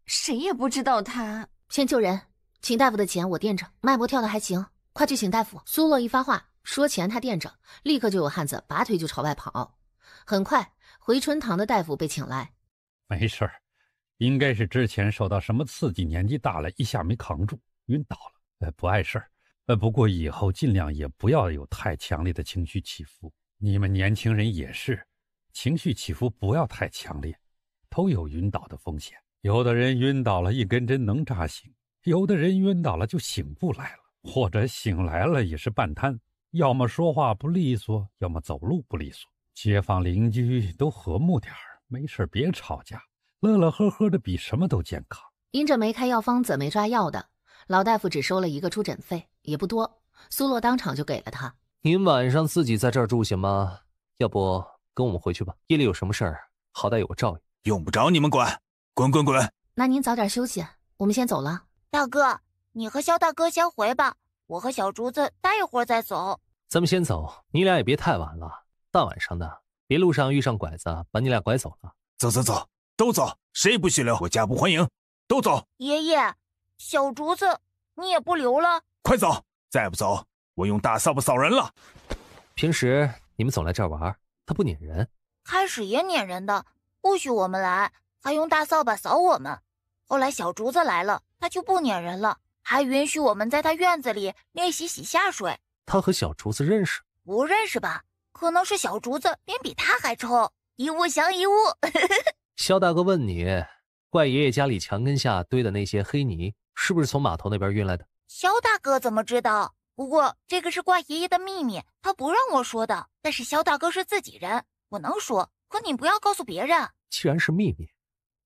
谁也不知道他。先救人，请大夫的钱我垫着，脉搏跳的还行，快去请大夫。苏洛一发话说钱他垫着，立刻就有汉子拔腿就朝外跑。很快回春堂的大夫被请来。没事儿，应该是之前受到什么刺激，年纪大了一下没扛住晕倒了，不碍事儿。不过以后尽量也不要有太强烈的情绪起伏，你们年轻人也是，情绪起伏不要太强烈，都有晕倒的风险。有的人晕倒了一根针能扎醒，有的人晕倒了就醒不来了，或者醒来了也是半瘫，要么说话不利索，要么走路不利索。街坊邻居都和睦点儿，没事别吵架，乐乐呵呵的比什么都健康。因着没开药方子没抓药的，老大夫只收了一个出诊费，也不多，苏洛当场就给了他。您晚上自己在这儿住行吗？要不跟我们回去吧，夜里有什么事儿好歹有个照应。用不着你们管，滚滚滚！那您早点休息，我们先走了。大哥，你和肖大哥先回吧，我和小竹子待一会儿再走。咱们先走，你俩也别太晚了，大晚上的，别路上遇上拐子把你俩拐走了。走，都走，谁也不许留，我家不欢迎，都走。爷爷，小竹子，你也不留了？快走，再不走，我用大扫把扫人了。平时你们总来这儿玩，他不撵人。开始也撵人的，不许我们来，还用大扫把扫我们。后来小竹子来了，他就不撵人了，还允许我们在他院子里练习洗下水。他和小竹子认识？不认识吧？可能是小竹子脸比他还臭，一物降一物。肖大哥问你，怪爷爷家里墙根下堆的那些黑泥是不是从码头那边运来的？肖大哥怎么知道？不过这个是怪爷爷的秘密，他不让我说的。但是肖大哥是自己人，我能说，可你不要告诉别人。既然是秘密，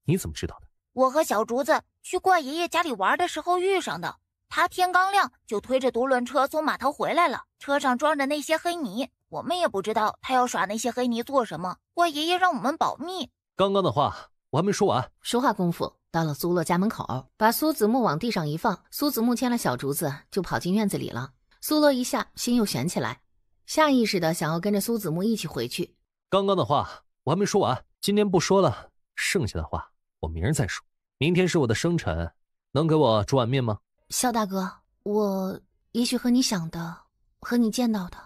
你怎么知道的？我和小竹子去怪爷爷家里玩的时候遇上的，他天刚亮就推着独轮车从码头回来了，车上装着那些黑泥，我们也不知道他要耍那些黑泥做什么，怪爷爷让我们保密。刚刚的话我还没说完。说话功夫到了苏洛家门口，把苏子木往地上一放，苏子木牵了小竹子就跑进院子里了。苏洛一下心又悬起来，下意识的想要跟着苏子木一起回去。刚刚的话我还没说完，今天不说了，剩下的话我明儿再说。明天是我的生辰，能给我煮碗面吗？肖大哥，我也许和你想的和你见到的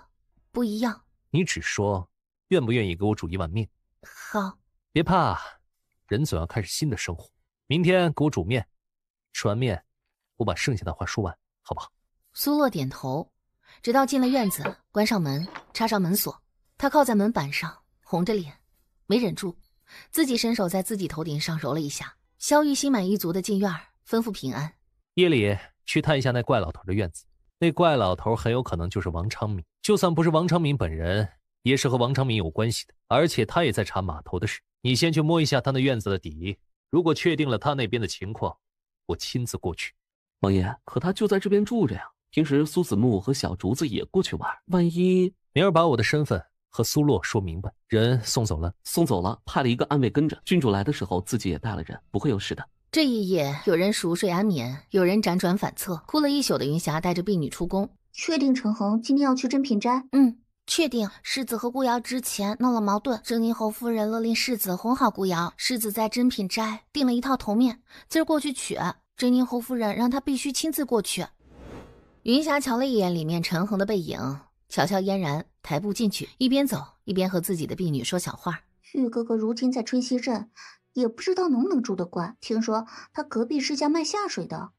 不一样。你只说愿不愿意给我煮一碗面。好，别怕，人总要开始新的生活。明天给我煮面，吃完面我把剩下的话说完，好不好？苏洛点头，直到进了院子，关上门，插上门锁。他靠在门板上，红着脸，没忍住，自己伸手在自己头顶上揉了一下。萧玉心满意足的进院，吩咐平安。夜里去探一下那怪老头的院子，那怪老头很有可能就是王昌明，就算不是王昌明本人，也是和王昌明有关系的，而且他也在查码头的事。你先去摸一下他那院子的底，如果确定了他那边的情况，我亲自过去。王爷，可他就在这边住着呀，平时苏子木和小竹子也过去玩，万一……明儿把我的身份和苏洛说明白。人送走了？送走了，派了一个暗卫跟着。郡主来的时候自己也带了人，不会有事的。这一夜，有人熟睡安眠，有人辗转反侧。哭了一宿的云霞带着婢女出宫。确定陈恒今天要去珍品斋？确定。世子和顾瑶之前闹了矛盾，珍妮侯夫人勒令世子哄好顾瑶。世子在珍品斋订了一套头面，今儿过去取。珍妮侯夫人让他必须亲自过去。云霞瞧了一眼里面陈恒的背影，巧笑嫣然，抬步进去，一边走一边和自己的婢女说小话。玉哥哥如今在春熙镇，也不知道能不能住得惯。听说他隔壁是家卖下水的。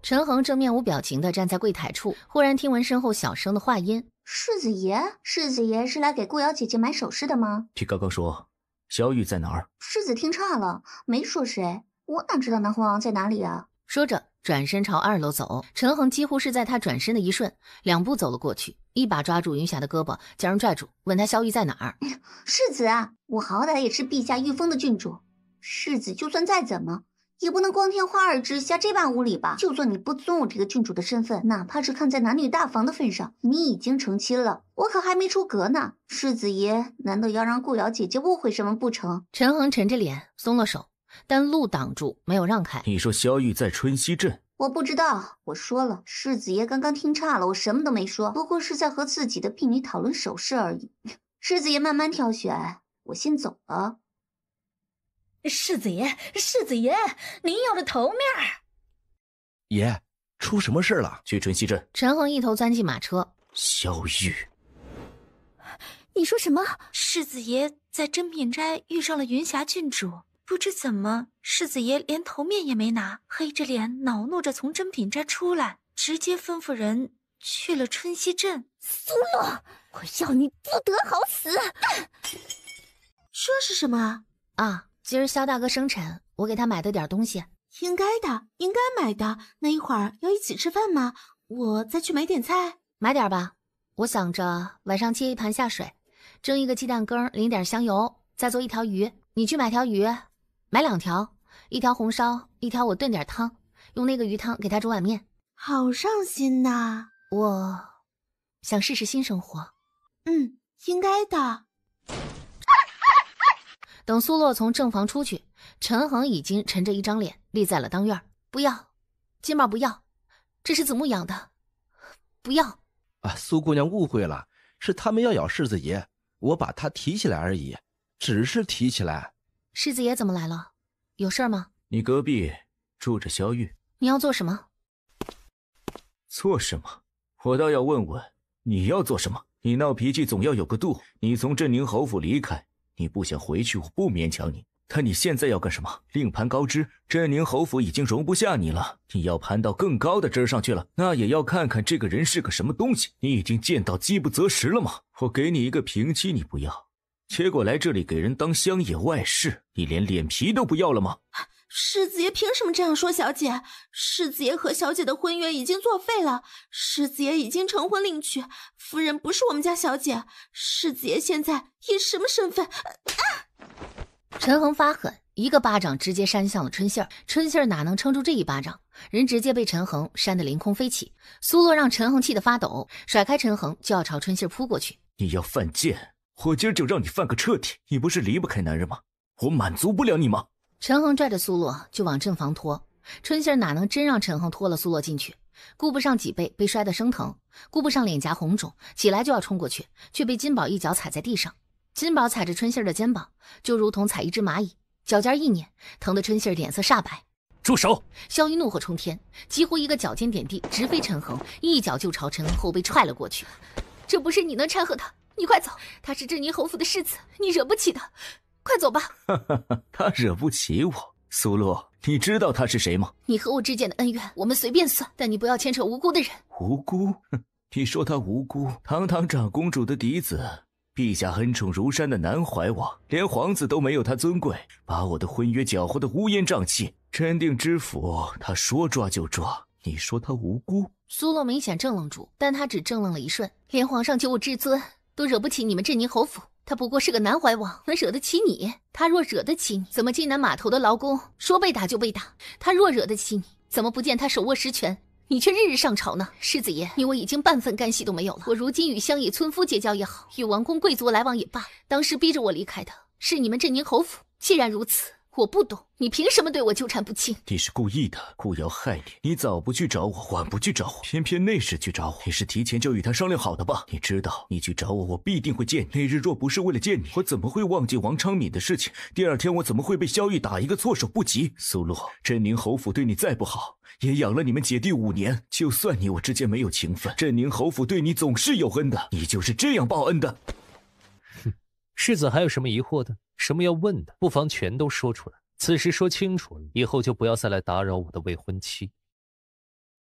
陈恒正面无表情地站在柜台处，忽然听闻身后小声的话音：“世子爷，世子爷是来给顾瑶姐姐买首饰的吗？”据刚刚说，萧玉在哪儿？世子听岔了，没说谁，我哪知道南皇王在哪里啊？说着，转身朝2楼走。陈恒几乎是在他转身的一瞬，2步走了过去，一把抓住云霞的胳膊，将人拽住，问他萧玉在哪儿。世子啊，我好歹也是陛下御封的郡主，世子就算再怎么，也不能光天化日之下这般无礼吧？就算你不尊我这个郡主的身份，哪怕是看在男女大防的份上，你已经成亲了，我可还没出阁呢。世子爷难道要让顾瑶姐姐误会什么不成？陈恒沉着脸松了手，但路挡住，没有让开。你说萧玉在春熙镇？我不知道，我说了，世子爷刚刚听岔了，我什么都没说，不过是在和自己的婢女讨论首饰而已。世子爷慢慢挑选，我先走了。世子爷，世子爷，您要的头面。爷，出什么事了？去春熙镇。陈恒一头钻进马车。萧玉，你说什么？世子爷在珍品斋遇上了云霞郡主，不知怎么，世子爷连头面也没拿，黑着脸恼怒着从珍品斋出来，直接吩咐人去了春熙镇。苏洛，我要你不得好死！说是什么啊？今儿萧大哥生辰，我给他买的点东西。应该的，应该买的。那一会儿要一起吃饭吗？我再去买点菜。买点吧，我想着晚上切一盘下水，蒸一个鸡蛋羹，淋点香油，再做一条鱼。你去买条鱼，买2条，一条红烧，一条我炖点汤，用那个鱼汤给他煮碗面。好上心呐！我想试试新生活。应该的。等苏洛从正房出去，陈恒已经沉着一张脸立在了当院。不要，金宝不要，这是子木养的，不要。啊，苏姑娘误会了，是他们要咬世子爷，我把他提起来而已，只是提起来。世子爷怎么来了？有事吗？你隔壁住着萧玉。你要做什么？做什么？我倒要问问你要做什么。你闹脾气总要有个度。你从镇宁侯府离开，你不想回去，我不勉强你。但你现在要干什么？另攀高枝。镇宁侯府已经容不下你了，你要攀到更高的枝上去了，那也要看看这个人是个什么东西。你已经见到饥不择食了吗？我给你一个平妻你不要，结果来这里给人当乡野外事，你连脸皮都不要了吗？世子爷凭什么这样说小姐？世子爷和小姐的婚约已经作废了，世子爷已经成婚另娶，夫人不是我们家小姐。世子爷现在以什么身份？陈恒发狠，一个巴掌直接扇向了春杏儿。春杏儿哪能撑住这一巴掌，人直接被陈恒扇得凌空飞起。苏洛让陈恒气得发抖，甩开陈恒就要朝春杏儿扑过去。你要犯贱，我今儿就让你犯个彻底。你不是离不开男人吗？我满足不了你吗？陈恒拽着苏洛就往正房拖，春杏儿哪能真让陈恒拖了苏洛进去？顾不上脊背被摔得生疼，顾不上脸颊红肿，起来就要冲过去，却被金宝一脚踩在地上。金宝踩着春杏儿的肩膀，就如同踩一只蚂蚁，脚尖一捻，疼得春杏儿脸色煞白。住手！萧玉怒火冲天，几乎一个脚尖点地，直飞陈恒，一脚就朝陈恒后背踹了过去。这不是你能掺和他，你快走！他是镇宁侯府的世子，你惹不起的，快走吧。他惹不起我。苏洛，你知道他是谁吗？你和我之间的恩怨我们随便算，但你不要牵扯无辜的人。无辜？你说他无辜？堂堂长公主的嫡子，陛下恩宠如山的南怀王，连皇子都没有他尊贵，把我的婚约搅和得乌烟瘴气。镇定知府他说抓就抓，你说他无辜？苏洛明显怔愣住，但他只怔愣了一瞬，连皇上救我至尊都惹不起你们镇宁侯府，他不过是个南怀王，能惹得起你？他若惹得起你，怎么金南码头的劳工说被打就被打？他若惹得起你，怎么不见他手握实权，你却日日上朝呢？世子爷，你我已经半分干系都没有了。我如今与乡野村夫结交也好，与王公贵族来往也罢，当时逼着我离开的是你们镇宁侯府。既然如此，我不懂，你凭什么对我纠缠不清？你是故意的，故意要害你。你早不去找我，晚不去找我，偏偏那时去找我。你是提前就与他商量好的吧？你知道，你去找我，我必定会见你。那日若不是为了见你，我怎么会忘记王昌敏的事情？第二天我怎么会被萧玉打一个措手不及？苏洛，镇宁侯府对你再不好，也养了你们姐弟5年。就算你我之间没有情分，镇宁侯府对你总是有恩的。你就是这样报恩的。哼，世子还有什么疑惑的？什么要问的？不妨全都说出来。此时说清楚了，以后就不要再来打扰我的未婚妻。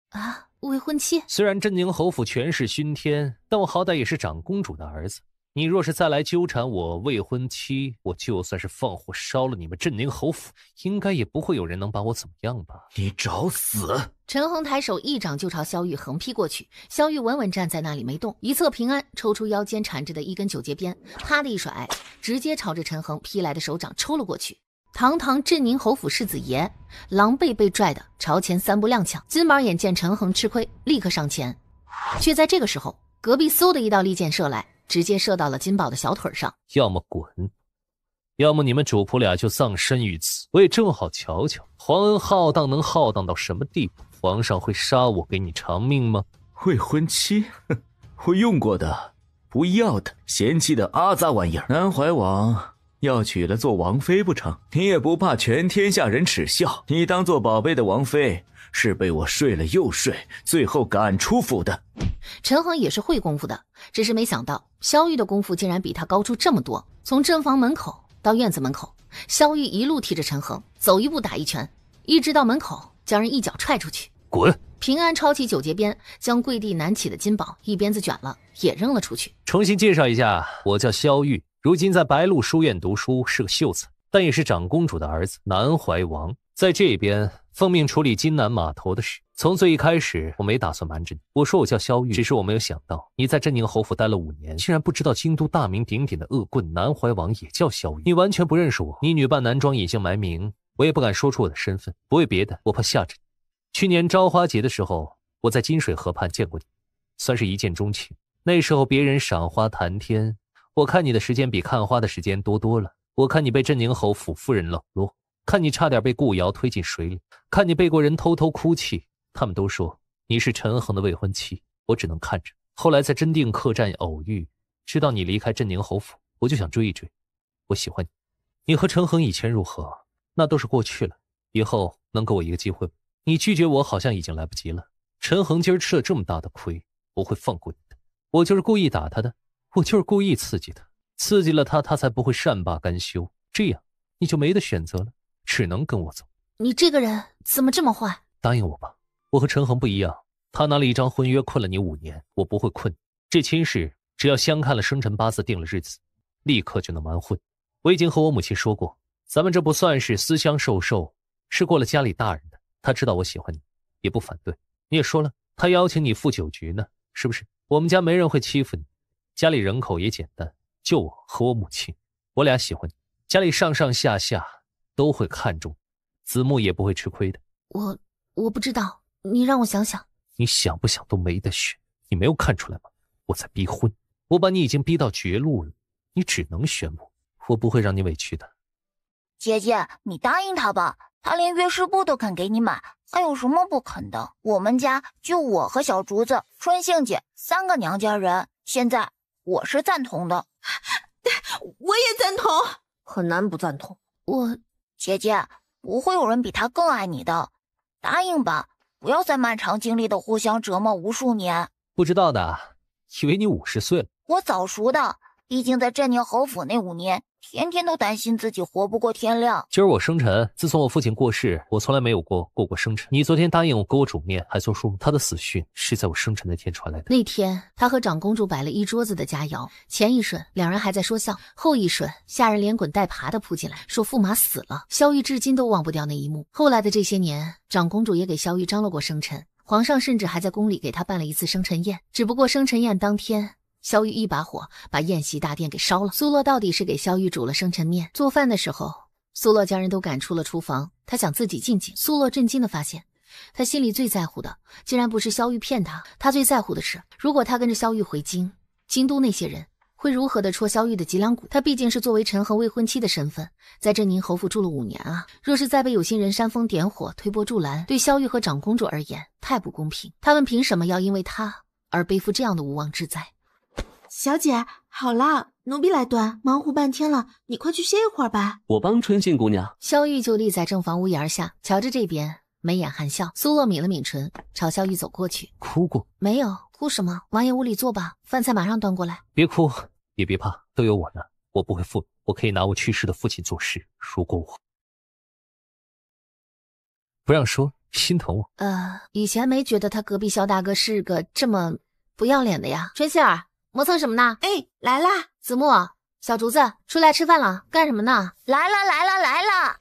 啊，未婚妻？虽然镇宁侯府权势熏天，但我好歹也是长公主的儿子。你若是再来纠缠我未婚妻，我就算是放火烧了你们镇宁侯府，应该也不会有人能把我怎么样吧？你找死！陈恒抬手一掌就朝萧玉横劈过去，萧玉稳稳站在那里没动，一侧平安抽出腰间缠着的一根九节鞭，啪的一甩，直接朝着陈恒劈来的手掌抽了过去。堂堂镇宁侯府世子爷，狼狈被拽的朝前3步踉跄。金毛眼见陈恒吃亏，立刻上前，却在这个时候，隔壁嗖的一道利箭射来，直接射到了金宝的小腿上。要么滚，要么你们主仆俩就葬身于此。我也正好瞧瞧，皇恩浩荡能浩荡到什么地步？皇上会杀我给你偿命吗？未婚妻，哼，我用过的，不要的，嫌弃的阿杂玩意儿。南怀王要娶了做王妃不成？你也不怕全天下人耻笑？你当做宝贝的王妃，是被我睡了又睡，最后赶出府的。陈恒也是会功夫的，只是没想到萧玉的功夫竟然比他高出这么多。从正房门口到院子门口，萧玉一路踢着陈恒，走一步打一拳，一直到门口将人一脚踹出去。滚！平安抄起九节鞭，将跪地难起的金宝一鞭子卷了，也扔了出去。重新介绍一下，我叫萧玉，如今在白鹿书院读书，是个秀才，但也是长公主的儿子，南怀王。在这边奉命处理金南码头的事。从最一开始，我没打算瞒着你。我说我叫萧玉，只是我没有想到你在镇宁侯府待了5年，竟然不知道京都大名鼎鼎的恶棍南怀王也叫萧玉。你完全不认识我，你女扮男装，隐姓埋名，我也不敢说出我的身份，不为别的，我怕吓着你。去年朝花节的时候，我在金水河畔见过你，算是一见钟情。那时候别人赏花谈天，我看你的时间比看花的时间多多了。我看你被镇宁侯府夫人冷落，看你差点被顾瑶推进水里，看你背过人偷偷哭泣。他们都说你是陈恒的未婚妻，我只能看着。后来在真定客栈偶遇，知道你离开镇宁侯府，我就想追一追。我喜欢你，你和陈恒以前如何，那都是过去了。以后能给我一个机会吗？你拒绝我好像已经来不及了。陈恒今儿吃了这么大的亏，不会放过你的。我就是故意打他的，我就是故意刺激他，刺激了他，他才不会善罢甘休。这样你就没得选择了，只能跟我走。你这个人怎么这么坏？答应我吧，我和陈恒不一样，他拿了一张婚约困了你5年，我不会困你。这亲事只要相看了生辰八字，定了日子，立刻就能完婚。我已经和我母亲说过，咱们这不算是私相授受，是过了家里大人的。他知道我喜欢你，也不反对。你也说了，他邀请你赴酒局呢，是不是？我们家没人会欺负你，家里人口也简单，就我和我母亲，我俩喜欢你，家里上上下下都会看重你，子木也不会吃亏的。我不知道，你让我想想。你想不想都没得选，你没有看出来吗？我在逼婚，我把你已经逼到绝路了，你只能选我不会让你委屈的。姐姐，你答应他吧，他连乐师部都肯给你买，还有什么不肯的？我们家就我和小竹子、春杏姐3个娘家人，现在我是赞同的。我也赞同，很难不赞同。姐姐，不会有人比他更爱你的，答应吧，不要再漫长经历的互相折磨无数年。不知道的，以为你50岁了。我早熟的，毕竟在镇宁侯府那5年，天天都担心自己活不过天亮。今儿我生辰，自从我父亲过世，我从来没有过生辰。你昨天答应我给我煮面，还说他的死讯是在我生辰那天传来的。那天他和长公主摆了一桌子的佳肴，前一瞬两人还在说笑，后一瞬下人连滚带爬的扑进来，说驸马死了。萧玉至今都忘不掉那一幕。后来的这些年，长公主也给萧玉张罗过生辰，皇上甚至还在宫里给他办了一次生辰宴。只不过生辰宴当天，萧玉一把火把宴席大殿给烧了。苏洛到底是给萧玉煮了生辰面，做饭的时候，苏洛将人都赶出了厨房，他想自己静静。苏洛震惊地发现，他心里最在乎的竟然不是萧玉骗他，他最在乎的是，如果他跟着萧玉回京，京都那些人会如何的戳萧玉的脊梁骨。他毕竟是作为陈恒未婚妻的身份，在镇宁侯府住了5年啊，若是再被有心人煽风点火，推波助澜，对萧玉和长公主而言太不公平。他们凭什么要因为他而背负这样的无妄之灾？小姐，好了，奴婢来端，忙活半天了，你快去歇一会儿吧。我帮春信姑娘。萧玉就立在正房屋檐下，瞧着这边，眉眼含笑。苏洛抿了抿唇，朝萧玉走过去。哭过？没有，哭什么？王爷屋里坐吧，饭菜马上端过来。别哭，也别怕，都有我呢，我不会负你，我可以拿我去世的父亲做事。如果我不让说，心疼我。以前没觉得他隔壁萧大哥是个这么不要脸的呀。春杏儿，磨蹭什么呢？哎，来啦！子木、小竹子，出来吃饭了，干什么呢？来了！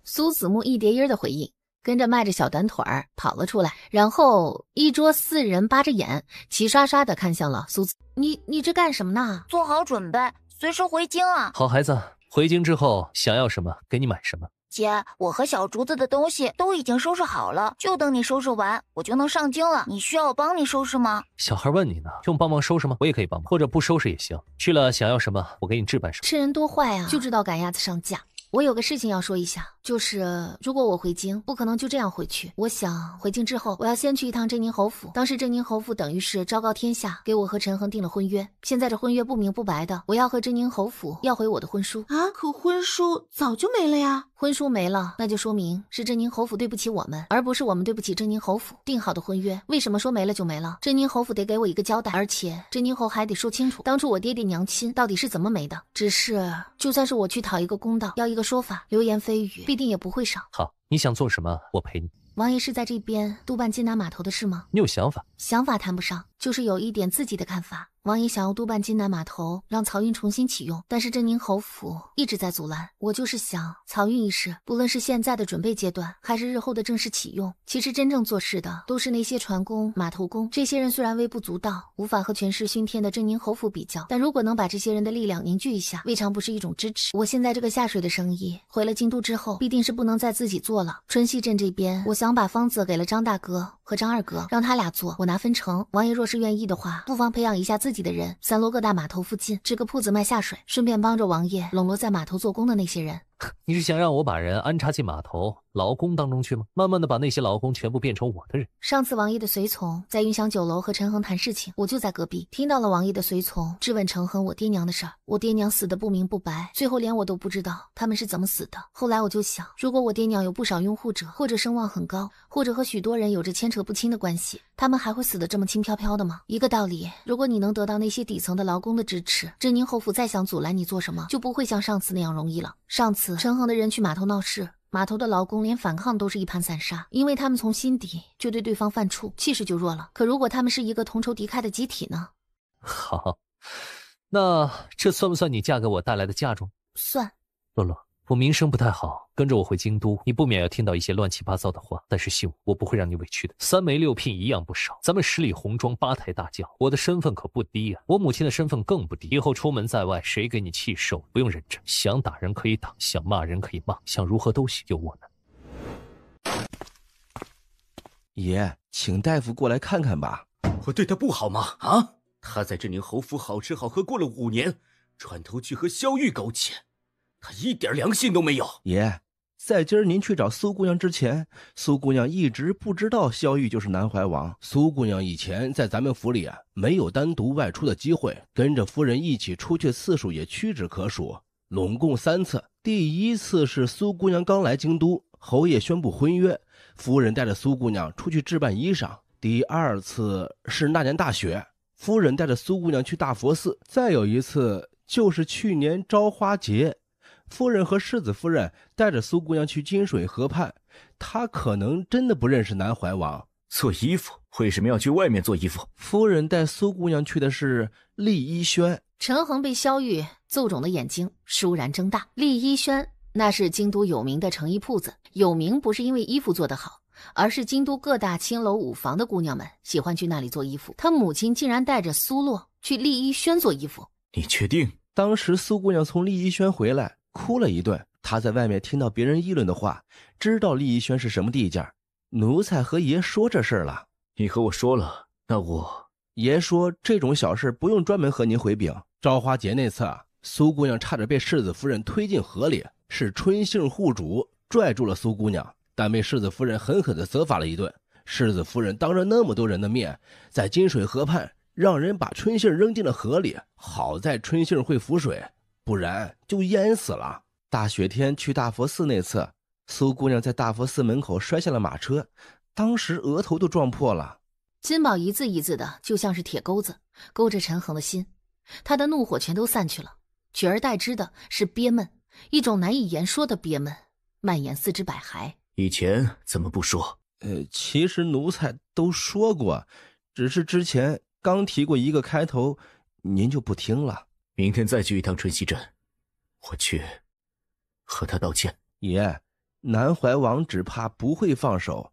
苏子木一叠音的回应，跟着迈着小短腿儿跑了出来，然后一桌4人扒着眼，齐刷刷的看向了苏子。你这干什么呢？做好准备，随时回京啊！好孩子，回京之后想要什么给你买什么。姐，我和小竹子的东西都已经收拾好了，就等你收拾完，我就能上京了。你需要我帮你收拾吗？小孩问你呢，用帮忙收拾吗？我也可以帮忙，或者不收拾也行。去了想要什么，我给你置办什么。这人多坏啊，就知道赶鸭子上架。我有个事情要说一下，就是如果我回京，不可能就这样回去。我想回京之后，我要先去一趟镇宁侯府。当时镇宁侯府等于是昭告天下，给我和陈恒定了婚约。现在这婚约不明不白的，我要和镇宁侯府要回我的婚书啊！可婚书早就没了呀。婚书没了，那就说明是镇宁侯府对不起我们，而不是我们对不起镇宁侯府。定好的婚约为什么说没了就没了？镇宁侯府得给我一个交代，而且镇宁侯还得说清楚当初我爹爹娘亲到底是怎么没的。只是就算是我去讨一个公道，要一个说法，流言蜚语必定也不会少。好，你想做什么我陪你。王爷是在这边督办津南码头的事吗？你有想法？想法谈不上，就是有一点自己的看法。王爷想要督办津南码头，让漕运重新启用，但是镇宁侯府一直在阻拦。我就是想，漕运一事，不论是现在的准备阶段，还是日后的正式启用，其实真正做事的都是那些船工、码头工。这些人虽然微不足道，无法和权势熏天的镇宁侯府比较，但如果能把这些人的力量凝聚一下，未尝不是一种支持。我现在这个下水的生意，回了京都之后，必定是不能再自己做了。春熙镇这边，我想把方子给了张大哥和张二哥，让他俩做，我拿分成。王爷若是愿意的话，不妨培养一下自己的人，3罗各大码头附近支个铺子卖下水，顺便帮着王爷笼络在码头做工的那些人。你是想让我把人安插进码头劳工当中去吗？慢慢的把那些劳工全部变成我的人。上次王爷的随从在云享酒楼和陈恒谈事情，我就在隔壁听到了王爷的随从质问陈恒我爹娘的事儿。我爹娘死得不明不白，最后连我都不知道他们是怎么死的。后来我就想，如果我爹娘有不少拥护者，或者声望很高，或者和许多人有着牵扯不清的关系，他们还会死得这么轻飘飘的吗？一个道理，如果你能得到那些底层的劳工的支持，镇宁侯府再想阻拦你做什么，就不会像上次那样容易了。上次陈恒的人去码头闹事，码头的劳工连反抗都是一盘散沙，因为他们从心底就对对方犯怵，气势就弱了。可如果他们是一个同仇敌忾的集体呢？好，那这算不算你嫁给我带来的嫁妆？算。洛洛，我名声不太好，跟着我回京都，你不免要听到一些乱七八糟的话，但是信我不会让你委屈的。3媒6聘一样不少，咱们10里红妆8抬大轿，我的身份可不低啊，我母亲的身份更不低。以后出门在外，谁给你气受，不用忍着，想打人可以打，想骂人可以骂，想如何都行，有我呢。爷，请大夫过来看看吧。我对他不好吗？啊，他在镇宁侯府好吃好喝过了5年，转头去和萧玉苟且，他一点良心都没有。爷，在今儿您去找苏姑娘之前，苏姑娘一直不知道萧玉就是南怀王。苏姑娘以前在咱们府里没有单独外出的机会，跟着夫人一起出去次数也屈指可数，拢共3次。第一次是苏姑娘刚来京都，侯爷宣布婚约，夫人带着苏姑娘出去置办衣裳。第2次是那年大雪，夫人带着苏姑娘去大佛寺。再有一次就是去年朝花节，夫人和世子夫人带着苏姑娘去金水河畔，她可能真的不认识南怀王。做衣服为什么要去外面做衣服？夫人带苏姑娘去的是丽衣轩。陈恒被萧玉揍肿的眼睛倏然睁大。丽衣轩那是京都有名的成衣铺子，有名不是因为衣服做得好，而是京都各大青楼舞房的姑娘们喜欢去那里做衣服。他母亲竟然带着苏洛去丽衣轩做衣服。你确定？当时苏姑娘从丽衣轩回来哭了一顿，她在外面听到别人议论的话，知道丽衣轩是什么地界。奴才和爷说这事了。你和我说了，那我……爷说这种小事不用专门和您回禀。朝花节那次苏姑娘差点被世子夫人推进河里，是春杏护主拽住了苏姑娘，但被世子夫人狠狠地责罚了一顿。世子夫人当着那么多人的面，在金水河畔让人把春杏扔进了河里，好在春杏会浮水，不然就淹死了。大雪天去大佛寺那次，苏姑娘在大佛寺门口摔下了马车，当时额头都撞破了。金宝一字一字的就像是铁钩子，勾着陈恒的心，他的怒火全都散去了，取而代之的是憋闷，一种难以言说的憋闷，蔓延4肢百骸。以前怎么不说？其实奴才都说过，只是之前刚提过一个开头，您就不听了。明天再去一趟春熙镇，我去和他道歉。爷，南怀王只怕不会放手。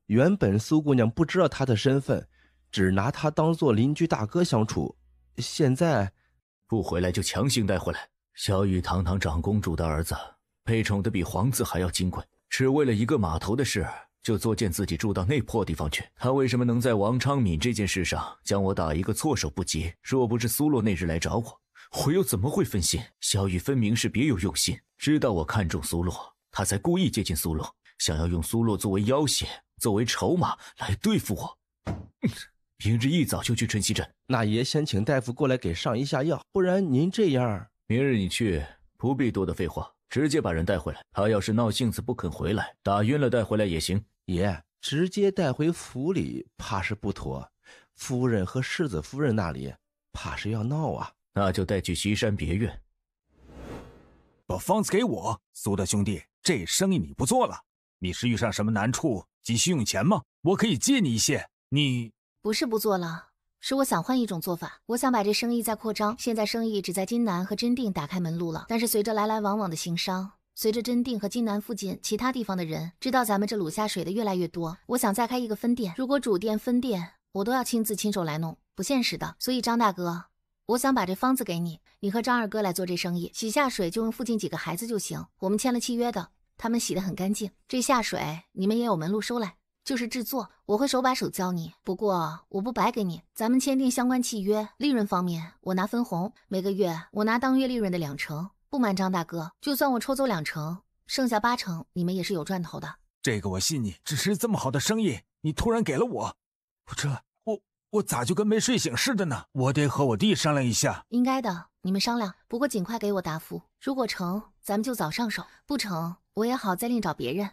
原本苏姑娘不知道他的身份，只拿他当做邻居大哥相处，现在不回来就强行带回来。萧玉堂堂长公主的儿子，被宠得比皇子还要金贵，只为了一个码头的事就作践自己住到那破地方去。他为什么能在王昌敏这件事上将我打一个措手不及？若不是苏洛那日来找我，我又怎么会分心？萧玉分明是别有用心，知道我看重苏洛，他才故意接近苏洛，想要用苏洛作为要挟，作为筹码来对付我。明日一早就去春熙镇。那爷先请大夫过来给上一下药，不然您这样……明日你去，不必多的废话，直接把人带回来。他要是闹性子不肯回来，打晕了带回来也行。爷，直接带回府里怕是不妥，夫人和世子夫人那里怕是要闹啊。那就带去西山别院。把方子给我，苏大兄弟，这生意你不做了。你是遇上什么难处，急需用钱吗？我可以借你一些。你不是不做了，是我想换一种做法。我想把这生意再扩张。现在生意只在金南和真定打开门路了，但是随着来来往往的行商，随着真定和金南附近其他地方的人知道咱们这鲁下水的越来越多，我想再开一个分店。如果主店分店我都要亲手来弄，不现实的。所以张大哥，我想把这方子给你，你和张二哥来做这生意。洗下水就用附近几个孩子就行，我们签了契约的，他们洗得很干净。这下水你们也有门路收来，就是制作我会手把手教你。不过我不白给你，咱们签订相关契约，利润方面我拿分红，每个月我拿当月利润的2成。不瞒张大哥，就算我抽走2成，剩下8成你们也是有赚头的。这个我信你，只是这么好的生意你突然给了我，我咋就跟没睡醒似的呢？我得和我弟商量一下。应该的，你们商量，不过尽快给我答复。如果成，咱们就早上手；不成，我也好再另找别人。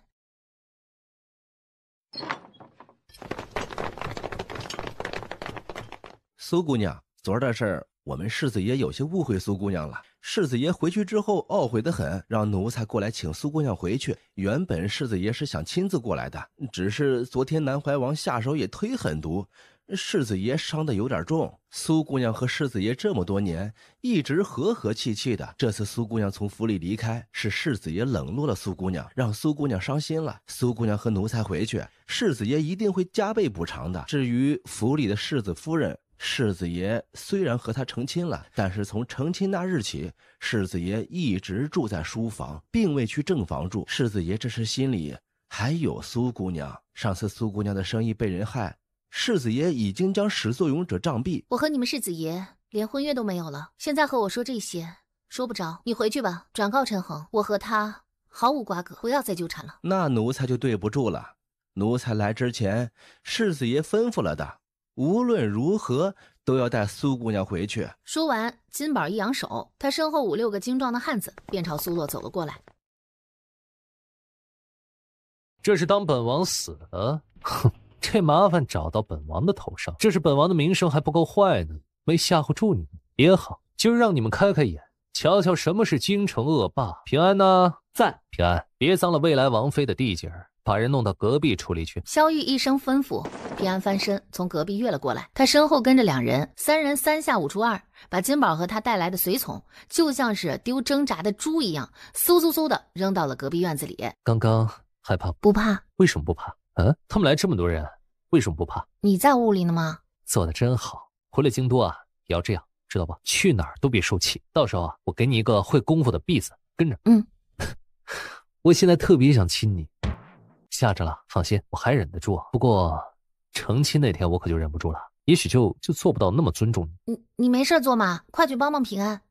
苏姑娘，昨儿的事儿，我们世子爷有些误会苏姑娘了。世子爷回去之后懊悔得很，让奴才过来请苏姑娘回去。原本世子爷是想亲自过来的，只是昨天南怀王下手也忒狠毒，世子爷伤得有点重。苏姑娘和世子爷这么多年一直和和气气的，这次苏姑娘从府里离开，是世子爷冷落了苏姑娘，让苏姑娘伤心了。苏姑娘和奴才回去，世子爷一定会加倍补偿的。至于府里的世子夫人，世子爷虽然和她成亲了，但是从成亲那日起，世子爷一直住在书房，并未去正房住。世子爷这是心里还有苏姑娘。上次苏姑娘的生意被人害，世子爷已经将始作俑者杖毙。我和你们世子爷连婚约都没有了，现在和我说这些说不着。你回去吧，转告陈恒，我和他毫无瓜葛，不要再纠缠了。那奴才就对不住了。奴才来之前，世子爷吩咐了的，无论如何都要带苏姑娘回去。说完，金宝一扬手，他身后5、6个精壮的汉子便朝苏洛走了过来。这是当本王死了？哼，这麻烦找到本王的头上。这是本王的名声还不够坏呢，没吓唬住你们也好。今儿让你们开开眼，瞧瞧什么是京城恶霸。平安呢？在。平安，别脏了未来王妃的地界儿，把人弄到隔壁处理去。萧玉一声吩咐，平安翻身从隔壁跃了过来，他身后跟着2人，3人3下5除2，把金宝和他带来的随从就像是丢挣扎的猪一样，嗖嗖嗖的扔到了隔壁院子里。刚刚害怕不怕？为什么不怕？他们来这么多人，为什么不怕？你在屋里呢吗？做得真好，回了京都啊也要这样，知道吧？去哪儿都别受气，到时候啊我给你一个会功夫的婢子跟着。我现在特别想亲你，吓着了，放心，我还忍得住。不过成亲那天我可就忍不住了，也许就做不到那么尊重你。你没事做吗？快去帮帮平安。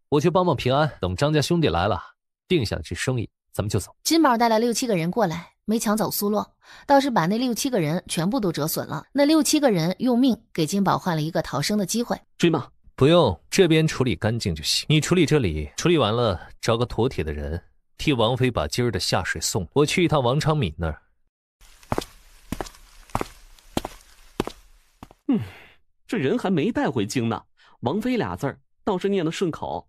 我去帮帮平安，等张家兄弟来了，定下了这生意，咱们就走。金宝带了6、7个人过来，没抢走苏洛，倒是把那6、7个人全部都折损了。那6、7个人用命给金宝换了一个逃生的机会。追吗？不用，这边处理干净就行。你处理这里，处理完了找个妥帖的人替王妃把今儿的下水送。我去一趟王昌敏那儿。这人还没带回京呢，王妃俩字儿倒是念得顺口。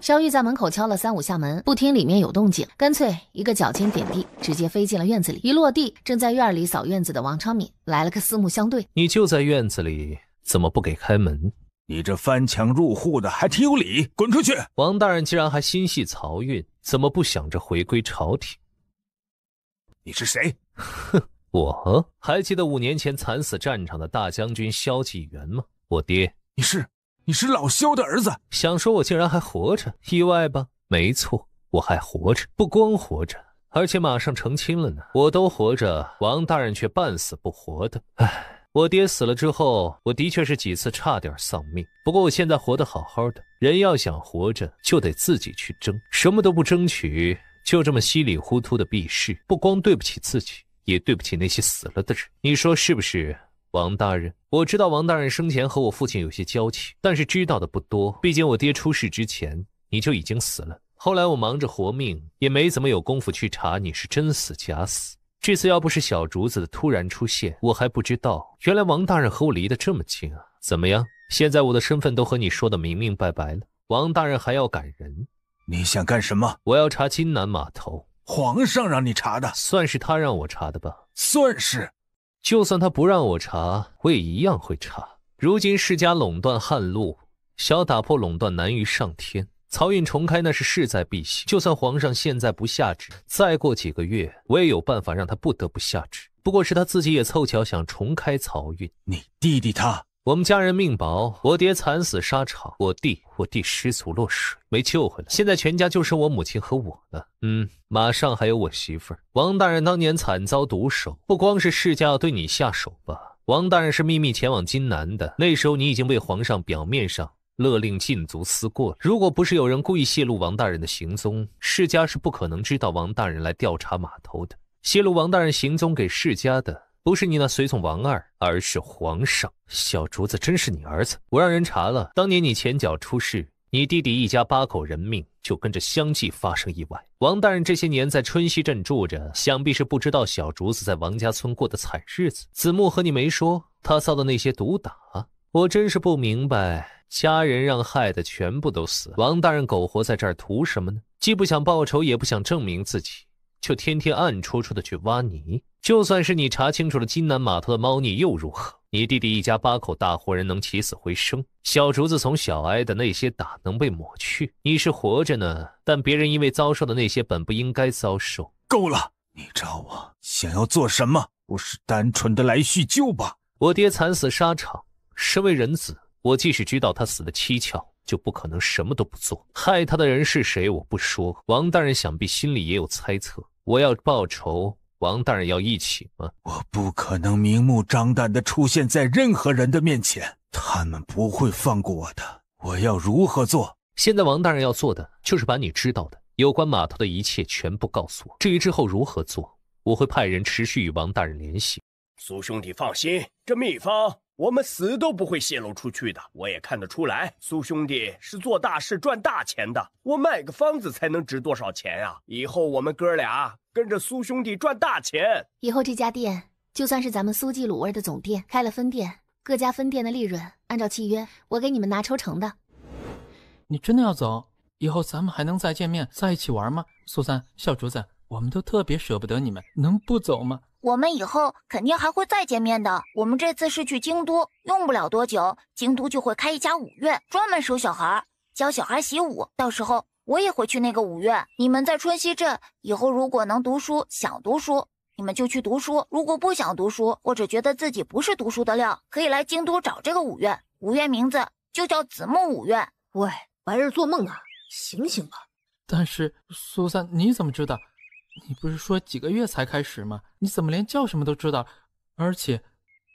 萧玉在门口敲了3、5下门，不听里面有动静，干脆一个脚尖点地，直接飞进了院子里。一落地，正在院里扫院子的王昌敏来了个四目相对。你就在院子里，怎么不给开门？你这翻墙入户的还挺有理，滚出去！王大人既然还心系漕运，怎么不想着回归朝廷？你是谁？哼，我还记得5年前惨死战场的大将军萧纪元吗？我爹。你是老萧的儿子？想说我竟然还活着，意外吧？没错，我还活着，不光活着，而且马上成亲了呢。我都活着，王大人却半死不活的。唉。我爹死了之后，我的确是几次差点丧命。不过我现在活得好好的，人要想活着，就得自己去争，什么都不争取，就这么稀里糊涂的避世，不光对不起自己，也对不起那些死了的人。你说是不是，王大人？我知道王大人生前和我父亲有些交情，但是知道的不多，毕竟我爹出事之前，你就已经死了。后来我忙着活命，也没怎么有功夫去查你是真死假死。这次要不是小竹子的突然出现，我还不知道原来王大人和我离得这么近啊！怎么样？现在我的身份都和你说的明明白白了，王大人还要赶人？你想干什么？我要查金南码头。皇上让你查的？算是他让我查的吧。算是。就算他不让我查，我也一样会查。如今世家垄断汉路，想要打破垄断难于上天。漕运重开那是势在必行，就算皇上现在不下旨，再过几个月我也有办法让他不得不下旨。不过是他自己也凑巧想重开漕运。你弟弟他？我们家人命薄，我爹惨死沙场，我弟失足落水，没救回来。现在全家就剩我母亲和我了。马上还有我媳妇儿。王大人当年惨遭毒手，不光是世家要对你下手吧？王大人是秘密前往金南的，那时候你已经被皇上表面上勒令禁足思过了。如果不是有人故意泄露王大人的行踪，世家是不可能知道王大人来调查码头的。泄露王大人行踪给世家的不是你那随从王二，而是皇上。小竹子真是你儿子？我让人查了，当年你前脚出事，你弟弟一家8口人命就跟着相继发生意外。王大人这些年在春熙镇住着，想必是不知道小竹子在王家村过的惨日子。子木和你没说他遭的那些毒打，我真是不明白，家人让害的全部都死，王大人苟活在这儿图什么呢？既不想报仇，也不想证明自己，就天天暗戳戳的去挖泥。就算是你查清楚了金南码头的猫腻又如何？你弟弟一家8口大活人能起死回生，小竹子从小挨的那些打能被抹去，你是活着呢，但别人因为遭受的那些本不应该遭受。够了，你找我想要做什么？不是单纯的来叙旧吧？我爹惨死沙场，身为人子，我即使知道他死的蹊跷，就不可能什么都不做。害他的人是谁我不说，王大人想必心里也有猜测。我要报仇，王大人要一起吗？我不可能明目张胆地出现在任何人的面前，他们不会放过我的。我要如何做？现在王大人要做的就是把你知道的有关码头的一切全部告诉我。至于之后如何做，我会派人持续与王大人联系。苏兄弟放心，这秘方我们死都不会泄露出去的。我也看得出来，苏兄弟是做大事赚大钱的。我卖个方子才能值多少钱啊？以后我们哥俩跟着苏兄弟赚大钱。以后这家店就算是咱们苏记卤味的总店，开了分店，各家分店的利润按照契约，我给你们拿抽成的。你真的要走？以后咱们还能再见面，在一起玩吗？苏三、小竹子，我们都特别舍不得你们，能不走吗？我们以后肯定还会再见面的。我们这次是去京都，用不了多久，京都就会开一家舞院，专门收小孩，教小孩习武。到时候我也会去那个舞院。你们在春熙镇以后，如果能读书，想读书，你们就去读书；如果不想读书，或者觉得自己不是读书的料，可以来京都找这个舞院。舞院名字就叫子木舞院。喂，白日做梦啊，醒醒吧！但是苏三，你怎么知道？你不是说几个月才开始吗？你怎么连叫什么都知道？而且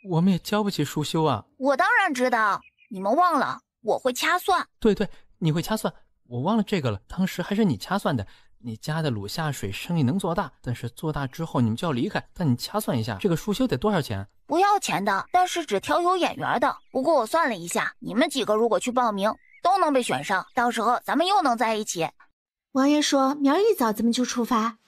我们也交不起束修啊。我当然知道，你们忘了我会掐算。对，你会掐算，我忘了这个了。当时还是你掐算的。你家的卤下水生意能做大，但是做大之后你们就要离开。但你掐算一下，这个束修得多少钱？不要钱的，但是只挑有眼缘的。不过我算了一下，你们几个如果去报名，都能被选上，到时候咱们又能在一起。王爷说明儿一早咱们就出发。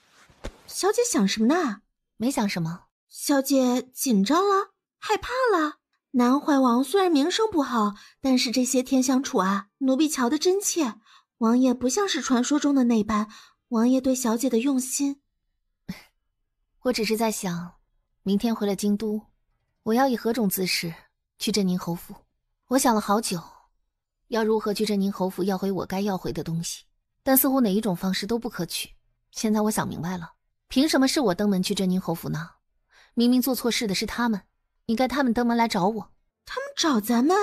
小姐想什么呢？没想什么。小姐紧张了，害怕了。南怀王虽然名声不好，但是这些天相处啊，奴婢瞧得真切。王爷不像是传说中的那般，王爷对小姐的用心。我只是在想，明天回了京都，我要以何种姿势去镇宁侯府。我想了好久，要如何去镇宁侯府要回我该要回的东西，但似乎哪一种方式都不可取。现在我想明白了，凭什么是我登门去镇宁侯府呢？明明做错事的是他们，应该他们登门来找我。他们找咱们？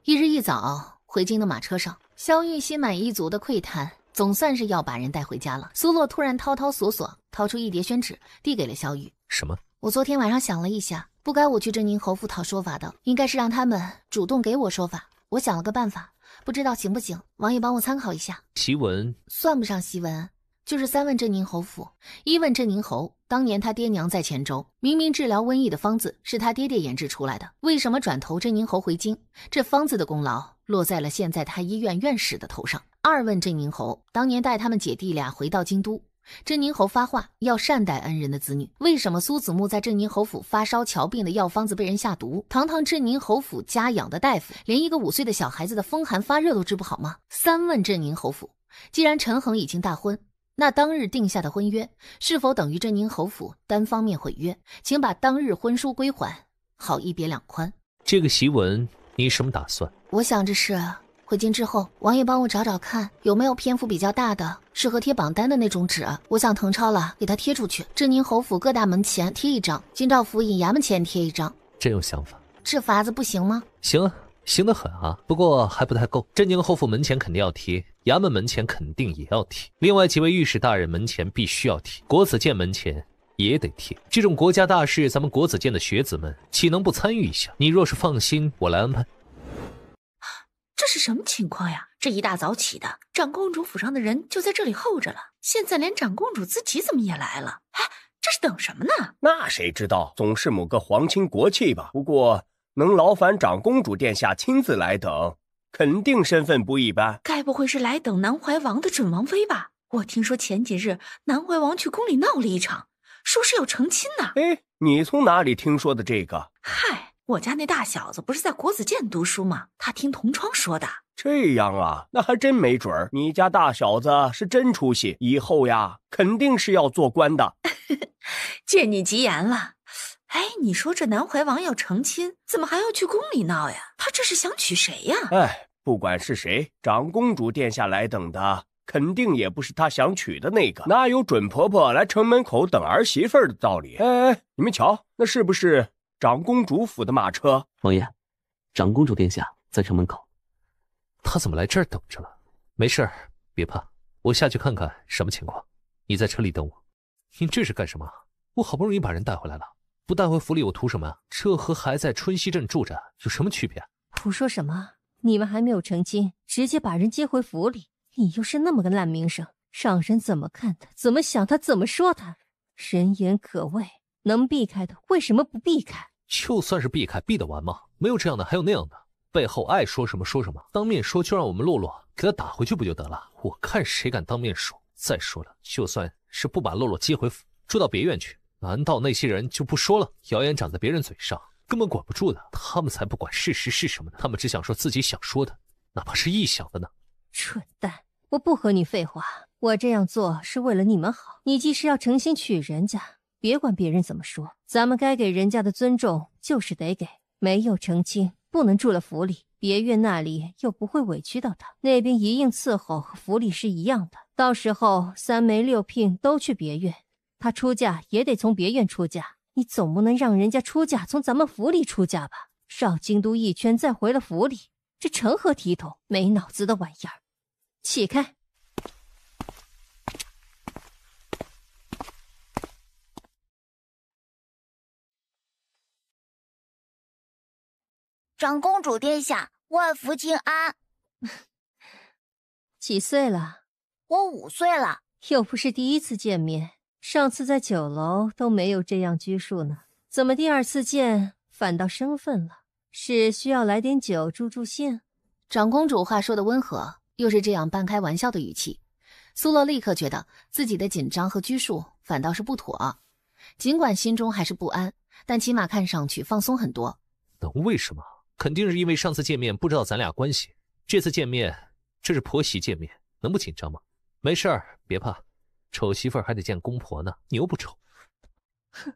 一日一早回京的马车上，萧玉心满意足的喟叹，总算是要把人带回家了。苏洛突然掏掏索索，掏出一叠宣纸，递给了萧玉。什么？我昨天晚上想了一下，不该我去镇宁侯府讨说法的，应该是让他们主动给我说法。我想了个办法，不知道行不行，王爷帮我参考一下。檄文算不上檄文，就是3问镇宁侯府。一问镇宁侯，当年他爹娘在黔州，明明治疗瘟疫的方子是他爹爹研制出来的，为什么转投镇宁侯回京？这方子的功劳落在了现在他医院院士的头上。2问镇宁侯，当年带他们姐弟俩回到京都，镇宁侯发话要善待恩人的子女，为什么苏子木在镇宁侯府发烧瞧病的药方子被人下毒？堂堂镇宁侯府家养的大夫，连一个5岁的小孩子的风寒发热都治不好吗？3问镇宁侯府，既然陈恒已经大婚，那当日定下的婚约是否等于镇宁侯府单方面毁约？请把当日婚书归还，好一别两宽。这个檄文你什么打算？我想着是回京之后，王爷帮我找找看有没有篇幅比较大的适合贴榜单的那种纸，我想誊抄了给他贴出去。镇宁侯府各大门前贴一张，京兆府尹衙门前贴一张。真有想法。这法子不行吗？行啊，行得很啊，不过还不太够。镇宁侯府门前肯定要贴，衙门门前肯定也要贴，另外几位御史大人门前必须要贴，国子监门前也得贴。这种国家大事，咱们国子监的学子们岂能不参与一下？你若是放心，我来安排。这是什么情况呀？这一大早起的，长公主府上的人就在这里候着了，现在连长公主自己怎么也来了？哎，这是等什么呢？那谁知道，总是某个皇亲国戚吧。不过能劳烦长公主殿下亲自来等，肯定身份不一般。该不会是来等南怀王的准王妃吧？我听说前几日南怀王去宫里闹了一场，说是要成亲呢。哎，你从哪里听说的这个？嗨，我家那大小子不是在国子监读书吗？他听同窗说的。这样啊，那还真没准儿。你家大小子是真出息，以后呀肯定是要做官的。借你吉言了。哎，你说这南怀王要成亲，怎么还要去宫里闹呀？他这是想娶谁呀？哎，不管是谁，长公主殿下来等的，肯定也不是他想娶的那个，哪有准婆婆来城门口等儿媳妇儿的道理？哎，你们瞧，那是不是长公主府的马车？王爷，长公主殿下在城门口。他怎么来这儿等着了？没事儿，别怕，我下去看看什么情况。你在车里等我。你这是干什么？我好不容易把人带回来了，不带回府里我图什么呀？这和还在春熙镇住着有什么区别？胡说什么？你们还没有成亲，直接把人接回府里，你又是那么个烂名声，上人怎么看他，怎么想他，怎么说他？人言可畏，能避开的为什么不避开？就算是避开，避得完吗？没有这样的，还有那样的。背后爱说什么说什么，当面说就让我们洛洛给他打回去不就得了？我看谁敢当面说。再说了，就算是不把洛洛接回府，住到别院去，难道那些人就不说了？谣言长在别人嘴上，根本管不住的。他们才不管事实是什么呢，他们只想说自己想说的，哪怕是臆想的呢。蠢蛋，我不和你废话，我这样做是为了你们好。你既是要诚心娶人家，别管别人怎么说，咱们该给人家的尊重就是得给。没有成亲，不能住了府里，别院那里又不会委屈到他，那边一应伺候和府里是一样的。到时候3媒6聘都去别院，他出嫁也得从别院出嫁，你总不能让人家出嫁从咱们府里出嫁吧？绕京都一圈再回了府里，这成何体统？没脑子的玩意儿！起开！长公主殿下，万福金安。几岁了？我5岁了。又不是第一次见面，上次在酒楼都没有这样拘束呢，怎么第2次见反倒生分了？是需要来点酒助助兴？长公主话说的温和，又是这样半开玩笑的语气，苏洛立刻觉得自己的紧张和拘束反倒是不妥，尽管心中还是不安，但起码看上去放松很多。能为什么？肯定是因为上次见面不知道咱俩关系，这次见面这是婆媳见面，能不紧张吗？没事儿，别怕，丑媳妇儿还得见公婆呢，你又不丑。哼，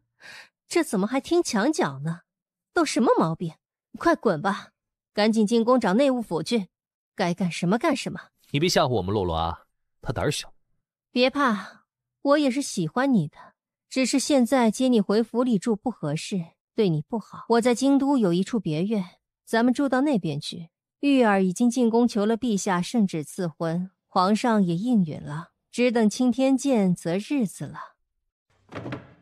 这怎么还听墙角呢？都什么毛病？你快滚吧！赶紧进宫找内务府去，该干什么干什么。你别吓唬我们洛洛啊，他胆小。别怕，我也是喜欢你的，只是现在接你回府里住不合适，对你不好。我在京都有一处别院，咱们住到那边去。玉儿已经进宫求了陛下圣旨赐婚，皇上也应允了，只等青天见择日子了。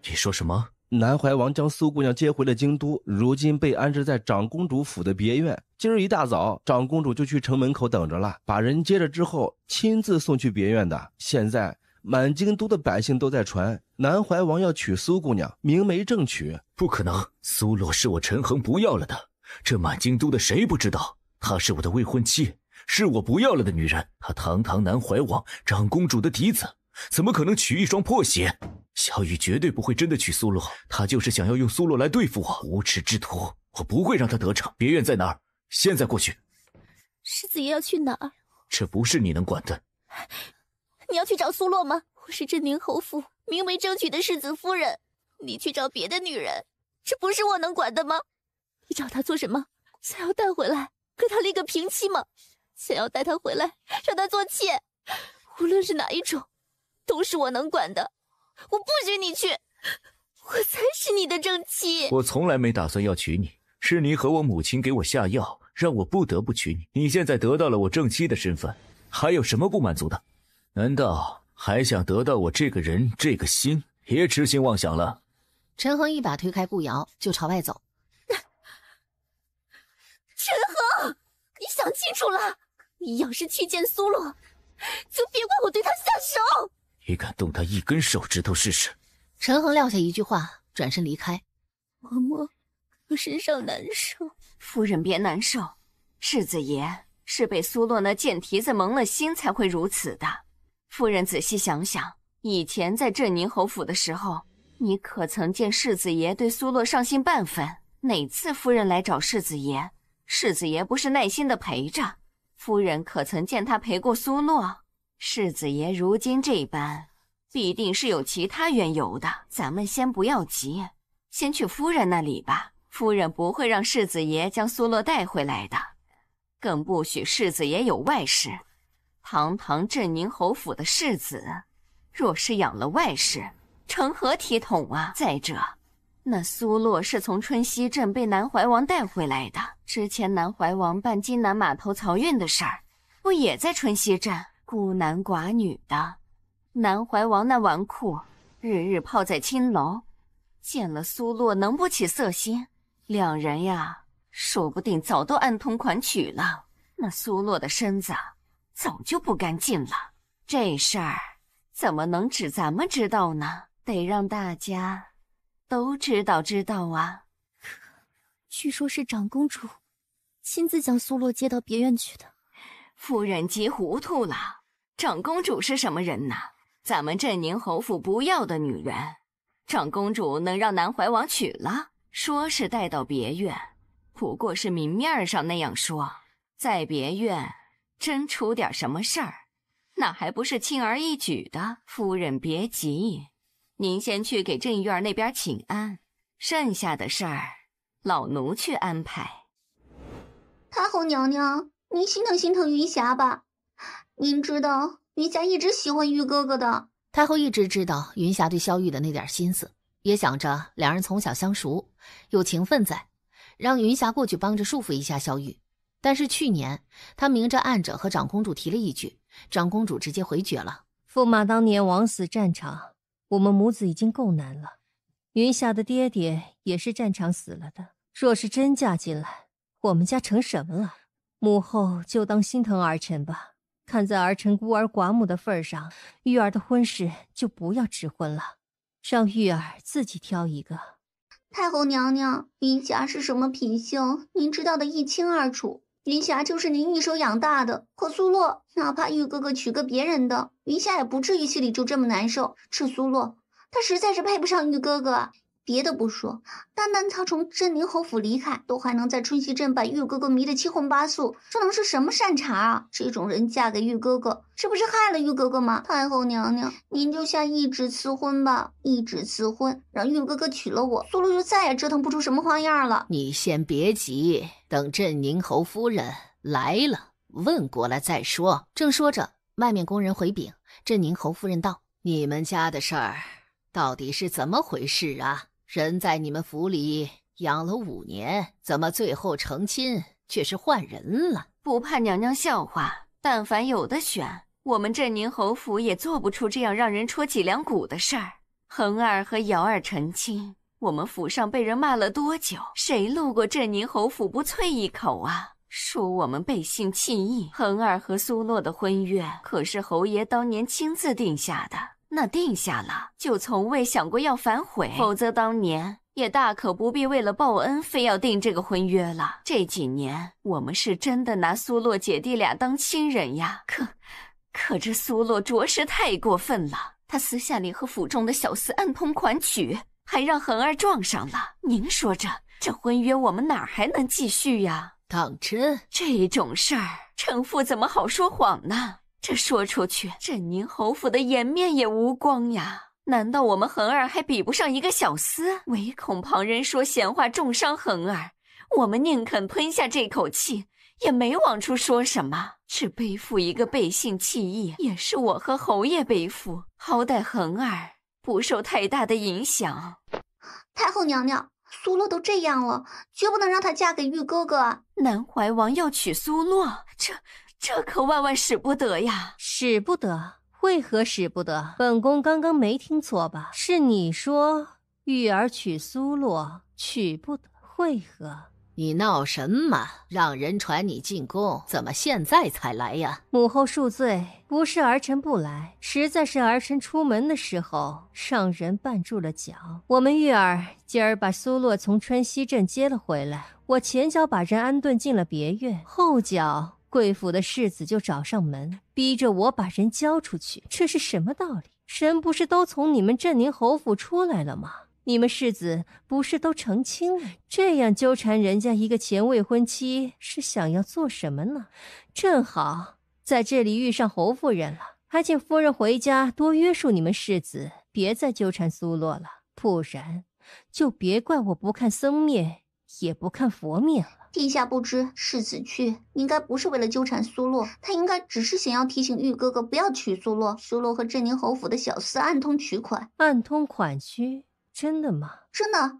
你说什么？南怀王将苏姑娘接回了京都，如今被安置在长公主府的别院。今儿一大早，长公主就去城门口等着了，把人接着之后，亲自送去别院的。现在满京都的百姓都在传，南怀王要娶苏姑娘，明媒正娶。不可能，苏洛是我陈恒不要了的，这满京都的谁不知道？她是我的未婚妻，是我不要了的女人。她堂堂南怀王长公主的嫡子，怎么可能娶一双破鞋？小雨绝对不会真的娶苏洛，他就是想要用苏洛来对付我，无耻之徒！我不会让他得逞。别院在哪儿？现在过去。世子爷要去哪儿？这不是你能管的。你要去找苏洛吗？我是镇宁侯府明媒正娶的世子夫人，你去找别的女人，这不是我能管的吗？你找她做什么？想要带回来跟她立个平妻吗？想要带她回来让她做妾？无论是哪一种，都是我能管的。我不许你去，我才是你的正妻。我从来没打算要娶你，是你和我母亲给我下药，让我不得不娶你。你现在得到了我正妻的身份，还有什么不满足的？难道还想得到我这个人这个心？别痴心妄想了。陈恒一把推开顾瑶，就朝外走。陈恒，你想清楚了？你要是去见苏洛，就别怪我对他下手。你敢动他一根手指头试试？陈恒撂下一句话，转身离开。嬷嬷，我身上难受。夫人别难受，世子爷是被苏洛那贱蹄子蒙了心才会如此的。夫人仔细想想，以前在镇宁侯府的时候，你可曾见世子爷对苏洛上心半分？哪次夫人来找世子爷，世子爷不是耐心的陪着？夫人可曾见他陪过苏洛？世子爷如今这般，必定是有其他缘由的。咱们先不要急，先去夫人那里吧。夫人不会让世子爷将苏洛带回来的，更不许世子爷有外室。堂堂镇宁侯府的世子，若是养了外室，成何体统啊？再者，那苏洛是从春熙镇被南怀王带回来的。之前南怀王办金南码头漕运的事儿，不也在春熙镇？孤男寡女的，南怀王那纨绔日日泡在青楼，见了苏洛能不起色心？两人呀，说不定早都暗通款曲了。那苏洛的身子早就不干净了，这事儿怎么能只咱们知道呢？得让大家都知道啊。据说是长公主亲自将苏洛接到别院去的。夫人急糊涂了，长公主是什么人呢？咱们镇宁侯府不要的女人，长公主能让南怀王娶了？说是带到别院，不过是明面上那样说，在别院真出点什么事儿，那还不是轻而易举的？夫人别急，您先去给镇院那边请安，剩下的事儿老奴去安排。太后娘娘，您心疼心疼云霞吧。您知道云霞一直喜欢玉哥哥的。太后一直知道云霞对萧玉的那点心思，也想着两人从小相熟，有情分在，让云霞过去帮着束缚一下萧玉。但是去年她明着暗着和长公主提了一句，长公主直接回绝了。驸马当年枉死战场，我们母子已经够难了，云霞的爹爹也是战场死了的，若是真嫁进来，我们家成什么了？母后就当心疼儿臣吧，看在儿臣孤儿寡母的份上，玉儿的婚事就不要指婚了，让玉儿自己挑一个。太后娘娘，云霞是什么品性，您知道的一清二楚。云霞就是您一手养大的，可苏洛哪怕玉哥哥娶个别人的，云霞也不至于心里就这么难受。是苏洛，他实在是配不上玉哥哥。别的不说，单单他从镇宁侯府离开，都还能在春熙镇把玉哥哥迷得七荤八素，这能是什么善茬啊？这种人嫁给玉哥哥，这不是害了玉哥哥吗？太后娘娘，您就下懿旨赐婚吧，懿旨赐婚，让玉哥哥娶了我，苏洛就再也折腾不出什么花样了。你先别急，等镇宁侯夫人来了，问过来再说。正说着，外面工人回禀，镇宁侯夫人道：“你们家的事儿到底是怎么回事啊？人在你们府里养了5年，怎么最后成亲却是换人了？”不怕娘娘笑话，但凡有的选，我们镇宁侯府也做不出这样让人戳脊梁骨的事儿。恒儿和瑶儿成亲，我们府上被人骂了多久？谁路过镇宁侯府不啐一口啊？说我们背信弃义。恒儿和苏洛的婚约可是侯爷当年亲自定下的，那定下了就从未想过要反悔，否则当年也大可不必为了报恩非要定这个婚约了。这几年我们是真的拿苏洛姐弟俩当亲人呀，可这苏洛着实太过分了，他私下里和府中的小厮暗通款曲，还让恒儿撞上了。您说这婚约我们哪儿还能继续呀？当真？这种事儿臣妇怎么好说谎呢？这说出去，镇宁侯府的颜面也无光呀。难道我们恒儿还比不上一个小厮？唯恐旁人说闲话重伤恒儿，我们宁肯吞下这口气，也没往出说什么。只背负一个背信弃义，也是我和侯爷背负，好歹恒儿不受太大的影响。太后娘娘，苏洛都这样了，绝不能让她嫁给玉哥哥啊！南怀王要娶苏洛，这可万万使不得呀！使不得？为何使不得？本宫刚刚没听错吧？是你说玉儿娶苏洛，娶不得，为何？你闹什么？让人传你进宫，怎么现在才来呀？母后恕罪，不是儿臣不来，实在是儿臣出门的时候让人绊住了脚。我们玉儿今儿把苏洛从春熙镇接了回来，我前脚把人安顿进了别院，后脚贵府的世子就找上门，逼着我把人交出去，这是什么道理？人不是都从你们镇宁侯府出来了吗？你们世子不是都成亲了？这样纠缠人家一个前未婚妻，是想要做什么呢？正好在这里遇上侯夫人了，还请夫人回家多约束你们世子，别再纠缠苏洛了，不然就别怪我不看僧面也不看佛面了。陛下不知，世子去应该不是为了纠缠苏洛，他应该只是想要提醒玉哥哥不要娶苏洛。苏洛和镇宁侯府的小厮暗通取款。暗通款曲？真的吗？真的，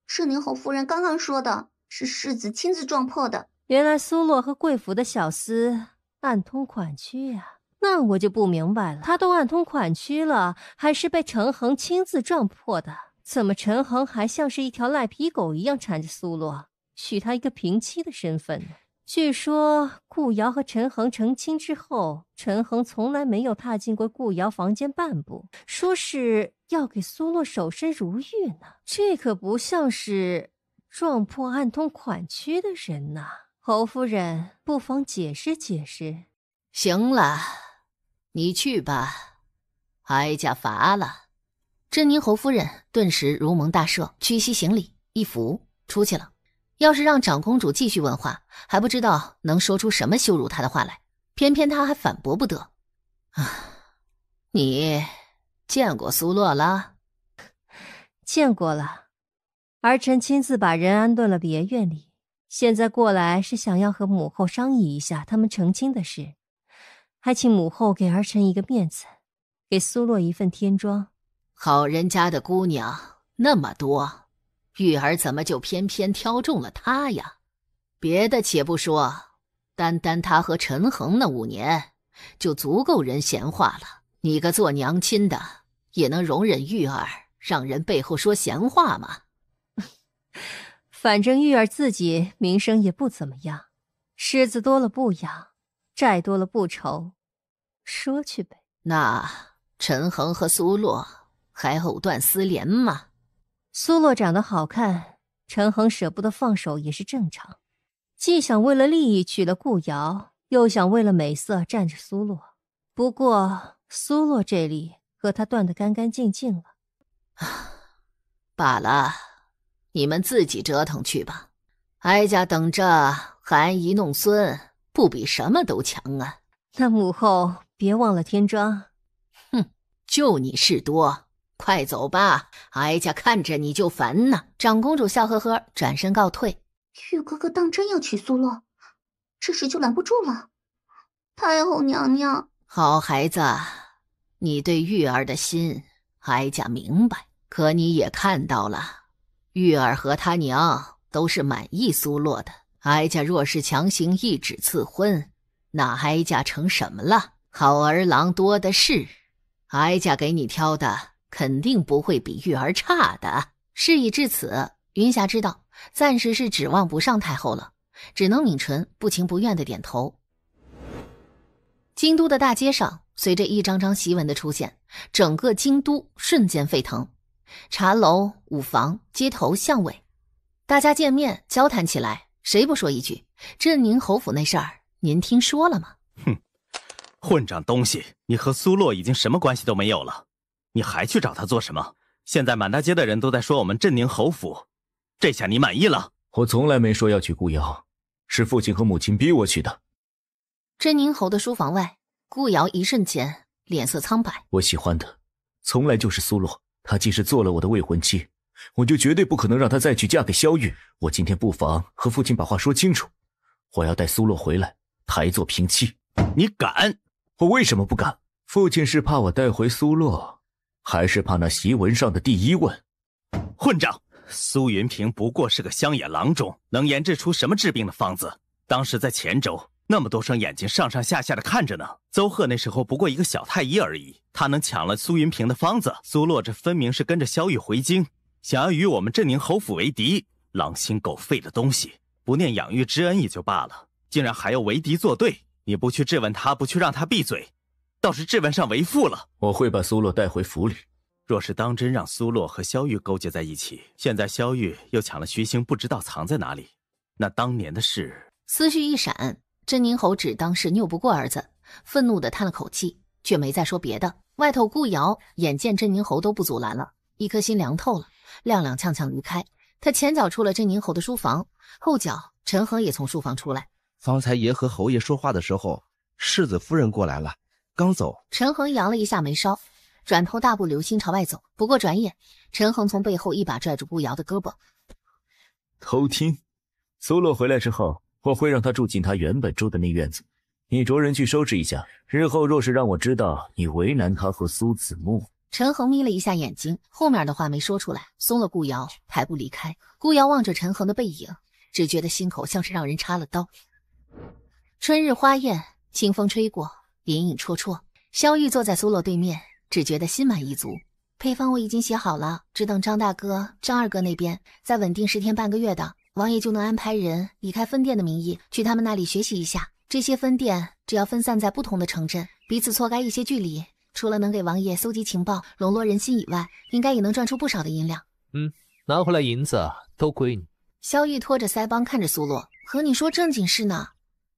镇宁侯夫人刚刚说的，是世子亲自撞破的。原来苏洛和贵府的小厮暗通款曲呀，那我就不明白了，他都暗通款曲了，还是被陈恒亲自撞破的？怎么陈恒还像是一条赖皮狗一样缠着苏洛，许他一个平妻的身份呢？据说顾瑶和陈恒成亲之后，陈恒从来没有踏进过顾瑶房间半步，说是要给苏洛守身如玉呢。这可不像是撞破暗通款曲的人呐。侯夫人不妨解释解释。行了，你去吧，哀家乏了。珍宁侯夫人顿时如蒙大赦，屈膝行礼，一扶出去了。要是让长公主继续问话，还不知道能说出什么羞辱她的话来，偏偏她还反驳不得。你见过苏洛了？见过了，儿臣亲自把人安顿了别院里，现在过来是想要和母后商议一下他们成亲的事，还请母后给儿臣一个面子，给苏洛一份天妆。好人家的姑娘那么多，玉儿怎么就偏偏挑中了她呀？别的且不说，单她和陈恒那5年就足够人闲话了。你个做娘亲的也能容忍玉儿让人背后说闲话吗？反正玉儿自己名声也不怎么样，虱子多了不痒，债多了不愁，说去呗。那陈恒和苏洛还藕断丝连吗？苏洛长得好看，陈恒舍不得放手也是正常，既想为了利益娶了顾瑶，又想为了美色占着苏洛。不过苏洛这里和他断得干干净净了。罢了，你们自己折腾去吧。哀家等着含饴弄孙，不比什么都强啊。那母后别忘了添妆。哼，就你事多，快走吧，哀家看着你就烦呢。长公主笑呵呵，转身告退。玉哥哥当真要娶苏洛，这时就拦不住了。太后娘娘，好孩子，你对玉儿的心，哀家明白。可你也看到了，玉儿和他娘都是满意苏洛的。哀家若是强行一纸赐婚，那哀家成什么了？好儿郎多的是，哀家给你挑的肯定不会比玉儿差的。事已至此，云霞知道暂时是指望不上太后了，只能抿唇不情不愿地点头。京都的大街上，随着一张张檄文的出现，整个京都瞬间沸腾。茶楼、舞房、街头巷尾，大家见面交谈起来，谁不说一句：“镇宁侯府那事儿，您听说了吗？”哼，混账东西！你和苏洛已经什么关系都没有了，你还去找他做什么？现在满大街的人都在说我们镇宁侯府，这下你满意了？我从来没说要娶顾瑶，是父亲和母亲逼我娶的。镇宁侯的书房外，顾瑶一瞬间脸色苍白。我喜欢的从来就是苏洛，她既是做了我的未婚妻，我就绝对不可能让她再去嫁给萧玉。我今天不妨和父亲把话说清楚，我要带苏洛回来，抬做平妻。你敢？我为什么不敢？父亲是怕我带回苏洛，还是怕那檄文上的第一问？混账！苏云平不过是个乡野郎中，能研制出什么治病的方子？当时在黔州，那么多双眼睛上上下下的看着呢。邹贺那时候不过一个小太医而已，他能抢了苏云平的方子？苏洛这分明是跟着萧玉回京，想要与我们镇宁侯府为敌。狼心狗肺的东西，不念养育之恩也就罢了，竟然还要为敌作对。你不去质问他，不去让他闭嘴，倒是质问上为父了。我会把苏洛带回府里。若是当真让苏洛和萧玉勾结在一起，现在萧玉又抢了徐兴，不知道藏在哪里，那当年的事……思绪一闪，镇宁侯只当是拗不过儿子，愤怒地叹了口气，却没再说别的。外头顾瑶眼见镇宁侯都不阻拦了，一颗心凉透了，踉踉跄跄离开。他前脚出了镇宁侯的书房，后脚陈恒也从书房出来。方才爷和侯爷说话的时候，世子夫人过来了，刚走。陈恒扬了一下眉梢，转头大步流星朝外走。不过转眼，陈恒从背后一把拽住顾瑶的胳膊。偷听，苏洛回来之后，我会让他住进他原本住的那院子。你着人去收拾一下，日后若是让我知道你为难他和苏子木……陈恒眯了一下眼睛，后面的话没说出来，松了顾瑶，抬步离开。顾瑶望着陈恒的背影，只觉得心口像是让人插了刀。春日花宴，清风吹过，隐隐绰绰。萧玉坐在苏洛对面，只觉得心满意足。配方我已经写好了，只等张大哥、张二哥那边再稳定10天半个月的，王爷就能安排人以开分店的名义去他们那里学习一下。这些分店只要分散在不同的城镇，彼此错开一些距离，除了能给王爷搜集情报、笼络人心以外，应该也能赚出不少的银两。拿回来银子都归你。萧玉拖着腮帮看着苏洛，和你说正经事呢，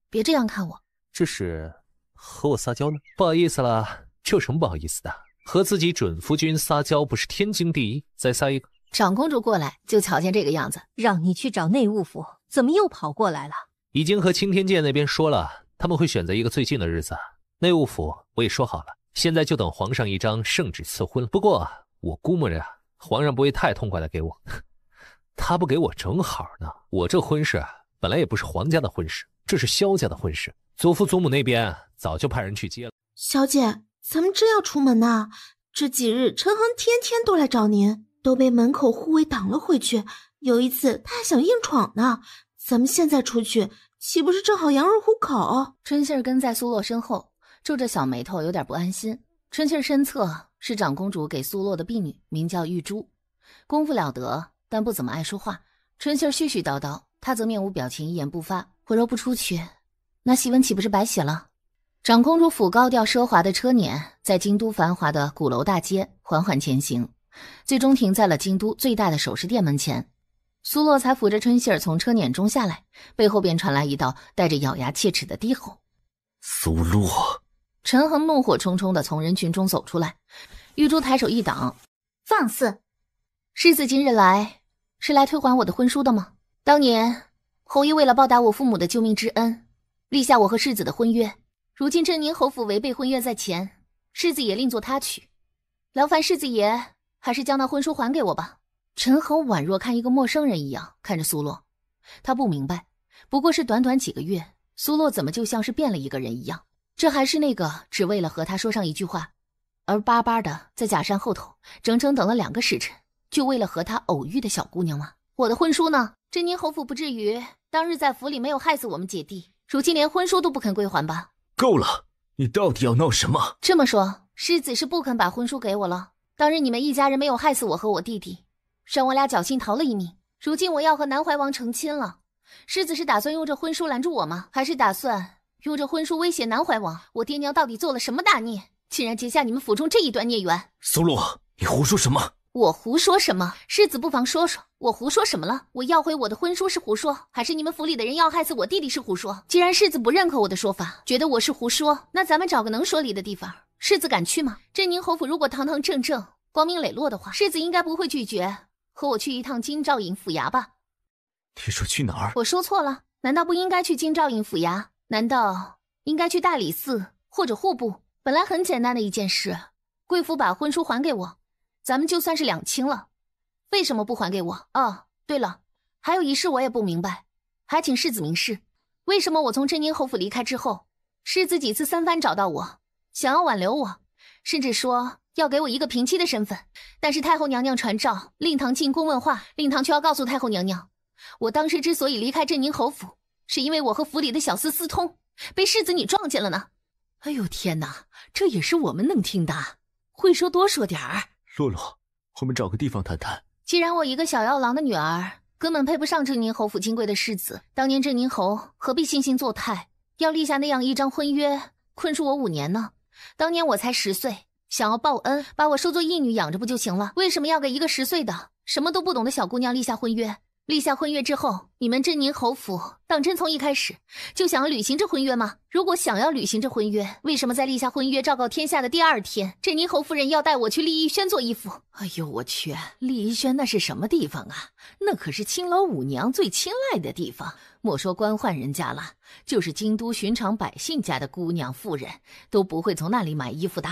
别这样看我。这是和我撒娇呢？不好意思了，这有什么不好意思的？和自己准夫君撒娇不是天经地义？再撒一个。长公主过来就瞧见这个样子，让你去找内务府，怎么又跑过来了？已经和青天剑那边说了，他们会选择一个最近的日子。内务府我也说好了，现在就等皇上一张圣旨赐婚了。不过我估摸着皇上不会太痛快的给我，他不给我正好呢。我这婚事本来也不是皇家的婚事，这是萧家的婚事，祖父祖母那边早就派人去接了。小姐，咱们真要出门呐？这几日陈恒天天都来找您，都被门口护卫挡了回去。有一次他还想硬闯呢，咱们现在出去，岂不是正好羊入虎口？春杏跟在苏洛身后，皱着小眉头，有点不安心。春杏身侧是长公主给苏洛的婢女，名叫玉珠，功夫了得，但不怎么爱说话。春杏絮絮叨叨，她则面无表情，一言不发。我若不出去，那檄文岂不是白写了？长公主府高调奢华的车辇在京都繁华的鼓楼大街缓缓前行，最终停在了京都最大的首饰店门前。苏洛才扶着春杏从车辇中下来，背后便传来一道带着咬牙切齿的低吼。苏洛！陈恒怒火冲冲地从人群中走出来，玉珠抬手一挡，放肆！世子今日来，是来退还我的婚书的吗？当年侯爷为了报答我父母的救命之恩，立下我和世子的婚约。如今镇宁侯府违背婚约在前，世子爷另作他取，劳烦世子爷还是将那婚书还给我吧。陈恒宛若看一个陌生人一样看着苏洛，他不明白，不过是短短几个月，苏洛怎么就像是变了一个人一样？这还是那个只为了和他说上一句话，而巴巴的在假山后头整整等了2个时辰，就为了和他偶遇的小姑娘吗？我的婚书呢？镇宁侯府不至于当日在府里没有害死我们姐弟，如今连婚书都不肯归还吧？够了，你到底要闹什么？这么说，世子是不肯把婚书给我了？当日你们一家人没有害死我和我弟弟，让我俩侥幸逃了一命，如今我要和南怀王成亲了，世子是打算用这婚书拦住我吗？还是打算用这婚书威胁南怀王？我爹娘到底做了什么大孽，竟然结下你们府中这一段孽缘？苏洛，你胡说什么？我胡说什么？世子不妨说说，我胡说什么了？我要回我的婚书是胡说，还是你们府里的人要害死我弟弟是胡说？既然世子不认可我的说法，觉得我是胡说，那咱们找个能说理的地方。世子敢去吗？镇宁侯府如果堂堂正正、光明磊落的话，世子应该不会拒绝和我去一趟京兆尹府衙吧？你说去哪儿？我说错了，难道不应该去京兆尹府衙？难道应该去大理寺或者户部？本来很简单的一件事，贵府把婚书还给我，咱们就算是两清了，为什么不还给我？哦，对了，还有一事我也不明白，还请世子明示，为什么我从镇宁侯府离开之后，世子几次3番找到我，想要挽留我，甚至说要给我一个平妻的身份，但是太后娘娘传召令堂进宫问话，令堂却要告诉太后娘娘，我当时之所以离开镇宁侯府，是因为我和府里的小厮私通，被世子你撞见了呢。哎呦天哪，这也是我们能听的，会说多说点儿。洛洛，我们找个地方谈谈。既然我一个小药郎的女儿根本配不上镇宁侯府金贵的世子，当年镇宁侯何必惺惺作态，要立下那样一张婚约困住我5年呢？当年我才10岁，想要报恩，把我收作义女养着不就行了？为什么要给一个10岁的什么都不懂的小姑娘立下婚约？立下婚约之后，你们镇宁侯府当真从一开始就想要履行这婚约吗？如果想要履行这婚约，为什么在立下婚约昭告天下的第2天，镇宁侯夫人要带我去丽怡轩做义父？哎呦我去，丽怡轩那是什么地方啊？那可是青楼舞娘最青睐的地方，莫说官宦人家了，就是京都寻常百姓家的姑娘妇人都不会从那里买衣服的。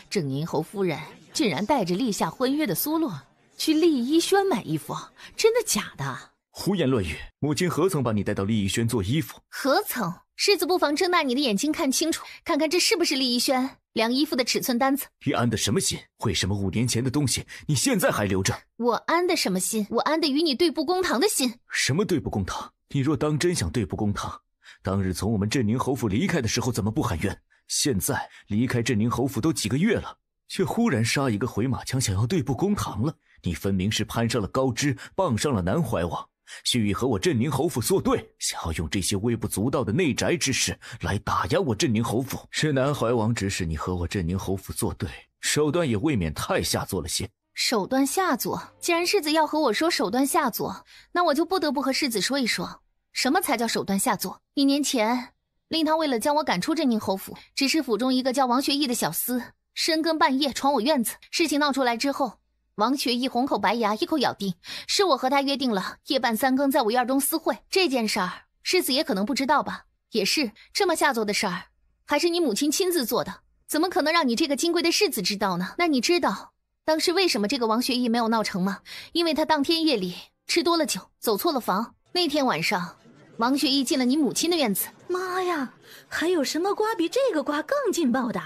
镇宁侯夫人竟然带着立下婚约的苏洛去丽怡轩买衣服，真的假的？胡言乱语！母亲何曾把你带到丽怡轩做衣服？何曾？世子不妨睁大你的眼睛看清楚，看看这是不是丽怡轩量衣服的尺寸单子。你安的什么心？为什么5年前的东西你现在还留着？我安的什么心？我安的与你对簿公堂的心。什么对簿公堂？你若当真想对簿公堂，当日从我们镇宁侯府离开的时候怎么不喊冤？现在离开镇宁侯府都几个月了，却忽然杀一个回马枪，想要对簿公堂了。你分明是攀上了高枝，傍上了南怀王，蓄意和我镇宁侯府作对，想要用这些微不足道的内宅之事来打压我镇宁侯府。是南怀王指使你和我镇宁侯府作对，手段也未免太下作了些。手段下作？既然世子要和我说手段下作，那我就不得不和世子说一说，什么才叫手段下作。1年前，令堂为了将我赶出镇宁侯府，指使府中一个叫王学义的小厮深更半夜闯我院子。事情闹出来之后，王学义红口白牙，一口咬定是我和他约定了夜半3更在我院中私会。这件事儿世子也可能不知道吧？也是，这么下作的事儿还是你母亲亲自做的，怎么可能让你这个金贵的世子知道呢？那你知道当时为什么这个王学义没有闹成吗？因为他当天夜里吃多了酒，走错了房。那天晚上王学义进了你母亲的院子。妈呀，还有什么瓜比这个瓜更劲爆的？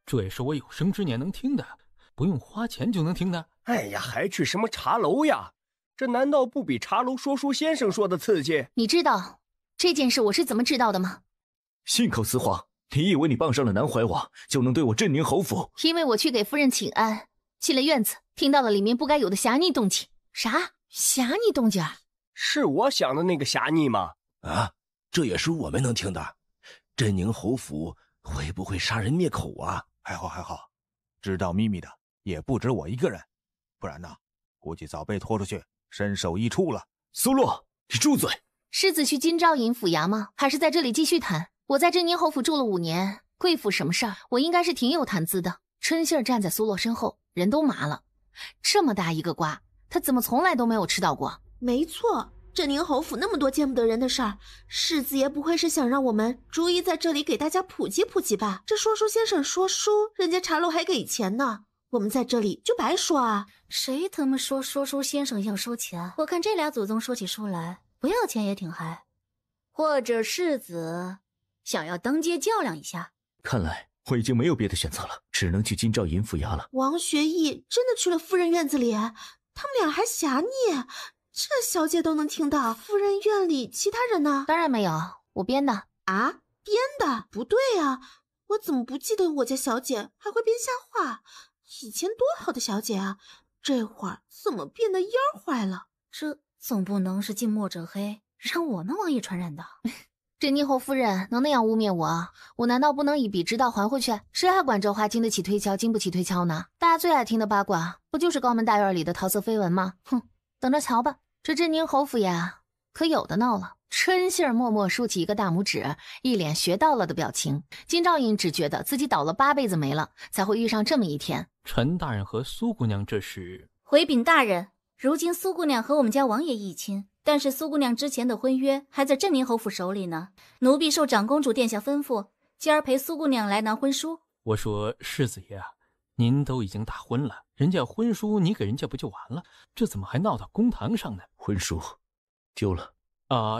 这也是我有生之年能听的，不用花钱就能听的。哎呀，还去什么茶楼呀？这难道不比茶楼说书先生说的刺激？你知道这件事我是怎么知道的吗？信口雌黄！你以为你傍上了南怀王就能对我镇宁侯府？因为我去给夫人请安，进了院子，听到了里面不该有的侠逆动静。啥侠逆动静？是我想的那个侠逆吗？啊，这也是我们能听的。镇宁侯府会不会杀人灭口啊？还好，知道秘密的也不止我一个人，不然呢，估计早被拖出去身首异处了。苏洛，你住嘴！世子去金兆尹府衙吗？还是在这里继续谈？我在镇宁侯府住了5年，贵府什么事儿，我应该是挺有谈资的。春杏儿站在苏洛身后，人都麻了。这么大一个瓜，他怎么从来都没有吃到过？没错，镇宁侯府那么多见不得人的事儿，世子爷不会是想让我们逐一在这里给大家普及普及吧？这说书先生说书，人家茶楼还给钱呢，我们在这里就白说啊！谁他妈说书先生要收钱？我看这俩祖宗说起书来不要钱也挺嗨。或者世子想要当街较量一下？看来我已经没有别的选择了，只能去金兆尹府衙了。王学义真的去了夫人院子里，他们俩还侠孽，这小姐都能听到。夫人院里其他人呢？当然没有，我编的。啊，编的？不对啊，我怎么不记得我家小姐还会编瞎话？以前多好的小姐啊，这会儿怎么变得蔫坏了？这总不能是近墨者黑，让我们王爷传染的。镇宁侯夫人能那样污蔑我，我难道不能以彼之道还回去？谁还管这话经得起推敲，经不起推敲呢？大家最爱听的八卦，不就是高门大院里的桃色绯闻吗？哼，等着瞧吧。这镇宁侯府呀，可有的闹了。春杏儿默默竖起一个大拇指，一脸学到了的表情。金兆尹只觉得自己倒了8辈子霉了，才会遇上这么一天。陈大人和苏姑娘这是？回禀大人，如今苏姑娘和我们家王爷议亲，但是苏姑娘之前的婚约还在镇宁侯府手里呢。奴婢受长公主殿下吩咐，今儿陪苏姑娘来拿婚书。我说世子爷啊，您都已经大婚了，人家婚书你给人家不就完了？这怎么还闹到公堂上呢？婚书丢了啊！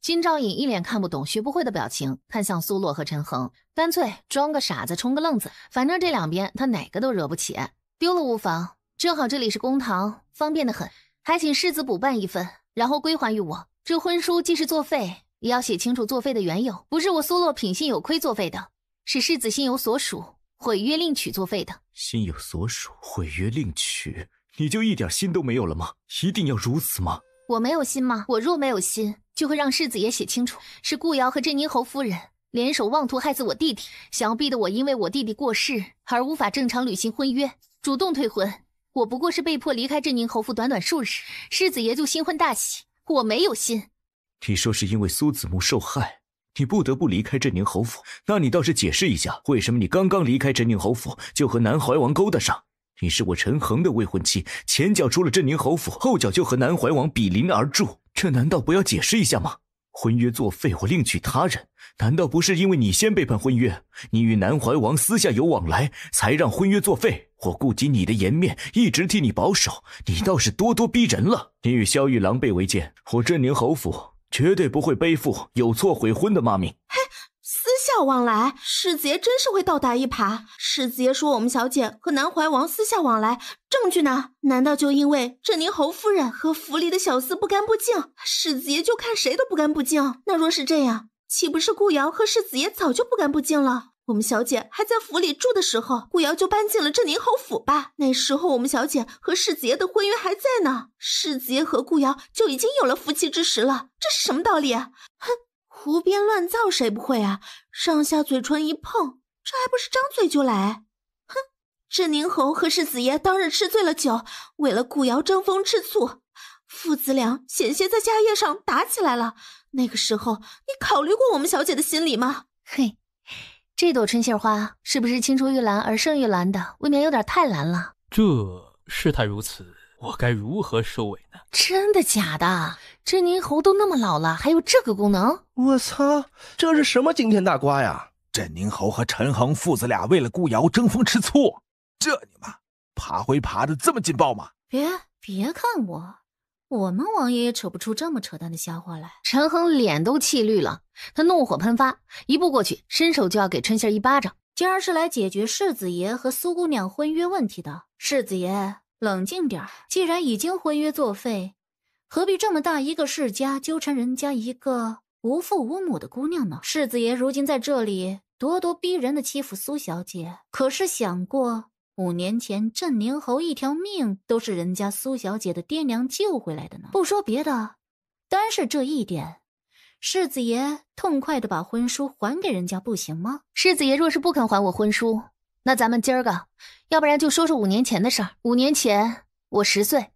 金兆尹一脸看不懂学不会的表情，看向苏洛和陈恒，干脆装个傻子充个愣子，反正这两边他哪个都惹不起。丢了无妨，正好这里是公堂，方便得很，还请世子补办一份，然后归还于我。这婚书既是作废，也要写清楚作废的缘由，不是我苏洛品性有亏作废的，是世子心有所属，毁约另娶作废的。心有所属，毁约另娶，你就一点心都没有了吗？一定要如此吗？我没有心吗？我若没有心，就会让世子爷写清楚，是顾瑶和镇宁侯夫人联手妄图害死我弟弟，想要逼得我因为我弟弟过世而无法正常履行婚约，主动退婚。我不过是被迫离开镇宁侯府短短数日，世子爷就新婚大喜，我没有心。你说是因为苏子木受害，你不得不离开镇宁侯府，那你倒是解释一下，为什么你刚刚离开镇宁侯府就和南怀王勾搭上？你是我陈恒的未婚妻，前脚出了镇宁侯府，后脚就和南怀王比邻而住，这难道不要解释一下吗？婚约作废，我另娶他人，难道不是因为你先背叛婚约，你与南怀王私下有往来，才让婚约作废？我顾及你的颜面，一直替你保守，你倒是咄咄逼人了。你与萧玉狼狈为奸，我镇宁侯府绝对不会背负有错悔婚的骂名。嘿，私下往来，世子爷真是会倒打一耙。世子爷说我们小姐和南怀王私下往来，证据呢？难道就因为镇宁侯夫人和府里的小厮不干不净，世子爷就看谁都不干不净？那若是这样，岂不是顾瑶和世子爷早就不干不净了？我们小姐还在府里住的时候，顾瑶就搬进了镇宁侯府吧？那时候我们小姐和世子爷的婚约还在呢，世子爷和顾瑶就已经有了夫妻之实了，这是什么道理啊？哼，胡编乱造谁不会啊？上下嘴唇一碰，这还不是张嘴就来？哼，镇宁侯和世子爷当日吃醉了酒，为了顾瑶争风吃醋，父子俩险些在家业上打起来了。那个时候你考虑过我们小姐的心理吗？嘿，这朵春杏花是不是青出于蓝而胜于蓝的，未免有点太蓝了。这事态如此，我该如何收尾呢？真的假的？镇宁侯都那么老了，还有这个功能？我操，这是什么惊天大瓜呀！镇宁侯和陈恒父子俩为了顾瑶争风吃醋，这你妈爬灰爬的这么劲爆吗？别看我们王爷也扯不出这么扯淡的瞎话来。陈恒脸都气绿了，他怒火喷发，一步过去，伸手就要给春杏一巴掌。今儿是来解决世子爷和苏姑娘婚约问题的，世子爷冷静点，既然已经婚约作废，何必这么大一个世家纠缠人家一个无父无母的姑娘呢？世子爷如今在这里咄咄逼人的欺负苏小姐，可是想过5年前镇宁侯一条命都是人家苏小姐的爹娘救回来的呢？不说别的，单是这一点，世子爷痛快的把婚书还给人家不行吗？世子爷若是不肯还我婚书，那咱们今儿个要不然就说说5年前的事儿。5年前我10岁，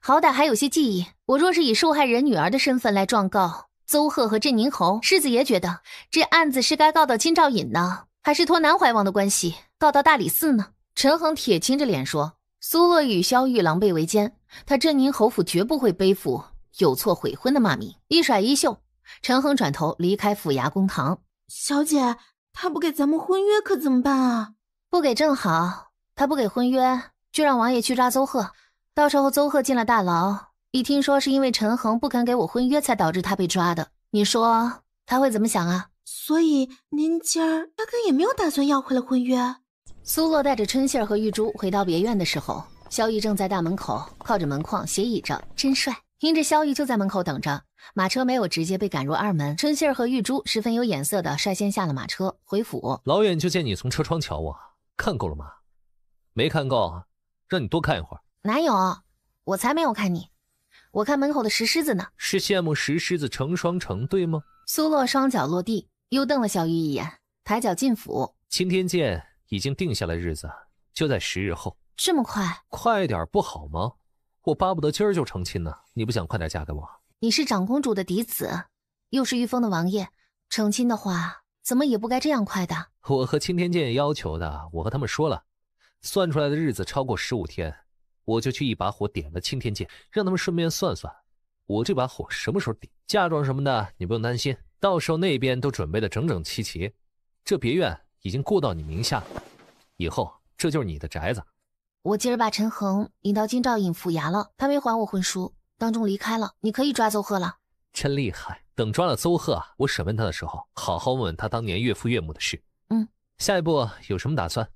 好歹还有些记忆，我若是以受害人女儿的身份来状告邹贺和镇宁侯，世子爷觉得这案子是该告到金兆尹呢，还是托南怀王的关系告到大理寺呢？陈恒铁青着脸说，苏洛与萧玉狼狈为奸，他镇宁侯府绝不会背负有错悔婚的骂名。一甩衣袖，陈恒转头离开府衙公堂。小姐，他不给咱们婚约可怎么办啊？不给正好，他不给婚约，就让王爷去抓邹贺。到时候邹贺进了大牢，一听说是因为陈恒不肯给我婚约才导致他被抓的，你说他会怎么想啊？所以您今儿压根也没有打算要回来婚约。苏洛带着春杏和玉珠回到别院的时候，萧玉正在大门口靠着门框斜倚着，真帅。因着萧玉就在门口等着，马车没有直接被赶入二门。春杏和玉珠十分有眼色的率先下了马车回府。老远就见你从车窗瞧我，看够了吗？没看够，让你多看一会儿。哪有，我才没有看你，我看门口的石狮子呢。是羡慕石狮子成双成对吗？苏洛双脚落地，又瞪了萧玉一眼，抬脚进府。青天剑已经定下了日子，就在10日后。这么快？快点不好吗？我巴不得今儿就成亲呢，你不想快点嫁给我？你是长公主的嫡子，又是御封的王爷，成亲的话怎么也不该这样快的。我和青天剑要求的，我和他们说了，算出来的日子超过15天，我就去一把火点了青天剑，让他们顺便算算我这把火什么时候点。嫁妆什么的你不用担心，到时候那边都准备的整整齐齐。这别院已经过到你名下了，以后这就是你的宅子。我今儿把陈恒引到金兆尹府衙了，他没还我婚书，当众离开了，你可以抓邹贺了。真厉害，等抓了邹贺，我审问他的时候，好好问问他当年岳父岳母的事。下一步有什么打算？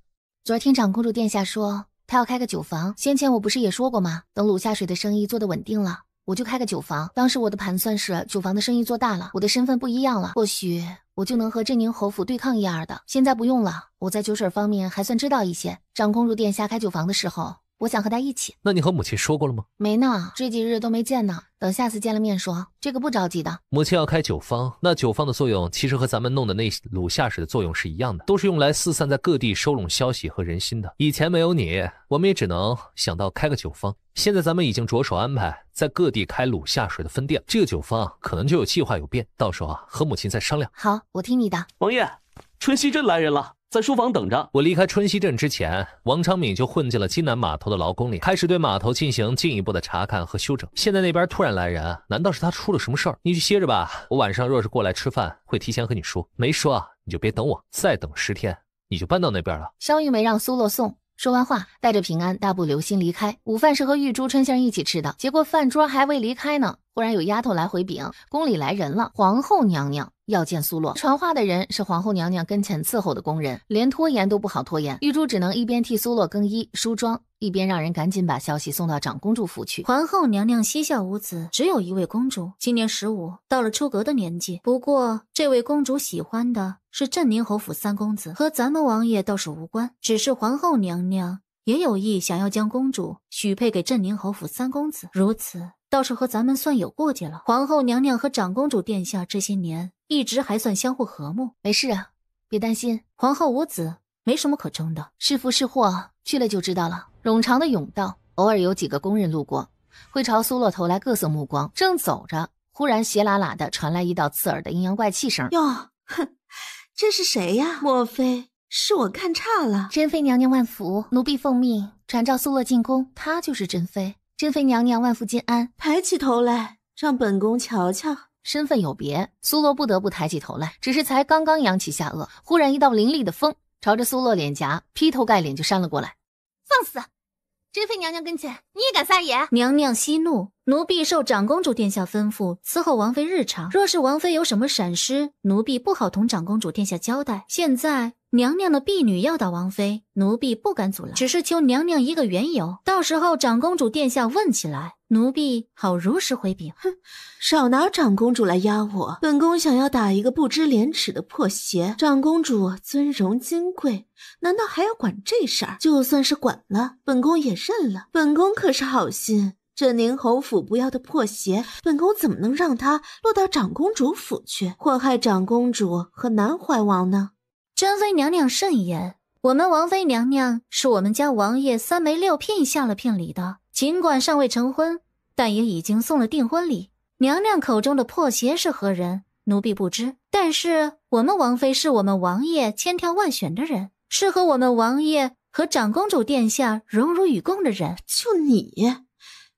昨儿听长公主殿下说他要开个酒坊，先前我不是也说过吗？等鲁下水的生意做得稳定了，我就开个酒坊。当时我的盘算是酒坊的生意做大了，我的身份不一样了，或许我就能和镇宁侯府对抗一二的。现在不用了，我在酒水方面还算知道一些。长公主殿下开酒坊的时候，我想和她一起。那你和母亲说过了吗？没呢，这几日都没见呢，等下次见了面说，这个不着急的。母亲要开酒坊，那酒坊的作用其实和咱们弄的那鲁下水的作用是一样的，都是用来四散在各地收拢消息和人心的。以前没有你，我们也只能想到开个酒坊，现在咱们已经着手安排在各地开鲁下水的分店，这个酒坊可能就有计划有变，到时候和母亲再商量。好，我听你的。王爷，春熙镇来人了，在书房等着。我离开春熙镇之前，王昌敏就混进了金南码头的劳宫里，开始对码头进行进一步的查看和修整。现在那边突然来人，难道是他出了什么事儿？你去歇着吧，我晚上若是过来吃饭，会提前和你说。没说啊，你就别等我，再等10天，你就搬到那边了。萧玉梅让苏洛送。说完话，带着平安大步流星离开。午饭是和玉珠、春杏一起吃的，结果饭桌还未离开呢，忽然有丫头来回禀，宫里来人了，皇后娘娘要见苏洛。传话的人是皇后娘娘跟前伺候的宫人，连拖延都不好拖延。玉珠只能一边替苏洛更衣梳妆，一边让人赶紧把消息送到长公主府去。皇后娘娘膝下无子，只有一位公主，今年15，到了出阁的年纪。不过这位公主喜欢的是镇宁侯府三公子，和咱们王爷倒是无关，只是皇后娘娘也有意想要将公主许配给镇宁侯府三公子，如此倒是和咱们算有过节了。皇后娘娘和长公主殿下这些年一直还算相互和睦。没事啊，别担心，皇后无子，没什么可争的。是福是祸，去了就知道了。冗长的甬道，偶尔有几个工人路过，会朝苏洛投来各色目光。正走着，忽然斜喇喇的传来一道刺耳的阴阳怪气声。哟，哼，这是谁呀？莫非是我看差了？珍妃娘娘万福，奴婢奉命传召苏洛进宫，她就是珍妃。珍妃娘娘万福金安。抬起头来，让本宫瞧瞧。身份有别，苏洛不得不抬起头来，只是才刚刚扬起下颚，忽然一道凌厉的风朝着苏洛脸颊劈头盖脸就扇了过来。放肆！珍妃娘娘跟前，你也敢撒野？娘娘息怒，奴婢受长公主殿下吩咐伺候王妃日常，若是王妃有什么闪失，奴婢不好同长公主殿下交代。现在娘娘的婢女要打王妃，奴婢不敢阻拦，只是求娘娘一个缘由，到时候长公主殿下问起来，奴婢好如实回禀。哼，少拿长公主来压我，本宫想要打一个不知廉耻的破鞋。长公主尊荣金贵，难道还要管这事儿？就算是管了，本宫也认了。本宫可是好心，镇宁侯府不要的破鞋，本宫怎么能让它落到长公主府去，祸害长公主和南怀王呢？珍妃娘娘慎言，我们王妃娘娘是我们家王爷3媒6聘下了聘礼的，尽管尚未成婚，但也已经送了订婚礼。娘娘口中的破鞋是何人，奴婢不知，但是我们王妃是我们王爷千挑万选的人，是和我们王爷和长公主殿下荣辱与共的人。就你，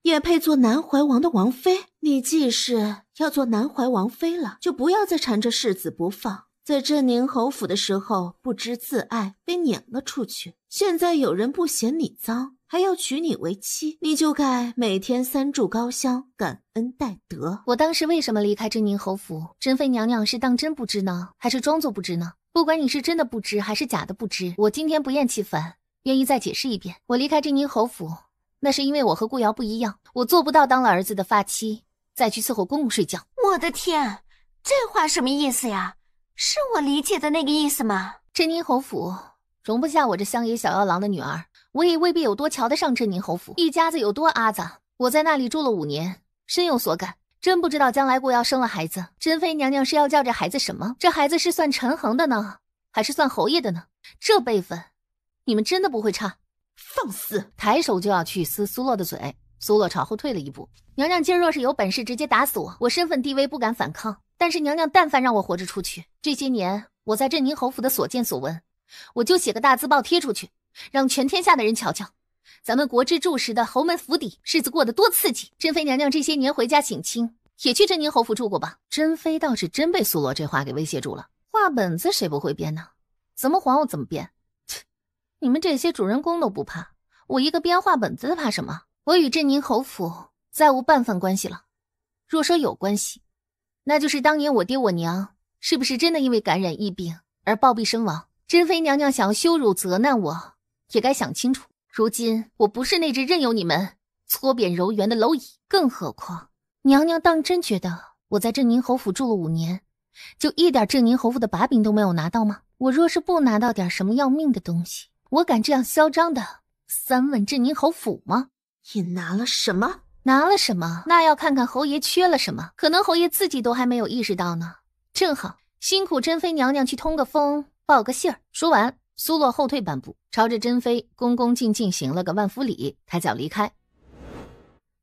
也配做南怀王的王妃？你既是要做南怀王妃了，就不要再缠着世子不放。在镇宁侯府的时候不知自爱，被撵了出去。现在有人不嫌你脏，还要娶你为妻，你就该每天3炷高香，感恩戴德。我当时为什么离开镇宁侯府？珍妃娘娘是当真不知呢，还是装作不知呢？不管你是真的不知还是假的不知，我今天不厌其烦，愿意再解释一遍。我离开镇宁侯府，那是因为我和顾瑶不一样，我做不到当了儿子的发妻，再去伺候公公睡觉。我的天，这话什么意思呀？是我理解的那个意思吗？镇宁侯府容不下我这乡野小妖郎的女儿，我也未必有多瞧得上镇宁侯府，一家子有多阿杂。我在那里住了5年，深有所感。真不知道将来顾瑶生了孩子，珍妃娘娘是要叫这孩子什么？这孩子是算陈恒的呢，还是算侯爷的呢？这辈分，你们真的不会差？放肆！抬手就要去撕苏洛的嘴，苏洛朝后退了一步。娘娘今若是有本事，直接打死我，我身份地位不敢反抗。但是娘娘但凡让我活着出去，这些年我在镇宁侯府的所见所闻，我就写个大字报贴出去，让全天下的人瞧瞧，咱们国之柱石的侯门府邸日子过得多刺激。珍妃娘娘这些年回家省亲，也去镇宁侯府住过吧？珍妃倒是真被苏洛这话给威胁住了。话本子谁不会编呢？怎么皇后怎么编？切，你们这些主人公都不怕，我一个编话本子的怕什么？我与镇宁侯府再无半分关系了。若说有关系，那就是当年我爹我娘是不是真的因为感染疫病而暴毙身亡？珍妃娘娘想羞辱责难我，也该想清楚。如今我不是那只任由你们搓扁揉圆的蝼蚁，更何况娘娘当真觉得我在镇宁侯府住了5年，就一点镇宁侯府的把柄都没有拿到吗？我若是不拿到点什么要命的东西，我敢这样嚣张的3问镇宁侯府吗？你拿了什么？拿了什么？那要看看侯爷缺了什么，可能侯爷自己都还没有意识到呢。正好辛苦珍妃娘娘去通个风，报个信儿。说完，苏洛后退半步，朝着珍妃恭恭敬敬行了个万夫礼，抬脚离开。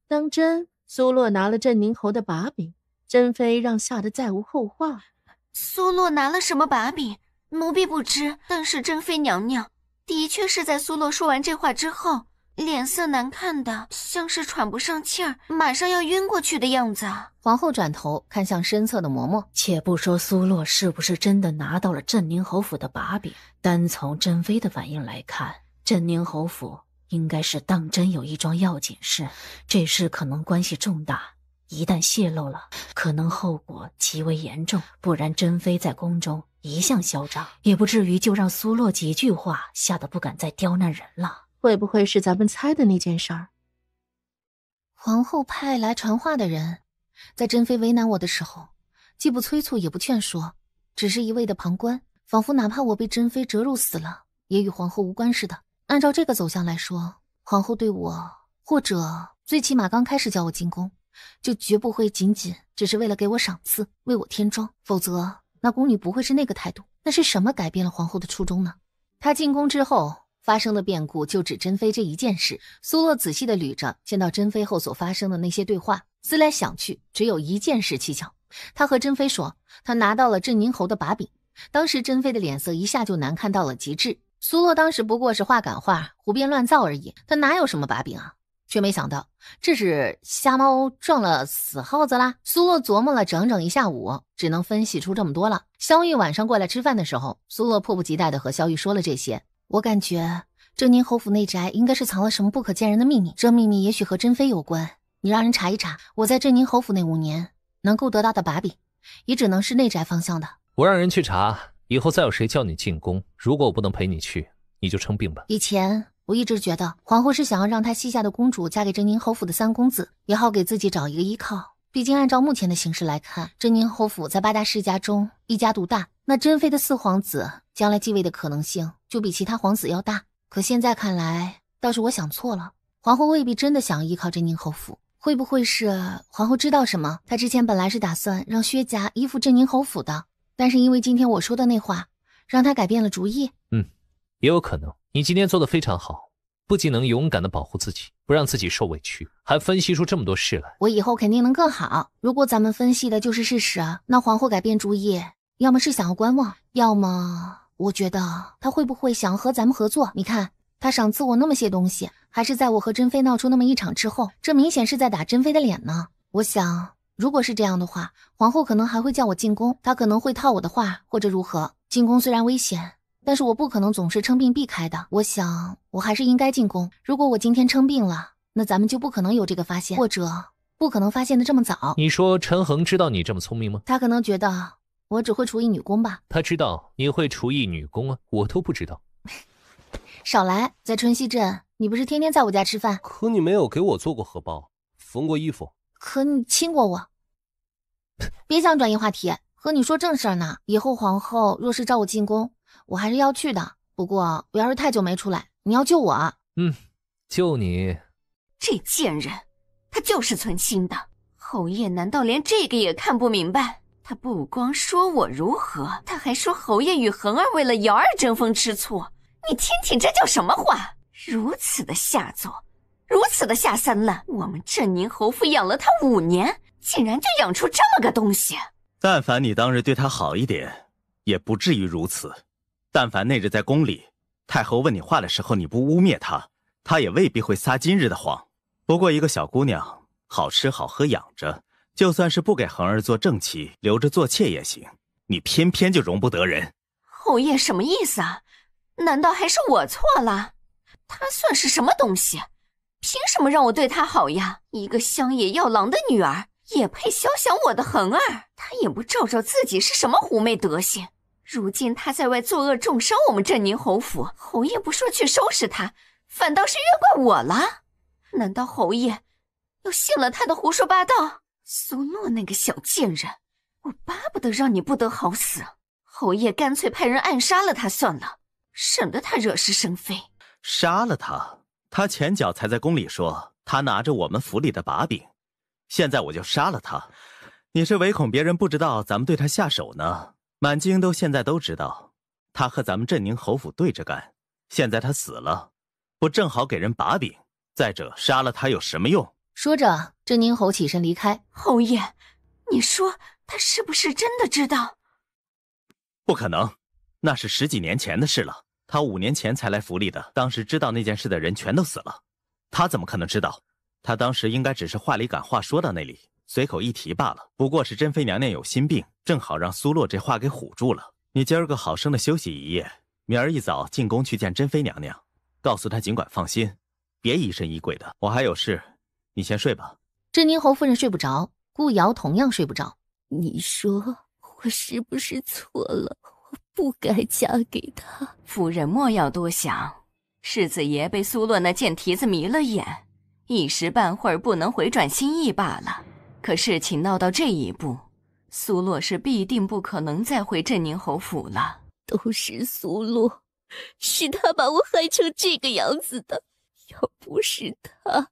当真苏洛拿了镇宁侯的把柄，珍妃让下的再无后话。苏洛拿了什么把柄，奴婢不知，但是珍妃娘娘的确是在苏洛说完这话之后，脸色难看的像是喘不上气儿，马上要晕过去的样子。皇后转头看向身侧的嬷嬷，且不说苏洛是不是真的拿到了镇宁侯府的把柄，单从珍妃的反应来看，镇宁侯府应该是当真有一桩要紧事，这事可能关系重大，一旦泄露了，可能后果极为严重。不然珍妃在宫中一向嚣张，也不至于就让苏洛几句话吓得不敢再刁难人了。会不会是咱们猜的那件事儿？皇后派来传话的人，在珍妃为难我的时候，既不催促也不劝说，只是一味的旁观，仿佛哪怕我被珍妃折入死了，也与皇后无关似的。按照这个走向来说，皇后对我，或者最起码刚开始叫我进宫，就绝不会仅仅只是为了给我赏赐，为我添妆，否则那宫女不会是那个态度。那是什么改变了皇后的初衷呢？她进宫之后发生的变故就指珍妃这一件事。苏洛仔细地捋着见到珍妃后所发生的那些对话，思来想去，只有一件事蹊跷。他和珍妃说他拿到了镇宁侯的把柄，当时珍妃的脸色一下就难看到了极致。苏洛当时不过是话赶话，胡编乱造而已，他哪有什么把柄啊？却没想到这是瞎猫撞了死耗子啦。苏洛琢磨了整整一下午，只能分析出这么多了。萧玉晚上过来吃饭的时候，苏洛迫不及待地和萧玉说了这些。我感觉镇宁侯府内宅应该是藏了什么不可见人的秘密，这秘密也许和珍妃有关。你让人查一查，我在镇宁侯府那5年能够得到的把柄，也只能是内宅方向的。我让人去查，以后再有谁叫你进宫，如果我不能陪你去，你就称病吧。以前我一直觉得皇后是想要让她膝下的公主嫁给镇宁侯府的3公子，也好给自己找一个依靠。毕竟按照目前的形势来看，镇宁侯府在8大世家中一家独大，那珍妃的4皇子将来继位的可能性就比其他皇子要大。可现在看来，倒是我想错了，皇后未必真的想依靠镇宁侯府。会不会是皇后知道什么？她之前本来是打算让薛家依附镇宁侯府的，但是因为今天我说的那话，让她改变了主意。也有可能。你今天做得非常好，不仅能勇敢地保护自己，不让自己受委屈，还分析出这么多事来。我以后肯定能更好。如果咱们分析的就是事实，那皇后改变主意，要么是想要观望，要么我觉得她会不会想和咱们合作。你看他赏赐我那么些东西，还是在我和珍妃闹出那么一场之后，这明显是在打珍妃的脸呢。我想，如果是这样的话，皇后可能还会叫我进宫，她可能会套我的话，或者如何。进宫虽然危险，但是我不可能总是称病避开的。我想，我还是应该进宫。如果我今天称病了，那咱们就不可能有这个发现，或者不可能发现的这么早。你说陈恒知道你这么聪明吗？他可能觉得我只会厨艺女工吧。他知道你会厨艺女工啊，我都不知道。少来，在春熙镇，你不是天天在我家吃饭？可你没有给我做过荷包，缝过衣服。可你亲过我。别想转移话题，和你说正事儿呢。以后皇后若是召我进宫，我还是要去的。不过我要是太久没出来，你要救我啊。救你。这贱人，他就是存心的。侯爷难道连这个也看不明白？他不光说我如何，他还说侯爷与恒儿为了瑶儿争风吃醋。你听听，这叫什么话？如此的下作，如此的下三滥。我们镇宁侯府养了他5年，竟然就养出这么个东西。但凡你当日对他好一点，也不至于如此。但凡那日在宫里，太后问你话的时候，你不污蔑他，他也未必会撒今日的谎。不过一个小姑娘，好吃好喝养着，就算是不给恒儿做正妻，留着做妾也行。你偏偏就容不得人。侯爷什么意思啊？难道还是我错了？他算是什么东西？凭什么让我对他好呀？一个乡野药郎的女儿，也配肖想我的恒儿？他也不照照自己是什么狐媚德行。如今他在外作恶，重伤我们镇宁侯府，侯爷不说去收拾他，反倒是怨怪我了。难道侯爷又信了他的胡说八道？苏洛那个小贱人，我巴不得让你不得好死。侯爷干脆派人暗杀了他算了，省得他惹是生非。杀了他？他前脚才在宫里说他拿着我们府里的把柄，现在我就杀了他，你是唯恐别人不知道咱们对他下手呢？满京都现在都知道他和咱们镇宁侯府对着干，现在他死了，不正好给人把柄？再者，杀了他有什么用？说着，镇宁侯起身离开。侯爷，你说他是不是真的知道？不可能，那是10几年前的事了。他5年前才来府里的，当时知道那件事的人全都死了，他怎么可能知道？他当时应该只是话里赶话说到那里，随口一提罢了。不过是珍妃娘娘有心病，正好让苏洛这话给唬住了。你今儿个好生的休息一夜，明儿一早进宫去见珍妃娘娘，告诉她尽管放心，别疑神疑鬼的。我还有事，你先睡吧。镇宁侯夫人睡不着，顾瑶同样睡不着。你说我是不是错了？我不该嫁给他。夫人莫要多想，世子爷被苏洛那贱蹄子迷了眼，一时半会儿不能回转心意罢了。可事情闹到这一步，苏洛是必定不可能再回镇宁侯府了。都是苏洛，是他把我害成这个样子的。要不是他，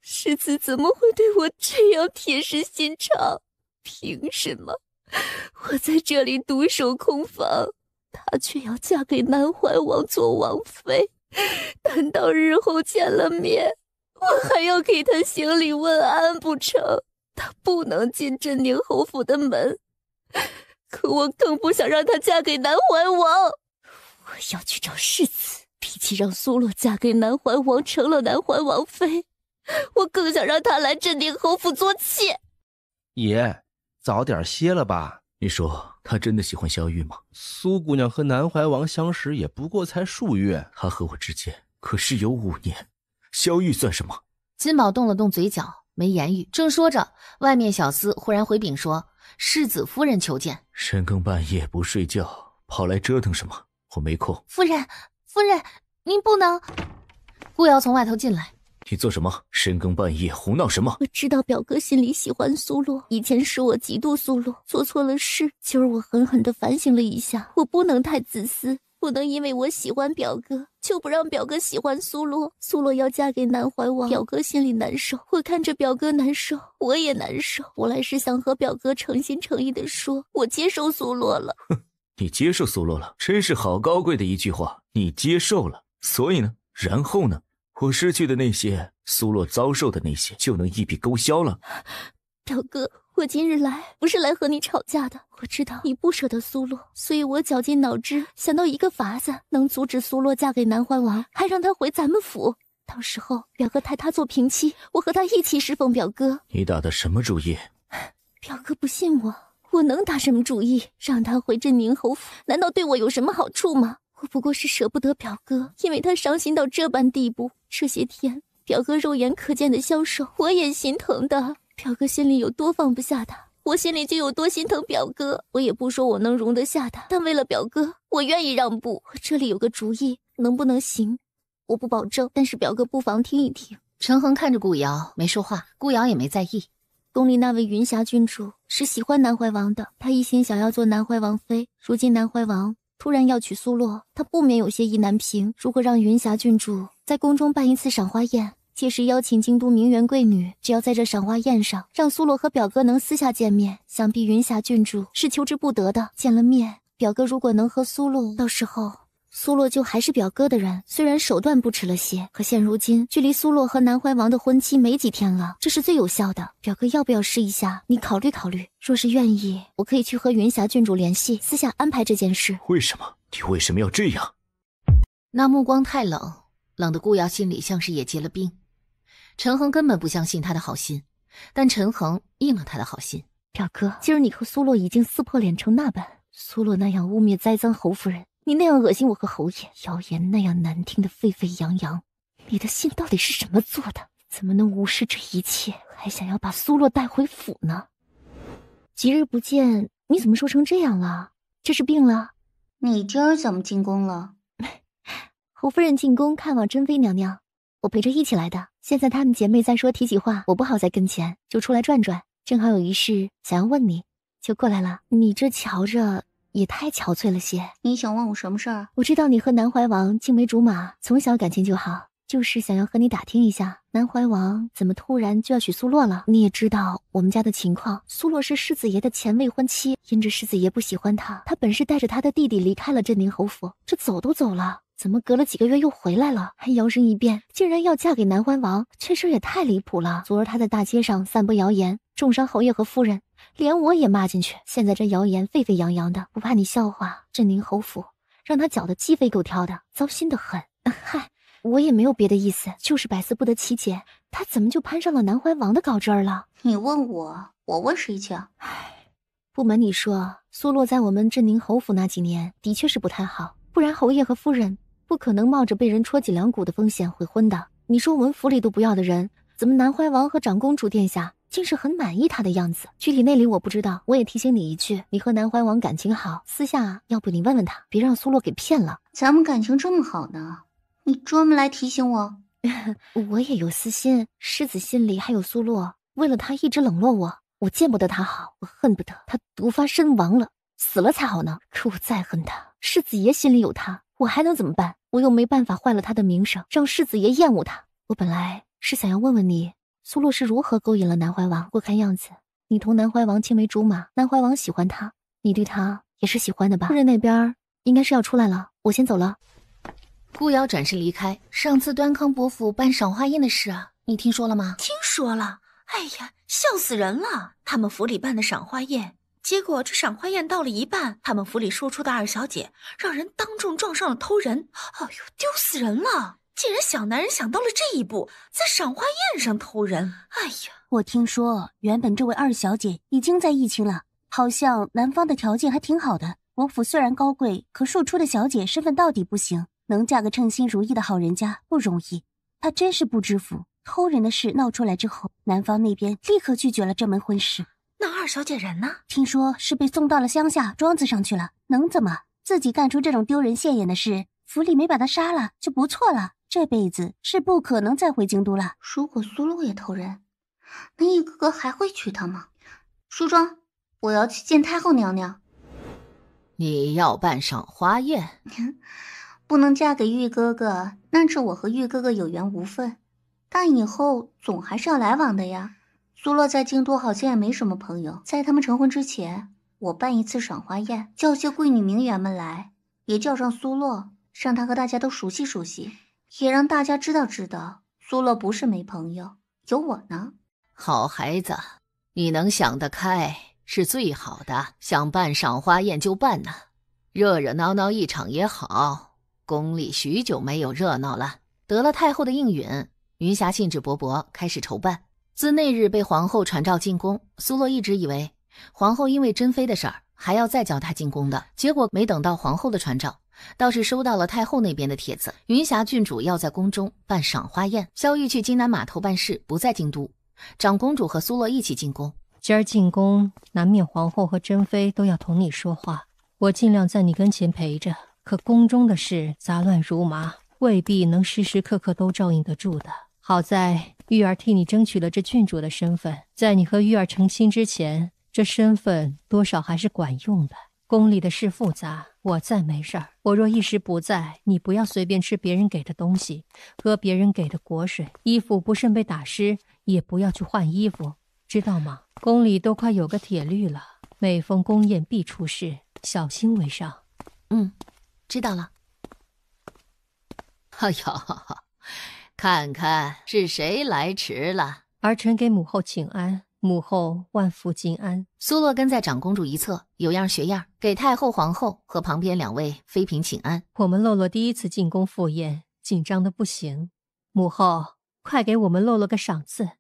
世子怎么会对我这样铁石心肠？凭什么我在这里独守空房，她却要嫁给南怀王做王妃？难道日后见了面，我还要给她行礼问安不成？她不能进镇宁侯府的门，可我更不想让她嫁给南怀王。我要去找世子，比起让苏洛嫁给南怀王成了南怀王妃，我更想让她来镇宁侯府做妾。爷，早点歇了吧。你说他真的喜欢萧玉吗？苏姑娘和南怀王相识也不过才数月，他和我之间可是有5年，萧玉算什么？金宝动了动嘴角，没言语。正说着，外面小厮忽然回禀说，世子夫人求见。深更半夜不睡觉，跑来折腾什么？我没空。夫人，您不能。顾瑶从外头进来。你做什么？深更半夜胡闹什么？我知道表哥心里喜欢苏洛，以前是我嫉妒苏洛，做错了事。今儿我狠狠地反省了一下，我不能太自私，不能因为我喜欢表哥，就不让表哥喜欢苏洛。苏洛要嫁给南怀王，表哥心里难受，我看着表哥难受，我也难受。我来是想和表哥诚心诚意地说，我接受苏洛了。哼，你接受苏洛了，真是好高贵的一句话。你接受了，所以呢？然后呢？我失去的那些，苏洛遭受的那些，就能一笔勾销了。表哥，我今日来不是来和你吵架的，我知道你不舍得苏洛，所以我绞尽脑汁想到一个法子，能阻止苏洛嫁给南怀王，还让他回咱们府。到时候表哥抬他做平妻，我和他一起侍奉表哥。你打的什么主意？表哥不信我，我能打什么主意？让他回镇宁侯府，难道对我有什么好处吗？我不过是舍不得表哥，因为他伤心到这般地步。这些天表哥肉眼可见的消瘦，我也心疼的。表哥心里有多放不下他，我心里就有多心疼表哥。我也不说我能容得下他，但为了表哥，我愿意让步。我这里有个主意，能不能行？我不保证，但是表哥不妨听一听。陈恒看着顾瑶没说话，顾瑶也没在意。宫里那位云霞郡主是喜欢南怀王的，他一心想要做南怀王妃。如今南怀王突然要娶苏洛，他不免有些意难平。如果让云霞郡主在宫中办一次赏花宴，届时邀请京都名媛贵女，只要在这赏花宴上让苏洛和表哥能私下见面，想必云霞郡主是求之不得的。见了面，表哥如果能和苏洛，到时候苏洛就还是表哥的人。虽然手段不迟了些，可现如今距离苏洛和南怀王的婚期没几天了，这是最有效的。表哥要不要试一下？你考虑考虑。若是愿意，我可以去和云霞郡主联系，私下安排这件事。为什么？你为什么要这样？那目光太冷，冷的顾瑶心里像是也结了冰。陈恒根本不相信他的好心，但陈恒应了他的好心。表哥，今儿你和苏洛已经撕破脸成那般，苏洛那样污蔑栽赃侯夫人，你那样恶心我和侯爷，谣言那样难听的沸沸扬扬，你的心到底是什么做的？怎么能无视这一切，还想要把苏洛带回府呢？几日不见，你怎么瘦成这样了？这是病了？你今儿怎么进宫了？侯夫人进宫看望珍妃娘娘，我陪着一起来的。现在她们姐妹在说提起话，我不好在跟前，就出来转转，正好有一事想要问你，就过来了。你这瞧着也太憔悴了些。你想问我什么事儿？我知道你和南怀王青梅竹马，从小感情就好，就是想要和你打听一下，南怀王怎么突然就要娶苏洛了？你也知道我们家的情况，苏洛是世子爷的前未婚妻，因着世子爷不喜欢她，他本是带着他的弟弟离开了镇宁侯府，这走都走了，怎么隔了几个月又回来了？还摇身一变，竟然要嫁给南怀王，这事也太离谱了。昨儿他在大街上散播谣言，重伤侯爷和夫人，连我也骂进去。现在这谣言沸沸扬扬的，不怕你笑话镇宁侯府，让他搅得鸡飞狗跳的，糟心的很。嗨，我也没有别的意思，就是百思不得其解，他怎么就攀上了南怀王的高枝儿了？你问我，我问谁去？不瞒你说，苏洛在我们镇宁侯府那几年的确是不太好，不然侯爷和夫人不可能冒着被人戳脊梁骨的风险悔婚的。你说我们府里都不要的人，怎么南怀王和长公主殿下竟是很满意他的样子？具体内里我不知道，我也提醒你一句，你和南怀王感情好，私下要不你问问他，别让苏洛给骗了。咱们感情这么好呢，你专门来提醒我？我也有私心，世子心里还有苏洛，为了他一直冷落我，我见不得他好，我恨不得他毒发身亡了，死了才好呢。可我再恨他，世子爷心里有他，我还能怎么办？我又没办法坏了他的名声，让世子爷厌恶他。我本来是想要问问你，苏洛是如何勾引了南怀王？我看样子你同南怀王青梅竹马，南怀王喜欢他，你对他也是喜欢的吧？夫人那边应该是要出来了，我先走了。顾瑶转身离开。上次端康伯府办赏花宴的事啊，你听说了吗？听说了。哎呀，笑死人了！他们府里办的赏花宴，结果这赏花宴到了一半，他们府里说出的二小姐让人当众撞上了偷人。哎呦，丢死人了！竟然小男人想到了这一步，在赏花宴上偷人。哎呀，我听说原本这位二小姐已经在议亲了，好像男方的条件还挺好的。我府虽然高贵，可庶出的小姐身份到底不行，能嫁个称心如意的好人家不容易。她真是不知福，偷人的事闹出来之后，男方那边立刻拒绝了这门婚事。那二小姐人呢？听说是被送到了乡下庄子上去了。能怎么？自己干出这种丢人现眼的事，府里没把她杀了就不错了。这辈子是不可能再回京都了。如果苏洛也偷人，那玉哥哥还会娶她吗？梳妆，我要去见太后娘娘。你要办赏花宴？不能嫁给玉哥哥，那是我和玉哥哥有缘无分，但以后总还是要来往的呀。苏洛在京都好像也没什么朋友，在他们成婚之前，我办一次赏花宴，叫些贵女名媛们来，也叫上苏洛，让他和大家都熟悉熟悉，也让大家知道知道苏洛不是没朋友，有我呢。好孩子，你能想得开是最好的，想办赏花宴就办呢，热热闹闹一场也好。宫里许久没有热闹了。得了太后的应允，云霞兴致勃勃开始筹办。自那日被皇后传召进宫，苏洛一直以为皇后因为珍妃的事儿还要再叫她进宫的，结果没等到皇后的传召，倒是收到了太后那边的帖子，云霞郡主要在宫中办赏花宴，萧玉去京南码头办事，不在京都，长公主和苏洛一起进宫。今儿进宫，难免皇后和珍妃都要同你说话，我尽量在你跟前陪着，可宫中的事杂乱如麻，未必能时时刻刻都照应得住的。好在玉儿替你争取了这郡主的身份，在你和玉儿成亲之前，这身份多少还是管用的。宫里的事复杂，我在没事儿，我若一时不在，你不要随便吃别人给的东西，喝别人给的果水，衣服不慎被打湿，也不要去换衣服，知道吗？宫里都快有个铁律了，每逢宫宴必出事，小心为上。知道了。哎呦，看看是谁来迟了。儿臣给母后请安，母后万福金安。苏洛跟在长公主一侧，有样学样，给太后、皇后和旁边2位妃嫔请安。我们洛洛第一次进宫赴宴，紧张的不行。母后，快给我们洛洛个赏赐，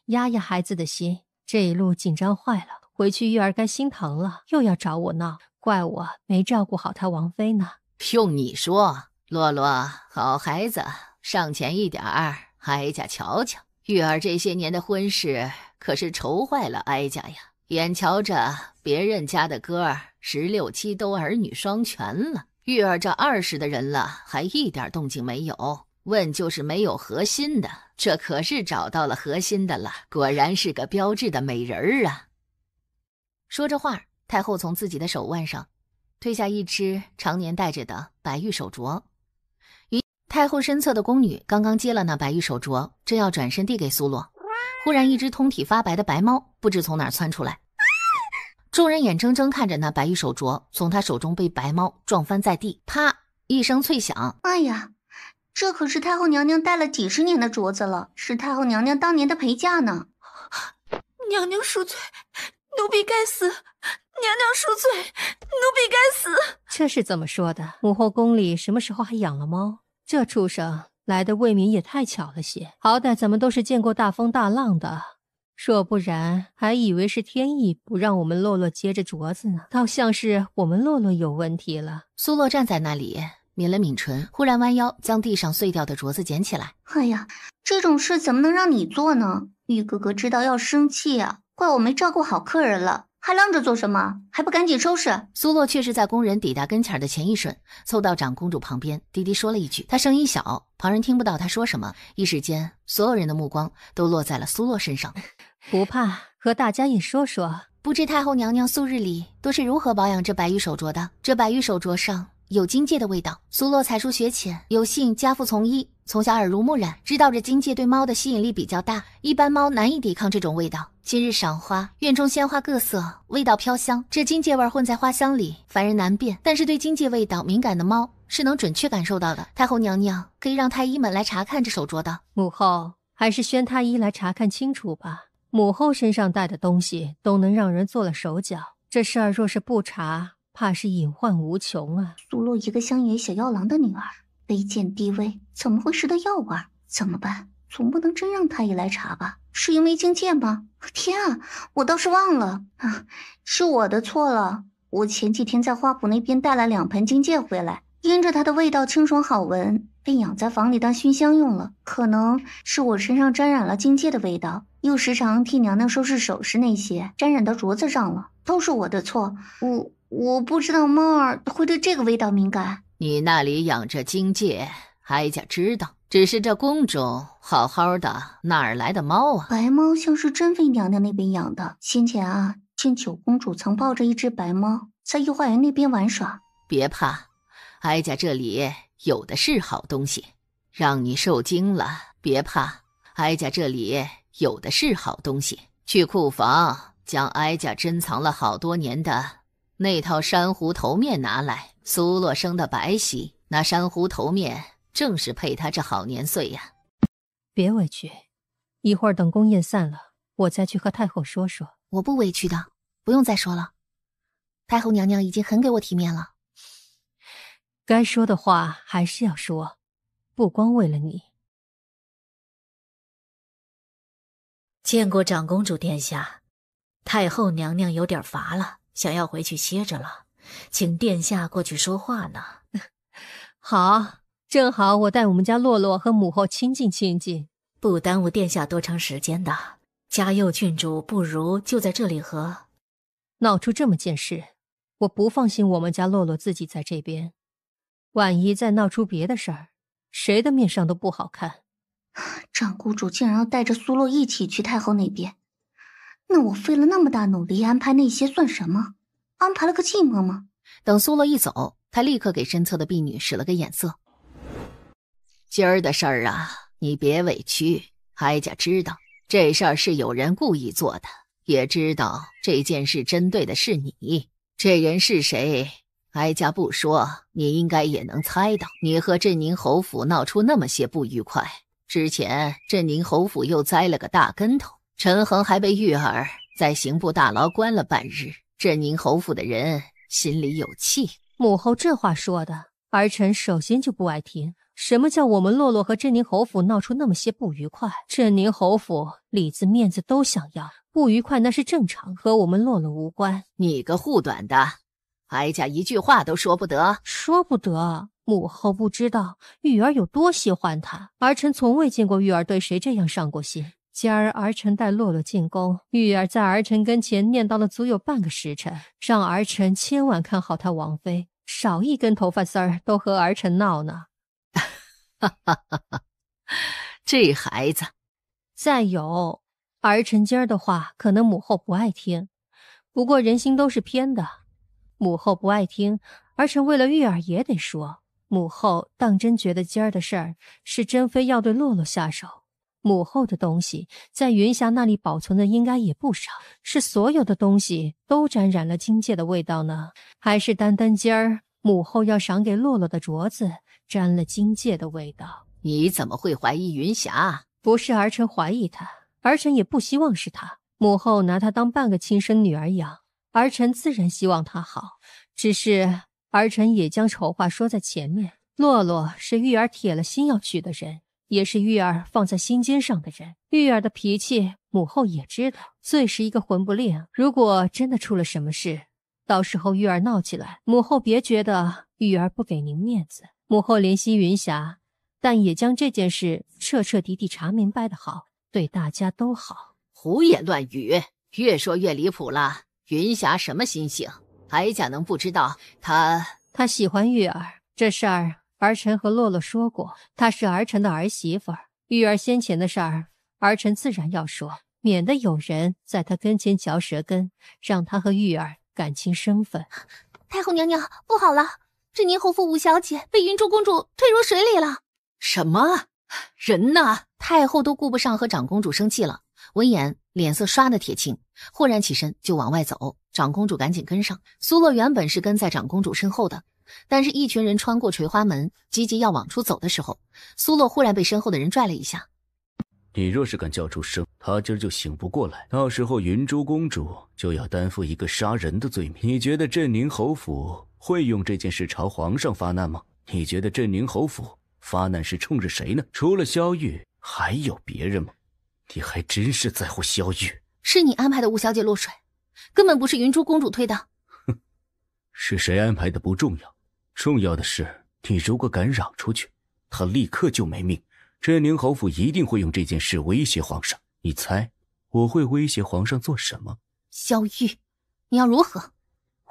压压孩子的心。这一路紧张坏了，回去玉儿该心疼了，又要找我闹，怪我没照顾好她王妃呢。用你说，洛洛好孩子，上前一点儿，哀家瞧瞧。玉儿这些年的婚事可是愁坏了哀家呀，眼瞧着别人家的哥儿16、17都儿女双全了，玉儿这20的人了，还一点动静没有。问就是没有核心的，这可是找到了核心的了，果然是个标致的美人儿啊。说着话，太后从自己的手腕上推下一只常年戴着的白玉手镯。太后身侧的宫女刚刚接了那白玉手镯，正要转身递给苏洛，忽然一只通体发白的白猫不知从哪儿窜出来，众人眼睁睁看着那白玉手镯从他手中被白猫撞翻在地，啪一声脆响。哎呀，这可是太后娘娘戴了几十年的镯子了，是太后娘娘当年的陪嫁呢。娘娘恕罪，奴婢该死，娘娘恕罪，奴婢该死。这是怎么说的？母后宫里什么时候还养了猫？这畜生来的未免也太巧了些，好歹咱们都是见过大风大浪的，若不然还以为是天意不让我们洛洛接着镯子呢，倒像是我们洛洛有问题了。苏洛站在那里抿了抿唇，忽然弯腰将地上碎掉的镯子捡起来。哎呀，这种事怎么能让你做呢？玉哥哥知道要生气啊，怪我没照顾好客人了，还愣着做什么？还不赶紧收拾！苏洛却是在宫人抵达跟前的前一瞬，凑到长公主旁边，低低说了一句。他声音小，旁人听不到他说什么，一时间所有人的目光都落在了苏洛身上。不怕，和大家也说说，不知太后娘娘素日里都是如何保养这白玉手镯的？这白玉手镯上有荆芥的味道。苏洛才疏学浅，有幸家父从医，从小耳濡目染，知道这荆芥对猫的吸引力比较大，一般猫难以抵抗这种味道。今日赏花，院中鲜花各色，味道飘香，这荆芥味混在花香里，凡人难辨。但是对荆芥味道敏感的猫是能准确感受到的。太后娘娘可以让太医们来查看这手镯的。母后还是宣太医来查看清楚吧。母后身上带的东西都能让人做了手脚，这事儿若是不查，怕是隐患无穷啊。苏洛一个乡野小药郎的女儿，卑贱低微，怎么会识得药味？怎么办？总不能真让太医来查吧？是因为荆芥吗？天啊，我倒是忘了啊，是我的错了。我前几天在花圃那边带了2盆荆芥回来，因着它的味道清爽好闻，被养在房里当熏香用了。可能是我身上沾染了荆芥的味道，又时常替娘娘收拾首饰那些，沾染到镯子上了，都是我的错。我不知道猫儿会对这个味道敏感。你那里养着荆芥，哀家知道，只是这宫中好好的，哪儿来的猫啊？白猫像是珍妃娘娘那边养的，先前啊，见九公主曾抱着一只白猫在御花园那边玩耍。别怕，哀家这里有的是好东西，让你受惊了。别怕，哀家这里有的是好东西。去库房将哀家珍藏了好多年的那套珊瑚头面拿来。苏洛生的白皙，那珊瑚头面正是配他这好年岁呀。别委屈，一会儿等宫宴散了，我再去和太后说说。我不委屈的，不用再说了。太后娘娘已经很给我体面了。该说的话还是要说，不光为了你。见过长公主殿下，太后娘娘有点乏了，想要回去歇着了，请殿下过去说话呢。好，正好我带我们家洛洛和母后亲近亲近，不耽误殿下多长时间的。嘉佑郡主不如就在这里和……闹出这么件事，我不放心我们家洛洛自己在这边，万一再闹出别的事儿，谁的面上都不好看。长公主竟然要带着苏洛一起去太后那边，那我费了那么大努力安排那些算什么？安排了个寂寞吗？等苏洛一走，他立刻给身侧的婢女使了个眼色。今儿的事儿啊，你别委屈，哀家知道这事儿是有人故意做的，也知道这件事针对的是你。这人是谁，哀家不说，你应该也能猜到。你和镇宁侯府闹出那么些不愉快，之前镇宁侯府又栽了个大跟头，陈恒还被玉儿在刑部大牢关了半日，镇宁侯府的人心里有气。母后这话说的，儿臣首先就不爱听。什么叫我们洛洛和镇宁侯府闹出那么些不愉快？镇宁侯府里子面子都想要，不愉快那是正常，和我们洛洛无关。你个护短的，哀家一句话都说不得。说不得？母后不知道玉儿有多喜欢他，儿臣从未见过玉儿对谁这样上过心。今儿儿臣带洛洛进宫，玉儿在儿臣跟前念叨了足有半个时辰，让儿臣千万看好她王妃，少一根头发丝儿都和儿臣闹呢。哈哈哈哈，这孩子。再有，儿臣今儿的话可能母后不爱听，不过人心都是偏的，母后不爱听，儿臣为了玉儿也得说。母后当真觉得今儿的事儿是珍妃要对洛洛下手？母后的东西在云霞那里保存的应该也不少，是所有的东西都沾染了金戒的味道呢，还是单单今儿母后要赏给洛洛的镯子沾了金戒的味道？你怎么会怀疑云霞？不是儿臣怀疑她，儿臣也不希望是她。母后拿她当半个亲生女儿养，儿臣自然希望她好，只是儿臣也将丑话说在前面。洛洛是玉儿铁了心要娶的人，也是玉儿放在心尖上的人。玉儿的脾气母后也知道，最是一个混不吝。如果真的出了什么事，到时候玉儿闹起来，母后别觉得玉儿不给您面子。母后怜惜云霞，但也将这件事彻彻底底查明白的好，对大家都好。胡言乱语，越说越离谱了。云霞什么心性？哀家能不知道？她喜欢玉儿，这事儿儿臣和洛洛说过，她是儿臣的儿媳妇儿。玉儿先前的事儿，儿臣自然要说，免得有人在她跟前嚼舌根，让她和玉儿感情生分。太后娘娘，不好了！镇宁侯府五小姐被云珠公主推入水里了。什么人呢？太后都顾不上和长公主生气了，闻言脸色刷的铁青，豁然起身就往外走。长公主赶紧跟上。苏洛原本是跟在长公主身后的，但是一群人穿过垂花门，急急要往出走的时候，苏洛忽然被身后的人拽了一下。你若是敢叫出声，他今儿就醒不过来，到时候云珠公主就要担负一个杀人的罪名。你觉得镇宁侯府会用这件事朝皇上发难吗？你觉得镇宁侯府发难是冲着谁呢？除了萧玉还有别人吗？你还真是在乎萧玉。是你安排的吴小姐落水，根本不是云珠公主推的。哼，是谁安排的不重要，重要的是你如果敢嚷出去，他立刻就没命。镇宁侯府一定会用这件事威胁皇上，你猜我会威胁皇上做什么？萧玉，你要如何？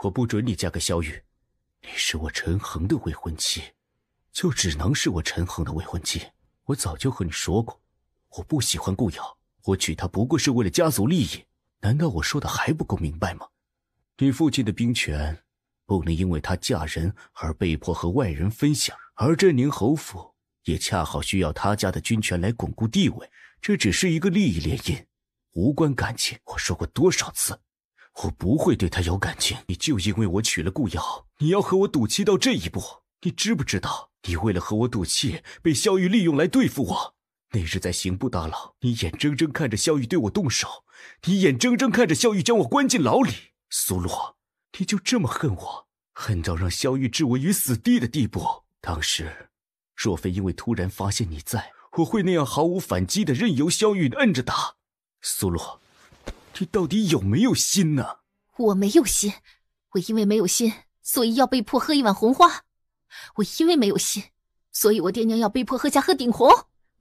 我不准你嫁给萧玉，你是我陈恒的未婚妻，就只能是我陈恒的未婚妻。我早就和你说过，我不喜欢顾瑶，我娶她不过是为了家族利益，难道我说的还不够明白吗？你父亲的兵权不能因为她嫁人而被迫和外人分享，而镇宁侯府也恰好需要他家的军权来巩固地位，这只是一个利益联姻，无关感情。我说过多少次，我不会对他有感情。你就因为我娶了顾瑶，你要和我赌气到这一步？你知不知道，你为了和我赌气，被萧玉利用来对付我？那日在刑部大牢，你眼睁睁看着萧玉对我动手，你眼睁睁看着萧玉将我关进牢里。苏洛，你就这么恨我，恨到让萧玉置我于死地的地步。当时若非因为突然发现你在，我会那样毫无反击的任由萧玉摁着打。苏洛，你到底有没有心呢？我没有心，我因为没有心，所以要被迫喝一碗红花。我因为没有心，所以我爹娘要被迫喝下鹤顶红。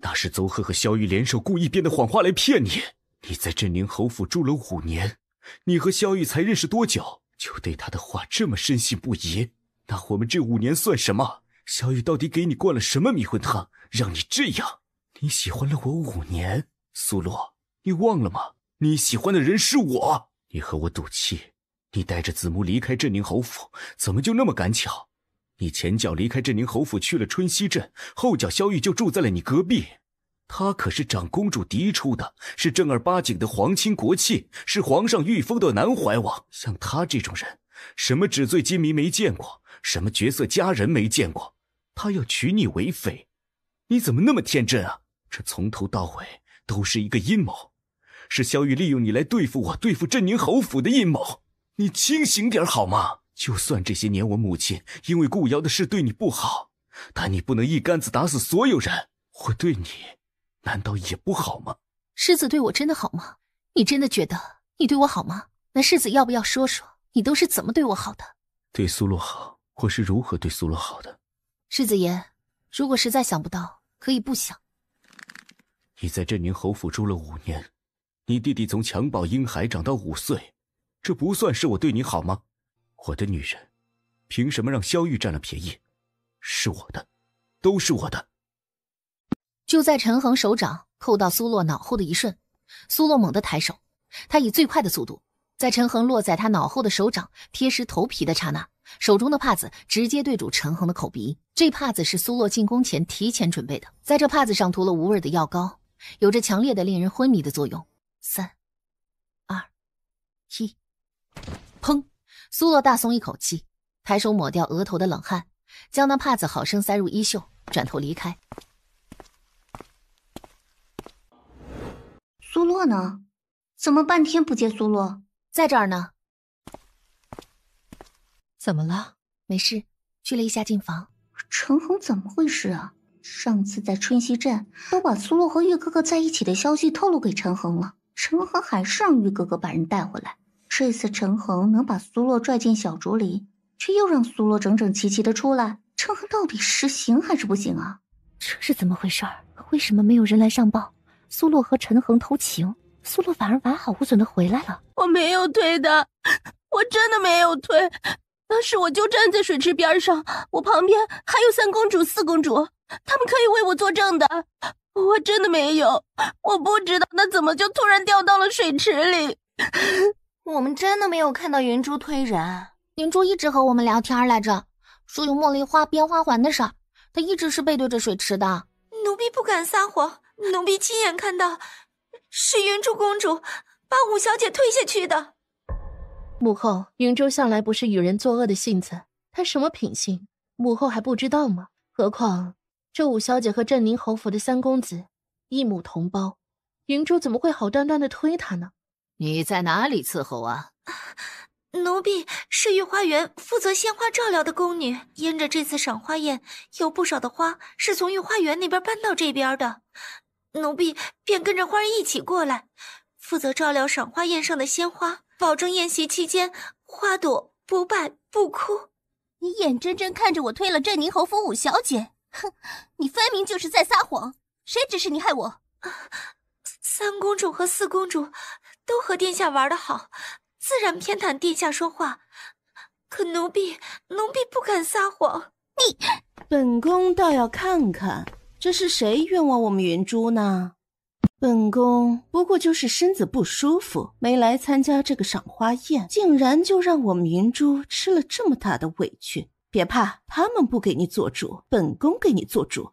那是邹贺和萧玉联手故意编的谎话来骗你。你在镇宁侯府住了5年，你和萧玉才认识多久，就对他的话这么深信不疑？那我们这5年算什么？萧玉到底给你灌了什么迷魂汤，让你这样？你喜欢了我5年，苏洛，你忘了吗？你喜欢的人是我。你和我赌气，你带着子木离开镇宁侯府，怎么就那么赶巧？你前脚离开镇宁侯府去了春熙镇，后脚萧玉就住在了你隔壁。他可是长公主嫡出的，是正儿八经的皇亲国戚，是皇上御封的南怀王。像他这种人，什么纸醉金迷没见过，什么绝色佳人没见过，他要娶你为妃，你怎么那么天真啊？这从头到尾都是一个阴谋，是萧玉利用你来对付我，对付镇宁侯府的阴谋。你清醒点好吗？就算这些年我母亲因为顾瑶的事对你不好，但你不能一竿子打死所有人。我对你难道也不好吗？世子对我真的好吗？你真的觉得你对我好吗？那世子要不要说说你都是怎么对我好的？对苏洛好，我是如何对苏洛好的？世子爷，如果实在想不到，可以不想。你在镇宁侯府住了5年，你弟弟从襁褓婴孩长到5岁，这不算是我对你好吗？我的女人，凭什么让萧玉占了便宜？是我的，都是我的。就在陈恒手掌扣到苏洛脑后的一瞬，苏洛猛地抬手，他以最快的速度，在陈恒落在他脑后的手掌贴实头皮的刹那，手中的帕子直接对准陈恒的口鼻。这帕子是苏洛进宫前提前准备的，在这帕子上涂了无味的药膏，有着强烈的令人昏迷的作用。3、2、1，砰！苏洛大松一口气，抬手抹掉额头的冷汗，将那帕子好生塞入衣袖，转头离开。苏洛呢？怎么半天不见苏洛？在这儿呢。怎么了？没事，去了一下进房。陈恒怎么回事啊？上次在春熙镇都把苏洛和玉哥哥在一起的消息透露给陈恒了，陈恒还是让玉哥哥把人带回来。这次陈恒能把苏洛拽进小竹林，却又让苏洛整整齐齐的出来，陈恒到底是行还是不行啊？这是怎么回事？为什么没有人来上报？苏洛和陈恒偷情，苏洛反而完好无损的回来了。我没有推的，我真的没有推。当时我就站在水池边上，我旁边还有3公主、4公主，他们可以为我作证的。我真的没有，我不知道那怎么就突然掉到了水池里。我们真的没有看到云珠推人。云珠一直和我们聊天来着，说有茉莉花编花环的事儿，她一直是背对着水池的。奴婢不敢撒谎，奴婢亲眼看到，是云珠公主把五小姐推下去的。母后，云珠向来不是与人作恶的性子，她什么品性，母后还不知道吗？何况这五小姐和镇宁侯府的3公子一母同胞，云珠怎么会好端端的推她呢？你在哪里伺候啊？奴婢是御花园负责鲜花照料的宫女，因着这次赏花宴，有不少的花是从御花园那边搬到这边的，奴婢便跟着花儿一起过来，负责照料赏花宴上的鲜花，保证宴席期间花朵不败不枯。你眼睁睁看着我推了镇宁侯府五小姐，哼，你分明就是在撒谎，谁指使你害我？3公主和4公主都和殿下玩得好，自然偏袒殿下说话，可奴婢不敢撒谎。你，本宫倒要看看，这是谁冤枉我们云珠呢？本宫不过就是身子不舒服，没来参加这个赏花宴，竟然就让我们云珠吃了这么大的委屈。别怕，他们不给你做主，本宫给你做主。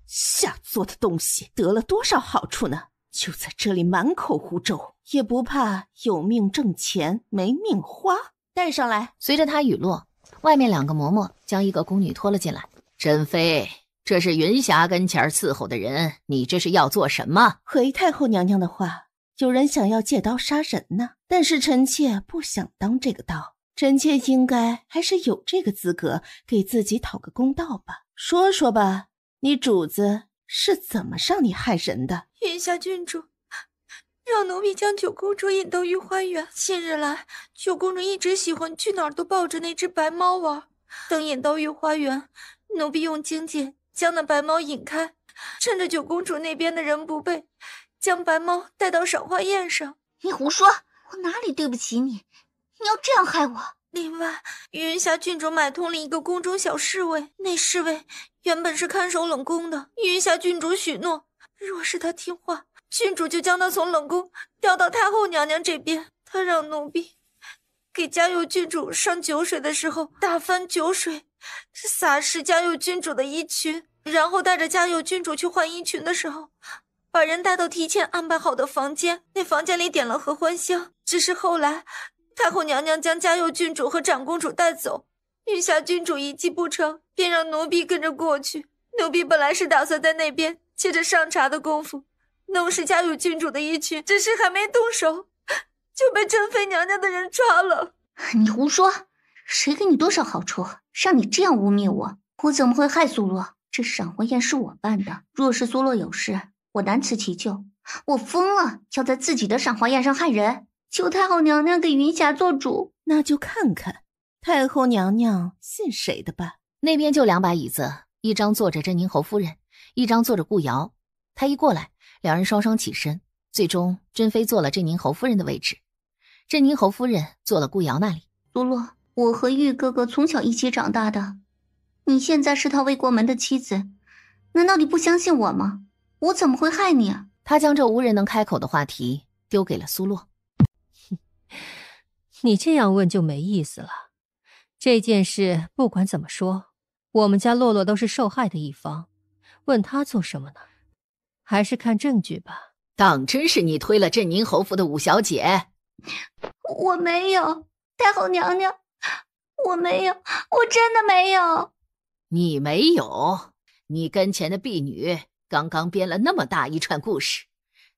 下作的东西，得了多少好处呢？就在这里满口胡诌，也不怕有命挣钱没命花。带上来。随着他语落，外面2个嬷嬷将一个宫女拖了进来。珍妃，这是云霞跟前伺候的人，你这是要做什么？回太后娘娘的话，有人想要借刀杀人呢，但是臣妾不想当这个刀，臣妾应该还是有这个资格给自己讨个公道吧。说说吧，你主子是怎么让你害人的？云霞郡主让奴婢将九公主引到御花园，近日来九公主一直喜欢去哪儿都抱着那只白猫玩，等引到御花园，奴婢用荆棘将那白猫引开，趁着九公主那边的人不备，将白猫带到赏花宴上。你胡说，我哪里对不起你？你要这样害我？另外，云霞郡主买通了一个宫中小侍卫，那侍卫原本是看守冷宫的，云霞郡主许诺，若是他听话，郡主就将他从冷宫调到太后娘娘这边。他让奴婢给嘉佑郡主上酒水的时候，打翻酒水，洒湿嘉佑郡主的衣裙，然后带着嘉佑郡主去换衣裙的时候，把人带到提前安排好的房间，那房间里点了合欢香。只是后来太后娘娘将嘉佑郡主和长公主带走，云霞郡主一计不成，便让奴婢跟着过去。奴婢本来是打算在那边借着上茶的功夫弄湿嘉佑郡主的衣裙，只是还没动手就被珍妃娘娘的人抓了。你胡说，谁给你多少好处让你这样污蔑我？我怎么会害苏洛？这赏花宴是我办的，若是苏洛有事，我难辞其咎。我疯了，要在自己的赏花宴上害人？求太后娘娘给云霞做主。那就看看太后娘娘信谁的吧。那边就2把椅子，一张坐着镇宁侯夫人，一张坐着顾瑶。他一过来，两人双双起身，最终珍妃坐了镇宁侯夫人的位置，镇宁侯夫人坐了顾瑶那里。苏洛，我和玉哥哥从小一起长大的，你现在是他未过门的妻子，难道你不相信我吗？我怎么会害你啊？他将这无人能开口的话题丢给了苏洛。你这样问就没意思了。这件事不管怎么说，我们家洛洛都是受害的一方，问他做什么呢？还是看证据吧。当真是你推了镇宁侯府的五小姐？我没有，太后娘娘，我没有，我真的没有。你没有？你跟前的婢女刚刚编了那么大一串故事，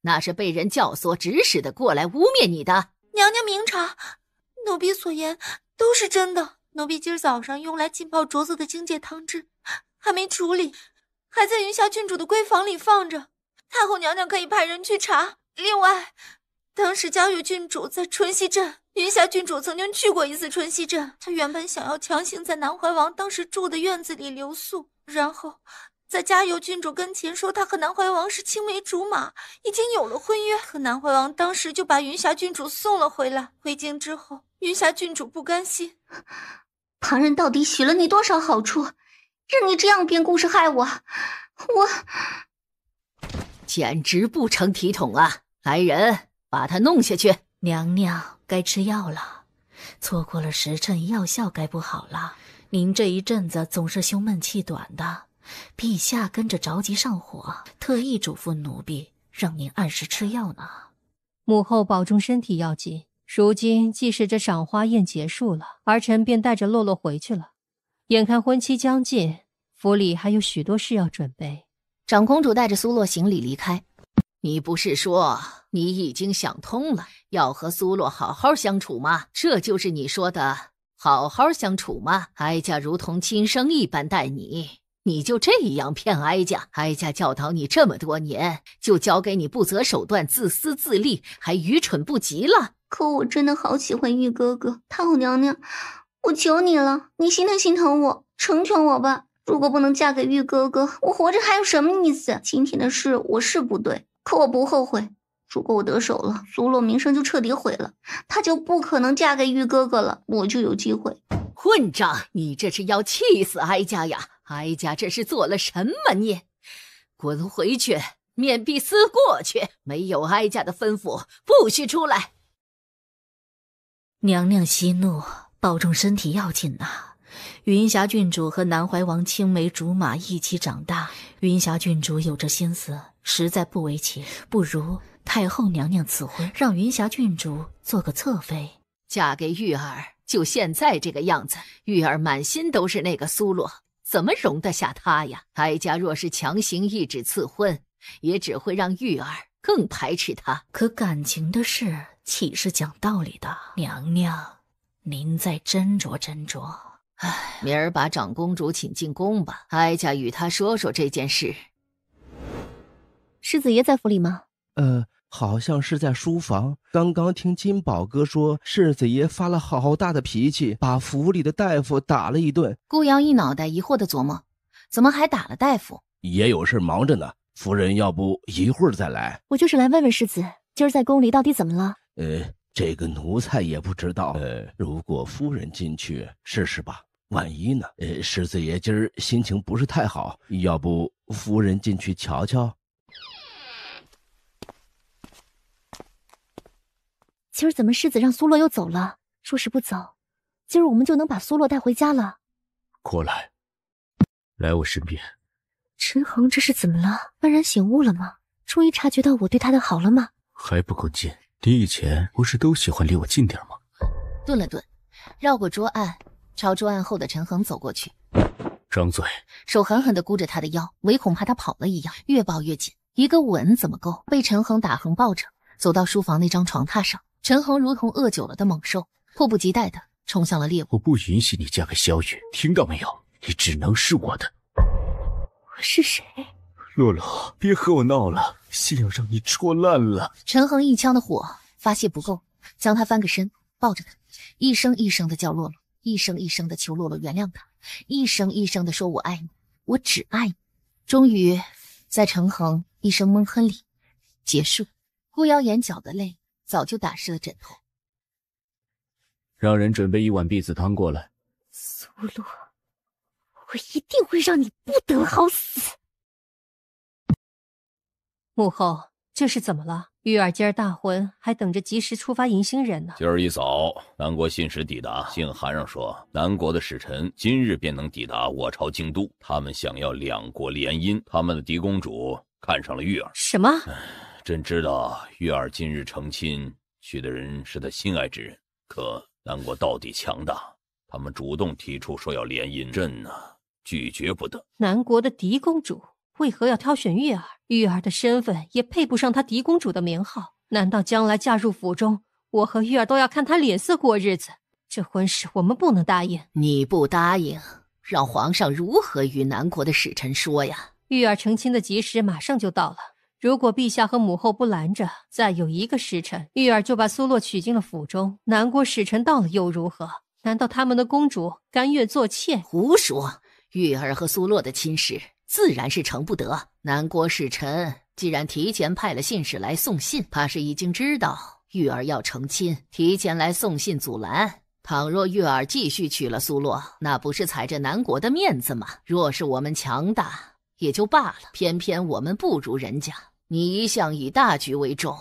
那是被人教唆指使的过来污蔑你的。娘娘明察，奴婢所言都是真的。奴婢今儿早上用来浸泡镯子的荆芥汤汁还没处理，还在云霞郡主的闺房里放着，太后娘娘可以派人去查。另外，当时嘉佑郡主在春熙镇，云霞郡主曾经去过一次春熙镇，她原本想要强行在南怀王当时住的院子里留宿，然后在嘉佑郡主跟前说她和南怀王是青梅竹马，已经有了婚约，可南怀王当时就把云霞郡主送了回来。回京之后，云霞郡主不甘心，旁人到底许了你多少好处，让你这样编故事害我？简直不成体统啊！来人，把他弄下去。娘娘该吃药了，错过了时辰，药效该不好了。您这一阵子总是胸闷气短的，陛下跟着着急上火，特意嘱咐奴婢让您按时吃药呢。母后保重身体要紧。如今既是这赏花宴结束了，儿臣便带着洛洛回去了。眼看婚期将近，府里还有许多事要准备。长公主带着苏洛行礼离开。你不是说你已经想通了，要和苏洛好好相处吗？这就是你说的好好相处吗？哀家如同亲生一般待你，你就这样骗哀家？哀家教导你这么多年，就教给你不择手段、自私自利，还愚蠢不及了。可我真的好喜欢玉哥哥，太后娘娘，我求你了，你心疼我，成全我吧。如果不能嫁给玉哥哥，我活着还有什么意思？今天的事我是不对，可我不后悔。如果我得手了，苏洛名声就彻底毁了，她就不可能嫁给玉哥哥了，我就有机会。混账！你这是要气死哀家呀！哀家这是做了什么孽？滚回去，面壁思过去！没有哀家的吩咐，不许出来！娘娘息怒，保重身体要紧呐。云霞郡主和南怀王青梅竹马一起长大，云霞郡主有这心思，实在不为奇。不如太后娘娘赐婚，让云霞郡主做个侧妃，嫁给玉儿。就现在这个样子，玉儿满心都是那个苏洛，怎么容得下他呀？哀家若是强行抑制赐婚，也只会让玉儿更排斥他。可感情的事岂是讲道理的？娘娘，您再斟酌斟酌。唉，明儿把长公主请进宫吧，哀家与她说说这件事。世子爷在府里吗？好像是在书房。刚刚听金宝哥说，世子爷发了好大的脾气，把府里的大夫打了一顿。顾瑶一脑袋疑惑的琢磨，怎么还打了大夫？也有事忙着呢，夫人要不一会儿再来？我就是来问问世子，今儿在宫里到底怎么了？这个奴才也不知道。如果夫人进去试试吧，万一呢？世子爷今儿心情不是太好，要不夫人进去瞧瞧？今儿怎么世子让苏洛又走了？说是不走，今儿我们就能把苏洛带回家了。过来，来我身边。陈恒这是怎么了？幡然醒悟了吗？终于察觉到我对他的好了吗？还不够近，你以前不是都喜欢离我近点吗？顿了顿，绕过桌案，朝桌案后的陈恒走过去。张嘴，手狠狠地箍着他的腰，唯恐怕他跑了一样，越抱越紧。一个吻怎么够？被陈恒打横抱着，走到书房那张床榻上。陈恒如同饿久了的猛兽，迫不及待地冲向了猎物。我不允许你嫁给萧雨，听到没有？你只能是我的。我是谁？洛洛，别和我闹了，心要让你戳烂了。陈恒一腔的火发泄不够，将他翻个身，抱着他，一声一声地叫洛洛，一声一声地求洛洛原谅他，一声一声地说我爱你，我只爱你。终于在陈恒一声闷哼里结束。顾瑶眼角的泪早就打湿了枕头。让人准备一碗避子汤过来。苏洛，我一定会让你不得好死。母后，这是怎么了？玉儿今儿大婚，还等着及时出发迎新人呢。今儿一早，南国信使抵达，信函上说，南国的使臣今日便能抵达我朝京都，他们想要两国联姻。他们的嫡公主看上了玉儿。什么？朕知道玉儿今日成亲，娶的人是她心爱之人，可南国到底强大，他们主动提出说要联姻，朕呢拒绝不得。南国的嫡公主为何要挑选玉儿？玉儿的身份也配不上她嫡公主的名号，难道将来嫁入府中，我和玉儿都要看她脸色过日子？这婚事我们不能答应。你不答应，让皇上如何与南国的使臣说呀？玉儿成亲的吉时马上就到了，如果陛下和母后不拦着，再有一个时辰，玉儿就把苏洛娶进了府中。南国使臣到了又如何？难道他们的公主甘愿做妾？胡说！玉儿和苏洛的亲事自然是成不得。南国使臣既然提前派了信使来送信，怕是已经知道玉儿要成亲，提前来送信阻拦。倘若玉儿继续娶了苏洛，那不是踩着南国的面子吗？若是我们强大也就罢了，偏偏我们不如人家。你一向以大局为重，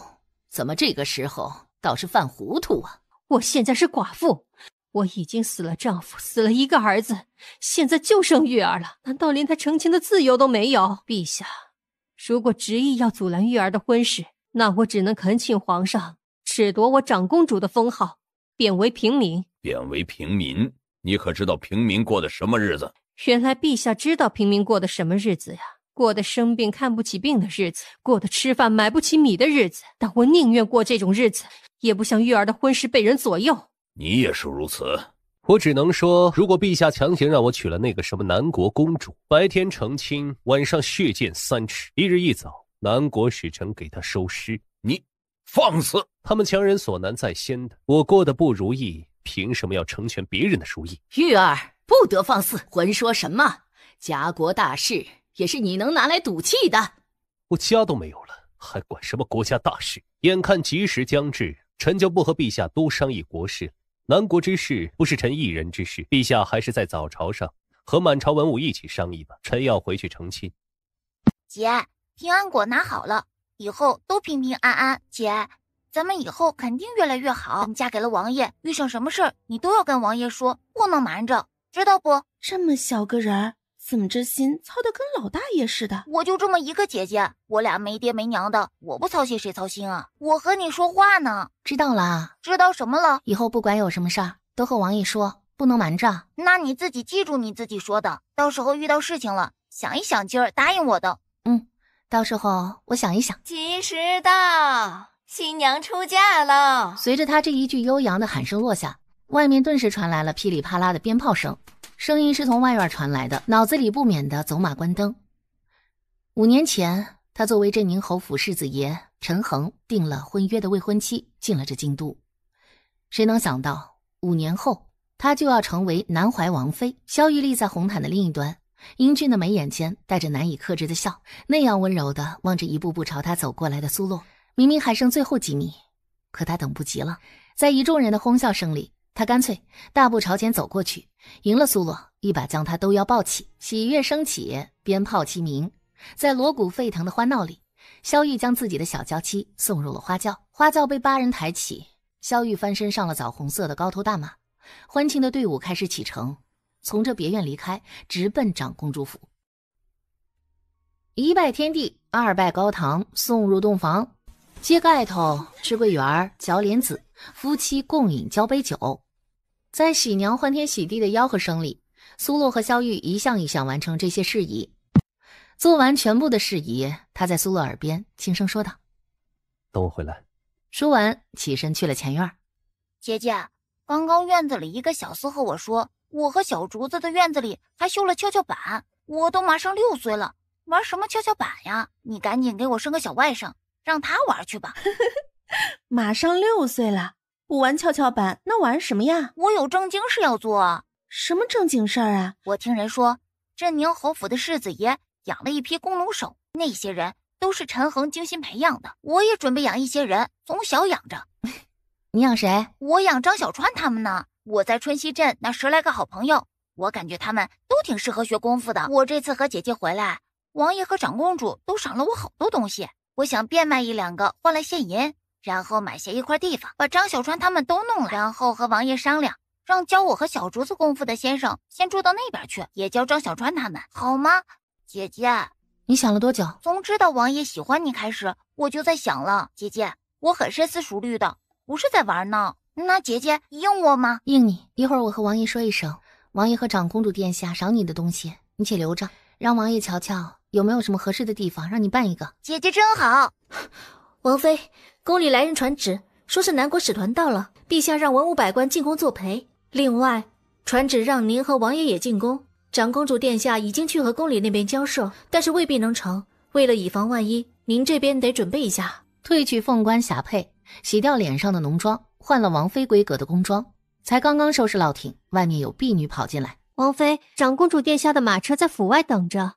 怎么这个时候倒是犯糊涂啊？我现在是寡妇，我已经死了丈夫，死了一个儿子，现在就剩玉儿了，难道连她成亲的自由都没有？陛下，如果执意要阻拦玉儿的婚事，那我只能恳请皇上褫夺我长公主的封号，贬为平民。贬为平民？你可知道平民过的什么日子？原来陛下知道平民过的什么日子呀？过得生病看不起病的日子，过得吃饭买不起米的日子。但我宁愿过这种日子，也不像玉儿的婚事被人左右。你也是如此。我只能说，如果陛下强行让我娶了那个什么南国公主，白天成亲，晚上血溅3尺，一日一早，南国使臣给他收尸。你放肆！他们强人所难在先的，我过得不如意，凭什么要成全别人的如意？玉儿不得放肆，混说什么？家国大事也是你能拿来赌气的。我家都没有了，还管什么国家大事？眼看吉时将至，臣就不和陛下多商议国事。南国之事不是臣一人之事，陛下还是在早朝上和满朝文武一起商议吧。臣要回去成亲。姐，平安果拿好了，以后都平平安安。姐，咱们以后肯定越来越好。咱们嫁给了王爷，遇上什么事儿你都要跟王爷说，不能瞒着，知道不？这么小个人儿，怎么这心操得跟老大爷似的？我就这么一个姐姐，我俩没爹没娘的，我不操心谁操心啊？我和你说话呢。知道了。知道什么了？以后不管有什么事儿，都和王爷说，不能瞒着。那你自己记住你自己说的，到时候遇到事情了，想一想劲儿答应我的。到时候我想一想。吉时到，新娘出嫁了。随着他这一句悠扬的喊声落下，外面顿时传来了噼里啪啦的鞭炮声，声音是从外院传来的，脑子里不免的走马观灯。5年前，他作为镇宁侯府世子爷陈恒定了婚约的未婚妻进了这京都。谁能想到5年后，他就要成为南怀王妃。萧玉立在红毯的另一端，英俊的眉眼间带着难以克制的笑，那样温柔地望着一步步朝他走过来的苏洛。明明还剩最后几米，可他等不及了。在一众人的哄笑声里，他干脆大步朝前走过去，迎了苏洛，一把将他兜腰抱起，喜悦升起，鞭炮齐鸣。在锣鼓沸腾的欢闹里，萧玉将自己的小娇妻送入了花轿，花轿被8人抬起，萧玉翻身上了枣红色的高头大马，欢庆的队伍开始启程，从这别院离开，直奔长公主府。1拜天地，2拜高堂，送入洞房，揭盖头，吃桂圆，嚼莲子，夫妻共饮交杯酒。在喜娘欢天喜地的吆喝声里，苏洛和萧玉一项一项完成这些事宜。做完全部的事宜，他在苏洛耳边轻声说道：“等我回来。”说完起身去了前院。姐姐，刚刚院子里一个小厮和我说，我和小竹子的院子里还修了跷跷板。我都马上6岁了，玩什么跷跷板呀？你赶紧给我生个小外甥，让他玩去吧。马上6岁了，不玩跷跷板那玩什么呀？我有正经事要做啊。什么正经事儿啊？我听人说，镇宁侯府的世子爷养了一批弓弩手，那些人都是陈恒精心培养的。我也准备养一些人，从小养着。你养谁？我养张小川他们呢。我在春熙镇那10来个好朋友，我感觉他们都挺适合学功夫的。我这次和姐姐回来，王爷和长公主都赏了我好多东西，我想变卖1两个换来现银，然后买下一块地方，把张小川他们都弄了，然后和王爷商量，让教我和小竹子功夫的先生先住到那边去，也教张小川他们，好吗？姐姐，你想了多久？从知道王爷喜欢你开始，我就在想了。姐姐，我很深思熟虑的，不是在玩呢。那姐姐应我吗？应你。一会儿我和王爷说一声，王爷和长公主殿下赏你的东西，你且留着，让王爷瞧瞧有没有什么合适的地方，让你办一个。姐姐真好。王妃，宫里来人传旨，说是南国使团到了，陛下让文武百官进宫作陪。另外，传旨让您和王爷也进宫。长公主殿下已经去和宫里那边交涉，但是未必能成。为了以防万一，您这边得准备一下。褪去凤冠霞帔，洗掉脸上的浓妆，换了王妃规格的宫装，才刚刚收拾落挺，外面有婢女跑进来。王妃，长公主殿下的马车在府外等着。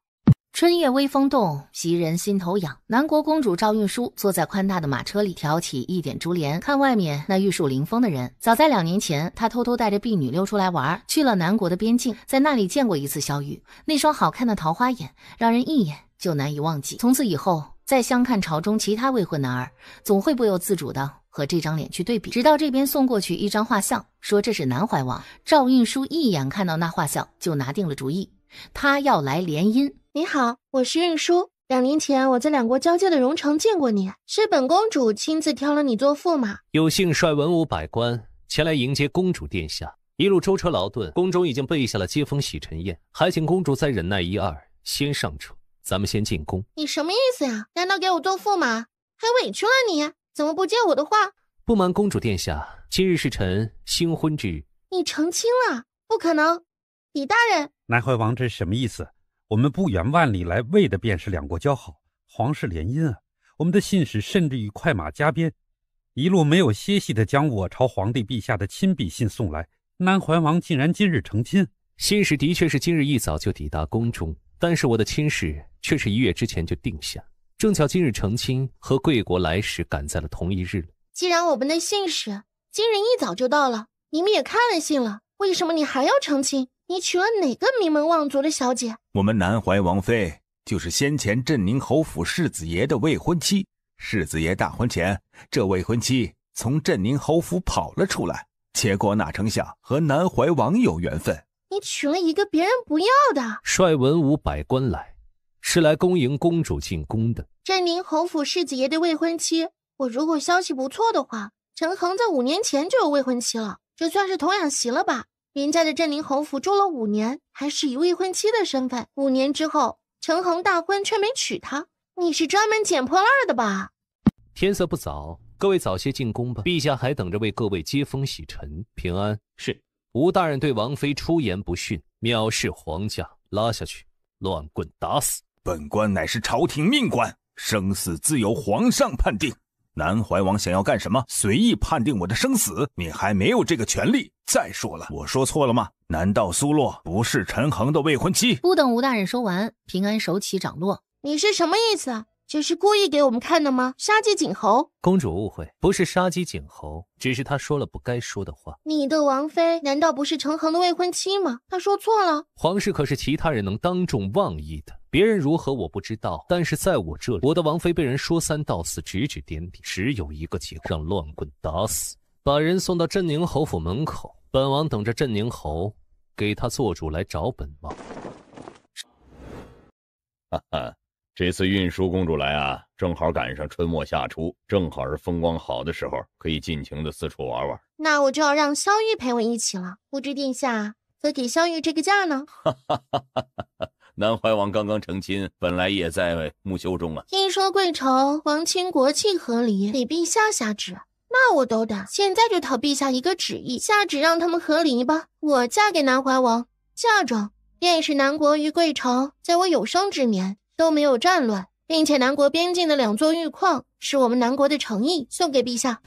春夜微风动，袭人心头痒。南国公主赵运输坐在宽大的马车里，挑起一点珠帘，看外面那玉树临风的人。早在2年前，她偷偷带着婢女溜出来玩，去了南国的边境，在那里见过一次萧玉，那双好看的桃花眼，让人一眼就难以忘记。从此以后，再相看朝中其他未婚男儿，总会不由自主的和这张脸去对比。直到这边送过去一张画像，说这是南怀王。赵运输一眼看到那画像，就拿定了主意，他要来联姻。你好，我是运输。2年前我在2国交界的戎城见过你，是本公主亲自挑了你做驸马。有幸率文武百官前来迎接公主殿下，一路舟车劳顿，宫中已经备下了接风洗尘宴，还请公主再忍耐1、2，先上车，咱们先进宫。你什么意思呀？难道给我做驸马？还委屈了你？怎么不接我的话？不瞒公主殿下，今日是臣新婚之日。你成亲了？不可能，李大人。南怀王这是什么意思？我们不远万里来，为的便是2国交好，皇室联姻啊！我们的信使甚至于快马加鞭，一路没有歇息地将我朝皇帝陛下的亲笔信送来。南怀王竟然今日成亲。信使的确是今日一早就抵达宫中，但是我的亲事却是1月之前就定下，正巧今日成亲，和贵国来使赶在了同一日了。既然我们的信使今日一早就到了，你们也看了信了，为什么你还要成亲？你娶了哪个名门望族的小姐？我们南怀王妃就是先前镇宁侯府世子爷的未婚妻。世子爷大婚前，这未婚妻从镇宁侯府跑了出来，结果哪成想和南怀王有缘分。你娶了一个别人不要的。率文武百官来，是来恭迎公主进宫的。镇宁侯府世子爷的未婚妻，我如果消息不错的话，陈恒在5年前就有未婚妻了，这算是童养媳了吧？人家的镇宁侯府住了5年，还是以未婚妻的身份。5年之后，陈恒大婚却没娶她，你是专门捡破烂的吧？天色不早，各位早些进宫吧。陛下还等着为各位接风洗尘。平安。是。吴大人对王妃出言不逊，藐视皇家，拉下去，乱棍打死。本官乃是朝廷命官，生死自由皇上判定。南怀王想要干什么，随意判定我的生死，你还没有这个权利。再说了，我说错了吗？难道苏洛不是陈恒的未婚妻？不等吴大人说完，平安手起掌落。你是什么意思？这是故意给我们看的吗？杀鸡儆猴？公主误会，不是杀鸡儆猴，只是他说了不该说的话。你的王妃难道不是陈恒的未婚妻吗？他说错了。皇室可是其他人能当众妄议的，别人如何我不知道，但是在我这里，我的王妃被人说3道4，指指点点，只有一个结果，让乱棍打死，把人送到镇宁侯府门口。本王等着镇宁侯给他做主来找本王。哈哈。这次运输公主来啊，正好赶上春末夏初，正好是风光好的时候，可以尽情的四处玩玩。那我就要让萧玉陪我一起了。不知殿下可给萧玉这个假呢？南怀王刚刚成亲，本来也在木修中啊。听说贵朝皇亲国戚合离，给陛下下旨，那我斗胆，现在就讨陛下一个旨意，下旨让他们合离吧。我嫁给南怀王，嫁妆便是南国与贵朝在我有生之年都没有战乱，并且南国边境的2座玉矿是我们南国的诚意，送给陛下。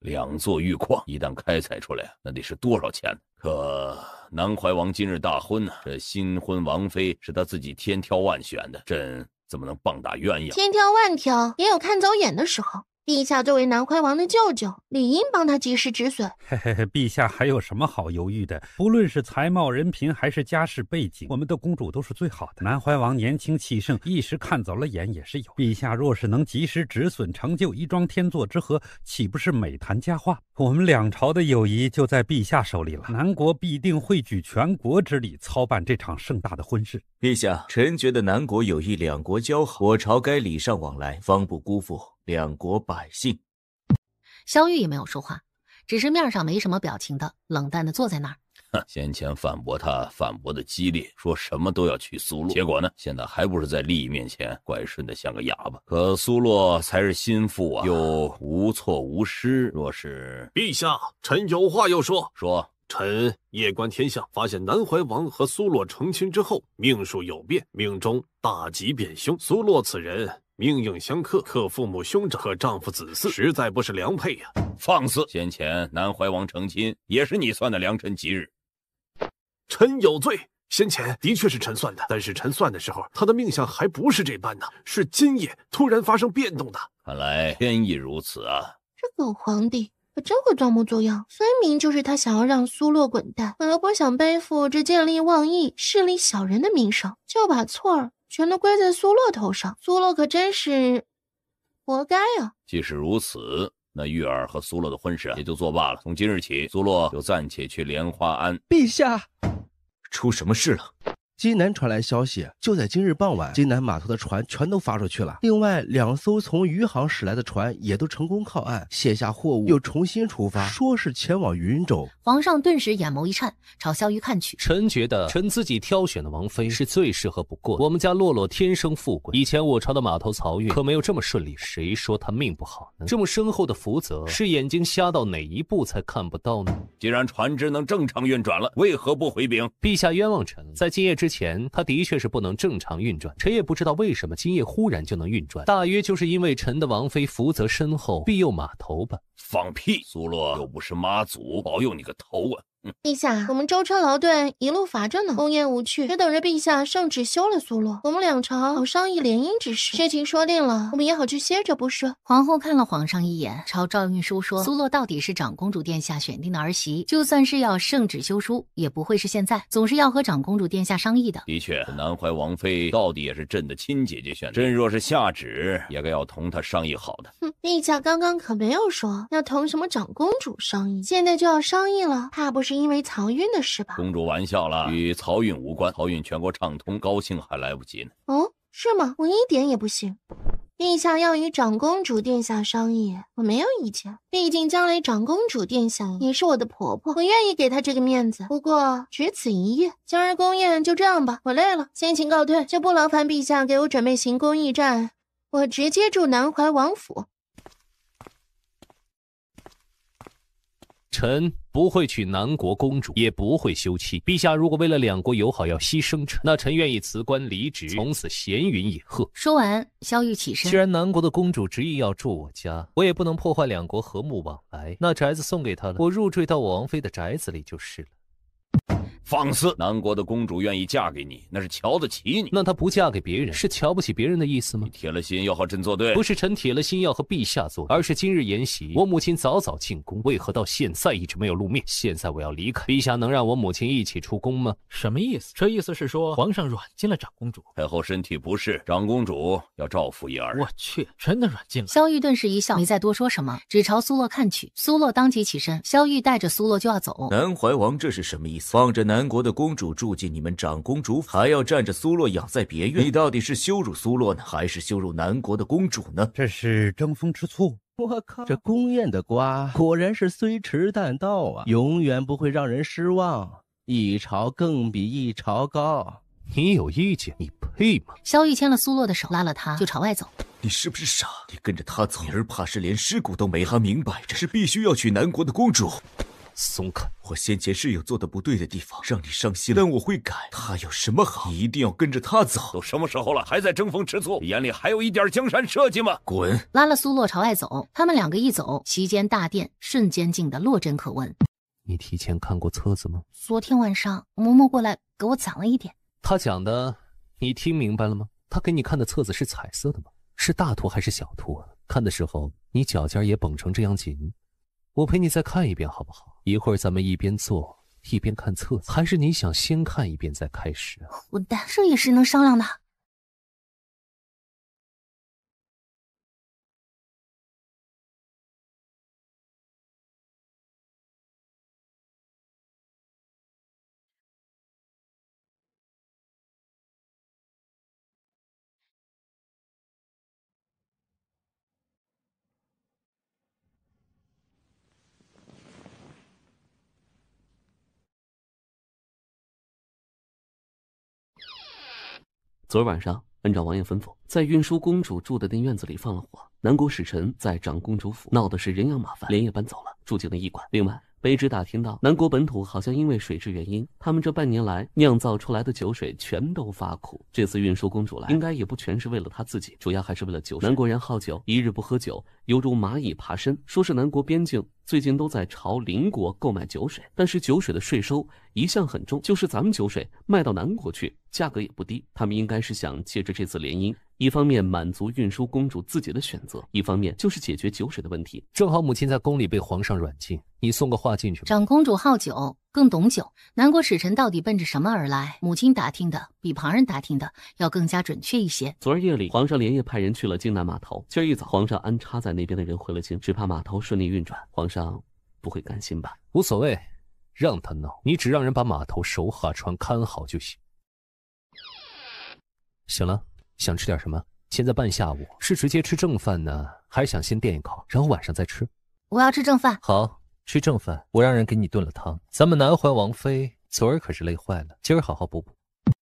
2座玉矿一旦开采出来，那得是多少钱？可南怀王今日大婚呢，这新婚王妃是他自己千挑万选的，朕怎么能棒打鸳鸯？千挑万挑也有看走眼的时候。陛下作为南怀王的舅舅，理应帮他及时止损。嘿嘿嘿，陛下还有什么好犹豫的？不论是才貌人品还是家世背景，我们的公主都是最好的。南怀王年轻气盛，一时看走了眼也是有。陛下若是能及时止损，成就一桩天作之合，岂不是美谈佳话？我们2朝的友谊就在陛下手里了。南国必定会举全国之力操办这场盛大的婚事。陛下，臣觉得南国有意2国交好，我朝该礼尚往来，方不辜负2国百姓。萧玉也没有说话，只是面上没什么表情的冷淡的坐在那儿。先前反驳他，反驳的激烈，说什么都要娶苏洛，结果呢，现在还不是在利益面前乖顺的像个哑巴。可苏洛才是心腹啊，又无错无失。若是陛下，臣有话要说。说。臣夜观天象，发现南怀王和苏洛成亲之后，命数有变，命中大吉变凶。苏洛此人命硬相克，克父母兄长，克丈夫子嗣，实在不是良配呀。放肆！先前南怀王成亲也是你算的良辰吉日。臣有罪。先前的确是臣算的，但是臣算的时候，他的命相还不是这般呢，是今夜突然发生变动的。看来天意如此啊！这个皇帝可真会装模作样，分明就是他想要让苏洛滚蛋，而不想背负这见利忘义、势利小人的名声，就把错儿全都归在苏洛头上。苏洛可真是活该啊！即使如此，那玉儿和苏洛的婚事也就作罢了。从今日起，苏洛就暂且去莲花庵。陛下，出什么事了？济南传来消息，就在今日傍晚，济南码头的船全都发出去了。另外2艘从余杭驶来的船也都成功靠岸，卸下货物，又重新出发，说是前往云州。皇上顿时眼眸一颤，朝萧玉看去。臣觉得臣自己挑选的王妃是最适合不过的。我们家洛洛天生富贵，以前我朝的码头漕运可没有这么顺利。谁说他命不好呢？这么深厚的福泽，是眼睛瞎到哪一步才看不到呢？既然船只能正常运转了，为何不回禀？陛下冤枉臣，在今夜之前，他的确是不能正常运转。臣也不知道为什么今夜忽然就能运转，大约就是因为臣的王妃福泽深厚，庇佑码头吧。放屁！苏洛又不是妈祖，保佑你个头啊！陛下，我们舟车劳顿，一路乏着呢，风烟无趣，只等着陛下圣旨休了苏洛，我们2朝好商议联姻之事。事情说定了，我们也好去歇着，不是？皇后看了皇上一眼，朝赵运书说：“苏洛到底是长公主殿下选定的儿媳，就算是要圣旨休书，也不会是现在，总是要和长公主殿下商议的。”的确，南怀王妃到底也是朕的亲姐姐选的，朕若是下旨，也该要同她商议好的。陛下刚刚可没有说要同什么长公主商议，现在就要商议了，怕不是因为漕运的事吧？公主玩笑了，与漕运无关，漕运全国畅通，高兴还来不及呢。哦，是吗？我一点也不信。陛下要与长公主殿下商议，我没有意见。毕竟将来长公主殿下也是我的婆婆，我愿意给她这个面子。不过只此一夜，今儿宫宴就这样吧，我累了，先请告退，就不劳烦陛下给我准备行宫驿站，我直接住南怀王府。臣不会娶南国公主，也不会休妻。陛下如果为了两国友好要牺牲臣，那臣愿意辞官离职，从此闲云野鹤。说完，萧玉起身。既然南国的公主执意要住我家，我也不能破坏两国和睦往来。那宅子送给她了，我入赘到我王妃的宅子里就是了。放肆！南国的公主愿意嫁给你，那是瞧得起你。那她不嫁给别人，是瞧不起别人的意思吗？你铁了心要和朕作对？不是臣铁了心要和陛下作对，而是今日筵席，我母亲早早进宫，为何到现在一直没有露面？现在我要离开，陛下能让我母亲一起出宫吗？什么意思？这意思是说皇上软禁了长公主？太后身体不适，长公主要照拂一二。我去，真的软禁了？萧玉顿时一笑，没再多说什么，只朝苏洛看去。苏洛当即起身，萧玉带着苏洛就要走。南怀王这是什么意思？放着南国的公主住进你们长公主府，还要站着苏洛养在别院，你到底是羞辱苏洛呢，还是羞辱南国的公主呢？这是争风吃醋。我靠，这宫宴的瓜果然是虽迟但到啊，永远不会让人失望。一朝更比一朝高。你有意见？你配吗？萧玉牵了苏洛的手，拉了他就朝外走。你是不是傻？你跟着他走，你儿怕是连尸骨都没。他明摆着是必须要娶南国的公主。松开！我先前是有做的不对的地方，让你伤心了，但我会改。他有什么好？你一定要跟着他走。都什么时候了，还在争风吃醋？你眼里还有一点江山社稷吗？滚！拉了苏洛朝外走，他们两个一走，席间大殿瞬间静得落针可闻。你提前看过册子吗？昨天晚上嬷嬷过来给我讲了一点。他讲的你听明白了吗？他给你看的册子是彩色的吗？是大图还是小图啊？看的时候你脚尖也绷成这样紧。我陪你再看一遍好不好？一会儿咱们一边做一边看册子，还是你想先看一遍再开始啊？混蛋，这也是能商量的。昨晚上，按照王爷吩咐，在运输公主住的那院子里放了火。南国使臣在长公主府闹的是人仰马翻，连夜搬走了，住进了驿馆。另外，卑职打听到，南国本土好像因为水质原因，他们这半年来酿造出来的酒水全都发苦。这次运输公主来，应该也不全是为了她自己，主要还是为了酒水。南国人好酒，一日不喝酒，犹如蚂蚁爬参。说是南国边境最近都在朝邻国购买酒水，但是酒水的税收一向很重，就是咱们酒水卖到南国去，价格也不低。他们应该是想借着这次联姻，一方面满足运输公主自己的选择，一方面就是解决酒水的问题。正好母亲在宫里被皇上软禁，你送个话进去吧。长公主好酒，更懂酒。南国使臣到底奔着什么而来？母亲打听的比旁人打听的要更加准确一些。昨儿夜里，皇上连夜派人去了京南码头。今儿一早，皇上安插在那边的人回了京，只怕码头顺利运转，皇上不会甘心吧？无所谓，让他闹，你只让人把码头守好船看好就行。行了，想吃点什么？现在半下午，是直接吃正饭呢，还是想先垫一口，然后晚上再吃？我要吃正饭。好，吃正饭。我让人给你炖了汤。咱们南怀王妃昨儿可是累坏了，今儿好好补补。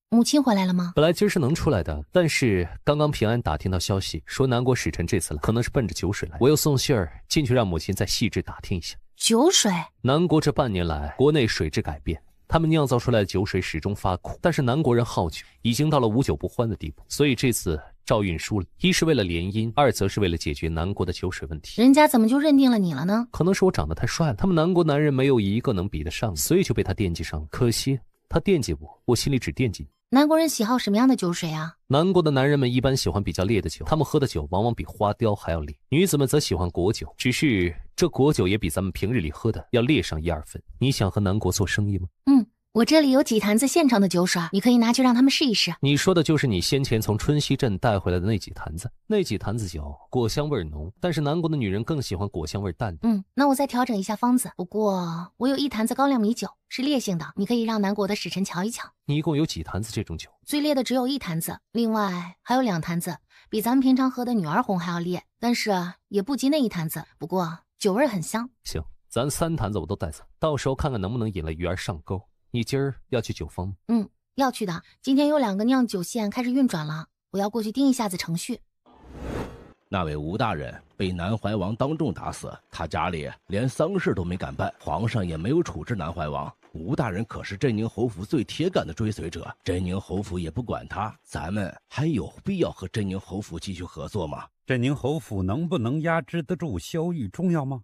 母亲回来了吗？本来今儿是能出来的，但是刚刚平安打听到消息，说南国使臣这次来可能是奔着酒水来，我又送信儿进去让母亲再细致打听一下。酒水？南国这半年来，国内水质改变，他们酿造出来的酒水始终发苦，但是南国人好酒，已经到了无酒不欢的地步，所以这次照运输了，一是为了联姻，二则是为了解决南国的酒水问题。人家怎么就认定了你了呢？可能是我长得太帅了，他们南国男人没有一个能比得上，所以就被他惦记上了。可惜他惦记我，我心里只惦记你。南国人喜好什么样的酒水啊？南国的男人们一般喜欢比较烈的酒，他们喝的酒往往比花雕还要烈。女子们则喜欢果酒，只是这果酒也比咱们平日里喝的要烈上1、2分。你想和南国做生意吗？我这里有几坛子现成的酒水，你可以拿去让他们试一试。你说的就是你先前从春熙镇带回来的那几坛子，那几坛子酒果香味浓，但是南国的女人更喜欢果香味淡的。那我再调整一下方子。不过我有1坛子高粱米酒，是烈性的，你可以让南国的使臣瞧一瞧。你一共有几坛子这种酒？最烈的只有1坛子，另外还有2坛子比咱们平常喝的女儿红还要烈，但是也不及那一坛子。不过酒味很香。行，咱3坛子我都带走，到时候看看能不能引了鱼儿上钩。你今儿要去酒坊吗？要去的。今天有2个酿酒线开始运转了，我要过去盯一下子程序。那位吴大人被南怀王当众打死，他家里连丧事都没敢办，皇上也没有处置南怀王。吴大人可是镇宁侯府最铁杆的追随者，镇宁侯府也不管他，咱们还有必要和镇宁侯府继续合作吗？镇宁侯府能不能压制得住萧玉重要吗？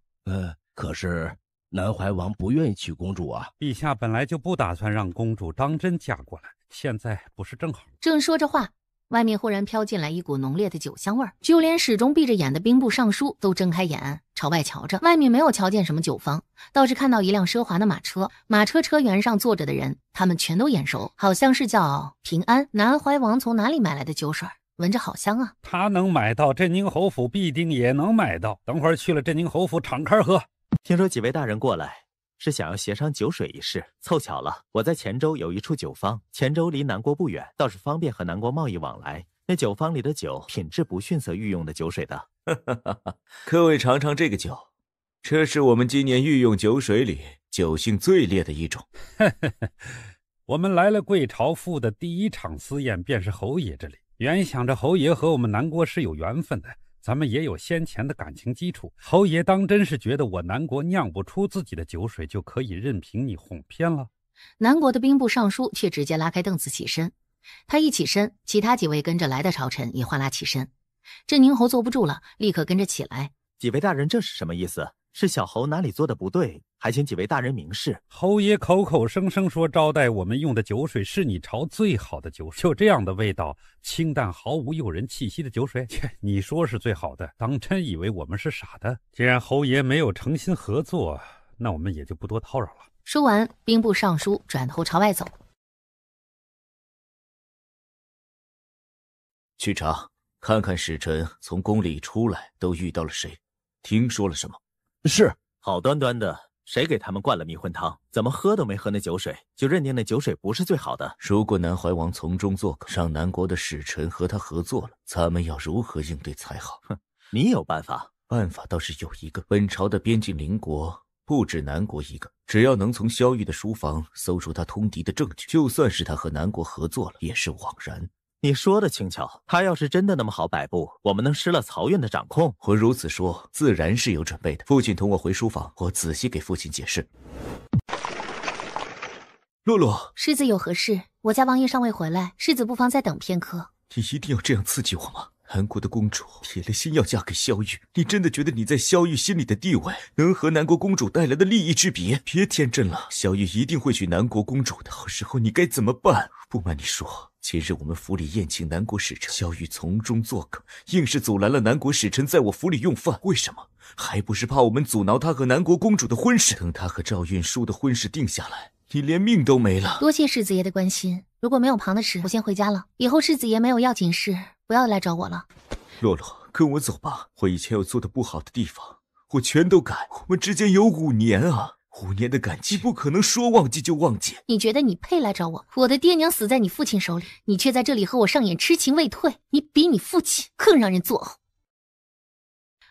可是南怀王不愿意娶公主啊。陛下本来就不打算让公主当真嫁过来，现在不是正好？正说着话，外面忽然飘进来一股浓烈的酒香味儿，就连始终闭着眼的兵部尚书都睁开眼朝外瞧着。外面没有瞧见什么酒坊，倒是看到一辆奢华的马车，马车车辕上坐着的人他们全都眼熟，好像是叫平安。南怀王从哪里买来的酒水，闻着好香啊。他能买到，镇宁侯府必定也能买到，等会儿去了镇宁侯府敞开喝。听说几位大人过来是想要协商酒水一事，凑巧了，我在黔州有一处酒坊，黔州离南国不远，倒是方便和南国贸易往来。那酒坊里的酒品质不逊色御用的酒水的。各位尝尝这个酒，这是我们今年御用酒水里酒性最烈的一种。我们来了贵朝府的第一场私宴便是侯爷这里，原想着侯爷和我们南国是有缘分的，咱们也有先前的感情基础，侯爷当真是觉得我南国酿不出自己的酒水，就可以任凭你哄骗了？南国的兵部尚书却直接拉开凳子起身，他一起身，其他几位跟着来的朝臣也哗啦起身。镇宁侯坐不住了，立刻跟着起来。几位大人这是什么意思？是小侯哪里做的不对，还请几位大人明示。侯爷口口声声说招待我们用的酒水是你朝最好的酒水，就这样的味道，清淡毫无诱人气息的酒水，切，你说是最好的，当真以为我们是傻的？既然侯爷没有诚心合作，那我们也就不多叨扰了。说完，兵部尚书转头朝外走。去查看看使臣从宫里出来都遇到了谁，听说了什么？是。好端端的，谁给他们灌了迷魂汤？怎么喝都没喝那酒水，就认定那酒水不是最好的？如果南怀王从中作梗，让南国的使臣和他合作了，咱们要如何应对才好？哼，你有办法？办法倒是有一个，本朝的边境邻国不止南国一个，只要能从萧玉的书房搜出他通敌的证据，就算是他和南国合作了，也是枉然。你说的轻巧，他要是真的那么好摆布，我们能失了曹院的掌控？我如此说，自然是有准备的。父亲同我回书房，我仔细给父亲解释。洛洛，世子有何事？我家王爷尚未回来，世子不妨再等片刻。你一定要这样刺激我吗？南国的公主铁了心要嫁给萧玉，你真的觉得你在萧玉心里的地位能和南国公主带来的利益之别？别天真了，萧玉一定会娶南国公主的，到时候你该怎么办？不瞒你说，今日我们府里宴请南国使臣，萧玉从中作梗，硬是阻拦了南国使臣在我府里用饭。为什么？还不是怕我们阻挠他和南国公主的婚事？等他和赵运书的婚事定下来，你连命都没了。多谢世子爷的关心，如果没有旁的事，我先回家了。以后世子爷没有要紧事，不要来找我了。洛洛，跟我走吧，我以前有做的不好的地方，我全都改。我们之间有5年啊，5年的感情不可能说忘记就忘记。你觉得你配来找我？我的爹娘死在你父亲手里，你却在这里和我上演痴情未退，你比你父亲更让人作呕。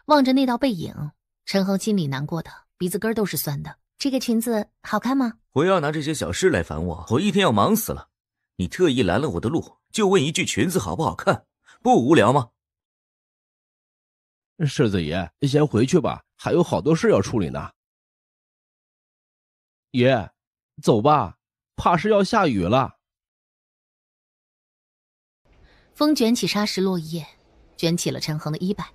望着那道背影，陈恒心里难过的鼻子根都是酸的。这个裙子好看吗？不要拿这些小事来烦我，我一天要忙死了。你特意拦了我的路，就问一句裙子好不好看，不无聊吗？世子爷，先回去吧，还有好多事要处理呢。爷，走吧，怕是要下雨了。风卷起沙石落叶，卷起了陈恒的衣摆，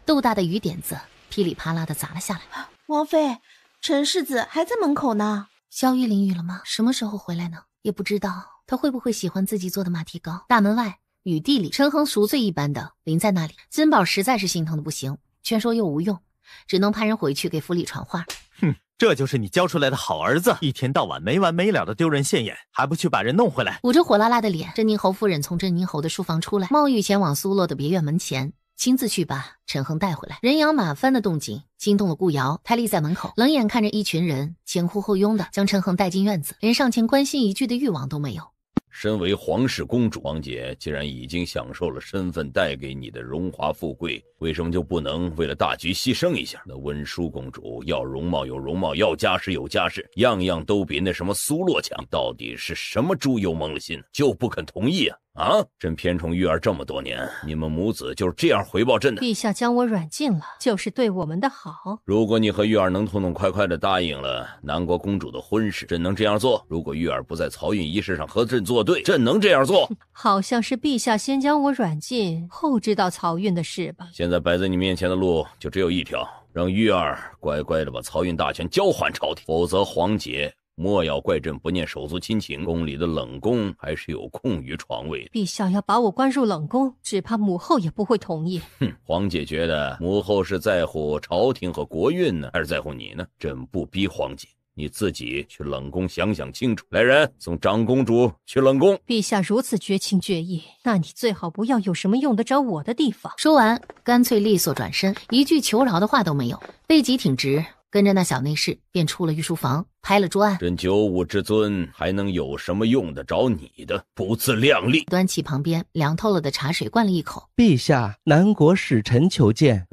豆大的雨点子噼里啪啦的砸了下来。王妃，陈世子还在门口呢。萧玉淋雨了吗？什么时候回来呢？也不知道他会不会喜欢自己做的马蹄糕。大门外雨地里，陈恒赎罪一般的淋在那里。金宝实在是心疼的不行，劝说又无用，只能派人回去给府里传话。哼，这就是你教出来的好儿子，一天到晚没完没了的丢人现眼，还不去把人弄回来。捂着火辣辣的脸，镇宁侯夫人从镇宁侯的书房出来，冒雨前往苏洛的别院门前，亲自去把陈恒带回来。人仰马翻的动静惊动了顾瑶，他立在门口，冷眼看着一群人前呼后拥的将陈恒带进院子，连上前关心一句的欲望都没有。身为皇室公主，皇姐既然已经享受了身份带给你的荣华富贵，为什么就不能为了大局牺牲一下？那温淑公主要容貌有容貌，要家世有家世，样样都比那什么苏洛强，到底是什么猪油蒙了心，就不肯同意啊？啊！朕偏宠玉儿这么多年，你们母子就是这样回报朕的？陛下将我软禁了，就是对我们的好。如果你和玉儿能痛痛快快地答应了南国公主的婚事，朕能这样做；如果玉儿不在漕运仪式上和朕作对，朕能这样做。好像是陛下先将我软禁，后知道漕运的事吧？现在摆在你面前的路就只有一条，让玉儿乖乖地把漕运大权交还朝廷，否则皇姐莫要怪朕不念手足亲情，宫里的冷宫还是有空余床位的。陛下要把我关入冷宫，只怕母后也不会同意。哼，皇姐觉得母后是在乎朝廷和国运呢，还是在乎你呢？朕不逼皇姐，你自己去冷宫想想清楚。来人，送长公主去冷宫。陛下如此绝情绝义，那你最好不要有什么用得着我的地方。说完，干脆利索转身，一句求饶的话都没有，背脊挺直，跟着那小内侍便出了御书房，拍了桌案。朕九五之尊还能有什么用得着你的？不自量力！端起旁边凉透了的茶水灌了一口。陛下，南国使臣求见。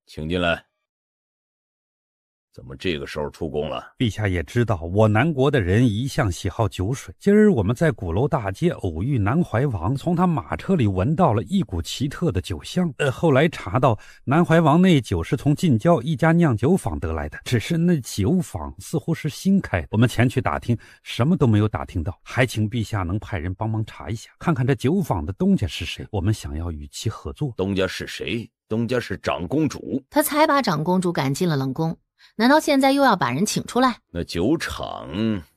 请进来。怎么这个时候出宫了？陛下也知道，我南国的人一向喜好酒水。今儿我们在鼓楼大街偶遇南怀王，从他马车里闻到了一股奇特的酒香。后来查到南怀王那酒是从近郊一家酿酒坊得来的，只是那酒坊似乎是新开的。我们前去打听，什么都没有打听到，还请陛下能派人帮忙查一下，看看这酒坊的东家是谁。我们想要与其合作。东家是谁？东家是长公主。他才把长公主赶进了冷宫，难道现在又要把人请出来？那酒厂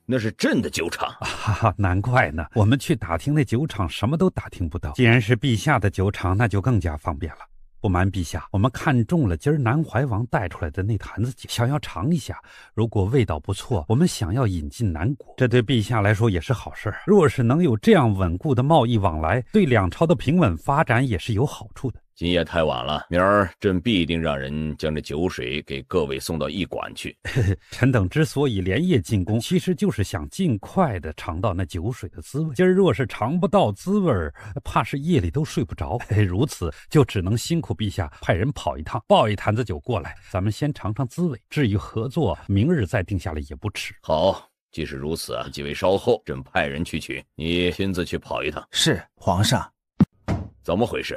那是朕的酒厂。哈哈，难怪呢，我们去打听那酒厂什么都打听不到。既然是陛下的酒厂，那就更加方便了。不瞒陛下，我们看中了今儿南怀王带出来的那坛子酒，想要尝一下，如果味道不错，我们想要引进南国，这对陛下来说也是好事。若是能有这样稳固的贸易往来，对两朝的平稳发展也是有好处的。今夜太晚了，明儿朕必定让人将这酒水给各位送到驿馆去。臣等之所以连夜进宫，其实就是想尽快的尝到那酒水的滋味。今儿若是尝不到滋味，怕是夜里都睡不着。如此就只能辛苦陛下派人跑一趟，抱一坛子酒过来，咱们先尝尝滋味。至于合作，明日再定下来也不迟。好，既是如此啊，几位稍后，朕派人去取，你亲自去跑一趟。是，皇上。怎么回事？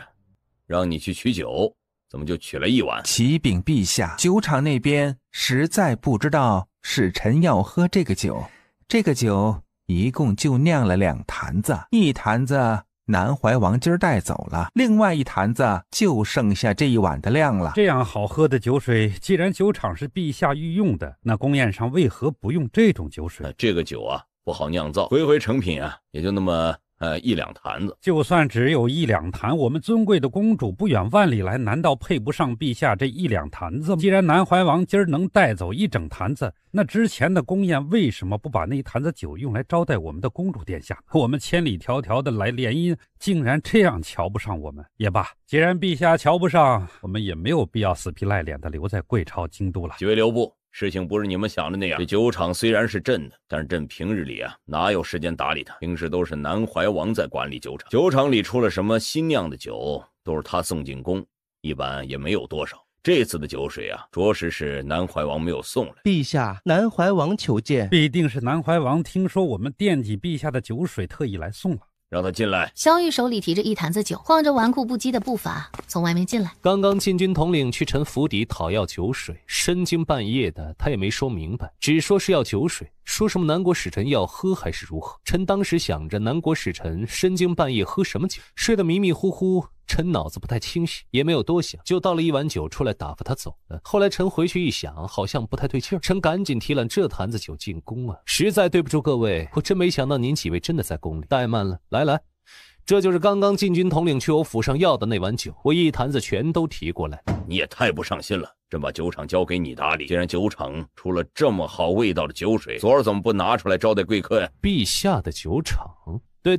让你去取酒，怎么就取了一碗？启禀陛下，酒厂那边实在不知道使臣要喝这个酒。这个酒一共就酿了2坛子，一坛子南怀王今儿带走了，另外一坛子就剩下这一碗的量了。这样好喝的酒水，既然酒厂是陛下御用的，那宫宴上为何不用这种酒水？这个酒啊，不好酿造，回成品啊，也就那么1、2坛子。就算只有1、2坛，我们尊贵的公主不远万里来，难道配不上陛下这1、2坛子吗？既然南怀王今儿能带走1整坛子，那之前的宫宴为什么不把那一坛子酒用来招待我们的公主殿下？我们千里迢迢的来联姻，竟然这样瞧不上我们。也罢，既然陛下瞧不上，我们也没有必要死皮赖脸的留在贵朝京都了。几位留步，事情不是你们想的那样。这酒厂虽然是朕的，但是朕平日里啊哪有时间打理它？平时都是南怀王在管理酒厂，酒厂里出了什么新酿的酒，都是他送进宫，一般也没有多少。这次的酒水啊，着实是南怀王没有送来。陛下，南怀王求见。必定是南怀王听说我们惦记陛下的酒水，特意来送了。让他进来。萧玉手里提着一坛子酒，晃着纨绔不羁的步伐从外面进来。刚刚禁军统领去臣府邸讨要酒水，深更半夜的，他也没说明白，只说是要酒水，说什么南国使臣要喝还是如何。臣当时想着南国使臣深更半夜喝什么酒，睡得迷迷糊糊，臣脑子不太清醒，也没有多想，就倒了一碗酒出来打发他走了。后来臣回去一想，好像不太对劲儿，臣赶紧提揽这坛子酒进宫啊！实在对不住各位，我真没想到您几位真的在宫里，怠慢了。来，这就是刚刚禁军统领去我府上要的那碗酒，我一坛子全都提过来。你也太不上心了，朕把酒厂交给你打理，既然酒厂出了这么好味道的酒水，昨儿怎么不拿出来招待贵客呀？陛下的酒厂，对，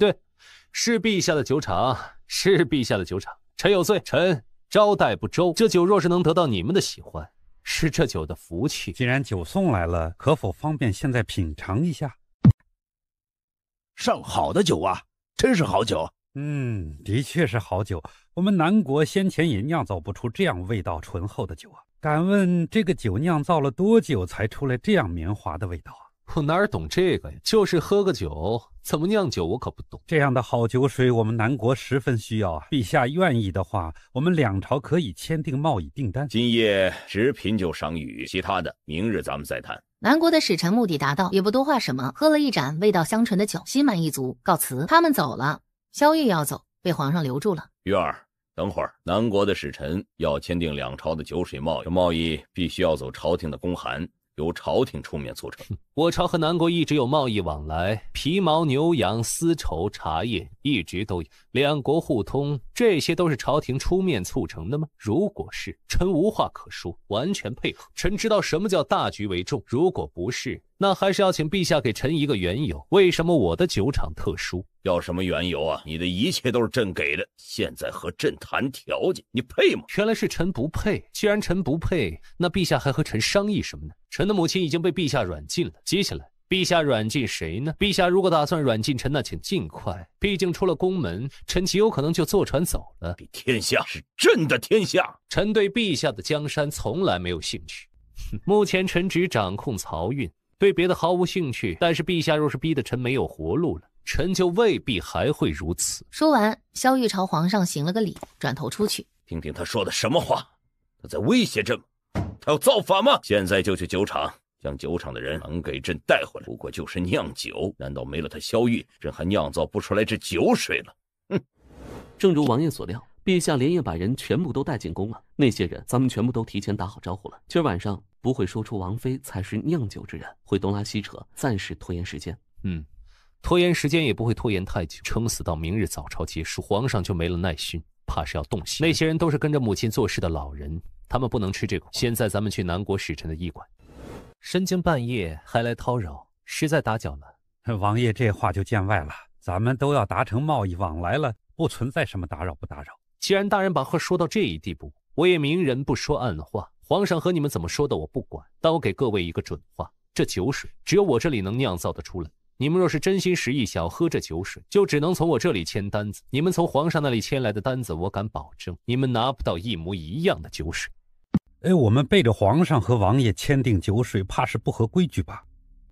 是陛下的酒厂，是陛下的酒厂。臣有罪，臣招待不周。这酒若是能得到你们的喜欢，是这酒的福气。既然酒送来了，可否方便现在品尝一下？上好的酒啊，真是好酒。的确是好酒。我们南国先前也酿造不出这样味道醇厚的酒啊。敢问这个酒酿造了多久才出来这样绵滑的味道啊？我哪儿懂这个呀？就是喝个酒，怎么酿酒我可不懂。这样的好酒水我们南国十分需要啊。陛下愿意的话，我们两朝可以签订贸易订单。今夜只品酒赏雨，其他的明日咱们再谈。南国的使臣目的达到，也不多话什么，喝了一盏味道香醇的酒，心满意足，告辞。他们走了，萧玉要走，被皇上留住了。玉儿，等会儿，南国的使臣要签订两朝的酒水贸易，这贸易必须要走朝廷的公函，由朝廷出面促成。我朝和南国一直有贸易往来，皮毛、牛羊、丝绸、茶叶一直都有，两国互通，这些都是朝廷出面促成的吗？如果是，臣无话可说，完全配合。臣知道什么叫大局为重，如果不是，那还是要请陛下给臣一个缘由，为什么我的酒厂特殊？要什么缘由啊？你的一切都是朕给的，现在和朕谈条件，你配吗？原来是臣不配。既然臣不配，那陛下还和臣商议什么呢？臣的母亲已经被陛下软禁了，接下来陛下软禁谁呢？陛下如果打算软禁臣，那请尽快，毕竟出了宫门，臣极有可能就坐船走了。天下是朕的天下，臣对陛下的江山从来没有兴趣。目前臣只掌控漕运，对别的毫无兴趣，但是陛下若是逼得臣没有活路了，臣就未必还会如此。说完，萧玉朝皇上行了个礼，转头出去。听听他说的什么话？他在威胁朕吗？他要造反吗？现在就去酒厂，将酒厂的人能给朕带回来。不过就是酿酒，难道没了他萧玉，朕还酿造不出来这酒水了？正如王爷所料，陛下连夜把人全部都带进宫了。那些人咱们全部都提前打好招呼了，今儿晚上不会说出王妃才是酿酒之人，会东拉西扯，暂时拖延时间。拖延时间也不会拖延太久，撑死到明日早朝结束，皇上就没了耐心，怕是要动刑。那些人都是跟着母亲做事的老人，他们不能吃这口。现在咱们去南国使臣的驿馆，深更半夜还来叨扰，实在打搅了。王爷这话就见外了，咱们都要达成贸易往来了，不存在什么打扰不打扰。既然大人把话说到这一地步，我也明人不说暗话。皇上和你们怎么说的我不管，但我给各位一个准话，这酒水只有我这里能酿造得出来。你们若是真心实意想要喝这酒水，就只能从我这里签单子。你们从皇上那里签来的单子，我敢保证，你们拿不到一模一样的酒水。我们背着皇上和王爷签订酒水，怕是不合规矩吧？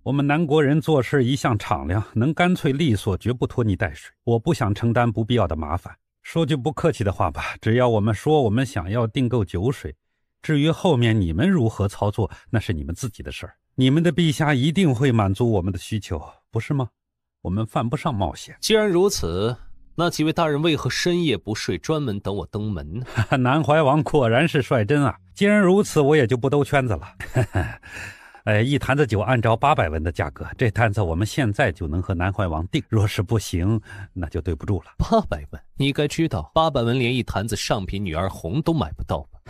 我们南国人做事一向敞亮，能干脆利索，绝不拖泥带水。我不想承担不必要的麻烦。说句不客气的话吧，只要我们说我们想要订购酒水，至于后面你们如何操作，那是你们自己的事儿。你们的陛下一定会满足我们的需求，不是吗？我们犯不上冒险。既然如此，那几位大人为何深夜不睡，专门等我登门呢？南怀王果然是率真啊！既然如此，我也就不兜圈子了。一坛子酒按照800文的价格，这坛子我们现在就能和南怀王订。若是不行，那就对不住了。800文，你该知道，800文连一坛子上品女儿红都买不到吧？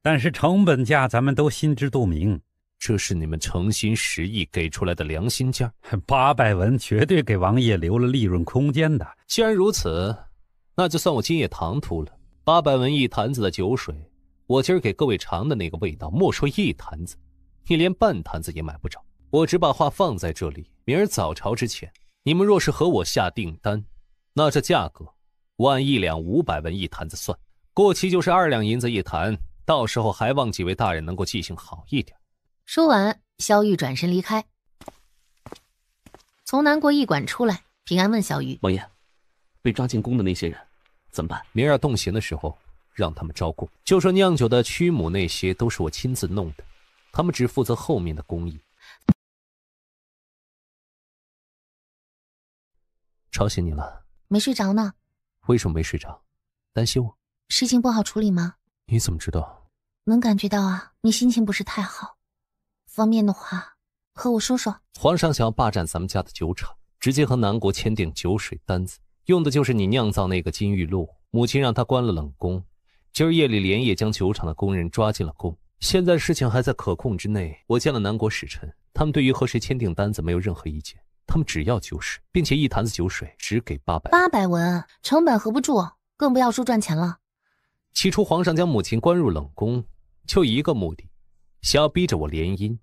但是成本价咱们都心知肚明。这是你们诚心实意给出来的良心价，800文绝对给王爷留了利润空间的。既然如此，那就算我今夜唐突了。800文一坛子的酒水，我今儿给各位尝的那个味道，莫说一坛子，你连半坛子也买不着。我只把话放在这里，明儿早朝之前，你们若是和我下订单，那这价格我按1两500文一坛子算，过期就是2两银子一坛，到时候还望几位大人能够记性好一点。说完，萧玉转身离开。从南国驿馆出来，平安问萧玉：“王爷，被抓进宫的那些人怎么办？明儿动刑的时候，让他们招供。就说酿酒的曲母那些都是我亲自弄的，他们只负责后面的工艺。”吵醒你了？没睡着呢。为什么没睡着？担心我？事情不好处理吗？你怎么知道？能感觉到啊，你心情不是太好。方便的话，和我说说。皇上想要霸占咱们家的酒厂，直接和南国签订酒水单子，用的就是你酿造那个金玉露。母亲让他关了冷宫，今儿夜里连夜将酒厂的工人抓进了宫。现在事情还在可控之内，我见了南国使臣，他们对于和谁签订单子没有任何意见，他们只要酒水，并且一坛子酒水只给800文，成本合不住，更不要说赚钱了。起初皇上将母亲关入冷宫，就一个目的，想要逼着我联姻。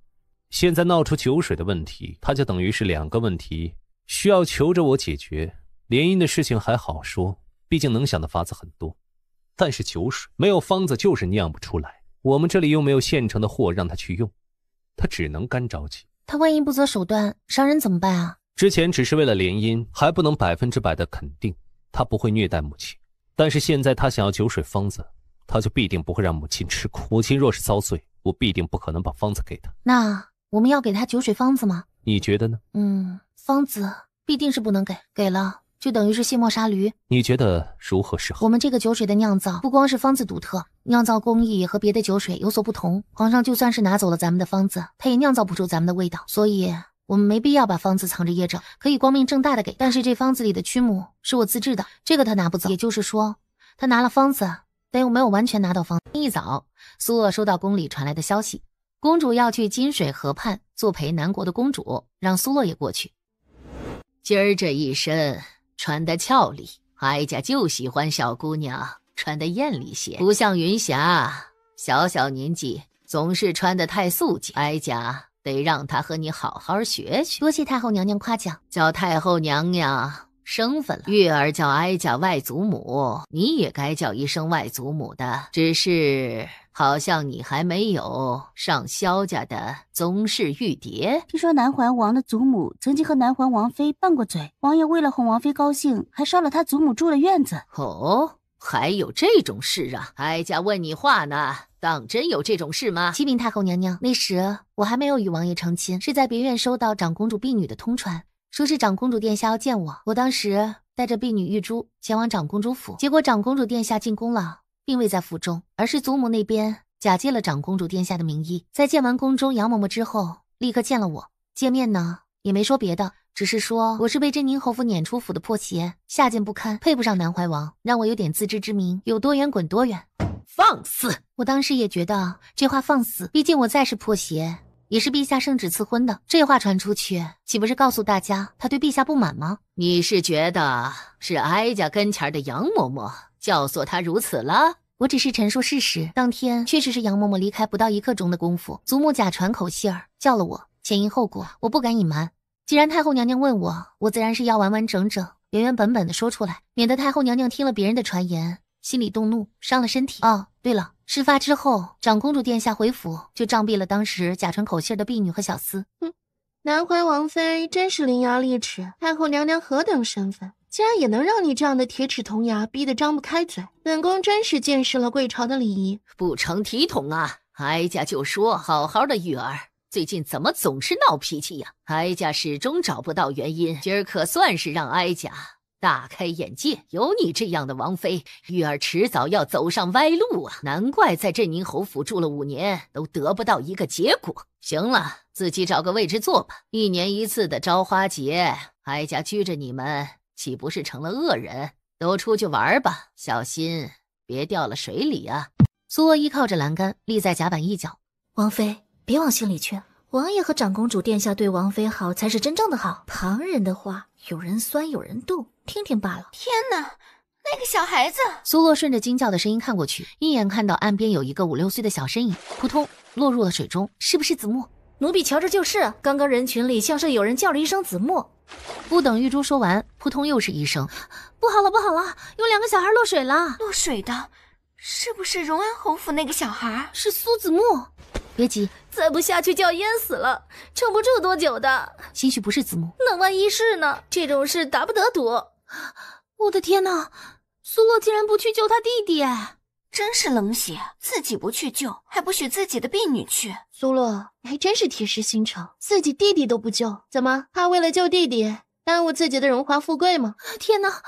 现在闹出酒水的问题，他就等于是2个问题需要求着我解决。联姻的事情还好说，毕竟能想的法子很多。但是酒水没有方子就是酿不出来，我们这里又没有现成的货让他去用，他只能干着急。他万一不择手段伤人怎么办啊？之前只是为了联姻，还不能100%的肯定他不会虐待母亲。但是现在他想要酒水方子，他就必定不会让母亲吃苦。母亲若是遭罪，我必定不可能把方子给他。那我们要给他酒水方子吗？你觉得呢？方子必定是不能给，给了就等于是卸磨杀驴。你觉得如何是好？我们这个酒水的酿造不光是方子独特，酿造工艺也和别的酒水有所不同。皇上就算是拿走了咱们的方子，他也酿造不出咱们的味道，所以我们没必要把方子藏着掖着，可以光明正大的给。但是这方子里的曲目是我自制的，这个他拿不走。也就是说，他拿了方子，但又没有完全拿到方子。一早，苏洛收到宫里传来的消息，公主要去金水河畔做陪南国的公主，让苏洛也过去。今儿这一身穿得俏丽，哀家就喜欢小姑娘穿得艳丽些，不像云霞小年纪总是穿得太素净，哀家得让她和你好好学学。多谢太后娘娘夸奖，叫太后娘娘生分了，月儿叫哀家外祖母，你也该叫一声外祖母的，只是好像你还没有上萧家的宗室玉牒。听说南怀王的祖母曾经和南怀王妃拌过嘴，王爷为了哄王妃高兴，还烧了他祖母住的院子。哦，还有这种事啊？哀家问你话呢，当真有这种事吗？启禀太后娘娘，那时我还没有与王爷成亲，是在别院收到长公主婢女的通传，说是长公主殿下要见我。我当时带着婢女玉珠前往长公主府，结果长公主殿下进宫了，并未在府中，而是祖母那边假借了长公主殿下的名义，在见完宫中杨嬷嬷之后，立刻见了我。见面呢，也没说别的，只是说我是被真宁侯府撵出府的破鞋，下贱不堪，配不上南怀王，让我有点自知之明，有多远滚多远。放肆！我当时也觉得这话放肆，毕竟我再是破鞋，也是陛下圣旨赐婚的，这话传出去，岂不是告诉大家他对陛下不满吗？你是觉得是哀家跟前的杨嬷嬷教唆他如此了？我只是陈述事实，当天确实是杨嬷嬷离开不到1刻钟的功夫，祖母假传口信儿叫了我，前因后果我不敢隐瞒。既然太后娘娘问我，我自然是要完完整整原原本本的说出来，免得太后娘娘听了别人的传言心里动怒，伤了身体。哦，对了，事发之后长公主殿下回府就杖毙了当时假传口信的婢女和小厮。南怀王妃真是伶牙俐齿，太后娘娘何等身份，竟然也能让你这样的铁齿铜牙逼得张不开嘴，本宫真是见识了贵朝的礼仪。不成体统啊！哀家就说好好的玉儿，最近怎么总是闹脾气呀？哀家始终找不到原因，今儿可算是让哀家大开眼界，有你这样的王妃，玉儿迟早要走上歪路啊！难怪在镇宁侯府住了5年都得不到一个结果。行了，自己找个位置坐吧。1年1次的朝花节，哀家拘着你们，岂不是成了恶人？都出去玩吧，小心别掉了水里啊！苏娥依靠着栏杆，立在甲板一角。王妃，别往心里去，王爷和长公主殿下对王妃好才是真正的好，旁人的话有人酸有人妒，听听罢了。天哪，那个小孩子！苏洛顺着惊叫的声音看过去，一眼看到岸边有一个5、6岁的小身影，扑通落入了水中。是不是子墨？奴婢瞧着就是，刚刚人群里像是有人叫了一声子墨。不等玉珠说完，扑通又是一声，不好了不好了，有2个小孩落水了。落水的是不是荣安侯府那个小孩？是苏子墨。别急，再不下去就要淹死了，撑不住多久的。兴许不是子墨，那万一是呢？这种事打不得躲。我的天哪，苏洛竟然不去救他弟弟，真是冷血，自己不去救，还不许自己的婢女去。苏洛，你还真是铁石心肠，自己弟弟都不救，怎么怕为了救弟弟耽误自己的荣华富贵吗？天哪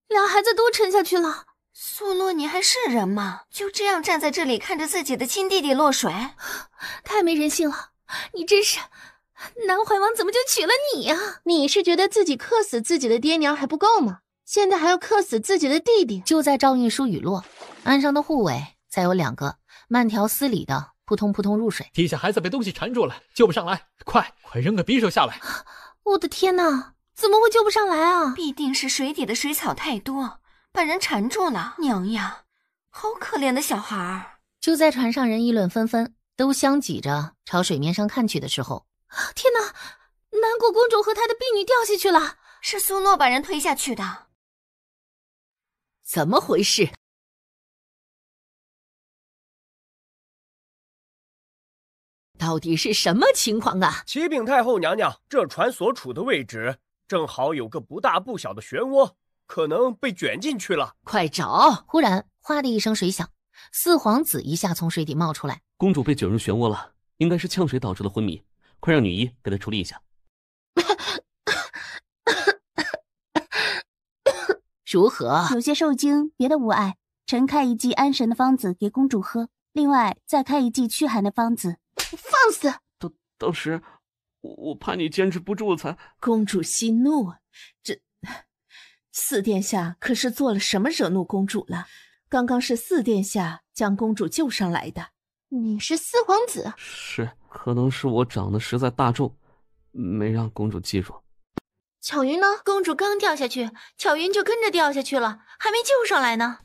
，2孩子都沉下去了。苏洛，你还是人吗？就这样站在这里看着自己的亲弟弟落水，太没人性了！你真是，南怀王怎么就娶了你啊？你是觉得自己克死自己的爹娘还不够吗？现在还要克死自己的弟弟？就在赵运输雨落，岸上的护卫再有2个慢条斯理的扑通扑通入水。地下孩子被东西缠住了，救不上来，快扔个匕首下来！我的天哪，怎么会救不上来啊？必定是水底的水草太多，把人缠住了。娘呀，好可怜的小孩！就在船上人议论纷纷，都相挤着朝水面上看去的时候，天哪，南国公主和她的婢女掉下去了！是苏洛把人推下去的。怎么回事？到底是什么情况啊？启禀太后娘娘，这船所处的位置正好有个不大不小的漩涡，可能被卷进去了。快找！忽然，哗的一声水响，四皇子一下从水底冒出来。公主被卷入漩涡了，应该是呛水导致的昏迷，快让女医给她处理一下。如何？有些受惊，别的无碍。臣开一剂安神的方子给公主喝，另外再开一剂驱寒的方子。放肆！当时我怕你坚持不住才……公主息怒，这四殿下可是做了什么惹怒公主了？刚刚是四殿下将公主救上来的。你是四皇子？是，可能是我长得实在大众，没让公主记住。巧云呢？公主刚掉下去，巧云就跟着掉下去了，还没救上来呢。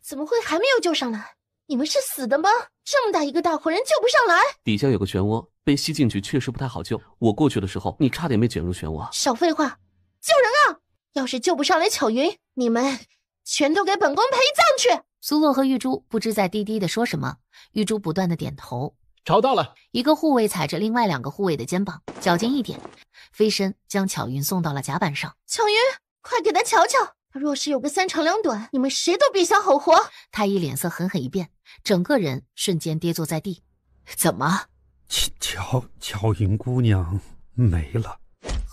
怎么会还没有救上来？你们是死的吗？这么大一个大活人救不上来？底下有个漩涡，被吸进去确实不太好救。我过去的时候，你差点被卷入漩涡。少废话，救人啊！要是救不上来巧云，你们全都给本宫陪葬去！苏洛和玉珠不知在低低的说什么，玉珠不断的点头。找到了。一个护卫踩着另外2个护卫的肩膀，脚尖一点，飞身将巧云送到了甲板上。巧云，快给他瞧瞧，他若是有个3长2短，你们谁都别想好活。太医脸色狠狠一变，整个人瞬间跌坐在地。怎么？巧云姑娘没了。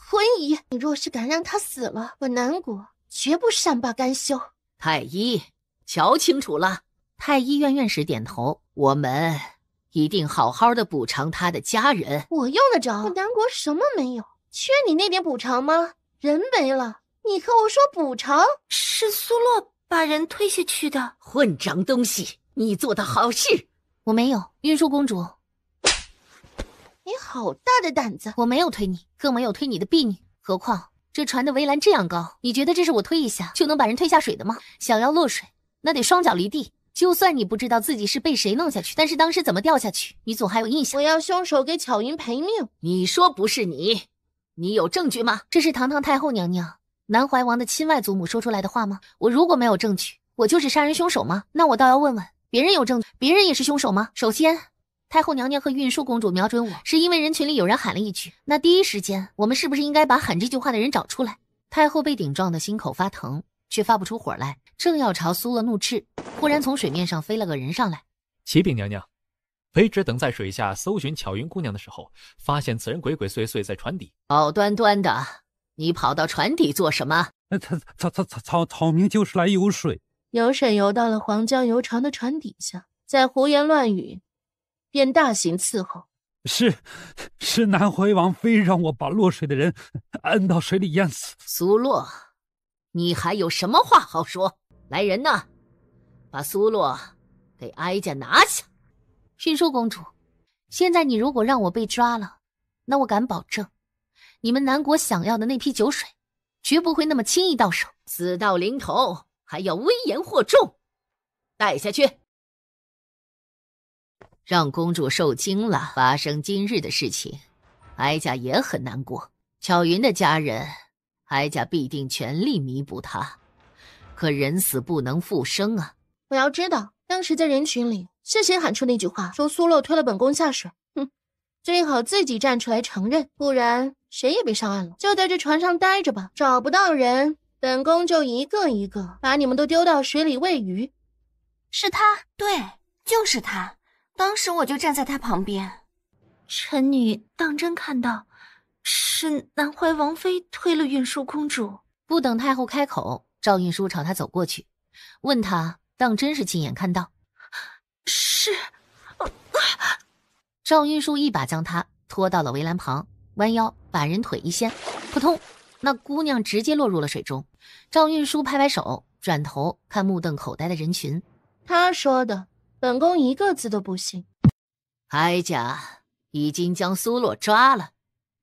昏夷，你若是敢让她死了，我南国绝不善罢甘休。太医，瞧清楚了。太医院院士点头，我们一定好好的补偿他的家人。我用得着？我南国什么没有，缺你那点补偿吗？人没了，你和我说补偿？是苏洛把人推下去的。混账东西，你做的好事。我没有，运输公主。你好大的胆子！我没有推你，更没有推你的婢女。何况这船的围栏这样高，你觉得这是我推一下就能把人推下水的吗？想要落水，那得双脚离地。就算你不知道自己是被谁弄下去，但是当时怎么掉下去，你总还有印象。我要凶手给巧云赔命。你说不是你，你有证据吗？这是堂堂太后娘娘南怀王的亲外祖母说出来的话吗？我如果没有证据，我就是杀人凶手吗？那我倒要问问，别人有证据，别人也是凶手吗？首先，太后娘娘和运输公主瞄准我，是因为人群里有人喊了一句，那第一时间我们是不是应该把喊这句话的人找出来？太后被顶撞的心口发疼，却发不出火来，正要朝苏乐怒斥，忽然从水面上飞了个人上来。启禀娘娘，卑职等在水下搜寻巧云姑娘的时候，发现此人鬼鬼祟祟在船底。好端端的，你跑到船底做什么？草民就是来游水。游水游到了黄江游船的船底下，再胡言乱语，便大刑伺候。是南怀王妃让我把落水的人摁到水里淹死。苏洛，你还有什么话好说？来人呐，把苏洛给哀家拿下。运输公主，现在你如果让我被抓了，那我敢保证，你们南国想要的那批酒水，绝不会那么轻易到手。死到临头，还要危言惑众，带下去。让公主受惊了，发生今日的事情，哀家也很难过。巧云的家人，哀家必定全力弥补他。可人死不能复生啊！我要知道，当时在人群里是谁喊出那句话，说苏洛推了本宫下水？最好自己站出来承认，不然谁也别上岸了。就在这船上待着吧，找不到人，本宫就一个一个把你们都丢到水里喂鱼。是他，对，就是他。当时我就站在他旁边。臣女当真看到是南怀王妃推了运输公主。不等太后开口，赵运输朝他走过去，问他当真是亲眼看到。是。赵运输一把将他拖到了围栏旁，弯腰把人腿一掀，扑通，那姑娘直接落入了水中。赵运输拍拍手，转头看目瞪口呆的人群。他说的本宫一个字都不信。哀家已经将苏洛抓了，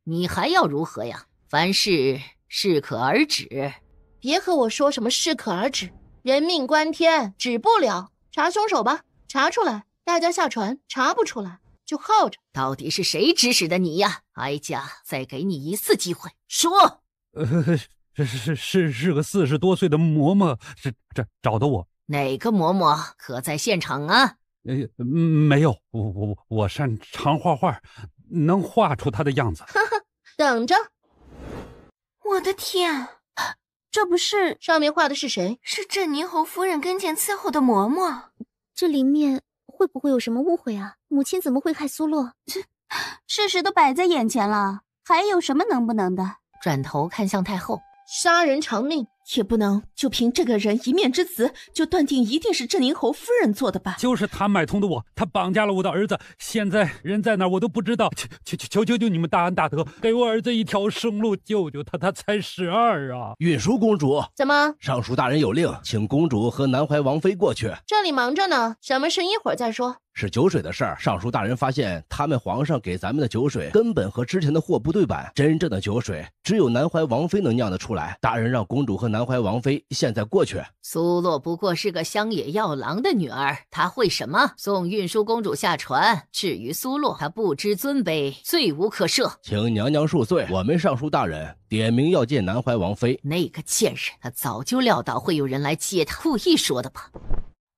你还要如何呀？凡事适可而止。别和我说什么适可而止，人命关天，止不了。查凶手吧，查出来大家下船，查不出来就耗着。到底是谁指使的你呀？哀家再给你一次机会，说。是个40多岁的嬷嬷，找的我。哪个嬷嬷？可在现场啊？没有，我擅长画画，能画出她的样子。等着。我的天，这不是上面画的是谁？是镇宁侯夫人跟前伺候的嬷嬷。这里面会不会有什么误会啊？母亲怎么会害苏洛？事实都摆在眼前了，还有什么能不能的？转头看向太后，杀人偿命，也不能就凭这个人一面之词就断定一定是镇宁侯夫人做的吧？就是他买通的我，他绑架了我的儿子，现在人在哪我都不知道。求你们大恩大德，给我儿子一条生路，救救他，他才12啊！运输公主，怎么？尚书大人有令，请公主和南怀王妃过去。这里忙着呢，什么事一会儿再说。是酒水的事儿，尚书大人发现他们皇上给咱们的酒水根本和之前的货不对版，真正的酒水只有南怀王妃能酿得出来。大人让公主和南怀王妃现在过去。苏洛不过是个乡野药郎的女儿，她会什么？送运输公主下船。至于苏洛，她不知尊卑，罪无可赦。请娘娘恕罪，我们尚书大人点名要见南怀王妃。那个贱人，她早就料到会有人来接她，故意说的吧。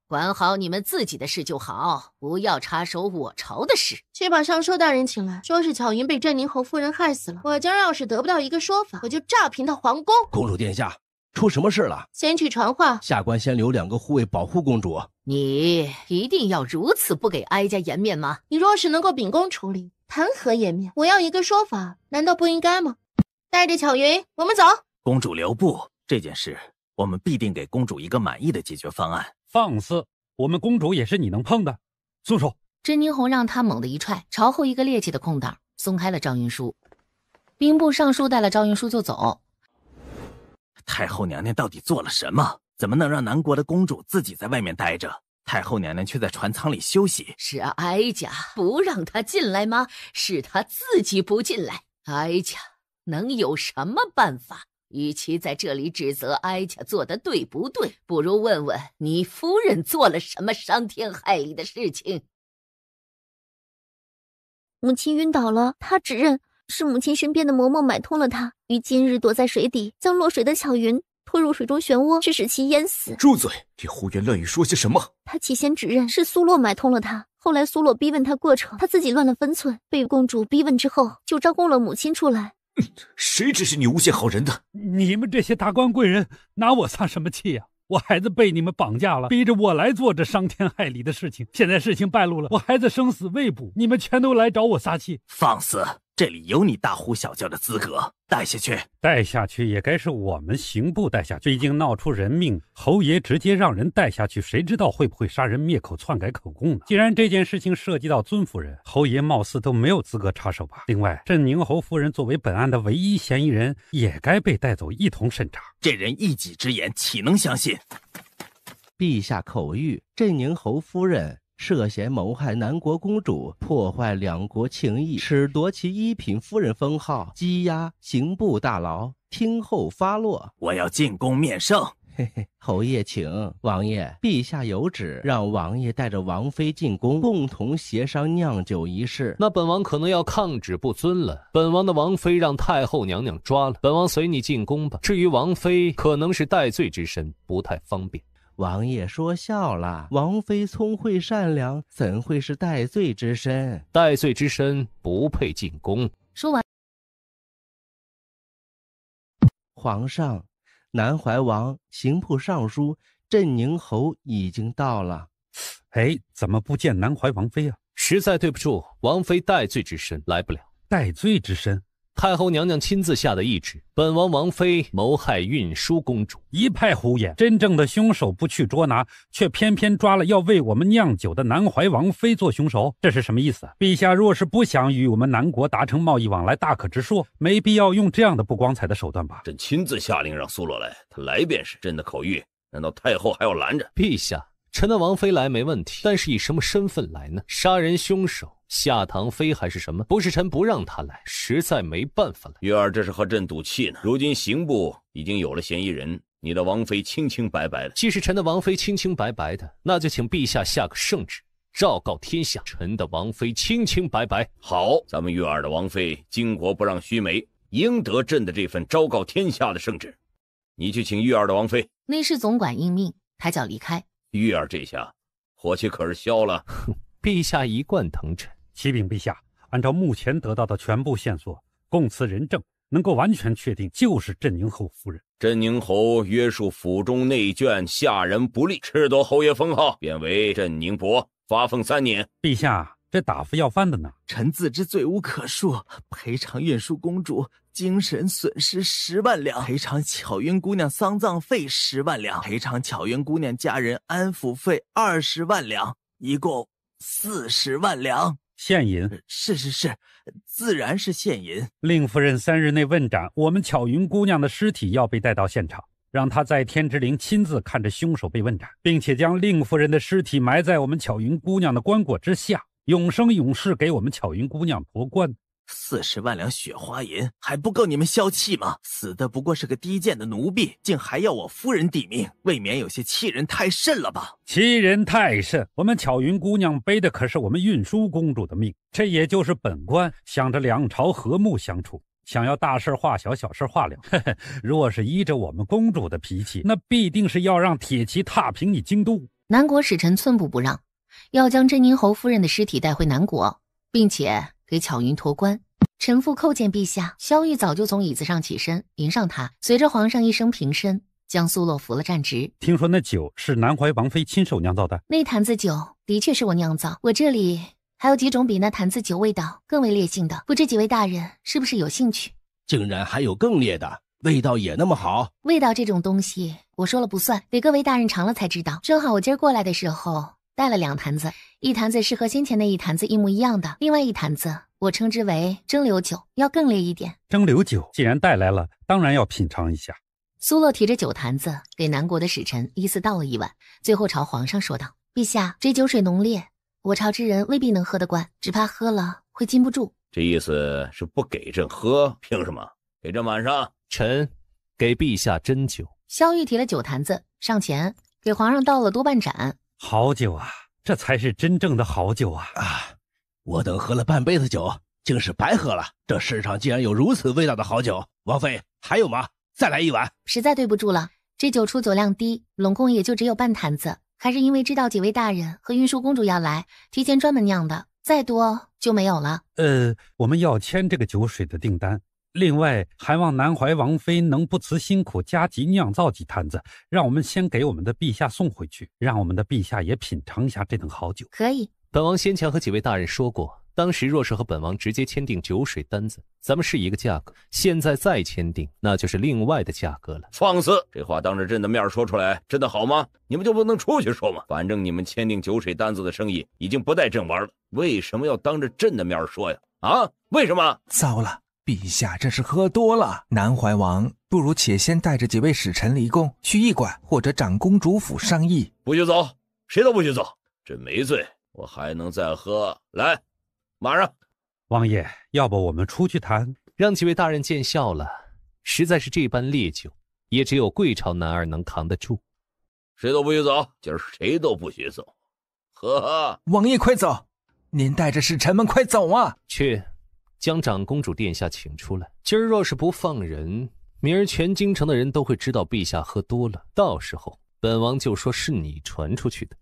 管好你们自己的事就好，不要插手我朝的事。去把尚书大人请来，说是巧云被镇宁侯夫人害死了。我今儿要是得不到一个说法，我就炸平他皇宫。公主殿下，出什么事了？先去传话，下官先留2个护卫保护公主。你一定要如此不给哀家颜面吗？你若是能够秉公处理，谈何颜面？我要一个说法，难道不应该吗？带着巧云，我们走。公主留步，这件事我们必定给公主一个满意的解决方案。放肆！我们公主也是你能碰的，松手！镇宁侯让他猛地一踹，朝后一个趔趄的空档，松开了赵运输。兵部尚书带了赵运输就走。太后娘娘到底做了什么？怎么能让南国的公主自己在外面待着？太后娘娘却在船舱里休息。是哀家不让她进来吗？是她自己不进来，哀家能有什么办法？与其在这里指责哀家做的对不对，不如问问你夫人做了什么伤天害理的事情。母亲晕倒了，她指认是母亲身边的嬷嬷买通了她，于今日躲在水底，将落水的巧云拖入水中漩涡，致使其淹死。住嘴！你胡言乱语说些什么？她起先指认是苏洛买通了她，后来苏洛逼问她过程，她自己乱了分寸，被公主逼问之后，就招供了母亲出来。谁指使你诬陷好人的？你们这些达官贵人拿我撒什么气呀？我孩子被你们绑架了，逼着我来做这伤天害理的事情，现在事情败露了，我孩子生死未卜，你们全都来找我撒气。放肆！这里有你大呼小叫的资格，带下去。带下去也该是我们刑部带下去，毕竟闹出人命，侯爷直接让人带下去，谁知道会不会杀人灭口、篡改口供呢？既然这件事情涉及到尊夫人，侯爷貌似都没有资格插手吧。另外，镇宁侯夫人作为本案的唯一嫌疑人，也该被带走一同审查。这人一己之言，岂能相信？陛下口谕，镇宁侯夫人涉嫌谋害南国公主，破坏两国情谊，褫夺其一品夫人封号，羁押刑部大牢，听候发落。我要进宫面圣。嘿嘿，侯爷请。王爷，陛下有旨，让王爷带着王妃进宫，共同协商酿酒一事。那本王可能要抗旨不遵了。本王的王妃让太后娘娘抓了，本王随你进宫吧。至于王妃，可能是戴罪之身，不太方便。王爷说笑了，王妃聪慧善良，怎会是戴罪之身？戴罪之身不配进宫。说完，皇上，南怀王、刑部尚书、镇宁侯已经到了。哎，怎么不见南怀王妃啊？实在对不住，王妃戴罪之身来不了。戴罪之身？太后娘娘亲自下的懿旨，本王王妃谋害运输公主。一派胡言！真正的凶手不去捉拿，却偏偏抓了要为我们酿酒的南怀王妃做凶手，这是什么意思？陛下若是不想与我们南国达成贸易往来，大可直说，没必要用这样的不光彩的手段吧？朕亲自下令让苏洛来，他来便是。朕的口谕，难道太后还要拦着？陛下，臣的王妃来没问题，但是以什么身份来呢？杀人凶手？夏唐妃还是什么？不是臣不让他来，实在没办法了。月儿这是和朕赌气呢。如今刑部已经有了嫌疑人，你的王妃清清白白的。既是臣的王妃清清白白的，那就请陛下下个圣旨，昭告天下，臣的王妃清清白白。好，咱们月儿的王妃巾帼不让须眉，赢得朕的这份昭告天下的圣旨。你去请玉儿的王妃。内侍总管应命，抬脚离开。玉儿这下火气可是消了。哼，陛下一贯疼臣。启禀陛下，按照目前得到的全部线索，供词人证能够完全确定就是镇宁侯夫人。镇宁侯约束府中内眷，下人不利，褫夺侯爷封号，贬为镇宁伯，发俸3年。陛下，这打发要饭的呢？臣自知罪无可恕，赔偿运输公主精神损失10万两，赔偿巧云姑娘丧葬费10万两，赔偿巧云姑娘家人安抚费20万两，一共40万两。现银？是，自然是现银。令夫人3日内问斩我们巧云姑娘的尸体，要被带到现场，让她在天之灵亲自看着凶手被问斩，并且将令夫人的尸体埋在我们巧云姑娘的棺椁之下，永生永世给我们巧云姑娘驮棺。40万两雪花银还不够你们消气吗？死的不过是个低贱的奴婢，竟还要我夫人抵命，未免有些欺人太甚了吧？欺人太甚！我们巧云姑娘背的可是我们运输公主的命，这也就是本官想着两朝和睦相处，想要大事化小，小事化了。若是依着我们公主的脾气，那必定是要让铁骑踏平你京都。南国使臣寸步不让，要将镇宁侯夫人的尸体带回南国，并且给巧云驮棺。臣妇叩见陛下。萧玉早就从椅子上起身迎上他，随着皇上一声平身，将苏洛扶了站直。听说那酒是南怀王妃亲手酿造的？那坛子酒的确是我酿造，我这里还有几种比那坛子酒味道更为烈性的，不知几位大人是不是有兴趣？竟然还有更烈的，味道也那么好？味道这种东西我说了不算，得各位大人尝了才知道。正好我今儿过来的时候带了2坛子，一坛子是和先前那一坛子一模一样的，另外一坛子我称之为蒸馏酒，要更烈一点。蒸馏酒既然带来了，当然要品尝一下。苏洛提着酒坛子给南国的使臣依次倒了一碗，最后朝皇上说道：陛下，这酒水浓烈，我朝之人未必能喝得惯，只怕喝了会禁不住。这意思是不给朕喝？凭什么？给朕满上。臣给陛下斟酒。萧玉提了酒坛子上前给皇上倒了多半盏。好酒啊，这才是真正的好酒啊！我等喝了半杯子酒，竟是白喝了。这世上竟然有如此味道的好酒，王妃还有吗？再来一碗。实在对不住了，这酒出酒量低，拢共也就只有半坛子，还是因为知道几位大人和运输公主要来，提前专门酿的，再多就没有了。我们要签这个酒水的订单，另外还望南怀王妃能不辞辛苦加急酿造几坛子，让我们先给我们的陛下送回去，让我们的陛下也品尝一下这等好酒。可以。本王先前和几位大人说过，当时若是和本王直接签订酒水单子，咱们是一个价格，现在再签订，那就是另外的价格了。放肆！这话当着朕的面说出来，真的好吗？你们就不能出去说吗？反正你们签订酒水单子的生意已经不带朕玩了，为什么要当着朕的面说呀？为什么？糟了，陛下这是喝多了。南怀王，不如且先带着几位使臣离宫，去驿馆或者长公主府商议。不许走，谁都不许走。朕没醉，我还能再喝。来，马上。王爷，要不我们出去谈？让几位大人见笑了，实在是这般烈酒，也只有贵朝男儿能扛得住。谁都不许走，今儿谁都不许走。喝！王爷快走，您带着使臣们快走啊！去，将长公主殿下请出来。今儿若是不放人，明儿全京城的人都会知道陛下喝多了，到时候本王就说是你传出去的。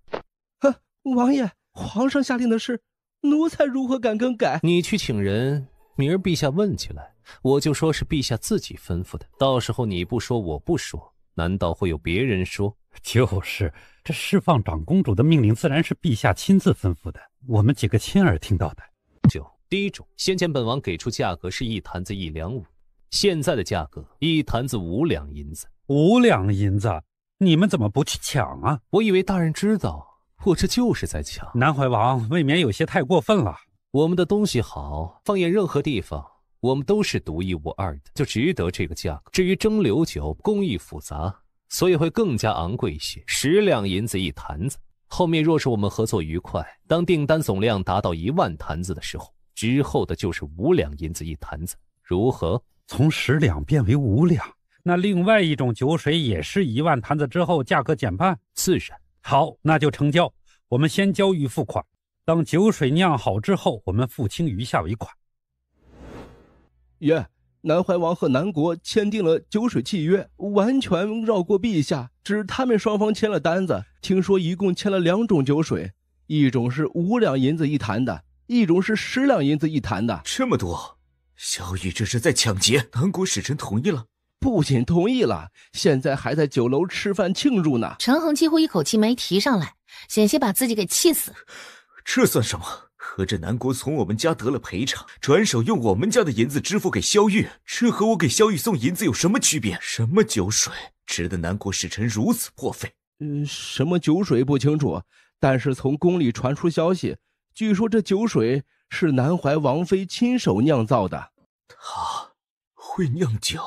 王爷，皇上下令的事，奴才如何敢更改？你去请人，明儿陛下问起来，我就说是陛下自己吩咐的。到时候你不说，我不说，难道会有别人说？就是，这释放长公主的命令自然是陛下亲自吩咐的，我们几个亲耳听到的。第一种，先前本王给出价格是一坛子1两5，现在的价格一坛子5两银子。5两银子，你们怎么不去抢啊？我以为大人知道。我这就是在抢。南怀王未免有些太过分了。我们的东西好，放眼任何地方，我们都是独一无二的，就值得这个价格。至于蒸馏酒，工艺复杂，所以会更加昂贵一些，10两银子一坛子。后面若是我们合作愉快，当订单总量达到1万坛子的时候，之后的就是5两银子一坛子，如何？从10两变为5两，那另外一种酒水也是1万坛子之后价格减半？自然。好，那就成交。我们先交预付款，等酒水酿好之后，我们付清余下尾款。爷，南怀王和南国签订了酒水契约，完全绕过陛下，只他们双方签了单子。听说一共签了2种酒水，一种是5两银子一坛的，一种是10两银子一坛的。这么多，萧玉这是在抢劫。南国使臣同意了？不仅同意了，现在还在酒楼吃饭庆祝呢。陈恒几乎一口气没提上来，险些把自己给气死。这算什么？合着南国从我们家得了赔偿，转手用我们家的银子支付给萧玉，这和我给萧玉送银子有什么区别？什么酒水值得南国使臣如此破费？什么酒水不清楚，但是从宫里传出消息，据说这酒水是南怀王妃亲手酿造的。他会酿酒？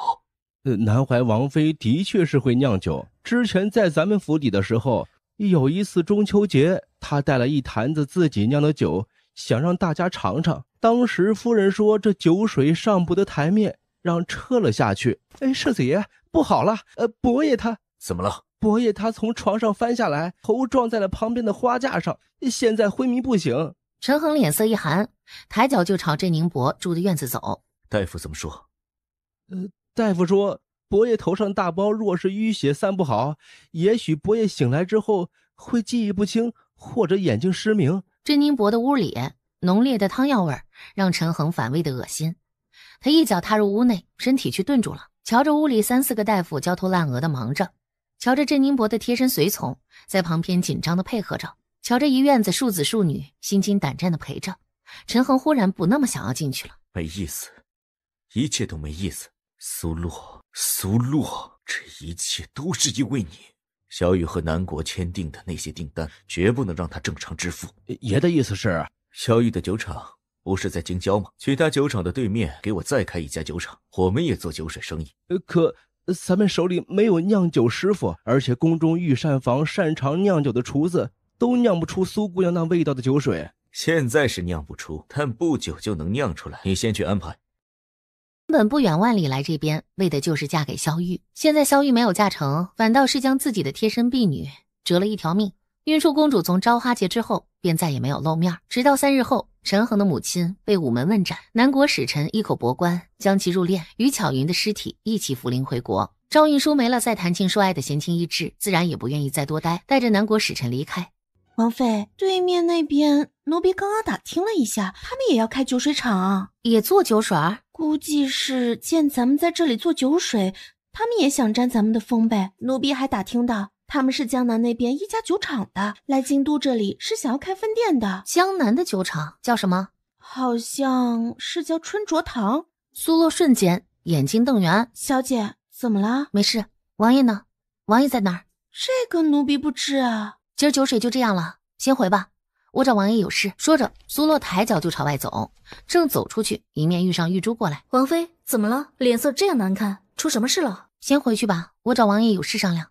南怀王妃的确是会酿酒。之前在咱们府邸的时候，有一次中秋节，她带了一坛子自己酿的酒，想让大家尝尝。当时夫人说这酒水上不得台面，让撤了下去。世子爷，不好了！伯爷他怎么了？伯爷他从床上翻下来，头撞在了旁边的花架上，现在昏迷不醒。陈恒脸色一寒，抬脚就朝郑宁伯住的院子走。大夫怎么说？大夫说伯爷头上大包，若是淤血散不好，也许伯爷醒来之后会记忆不清，或者眼睛失明。郑宁伯的屋里浓烈的汤药味让陈恒反胃的恶心，他一脚踏入屋内，身体却顿住了。瞧着屋里3、4个大夫焦头烂额的忙着，瞧着郑宁伯的贴身随从在旁边紧张的配合着，瞧着一院子庶子庶女心惊胆战的陪着，陈恒忽然不那么想要进去了。没意思，一切都没意思。苏洛，这一切都是因为你。萧玉和南国签订的那些订单，绝不能让他正常支付。爷的意思是，萧玉的酒厂不是在京郊吗？去他酒厂的对面给我再开一家酒厂，我们也做酒水生意。可咱们手里没有酿酒师傅，而且宫中御膳房擅长酿酒的厨子都酿不出苏姑娘那味道的酒水。现在是酿不出，但不久就能酿出来。你先去安排。根本不远万里来这边，为的就是嫁给萧玉。现在萧玉没有嫁成，反倒是将自己的贴身婢女折了一条命。运输公主从朝花节之后便再也没有露面，直到3日后，陈恒的母亲被午门问斩，南国使臣一口博官将其入殓，与巧云的尸体一起扶灵回国。赵运输没了再谈情说爱的闲情逸致，自然也不愿意再多待，带着南国使臣离开。王妃，对面那边奴婢刚刚打听了一下，他们也要开酒水厂啊，也做酒水？估计是见咱们在这里做酒水，他们也想沾咱们的风呗。奴婢还打听到，他们是江南那边一家酒厂的，来京都这里是想要开分店的。江南的酒厂叫什么？好像是叫春卓堂。苏洛瞬间眼睛瞪圆。小姐，怎么了？没事。王爷呢？王爷在哪儿？这个奴婢不知啊。今儿酒水就这样了，先回吧，我找王爷有事。说着，苏洛抬脚就朝外走，正走出去，迎面遇上玉珠过来。王妃怎么了？脸色这样难看，出什么事了？先回去吧，我找王爷有事商量。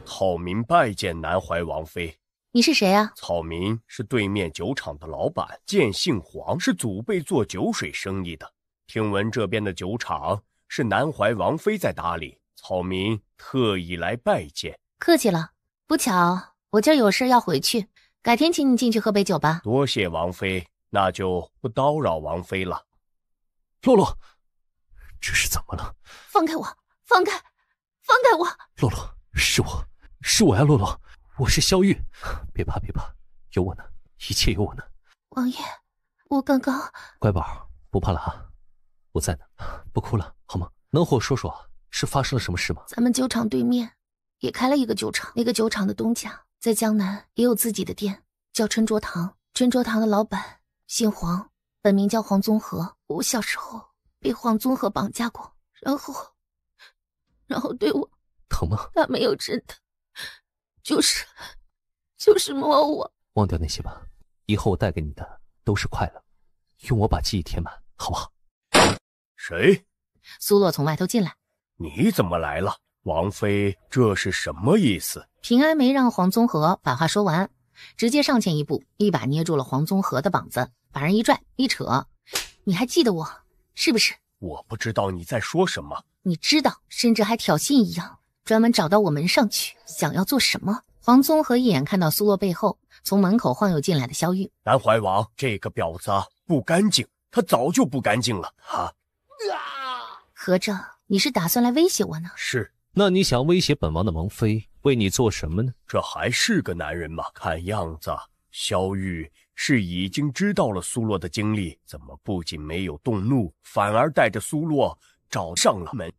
草民拜见南怀王妃。你是谁啊？草民是对面酒厂的老板，见姓黄，是祖辈做酒水生意的。听闻这边的酒厂是南怀王妃在打理，草民特意来拜见。客气了，不巧我今儿有事要回去，改天请你进去喝杯酒吧。多谢王妃，那就不叨扰王妃了。洛洛，这是怎么了？放开我，放开我！洛洛，是我呀，洛洛，我是萧玉，别怕，有我呢，一切有我呢。王爷，我刚刚……乖宝，不怕了啊，我在呢，不哭了好吗？能和我说说是发生了什么事吗？咱们酒厂对面也开了一个酒厂，那个酒厂的东家在江南也有自己的店，叫春卓堂。春卓堂的老板姓黄，本名叫黄宗和。我小时候被黄宗和绑架过，然后对我疼吗？他没有真的，就是摸我。忘掉那些吧，以后我带给你的都是快乐，用我把记忆填满，好不好？谁？苏洛从外头进来。你怎么来了？王妃，这是什么意思？平安没让黄宗和把话说完，直接上前一步，一把捏住了黄宗和的膀子，把人一拽一扯。你还记得我是不是？我不知道你在说什么。你知道，甚至还挑衅一样，专门找到我门上去，想要做什么？黄宗和一眼看到苏洛背后从门口晃悠进来的萧玉。南怀王这个婊子不干净，他早就不干净了。他合着你是打算来威胁我呢？是。那你想威胁本王的王妃，为你做什么呢？这还是个男人吗？看样子，萧玉是已经知道了苏洛的经历，怎么不仅没有动怒，反而带着苏洛找上了门？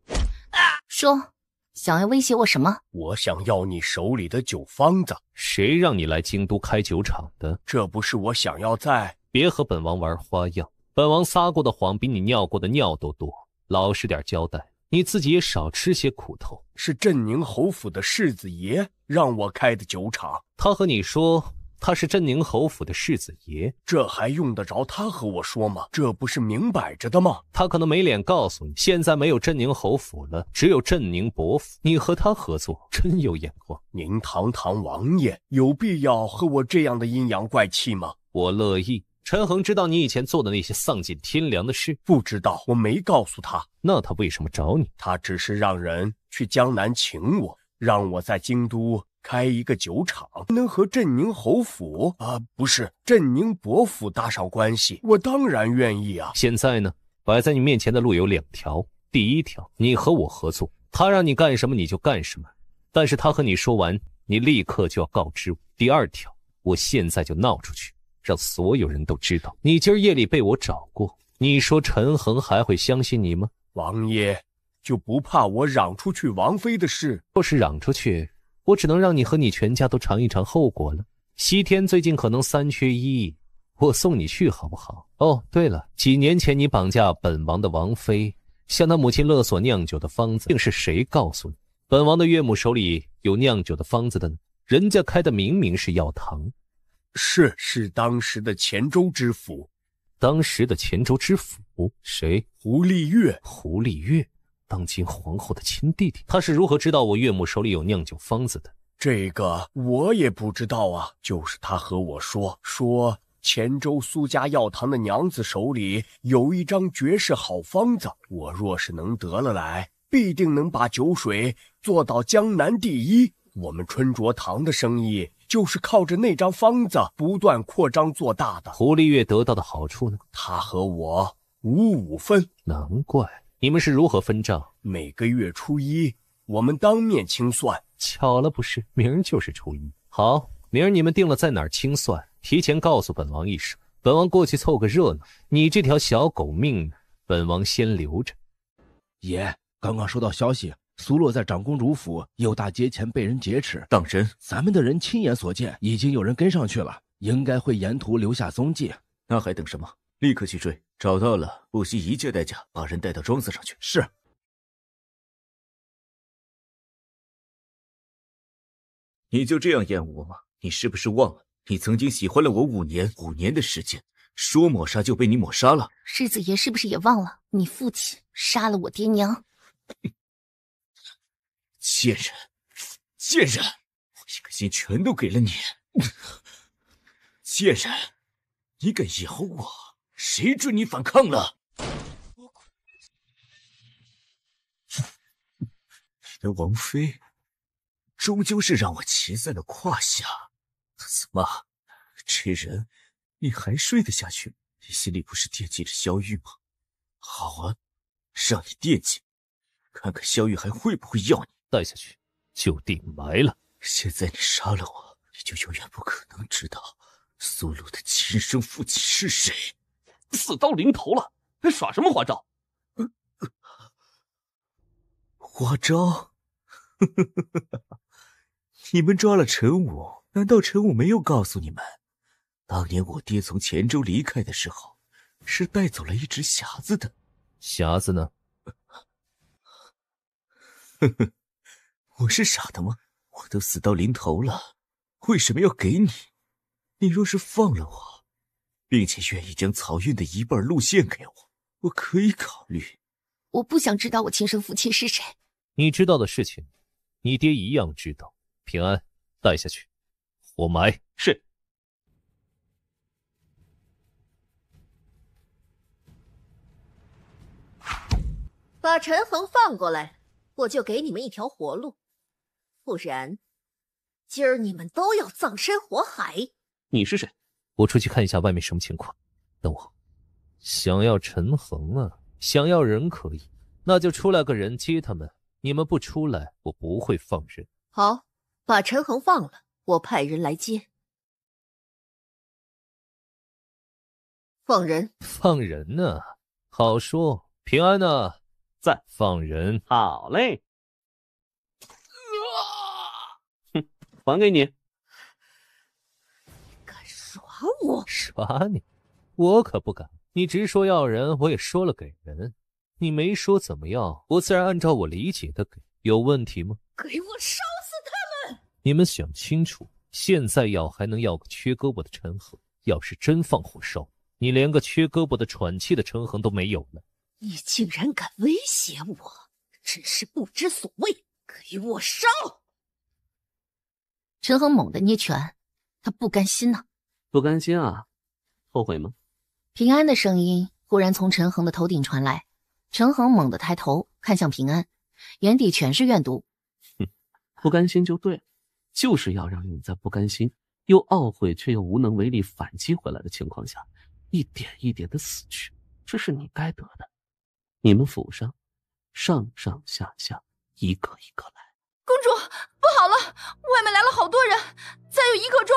说，想要威胁我什么？我想要你手里的酒方子。谁让你来京都开酒厂的？这不是我想要在……别和本王玩花样，本王撒过的谎比你尿过的尿都多，老实点交代。你自己也少吃些苦头。是镇宁侯府的世子爷让我开的酒厂。他和你说他是镇宁侯府的世子爷，这还用得着他和我说吗？这不是明摆着的吗？他可能没脸告诉你，现在没有镇宁侯府了，只有镇宁伯府。你和他合作，真有眼光。您堂堂王爷，有必要和我这样的阴阳怪气吗？我乐意。陈恒知道你以前做的那些丧尽天良的事？不知道，我没告诉他。那他为什么找你？他只是让人去江南请我，让我在京都开一个酒厂，能和镇宁侯府不是镇宁伯府搭上关系，我当然愿意啊。现在呢，摆在你面前的路有2条。第一条，你和我合作，他让你干什么你就干什么，但是他和你说完，你立刻就要告知我。第2条，我现在就闹出去，让所有人都知道你今儿夜里被我找过。你说陈恒还会相信你吗？王爷就不怕我嚷出去王妃的事？若是嚷出去，我只能让你和你全家都尝一尝后果了。西天最近可能3缺1，我送你去好不好？哦，对了，几年前你绑架本王的王妃，向他母亲勒索酿酒的方子，定是谁告诉你本王的岳母手里有酿酒的方子的呢？人家开的明明是药堂。是当时的黔州知府。当时的黔州知府？谁？胡立月。胡立月，当今皇后的亲弟弟。他是如何知道我岳母手里有酿酒方子的？这个我也不知道啊，就是他和我说黔州苏家药堂的娘子手里有一张绝世好方子，我若是能得了来，必定能把酒水做到江南第一。我们春卓堂的生意就是靠着那张方子不断扩张做大的。胡立月得到的好处呢？他和我5-5分。难怪。你们是如何分账？每个月初1，我们当面清算。巧了不是，明儿就是初1。好，明儿你们定了在哪儿清算，提前告诉本王一声，本王过去凑个热闹。你这条小狗命，本王先留着。爷，刚刚收到消息，苏洛在长公主府右大街前被人劫持，当真？咱们的人亲眼所见，已经有人跟上去了，应该会沿途留下踪迹。那还等什么？立刻去追，找到了，不惜一切代价把人带到庄子上去。是。你就这样厌恶我吗？你是不是忘了，你曾经喜欢了我5年，5年的时间，说抹杀就被你抹杀了。世子爷是不是也忘了，你父亲杀了我爹娘？贱人，贱人，我一个心全都给了你。贱人，你敢咬我，谁准你反抗了？你的王妃终究是让我骑在了胯下。怎么，这人你还睡得下去？你心里不是惦记着萧玉吗？好啊，让你惦记，看看萧玉还会不会要你。带下去就地埋了。现在你杀了我，你就永远不可能知道苏鲁的亲生父亲是谁。4刀临头了，还耍什么花招？花招？你们抓了陈武，难道陈武没有告诉你们，当年我爹从黔州离开的时候，是带走了一只匣子的？匣子呢？我是傻的吗？我都死到临头了，为什么要给你？你若是放了我，并且愿意将漕运的一半路线给我，我可以考虑。我不想知道我亲生父亲是谁。你知道的事情，你爹一样知道。平安，带下去，活埋。是。把陈恒放过来，我就给你们一条活路，不然今儿你们都要葬身火海。你是谁？我出去看一下外面什么情况。等我。想要陈恒啊，想要人可以，那就出来个人接他们。你们不出来，我不会放人。好，把陈恒放了，我派人来接。放人。放人呢？好说。平安呢？在。放人。好嘞。哼，还给你。耍我？耍你？我可不敢。你直说要人，我也说了给人。你没说怎么样，我自然按照我理解的给。有问题吗？给我烧死他们！你们想清楚，现在要还能要个缺胳膊的陈恒，要是真放火烧，你连个缺胳膊的喘气的陈恒都没有了。你竟然敢威胁我，真是不知所谓！给我烧！陈恒猛地捏拳，他不甘心呐。不甘心啊？后悔吗？平安的声音忽然从陈恒的头顶传来。陈恒猛地抬头看向平安，眼底全是怨毒。不甘心就对，就是要让你在不甘心又懊悔却又无能为力反击回来的情况下，一点一点的死去，这是你该得的。你们府上上上下下一个一个来。公主，不好了，外面来了好多人，再有1刻钟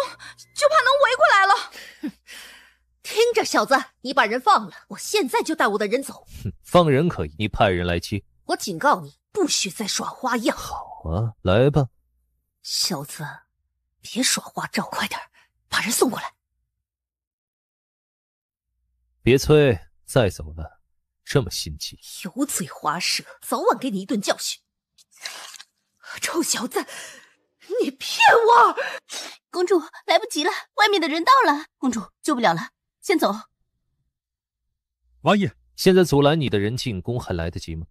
就怕能围过来了。听着，小子，你把人放了，我现在就带我的人走。放人可以，你派人来接。我警告你，不许再耍花样。好啊，来吧。小子，别耍花招，快点把人送过来。别催，再走了，这么心急。油嘴滑舌，早晚给你一顿教训。臭小子，你骗我！公主，来不及了，外面的人到了，公主救不了了，先走。王爷，现在阻拦你的人进宫还来得及吗？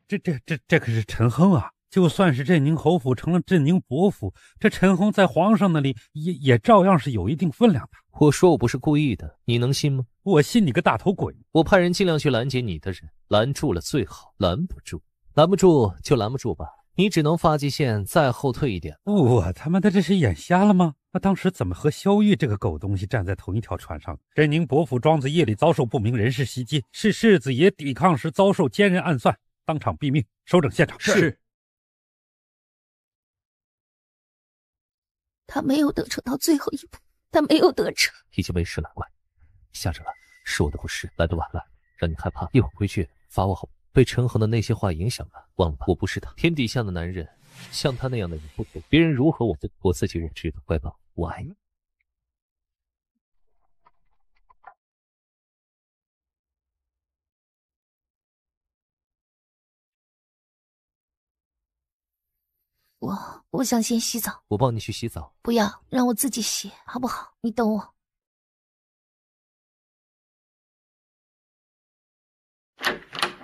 这可是陈恒啊！就算是镇宁侯府成了镇宁伯府，这陈恒在皇上那里也照样是有一定分量的。我说我不是故意的，你能信吗？我信你个大头鬼！我派人尽量去拦截你的人，拦住了最好，拦不住就拦不住吧。你只能发际线再后退一点。我他妈的这是眼瞎了吗？那当时怎么和萧玉这个狗东西站在同一条船上？镇宁伯府庄子夜里遭受不明人士袭击，是世子爷抵抗时遭受奸人暗算，当场毙命，收整现场。是。他没有得逞到最后一步，他没有得逞。已经没事了，乖，下着了。是我的不是，来得晚了，让你害怕。一会儿回去罚我好。被陈恒的那些话影响了，忘了吧，我不是他。天底下的男人，像他那样的人不多，别人如何我自己我知道。乖宝，我爱你。我想先洗澡。我帮你去洗澡。不要，让我自己洗，好不好？你等我。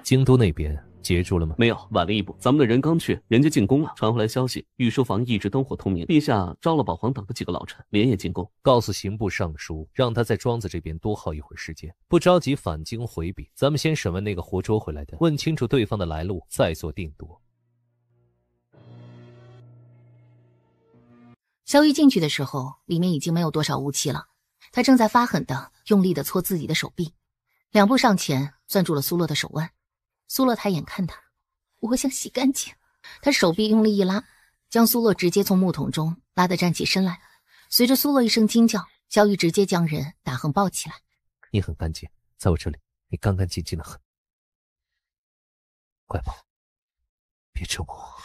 京都那边截住了吗？没有，晚了一步。咱们的人刚去，人家进宫了。传回来消息，御书房一直灯火通明，陛下招了保皇党的几个老臣，连夜进宫。告诉刑部尚书，让他在庄子这边多耗一会儿时间，不着急返京回避。咱们先审问那个活捉回来的，问清楚对方的来路，再做定夺。萧玉进去的时候，里面已经没有多少雾气了。他正在发狠的用力的搓自己的手臂，2步上前攥住了苏洛的手腕。苏洛抬眼看他，我想洗干净。他手臂用力一拉，将苏洛直接从木桶中拉得站起身来。随着苏洛一声惊叫，萧玉直接将人打横抱起来。你很干净，在我这里，你干干净净的很。乖宝，别折磨我。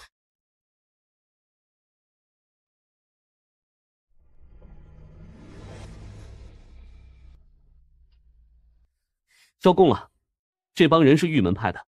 招供了，这帮人是玉门派的，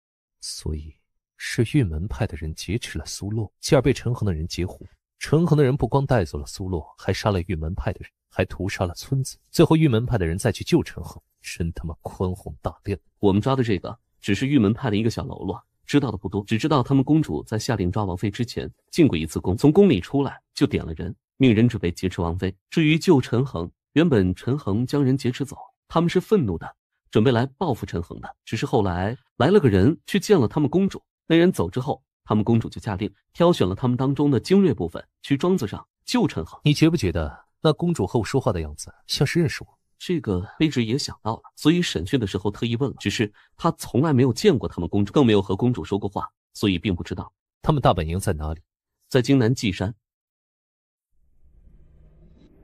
所以是玉门派的人劫持了苏洛，继而被陈恒的人截胡。陈恒的人不光带走了苏洛，还杀了玉门派的人，还屠杀了村子。最后玉门派的人再去救陈恒，真他妈宽宏大量。我们抓的这个只是玉门派的一个小喽啰，知道的不多，只知道他们公主在下令抓王妃之前进过一次宫，从宫里出来就点了人，命人准备劫持王妃。至于救陈恒，原本陈恒将人劫持走，他们是愤怒的，准备来报复陈恒的。只是后来来了个人去见了他们公主，那人走之后，他们公主就下令挑选了他们当中的精锐部分，去庄子上救陈恒。你觉不觉得那公主和我说话的样子，像是认识我。这个卑职也想到了，所以审讯的时候特意问了。只是他从来没有见过他们公主，更没有和公主说过话，所以并不知道。他们大本营在哪里？在京南稷山。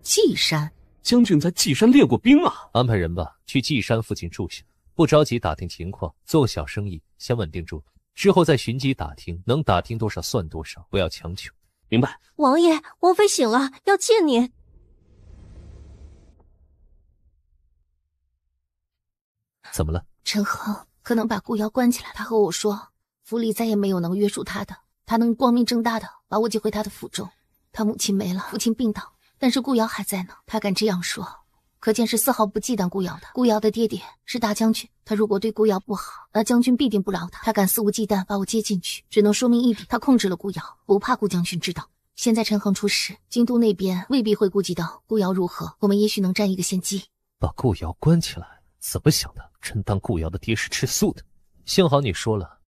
稷山？将军在稷山练过兵啊！安排人吧，去稷山附近住下，不着急打听情况，做小生意，先稳定住，之后再寻机打听，能打听多少算多少，不要强求。明白。王爷，王妃醒了，要见您。怎么了？陈恒可能把顾瑶关起来，他和我说，府里再也没有能约束他的，他能光明正大的把我接回他的府中。他母亲没了，父亲病倒，但是顾瑶还在呢。他敢这样说，可见是丝毫不忌惮顾瑶的。顾瑶的爹爹是大将军，他如果对顾瑶不好，那将军必定不饶他。他敢肆无忌惮把我接进去，只能说明一点，他控制了顾瑶，不怕顾将军知道。现在陈恒出事，京都那边未必会顾及到顾瑶如何，我们也许能占一个先机。把顾瑶关起来，怎么想的？真当顾瑶的爹是吃素的？幸好你说了。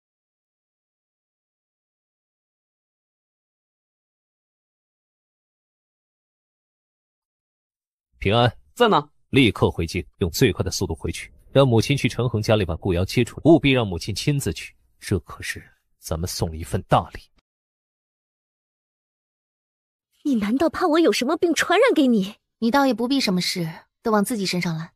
平安在呢，立刻回京，用最快的速度回去，让母亲去陈恒家里把顾瑶接出来，务必让母亲亲自去，这可是咱们送了一份大礼。你难道怕我有什么病传染给你？你倒也不必什么事都往自己身上揽。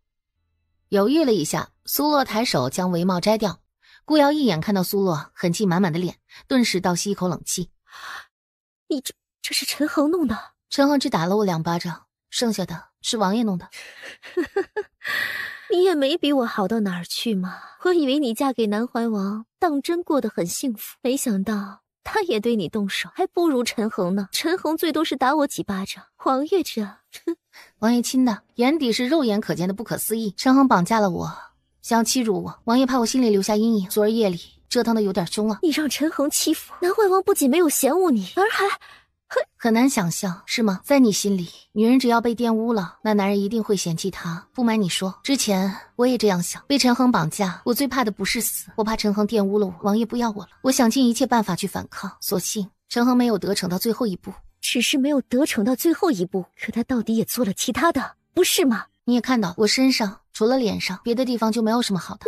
犹豫了一下，苏洛抬手将帷帽摘掉。顾瑶一眼看到苏洛痕迹满满的脸，顿时倒吸一口冷气。你这是陈恒弄的？陈恒只打了我2巴掌，剩下的是王爷弄的。你也没比我好到哪儿去嘛。我以为你嫁给南怀王，当真过得很幸福，没想到他也对你动手，还不如陈恒呢。陈恒最多是打我几巴掌，王爷这王爷亲的眼底是肉眼可见的不可思议。陈恒绑架了我，想要欺辱我，王爷怕我心里留下阴影，昨儿夜里折腾的有点凶了。你让陈恒欺负南怀王，不仅没有嫌恶你，而还很难想象，是吗？在你心里，女人只要被玷污了，那男人一定会嫌弃她。不瞒你说，之前我也这样想，被陈恒绑架，我最怕的不是死，我怕陈恒玷污了我，王爷不要我了。我想尽一切办法去反抗，所幸陈恒没有得逞到最后一步。只是没有得逞到最后一步，可他到底也做了其他的，不是吗？你也看到我身上除了脸上，别的地方就没有什么好的。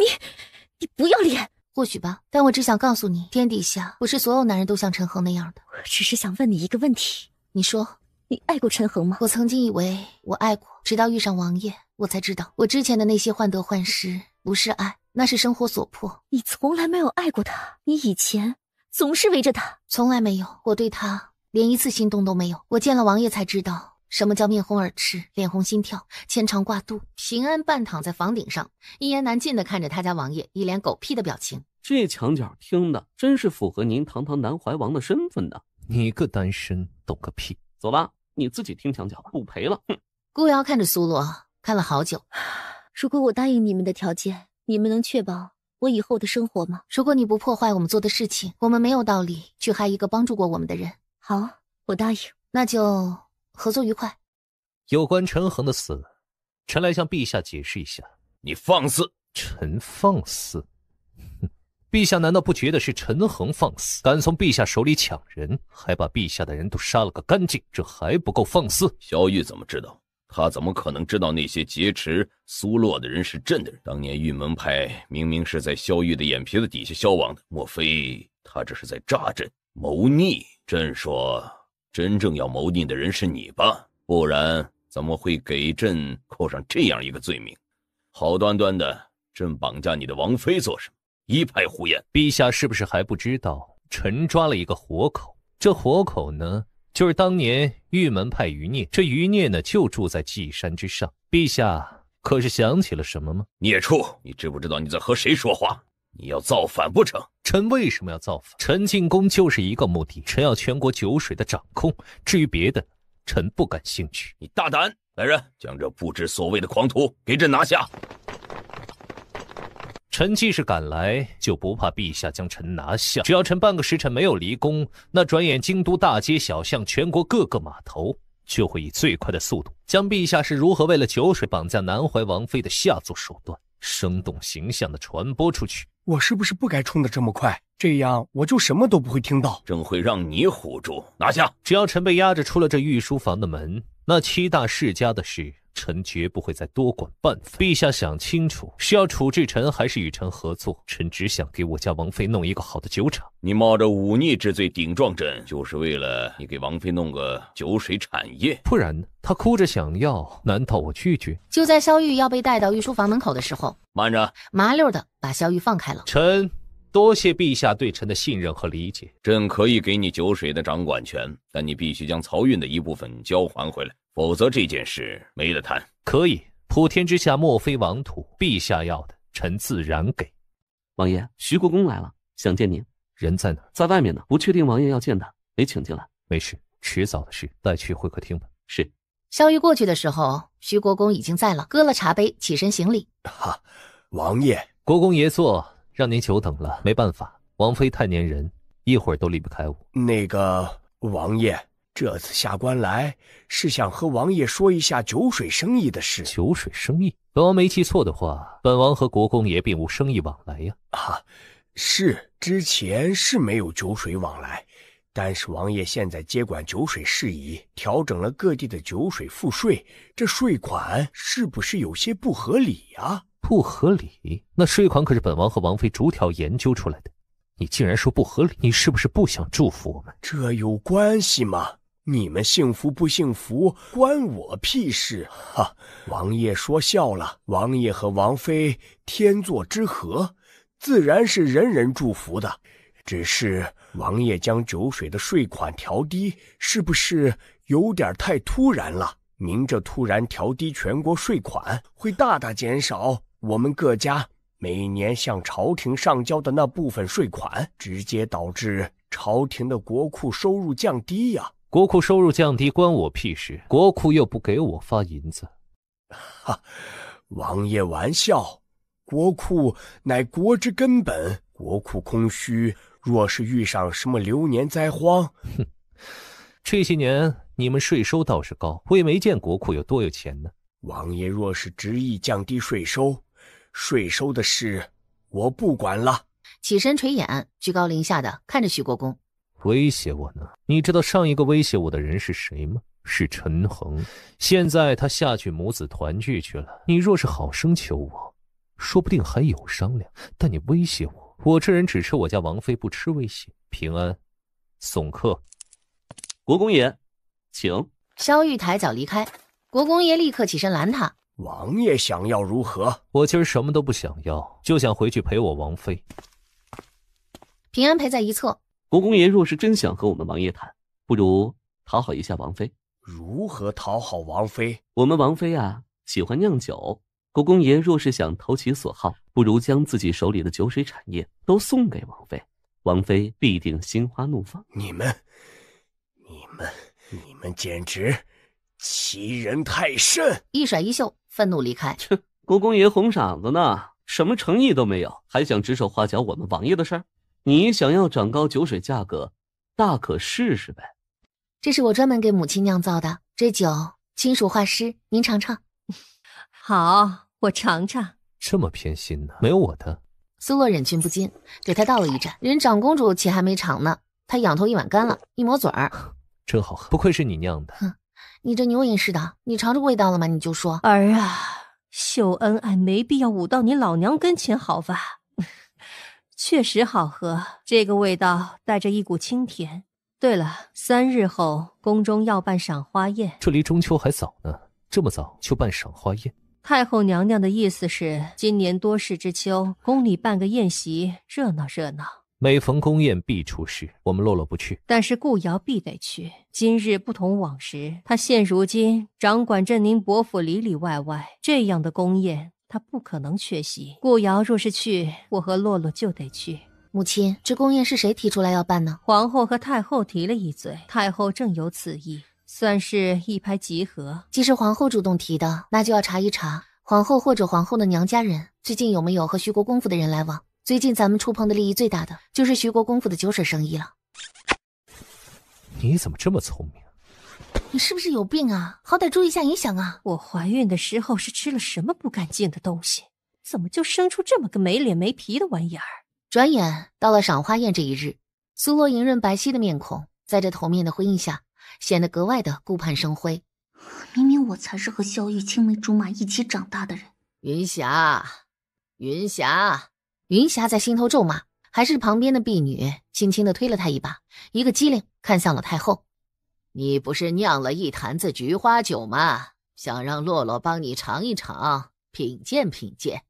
你不要脸！或许吧，但我只想告诉你，天底下不是所有男人都像陈恒那样的。我只是想问你一个问题，你说，你爱过陈恒吗？我曾经以为我爱过，直到遇上王爷，我才知道，我之前的那些患得患失不是爱，那是生活所迫。你从来没有爱过他，你以前总是围着他。从来没有，我对他连一次心动都没有。我见了王爷才知道什么叫面红耳赤，脸红心跳，牵肠挂肚。平安半躺在房顶上，一言难尽地看着他家王爷一脸狗屁的表情。这墙角听的真是符合您堂堂南怀王的身份的。你个单身懂个屁！走吧，你自己听墙角，不赔了。哼！顾瑶看着苏洛，看了好久。如果我答应你们的条件，你们能确保我以后的生活吗？如果你不破坏我们做的事情，我们没有道理去害一个帮助过我们的人。好，我答应。那就合作愉快。有关陈恒的死，臣来向陛下解释一下。你放肆！臣放肆？陛下难道不觉得是陈恒放肆，敢从陛下手里抢人，还把陛下的人都杀了个干净，这还不够放肆？萧玉怎么知道？他怎么可能知道那些劫持苏洛的人是朕的人？当年玉门派明明是在萧玉的眼皮子底下消亡的，莫非他这是在诈朕谋逆？朕说，真正要谋逆的人是你吧？不然怎么会给朕扣上这样一个罪名？好端端的，朕绑架你的王妃做什么？一派胡言！陛下是不是还不知道，臣抓了一个活口？这活口呢，就是当年玉门派余孽。这余孽呢，就住在稷山之上。陛下可是想起了什么吗？孽畜，你知不知道你在和谁说话？你要造反不成？臣为什么要造反？臣进宫就是一个目的，臣要全国酒水的掌控。至于别的，臣不感兴趣。你大胆！来人，将这不知所谓的狂徒给朕拿下！臣既是赶来，就不怕陛下将臣拿下。只要臣半个时辰没有离宫，那转眼京都大街小巷、全国各个码头就会以最快的速度将陛下是如何为了酒水绑架南怀王妃的下作手段生动形象地传播出去。我是不是不该冲得这么快？这样我就什么都不会听到。朕会让你唬住。拿下！只要臣被押着出了这御书房的门，那7大世家的事，臣绝不会再多管半分。陛下想清楚，是要处置臣，还是与臣合作？臣只想给我家王妃弄一个好的酒厂。你冒着忤逆之罪顶撞朕，就是为了你给王妃弄个酒水产业？不然呢？他哭着想要，难道我拒绝？就在萧玉要被带到御书房门口的时候，慢着，麻溜的把萧玉放开了。臣多谢陛下对臣的信任和理解。朕可以给你酒水的掌管权，但你必须将漕运的一部分交还回来，否则这件事没得谈。可以，普天之下莫非王土，陛下要的，臣自然给。王爷，徐国公来了，想见您。人在哪儿？在外面呢，不确定王爷要见他，没请进来。没事，迟早的事，带去会客厅吧。是。萧玉过去的时候，徐国公已经在了，搁了茶杯，起身行礼。哈，王爷，国公爷坐。让您久等了，没办法，王妃太粘人，一会儿都离不开我。那个王爷，这次下官来是想和王爷说一下酒水生意的事。酒水生意？本王没记错的话，本王和国公爷并无生意往来呀。是，之前是没有酒水往来，但是王爷现在接管酒水事宜，调整了各地的酒水赋税，这税款是不是有些不合理啊？不合理？那税款可是本王和王妃逐条研究出来的，你竟然说不合理，你是不是不想祝福我们？这有关系吗？你们幸福不幸福关我屁事！哈，王爷说笑了，王爷和王妃天作之合，自然是人人祝福的。只是王爷将酒水的税款调低，是不是有点太突然了？您这突然调低全国税款，会大大减少我们各家每年向朝廷上交的那部分税款，直接导致朝廷的国库收入降低呀。国库收入降低关我屁事，国库又不给我发银子。哈，王爷玩笑，国库乃国之根本，国库空虚，若是遇上什么流年灾荒，哼，这些年你们税收倒是高，我也没见国库有多有钱呢。王爷若是执意降低税收，税收的事我不管了。起身垂眼，居高临下的看着徐国公。威胁我呢？你知道上一个威胁我的人是谁吗？是陈恒。现在他下去母子团聚去了，你若是好生求我，说不定还有商量。但你威胁我，我这人只吃我家王妃，不吃威胁。平安，送客。国公爷，请。萧玉抬脚离开，国公爷立刻起身拦他。王爷想要如何？我今儿什么都不想要，就想回去陪我王妃。平安陪在一侧。国公爷若是真想和我们王爷谈，不如讨好一下王妃。如何讨好王妃？我们王妃啊，喜欢酿酒。国公爷若是想投其所好，不如将自己手里的酒水产业都送给王妃，王妃必定心花怒放。你们简直欺人太甚！一甩衣袖，愤怒离开。国公爷红嗓子呢，什么诚意都没有，还想指手画脚我们王爷的事儿？你想要涨高酒水价格，大可试试呗。这是我专门给母亲酿造的，这酒亲属画师，您尝尝。好，我尝尝。这么偏心呢？没有我的。苏洛忍俊不禁，给他倒了一盏。人长公主且还没尝呢，他仰头一碗干了，一抹嘴儿，真好喝，不愧是你酿的。哼，你这牛饮似的，你尝着味道了吗？你就说。儿啊，秀恩爱没必要舞到你老娘跟前，好吧？确实好喝，这个味道带着一股清甜。对了，3日后宫中要办赏花宴，这离中秋还早呢，这么早就办赏花宴？太后娘娘的意思是，今年多事之秋，宫里办个宴席，热闹热闹。每逢宫宴必出事，我们洛洛不去。但是顾瑶必得去。今日不同往时，他现如今掌管镇宁伯府里里外外，这样的宫宴他不可能缺席。顾瑶若是去，我和洛洛就得去。母亲，这宫宴是谁提出来要办呢？皇后和太后提了一嘴，太后正有此意，算是一拍即合。既是皇后主动提的，那就要查一查皇后或者皇后的娘家人最近有没有和徐国公府的人来往。最近咱们触碰的利益最大的就是徐国公府的酒水生意了。你怎么这么聪明？你是不是有病啊？好歹注意一下影响啊！我怀孕的时候是吃了什么不干净的东西？怎么就生出这么个没脸没皮的玩意儿？转眼到了赏花宴这一日，苏洛莹润白皙的面孔在这头面的辉映下显得格外的顾盼生辉。明明我才是和萧玉青梅竹马一起长大的人。云霞，云霞，云霞在心头咒骂，还是旁边的婢女轻轻地推了她一把，一个机灵看向了太后。你不是酿了一坛子菊花酒吗？想让洛洛帮你尝一尝，品鉴品鉴。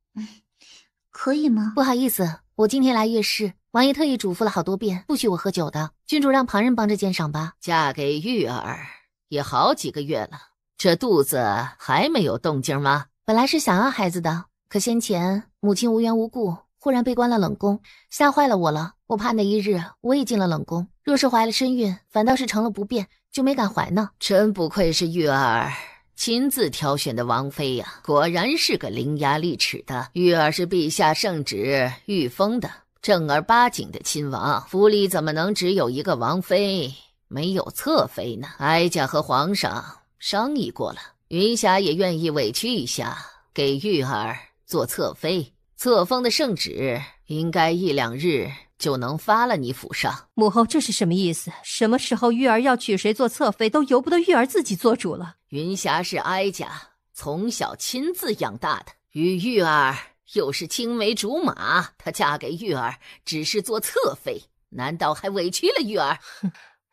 可以吗？不好意思，我今天来月事，王爷特意嘱咐了好多遍，不许我喝酒的。郡主让旁人帮着鉴赏吧。嫁给玉儿也好几个月了，这肚子还没有动静吗？本来是想要孩子的，可先前母亲无缘无故忽然被关了冷宫，吓坏了我了。我怕那一日我也进了冷宫，若是怀了身孕，反倒是成了不便，就没敢怀呢。真不愧是玉儿亲自挑选的王妃呀，果然是个伶牙俐齿的。玉儿是陛下圣旨御封的正儿八经的亲王，府里怎么能只有一个王妃，没有侧妃呢？哀家和皇上商议过了，云霞也愿意委屈一下，给玉儿做侧妃。册封的圣旨应该1、2日就能发了你府上。母后，这是什么意思？什么时候玉儿要娶谁做侧妃，都由不得玉儿自己做主了。云霞是哀家从小亲自养大的，与玉儿又是青梅竹马，她嫁给玉儿只是做侧妃，难道还委屈了玉儿？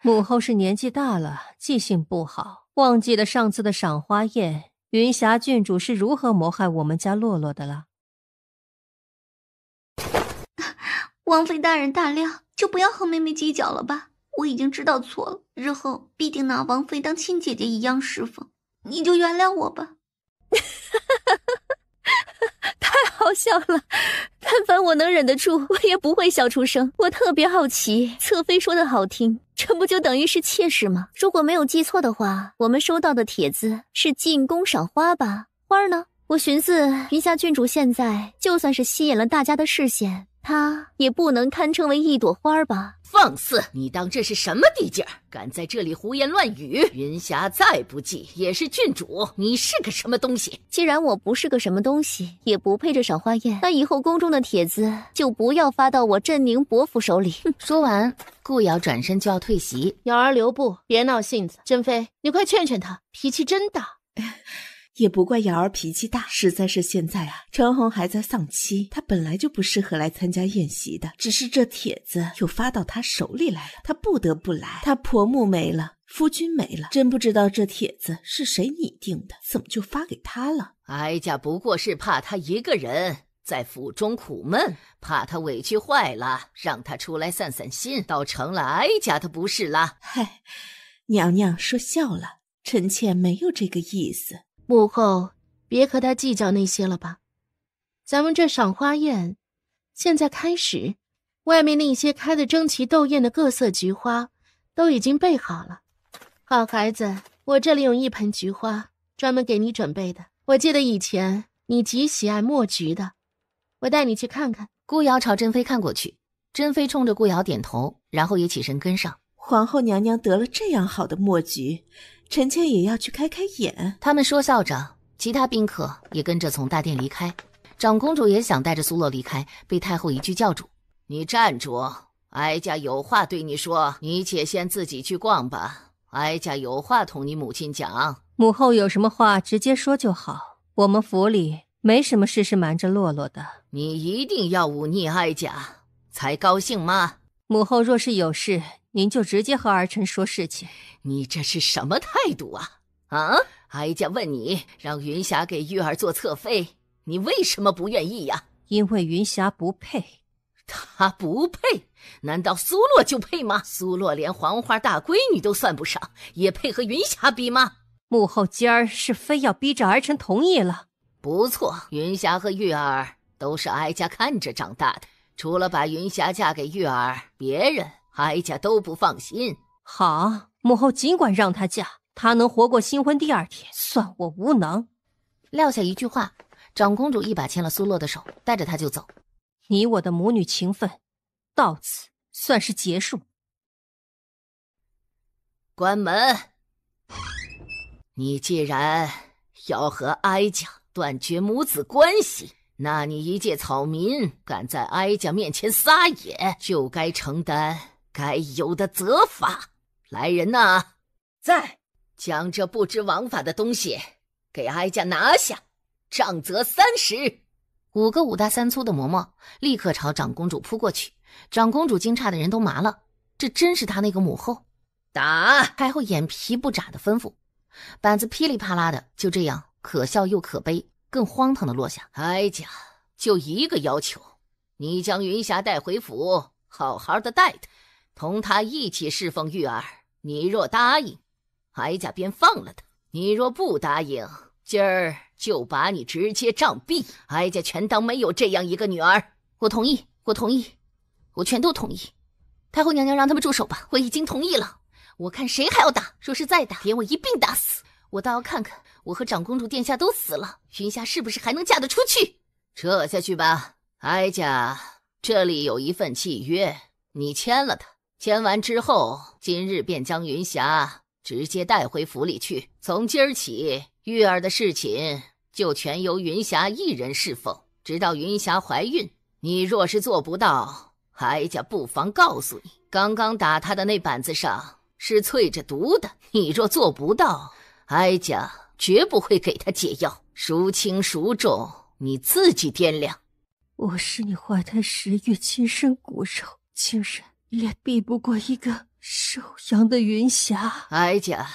母后是年纪大了，记性不好，忘记了上次的赏花宴，云霞郡主是如何谋害我们家洛洛的了。王妃大人大量，就不要和妹妹计较了吧。我已经知道错了，日后必定拿王妃当亲姐姐一样侍奉，你就原谅我吧。太好笑了，但凡我能忍得住，我也不会笑出声。我特别好奇，侧妃说的好听，这不就等于是妾室吗？如果没有记错的话，我们收到的帖子是进宫赏花吧？花呢？我寻思云霞郡主现在就算是吸引了大家的视线，她也不能堪称为一朵花吧？放肆！你当这是什么地界儿？敢在这里胡言乱语！云霞再不济也是郡主，你是个什么东西？既然我不是个什么东西，也不配这赏花宴，那以后宫中的帖子就不要发到我镇宁伯府手里。说完，顾瑶转身就要退席。瑶儿留步，别闹性子。珍妃，你快劝劝他，脾气真大。也不怪瑶儿脾气大，实在是现在啊，陈红还在丧期，她本来就不适合来参加宴席的，只是这帖子又发到她手里来了，她不得不来。她婆母没了，夫君没了，真不知道这帖子是谁拟定的，怎么就发给她了？哀家不过是怕她一个人在府中苦闷，怕她委屈坏了，让她出来散散心，倒成了哀家的不是啦。嗨，娘娘说笑了，臣妾没有这个意思。母后，别和他计较那些了吧。咱们这赏花宴现在开始，外面那些开得争奇斗艳的各色菊花都已经备好了。好孩子，我这里有1盆菊花，专门给你准备的。我记得以前你极喜爱墨菊的，我带你去看看。顾瑶朝珍妃看过去，珍妃冲着顾瑶点头，然后也起身跟上。皇后娘娘得了这样好的墨菊，臣妾也要去开开眼。他们说笑着，其他宾客也跟着从大殿离开。长公主也想带着苏洛离开，被太后一句叫住：“你站住！哀家有话对你说，你且先自己去逛吧。哀家有话同你母亲讲。”母后有什么话直接说就好，我们府里没什么事是瞒着洛洛的。你一定要忤逆哀家才高兴吗？母后若是有事，您就直接和儿臣说事情。你这是什么态度啊？啊！哀家问你，让云霞给玉儿做侧妃，你为什么不愿意呀？因为云霞不配。她不配？难道苏洛就配吗？苏洛连黄花大闺女都算不上，也配和云霞比吗？母后今儿是非要逼着儿臣同意了。不错，云霞和玉儿都是哀家看着长大的，除了把云霞嫁给玉儿，别人哀家都不放心。好，母后尽管让她嫁，她能活过新婚第2天，算我无能。撂下一句话，长公主一把牵了苏洛的手，带着她就走。你我的母女情分，到此算是结束。关门！你既然要和哀家断绝母子关系，那你一介草民敢在哀家面前撒野，就该承担该有的责罚。来人呐！在。将这不知王法的东西给哀家拿下，杖责30。5个5大3粗的嬷嬷立刻朝长公主扑过去，长公主惊诧的人都麻了，这真是她那个母后。打！太后眼皮不眨的吩咐，板子噼里啪啦的就这样可笑又可悲，更荒唐的落下。哀家就一个要求，你将云霞带回府，好好的待她，同她一起侍奉玉儿。你若答应，哀家便放了她；你若不答应，今儿就把你直接杖毙。哀家全当没有这样一个女儿。我同意，我同意，我全都同意。太后娘娘让他们住手吧，我已经同意了。我看谁还要打，若是再打，连我一并打死。我倒要看看，我和长公主殿下都死了，云霞是不是还能嫁得出去？撤下去吧，哀家这里有一份契约，你签了它。签完之后，今日便将云霞直接带回府里去。从今儿起，玉儿的事情就全由云霞一人侍奉，直到云霞怀孕。你若是做不到，哀家不妨告诉你，刚刚打她的那板子上是淬着毒的。你若做不到，哀家绝不会给她解药，孰轻孰重，你自己掂量。我是你怀胎10月亲生骨肉，竟然也比不过一个瘦羊的云霞。哀家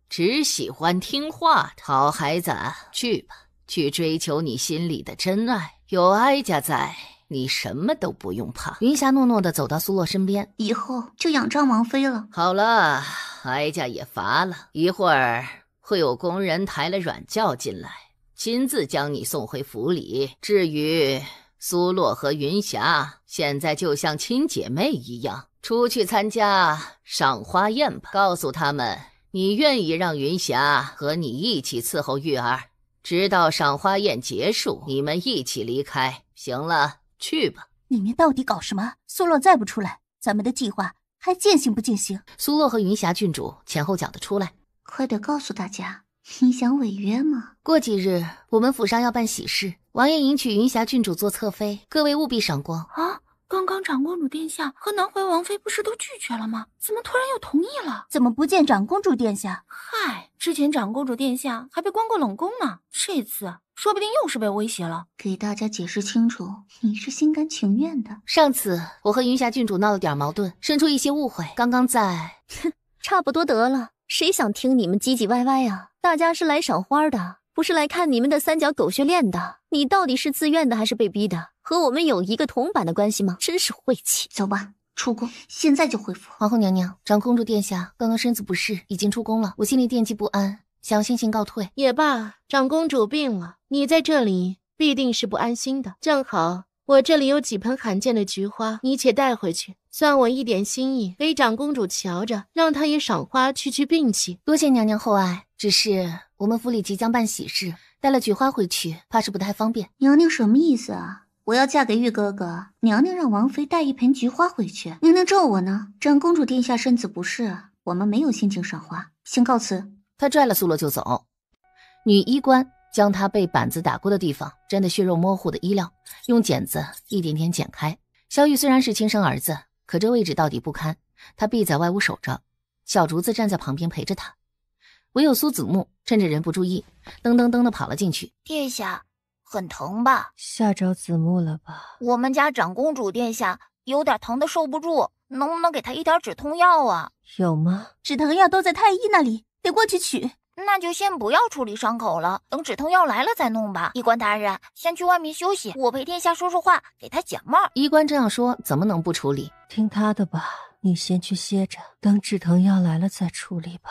只喜欢听话的好孩子，去吧，去追求你心里的真爱。有哀家在，你什么都不用怕。云霞诺诺地走到苏洛身边，以后就仰仗王妃了。好了，哀家也乏了，一会儿会有工人抬了软轿进来，亲自将你送回府里。至于苏洛和云霞，现在就像亲姐妹一样，出去参加赏花宴吧。告诉他们，你愿意让云霞和你一起伺候玉儿，直到赏花宴结束，你们一起离开。行了，去吧。你们到底搞什么？苏洛再不出来，咱们的计划还进行不进行？苏洛和云霞郡主前后脚的出来，快点告诉大家，你想违约吗？过几日我们府上要办喜事，王爷迎娶云霞郡主做侧妃，各位务必赏光啊！刚刚长公主殿下和南怀王妃不是都拒绝了吗？怎么突然又同意了？怎么不见长公主殿下？嗨，之前长公主殿下还被关过冷宫呢，这次说不定又是被威胁了。给大家解释清楚，你是心甘情愿的。上次我和云霞郡主闹了点矛盾，生出一些误会，刚刚在……哼，差不多得了，谁想听你们唧唧歪歪啊？大家是来赏花的，不是来看你们的三角狗血恋的。你到底是自愿的还是被逼的？和我们有一个铜板的关系吗？真是晦气。走吧，出宫，现在就回府。皇后娘娘，长公主殿下刚刚身子不适，已经出宫了，我心里惦记不安，想先行告退。也罢，长公主病了，你在这里必定是不安心的。正好我这里有几盆罕见的菊花，你且带回去，算我一点心意，给长公主瞧着，让她也赏花去病气。多谢娘娘厚爱，只是我们府里即将办喜事，带了菊花回去，怕是不太方便。娘娘什么意思啊？我要嫁给玉哥哥，娘娘让王妃带一盆菊花回去，娘娘咒我呢。长公主殿下身子不适，我们没有心情赏花，先告辞。他拽了苏洛就走。女医官将他被板子打过的地方沾得血肉模糊的衣料用剪子一点点剪开。萧玉虽然是亲生儿子，可这位置到底不堪，他必在外屋守着，小竹子站在旁边陪着他。唯有苏子木趁着人不注意，噔噔噔地跑了进去。殿下很疼吧？吓着子木了吧？我们家长公主殿下有点疼的受不住，能不能给她一点止痛药啊？有吗？止疼药都在太医那里，得过去取。那就先不要处理伤口了，等止痛药来了再弄吧。医官大人，先去外面休息，我陪殿下说说话，给他解闷。医官这样说，怎么能不处理？听他的吧，你先去歇着，等止疼药来了再处理吧。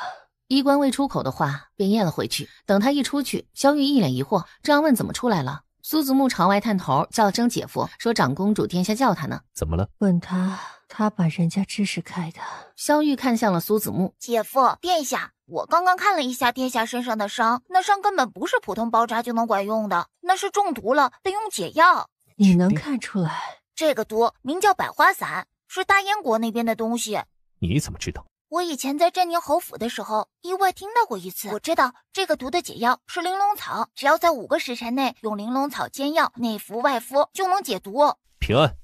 医官未出口的话便咽了回去。等他一出去，萧玉一脸疑惑，这样问怎么出来了。苏子木朝外探头，叫声姐夫，说长公主殿下叫他呢。怎么了？问他把人家知识开的。萧玉看向了苏子木，姐夫，殿下，我刚刚看了一下殿下身上的伤，那伤根本不是普通包扎就能管用的，那是中毒了，得用解药。你能看出来？这个毒名叫百花散，是大燕国那边的东西。你怎么知道？我以前在镇宁侯府的时候意外听到过一次。我知道这个毒的解药是玲珑草，只要在5个时辰内用玲珑草煎药，内服外敷就能解毒。平安，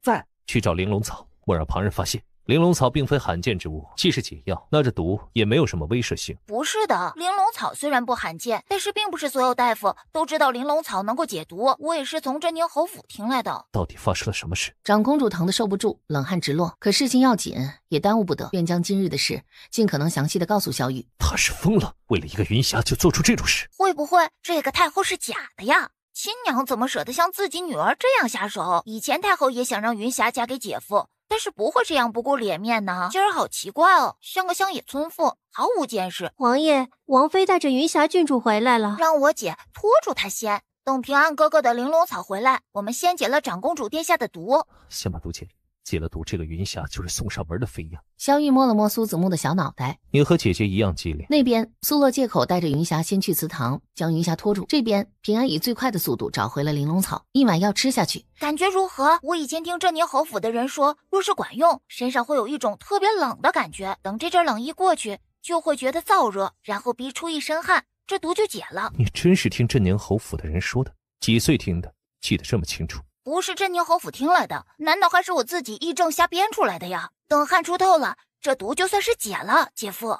在去找玲珑草，莫让旁人发现。玲珑草并非罕见之物，既是解药，那这毒也没有什么威慑性。不是的，玲珑草虽然不罕见，但是并不是所有大夫都知道玲珑草能够解毒。我也是从镇宁侯府听来的。到底发生了什么事？长公主疼得受不住，冷汗直落。可事情要紧，也耽误不得，便将今日的事尽可能详细的告诉萧玉。他是疯了，为了一个云霞就做出这种事。会不会这个太后是假的呀？亲娘怎么舍得向自己女儿这样下手？以前太后也想让云霞嫁给姐夫，但是不会这样不顾脸面呢。今儿好奇怪哦，像个乡野村妇，毫无见识。王爷，王妃带着云霞郡主回来了，让我姐拖住她先。等平安哥哥的玲珑草回来，我们先解了长公主殿下的毒。先把毒解，解了毒，这个云霞就是送上门的妃呀。萧玉摸了摸苏子木的小脑袋，你和姐姐一样机灵。那边苏洛借口带着云霞先去祠堂，将云霞拖住。这边平安以最快的速度找回了玲珑草，一碗药吃下去。感觉如何？我以前听镇宁侯府的人说，若是管用，身上会有一种特别冷的感觉，等这阵冷一过去，就会觉得燥热，然后逼出一身汗，这毒就解了。你真是听镇宁侯府的人说的？几岁听的？记得这么清楚？不是镇宁侯府听来的，难道还是我自己议政瞎编出来的呀？等汗出透了，这毒就算是解了，姐夫。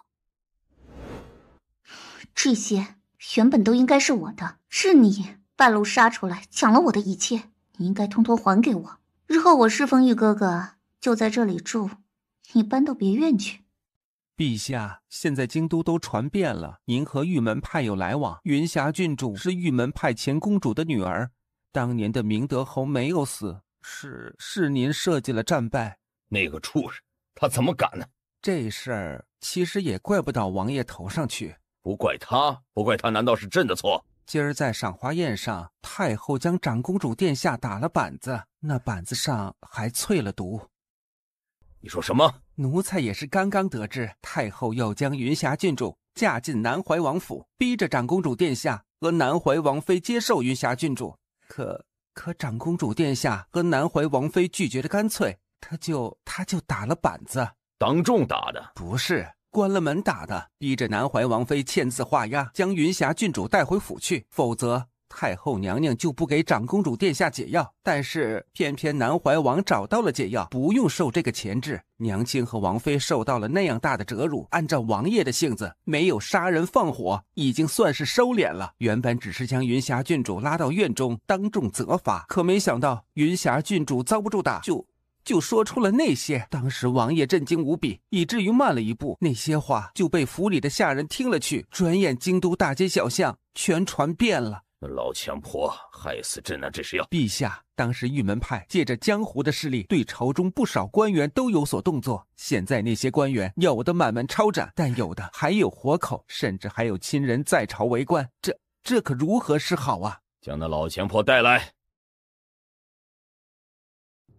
这些原本都应该是我的，是你半路杀出来抢了我的一切，你应该通通还给我。日后我侍奉玉哥哥就在这里住，你搬到别院去。陛下，现在京都都传遍了，您和玉门派有来往。云霞郡主是玉门派前公主的女儿，当年的明德侯没有死，是您设计了战败。那个畜生，他怎么敢呢？这事儿其实也怪不到王爷头上去。不怪他，难道是朕的错？今儿在赏花宴上，太后将长公主殿下打了板子，那板子上还淬了毒。你说什么？奴才也是刚刚得知，太后要将云霞郡主嫁进南怀王府，逼着长公主殿下和南怀王妃接受云霞郡主。可长公主殿下和南怀王妃拒绝的干脆，他就打了板子。当众打的？不是，关了门打的，逼着南怀王妃签字画押，将云霞郡主带回府去，否则太后娘娘就不给长公主殿下解药。但是偏偏南怀王找到了解药，不用受这个钳制，娘亲和王妃受到了那样大的折辱，按照王爷的性子，没有杀人放火，已经算是收敛了。原本只是将云霞郡主拉到院中当众责罚，可没想到云霞郡主遭不住打，就说出了那些。当时王爷震惊无比，以至于慢了一步，那些话就被府里的下人听了去，转眼京都大街小巷全传遍了。那老强婆害死朕啊，这是要……陛下，当时玉门派借着江湖的势力，对朝中不少官员都有所动作。现在那些官员有的满门抄斩，但有的还有活口，甚至还有亲人在朝为官，这可如何是好啊？将那老强婆带来。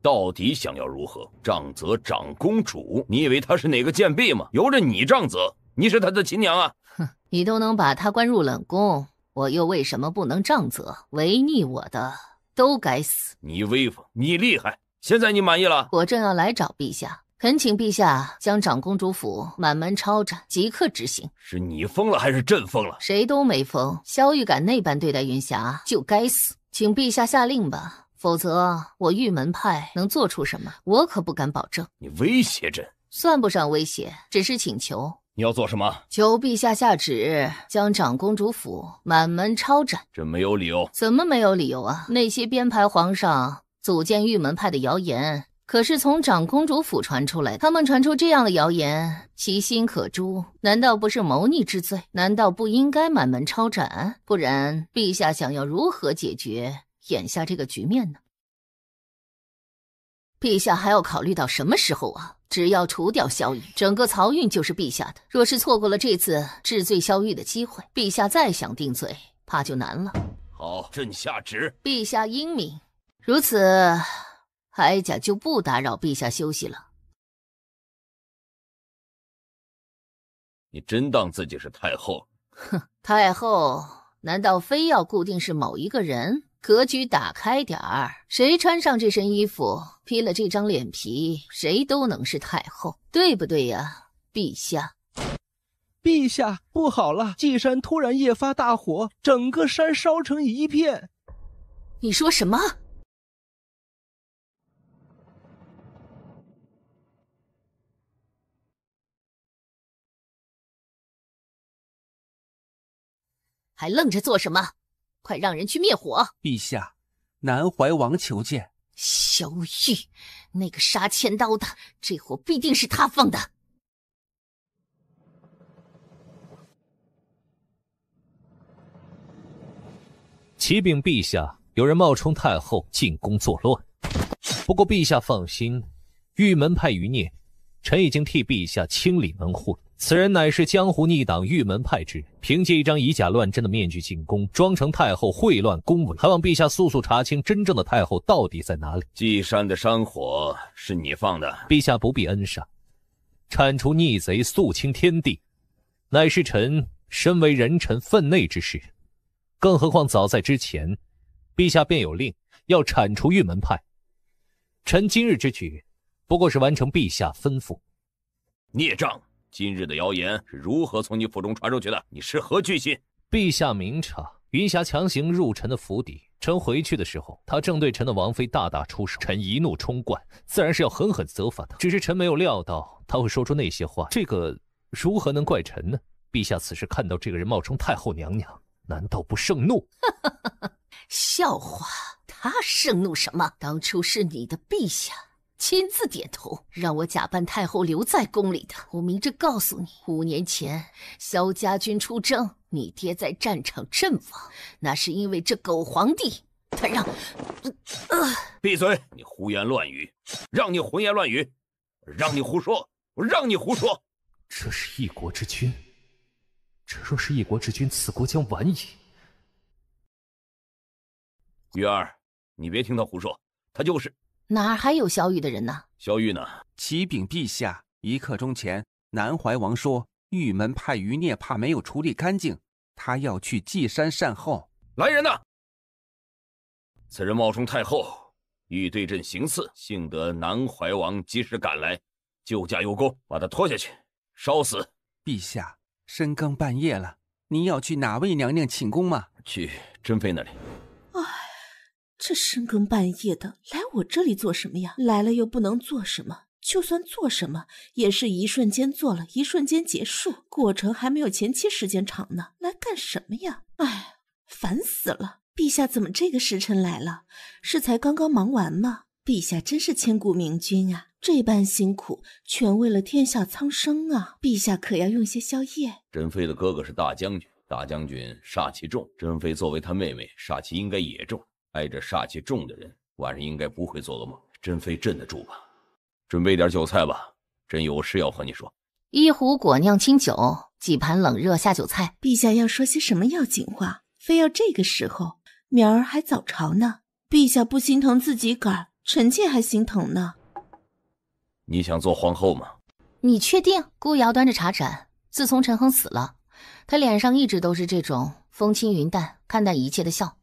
到底想要如何？杖责长公主？你以为她是哪个贱婢吗？由着你杖责，你是她的亲娘啊！哼，你都能把她关入冷宫，我又为什么不能杖责？违逆我的都该死！你威风，你厉害，现在你满意了？我正要来找陛下，恳请陛下将长公主府满门抄斩，即刻执行。是你疯了还是朕疯了？谁都没疯，萧玉敢那般对待云霞，就该死！请陛下下令吧。否则我玉门派能做出什么，我可不敢保证。你威胁朕？算不上威胁，只是请求。你要做什么？求陛下下旨，将长公主府满门抄斩。朕没有理由。怎么没有理由啊？那些编排皇上组建玉门派的谣言，可是从长公主府传出来的。他们传出这样的谣言，其心可诛，难道不是谋逆之罪？难道不应该满门抄斩？不然陛下想要如何解决眼下这个局面呢？陛下还要考虑到什么时候啊？只要除掉萧玉，整个漕运就是陛下的。若是错过了这次治罪萧玉的机会，陛下再想定罪，怕就难了。好，朕下旨。陛下英明，如此，哀家就不打扰陛下休息了。你真当自己是太后？哼，太后难道非要固定是某一个人？格局打开点儿，谁穿上这身衣服，披了这张脸皮，谁都能是太后，对不对呀，陛下？陛下，不好了！稷山突然夜发大火，整个山烧成一片。你说什么？还愣着做什么？快让人去灭火！陛下，南怀王求见。萧玉，那个杀千刀的，这火必定是他放的。启禀陛下，有人冒充太后进宫作乱。不过陛下放心，玉门派余孽，臣已经替陛下清理门户。此人乃是江湖逆党玉门派之人，凭借一张以假乱真的面具进宫，装成太后秽乱宫闱，还望陛下速速查清真正的太后到底在哪里。稷山的山火是你放的？陛下不必恩赏，铲除逆贼，肃清天地，乃是臣身为人臣分内之事。更何况早在之前，陛下便有令要铲除玉门派。臣今日之举，不过是完成陛下吩咐。孽障！今日的谣言是如何从你府中传出去的？你是何居心？陛下明察，云霞强行入臣的府邸，臣回去的时候，他正对臣的王妃大打出手，臣一怒冲冠，自然是要狠狠责罚他。只是臣没有料到他会说出那些话，这个如何能怪臣呢？陛下此时看到这个人冒充太后娘娘，难道不盛怒？笑话，他盛怒什么？当初是你的陛下亲自点头，让我假扮太后留在宫里的。我明着告诉你，5年前萧家军出征，你爹在战场阵亡，那是因为这狗皇帝他让……闭嘴！你胡言乱语，让你胡言乱语，让你胡说，我让你胡说。这是一国之君，这若是一国之君，此国将完矣。玉儿，你别听他胡说，他就是。哪儿还有萧玉的人呢？萧玉呢？启禀陛下，1刻钟前，南怀王说玉门派余孽怕没有处理干净，他要去稷山善后。来人呐！此人冒充太后，欲对朕行刺，幸得南怀王及时赶来，救驾有功，把他拖下去，烧死。陛下，深更半夜了，你要去哪位娘娘寝宫吗？去珍妃那里。这深更半夜的来我这里做什么呀？来了又不能做什么，就算做什么也是一瞬间做了，一瞬间结束，过程还没有前期时间长呢，来干什么呀？哎，烦死了！陛下怎么这个时辰来了？是才刚刚忙完吗？陛下真是千古明君啊，这般辛苦全为了天下苍生啊！陛下可要用些宵夜。珍妃的哥哥是大将军，大将军煞气重，珍妃作为他妹妹，煞气应该也重。挨着煞气重的人，晚上应该不会做噩梦。珍妃镇得住吧？准备点酒菜吧，朕有事要和你说。1壶果酿清酒，几盘冷热下酒菜。陛下要说些什么要紧话？非要这个时候？明儿还早朝呢。陛下不心疼自己个儿，臣妾还心疼呢。你想做皇后吗？你确定？顾瑶端着茶盏，自从陈恒死了，他脸上一直都是这种风轻云淡看待一切的笑。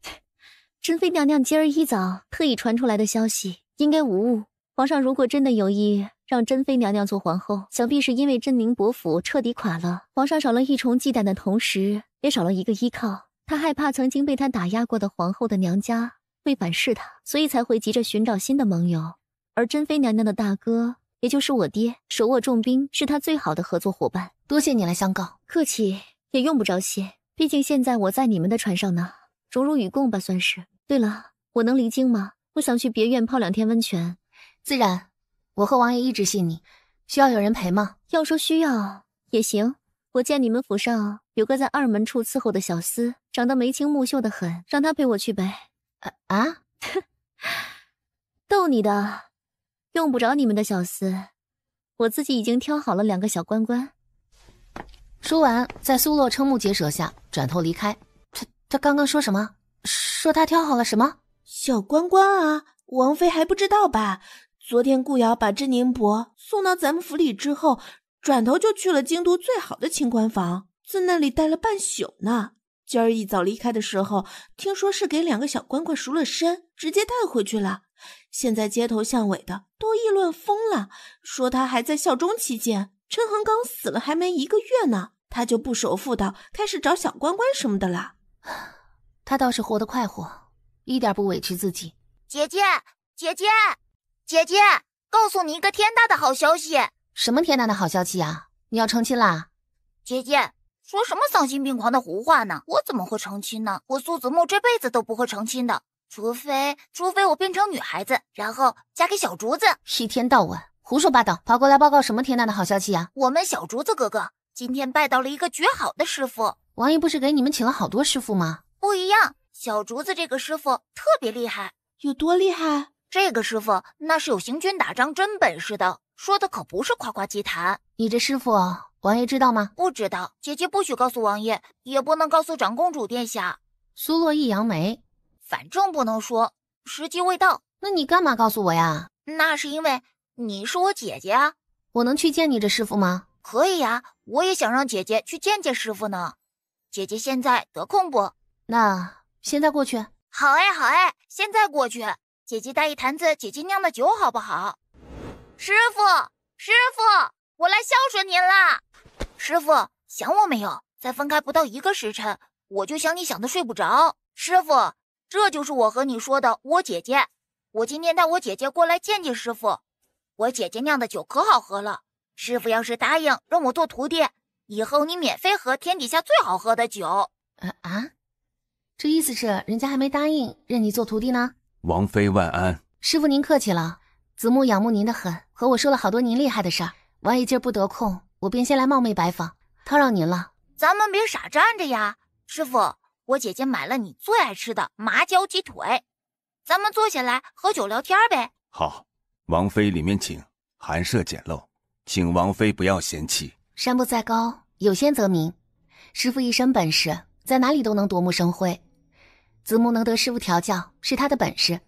珍妃娘娘今儿一早特意传出来的消息，应该无误。皇上如果真的有意让珍妃娘娘做皇后，想必是因为真宁伯府彻底垮了，皇上少了一重忌惮的同时，也少了一个依靠。他害怕曾经被他打压过的皇后的娘家会反噬他，所以才会急着寻找新的盟友。而珍妃娘娘的大哥，也就是我爹，手握重兵，是他最好的合作伙伴。多谢你来相告，客气也用不着谢，毕竟现在我在你们的船上呢，荣辱与共吧，算是。对了，我能离京吗？我想去别院泡2天温泉。自然，我和王爷一直信你。需要有人陪吗？要说需要也行。我见你们府上有个在2门处伺候的小厮，长得眉清目秀的很，让他陪我去呗。逗你的，用不着你们的小厮，我自己已经挑好了2个小官官。说完，在苏洛瞠目结舌下转头离开。他刚刚说什么？说他挑好了什么？小官官啊，王妃还不知道吧？昨天顾瑶把真宁伯送到咱们府里之后，转头就去了京都最好的清官房，在那里待了半宿呢。今儿一早离开的时候，听说是给2个小官官赎了身，直接带回去了。现在街头巷尾的都议论疯了，说他还在效忠期间，陈恒刚死了还没1个月呢，他就不守妇道，开始找小官官什么的了。他倒是活得快活，一点不委屈自己。姐姐，告诉你一个天大的好消息！什么天大的好消息啊？你要成亲啦？姐姐，说什么丧心病狂的胡话呢？我怎么会成亲呢？我苏子木这辈子都不会成亲的，除非我变成女孩子，然后嫁给小竹子。一天到晚胡说八道，跑过来报告什么天大的好消息啊？我们小竹子哥哥今天拜到了一个绝好的师傅。王爷不是给你们请了好多师傅吗？不一样，小竹子这个师傅特别厉害。有多厉害？这个师傅那是有行军打仗真本事的，说的可不是夸夸其谈。你这师傅王爷知道吗？不知道，姐姐不许告诉王爷，也不能告诉长公主殿下。苏洛一扬眉，反正不能说，时机未到。那你干嘛告诉我呀？那是因为你是我姐姐啊。我能去见你这师傅吗？可以呀，我也想让姐姐去见见师傅呢。姐姐现在得空不？那现在过去。好哎，好哎，现在过去。姐姐带一坛子姐姐酿的酒好不好？师傅，我来孝顺您啦。师傅，想我没有？才分开不到1个时辰，我就想你想得睡不着。师傅，这就是我和你说的我姐姐。我今天带我姐姐过来见见师傅。我姐姐酿的酒可好喝了，师傅要是答应让我做徒弟，以后你免费喝天底下最好喝的酒。这意思是人家还没答应认你做徒弟呢？王妃万安。师傅您客气了，子木仰慕您的很，和我说了好多您厉害的事儿。王爷今儿不得空，我便先来冒昧拜访，叨扰您了。咱们别傻站着呀。师傅，我姐姐买了你最爱吃的麻椒鸡腿，咱们坐下来喝酒聊天呗。好，王妃里面请，寒舍简陋，请王妃不要嫌弃。山不在高，有仙则名。师傅一身本事，在哪里都能夺目生辉。子木能得师傅调教是他的本事，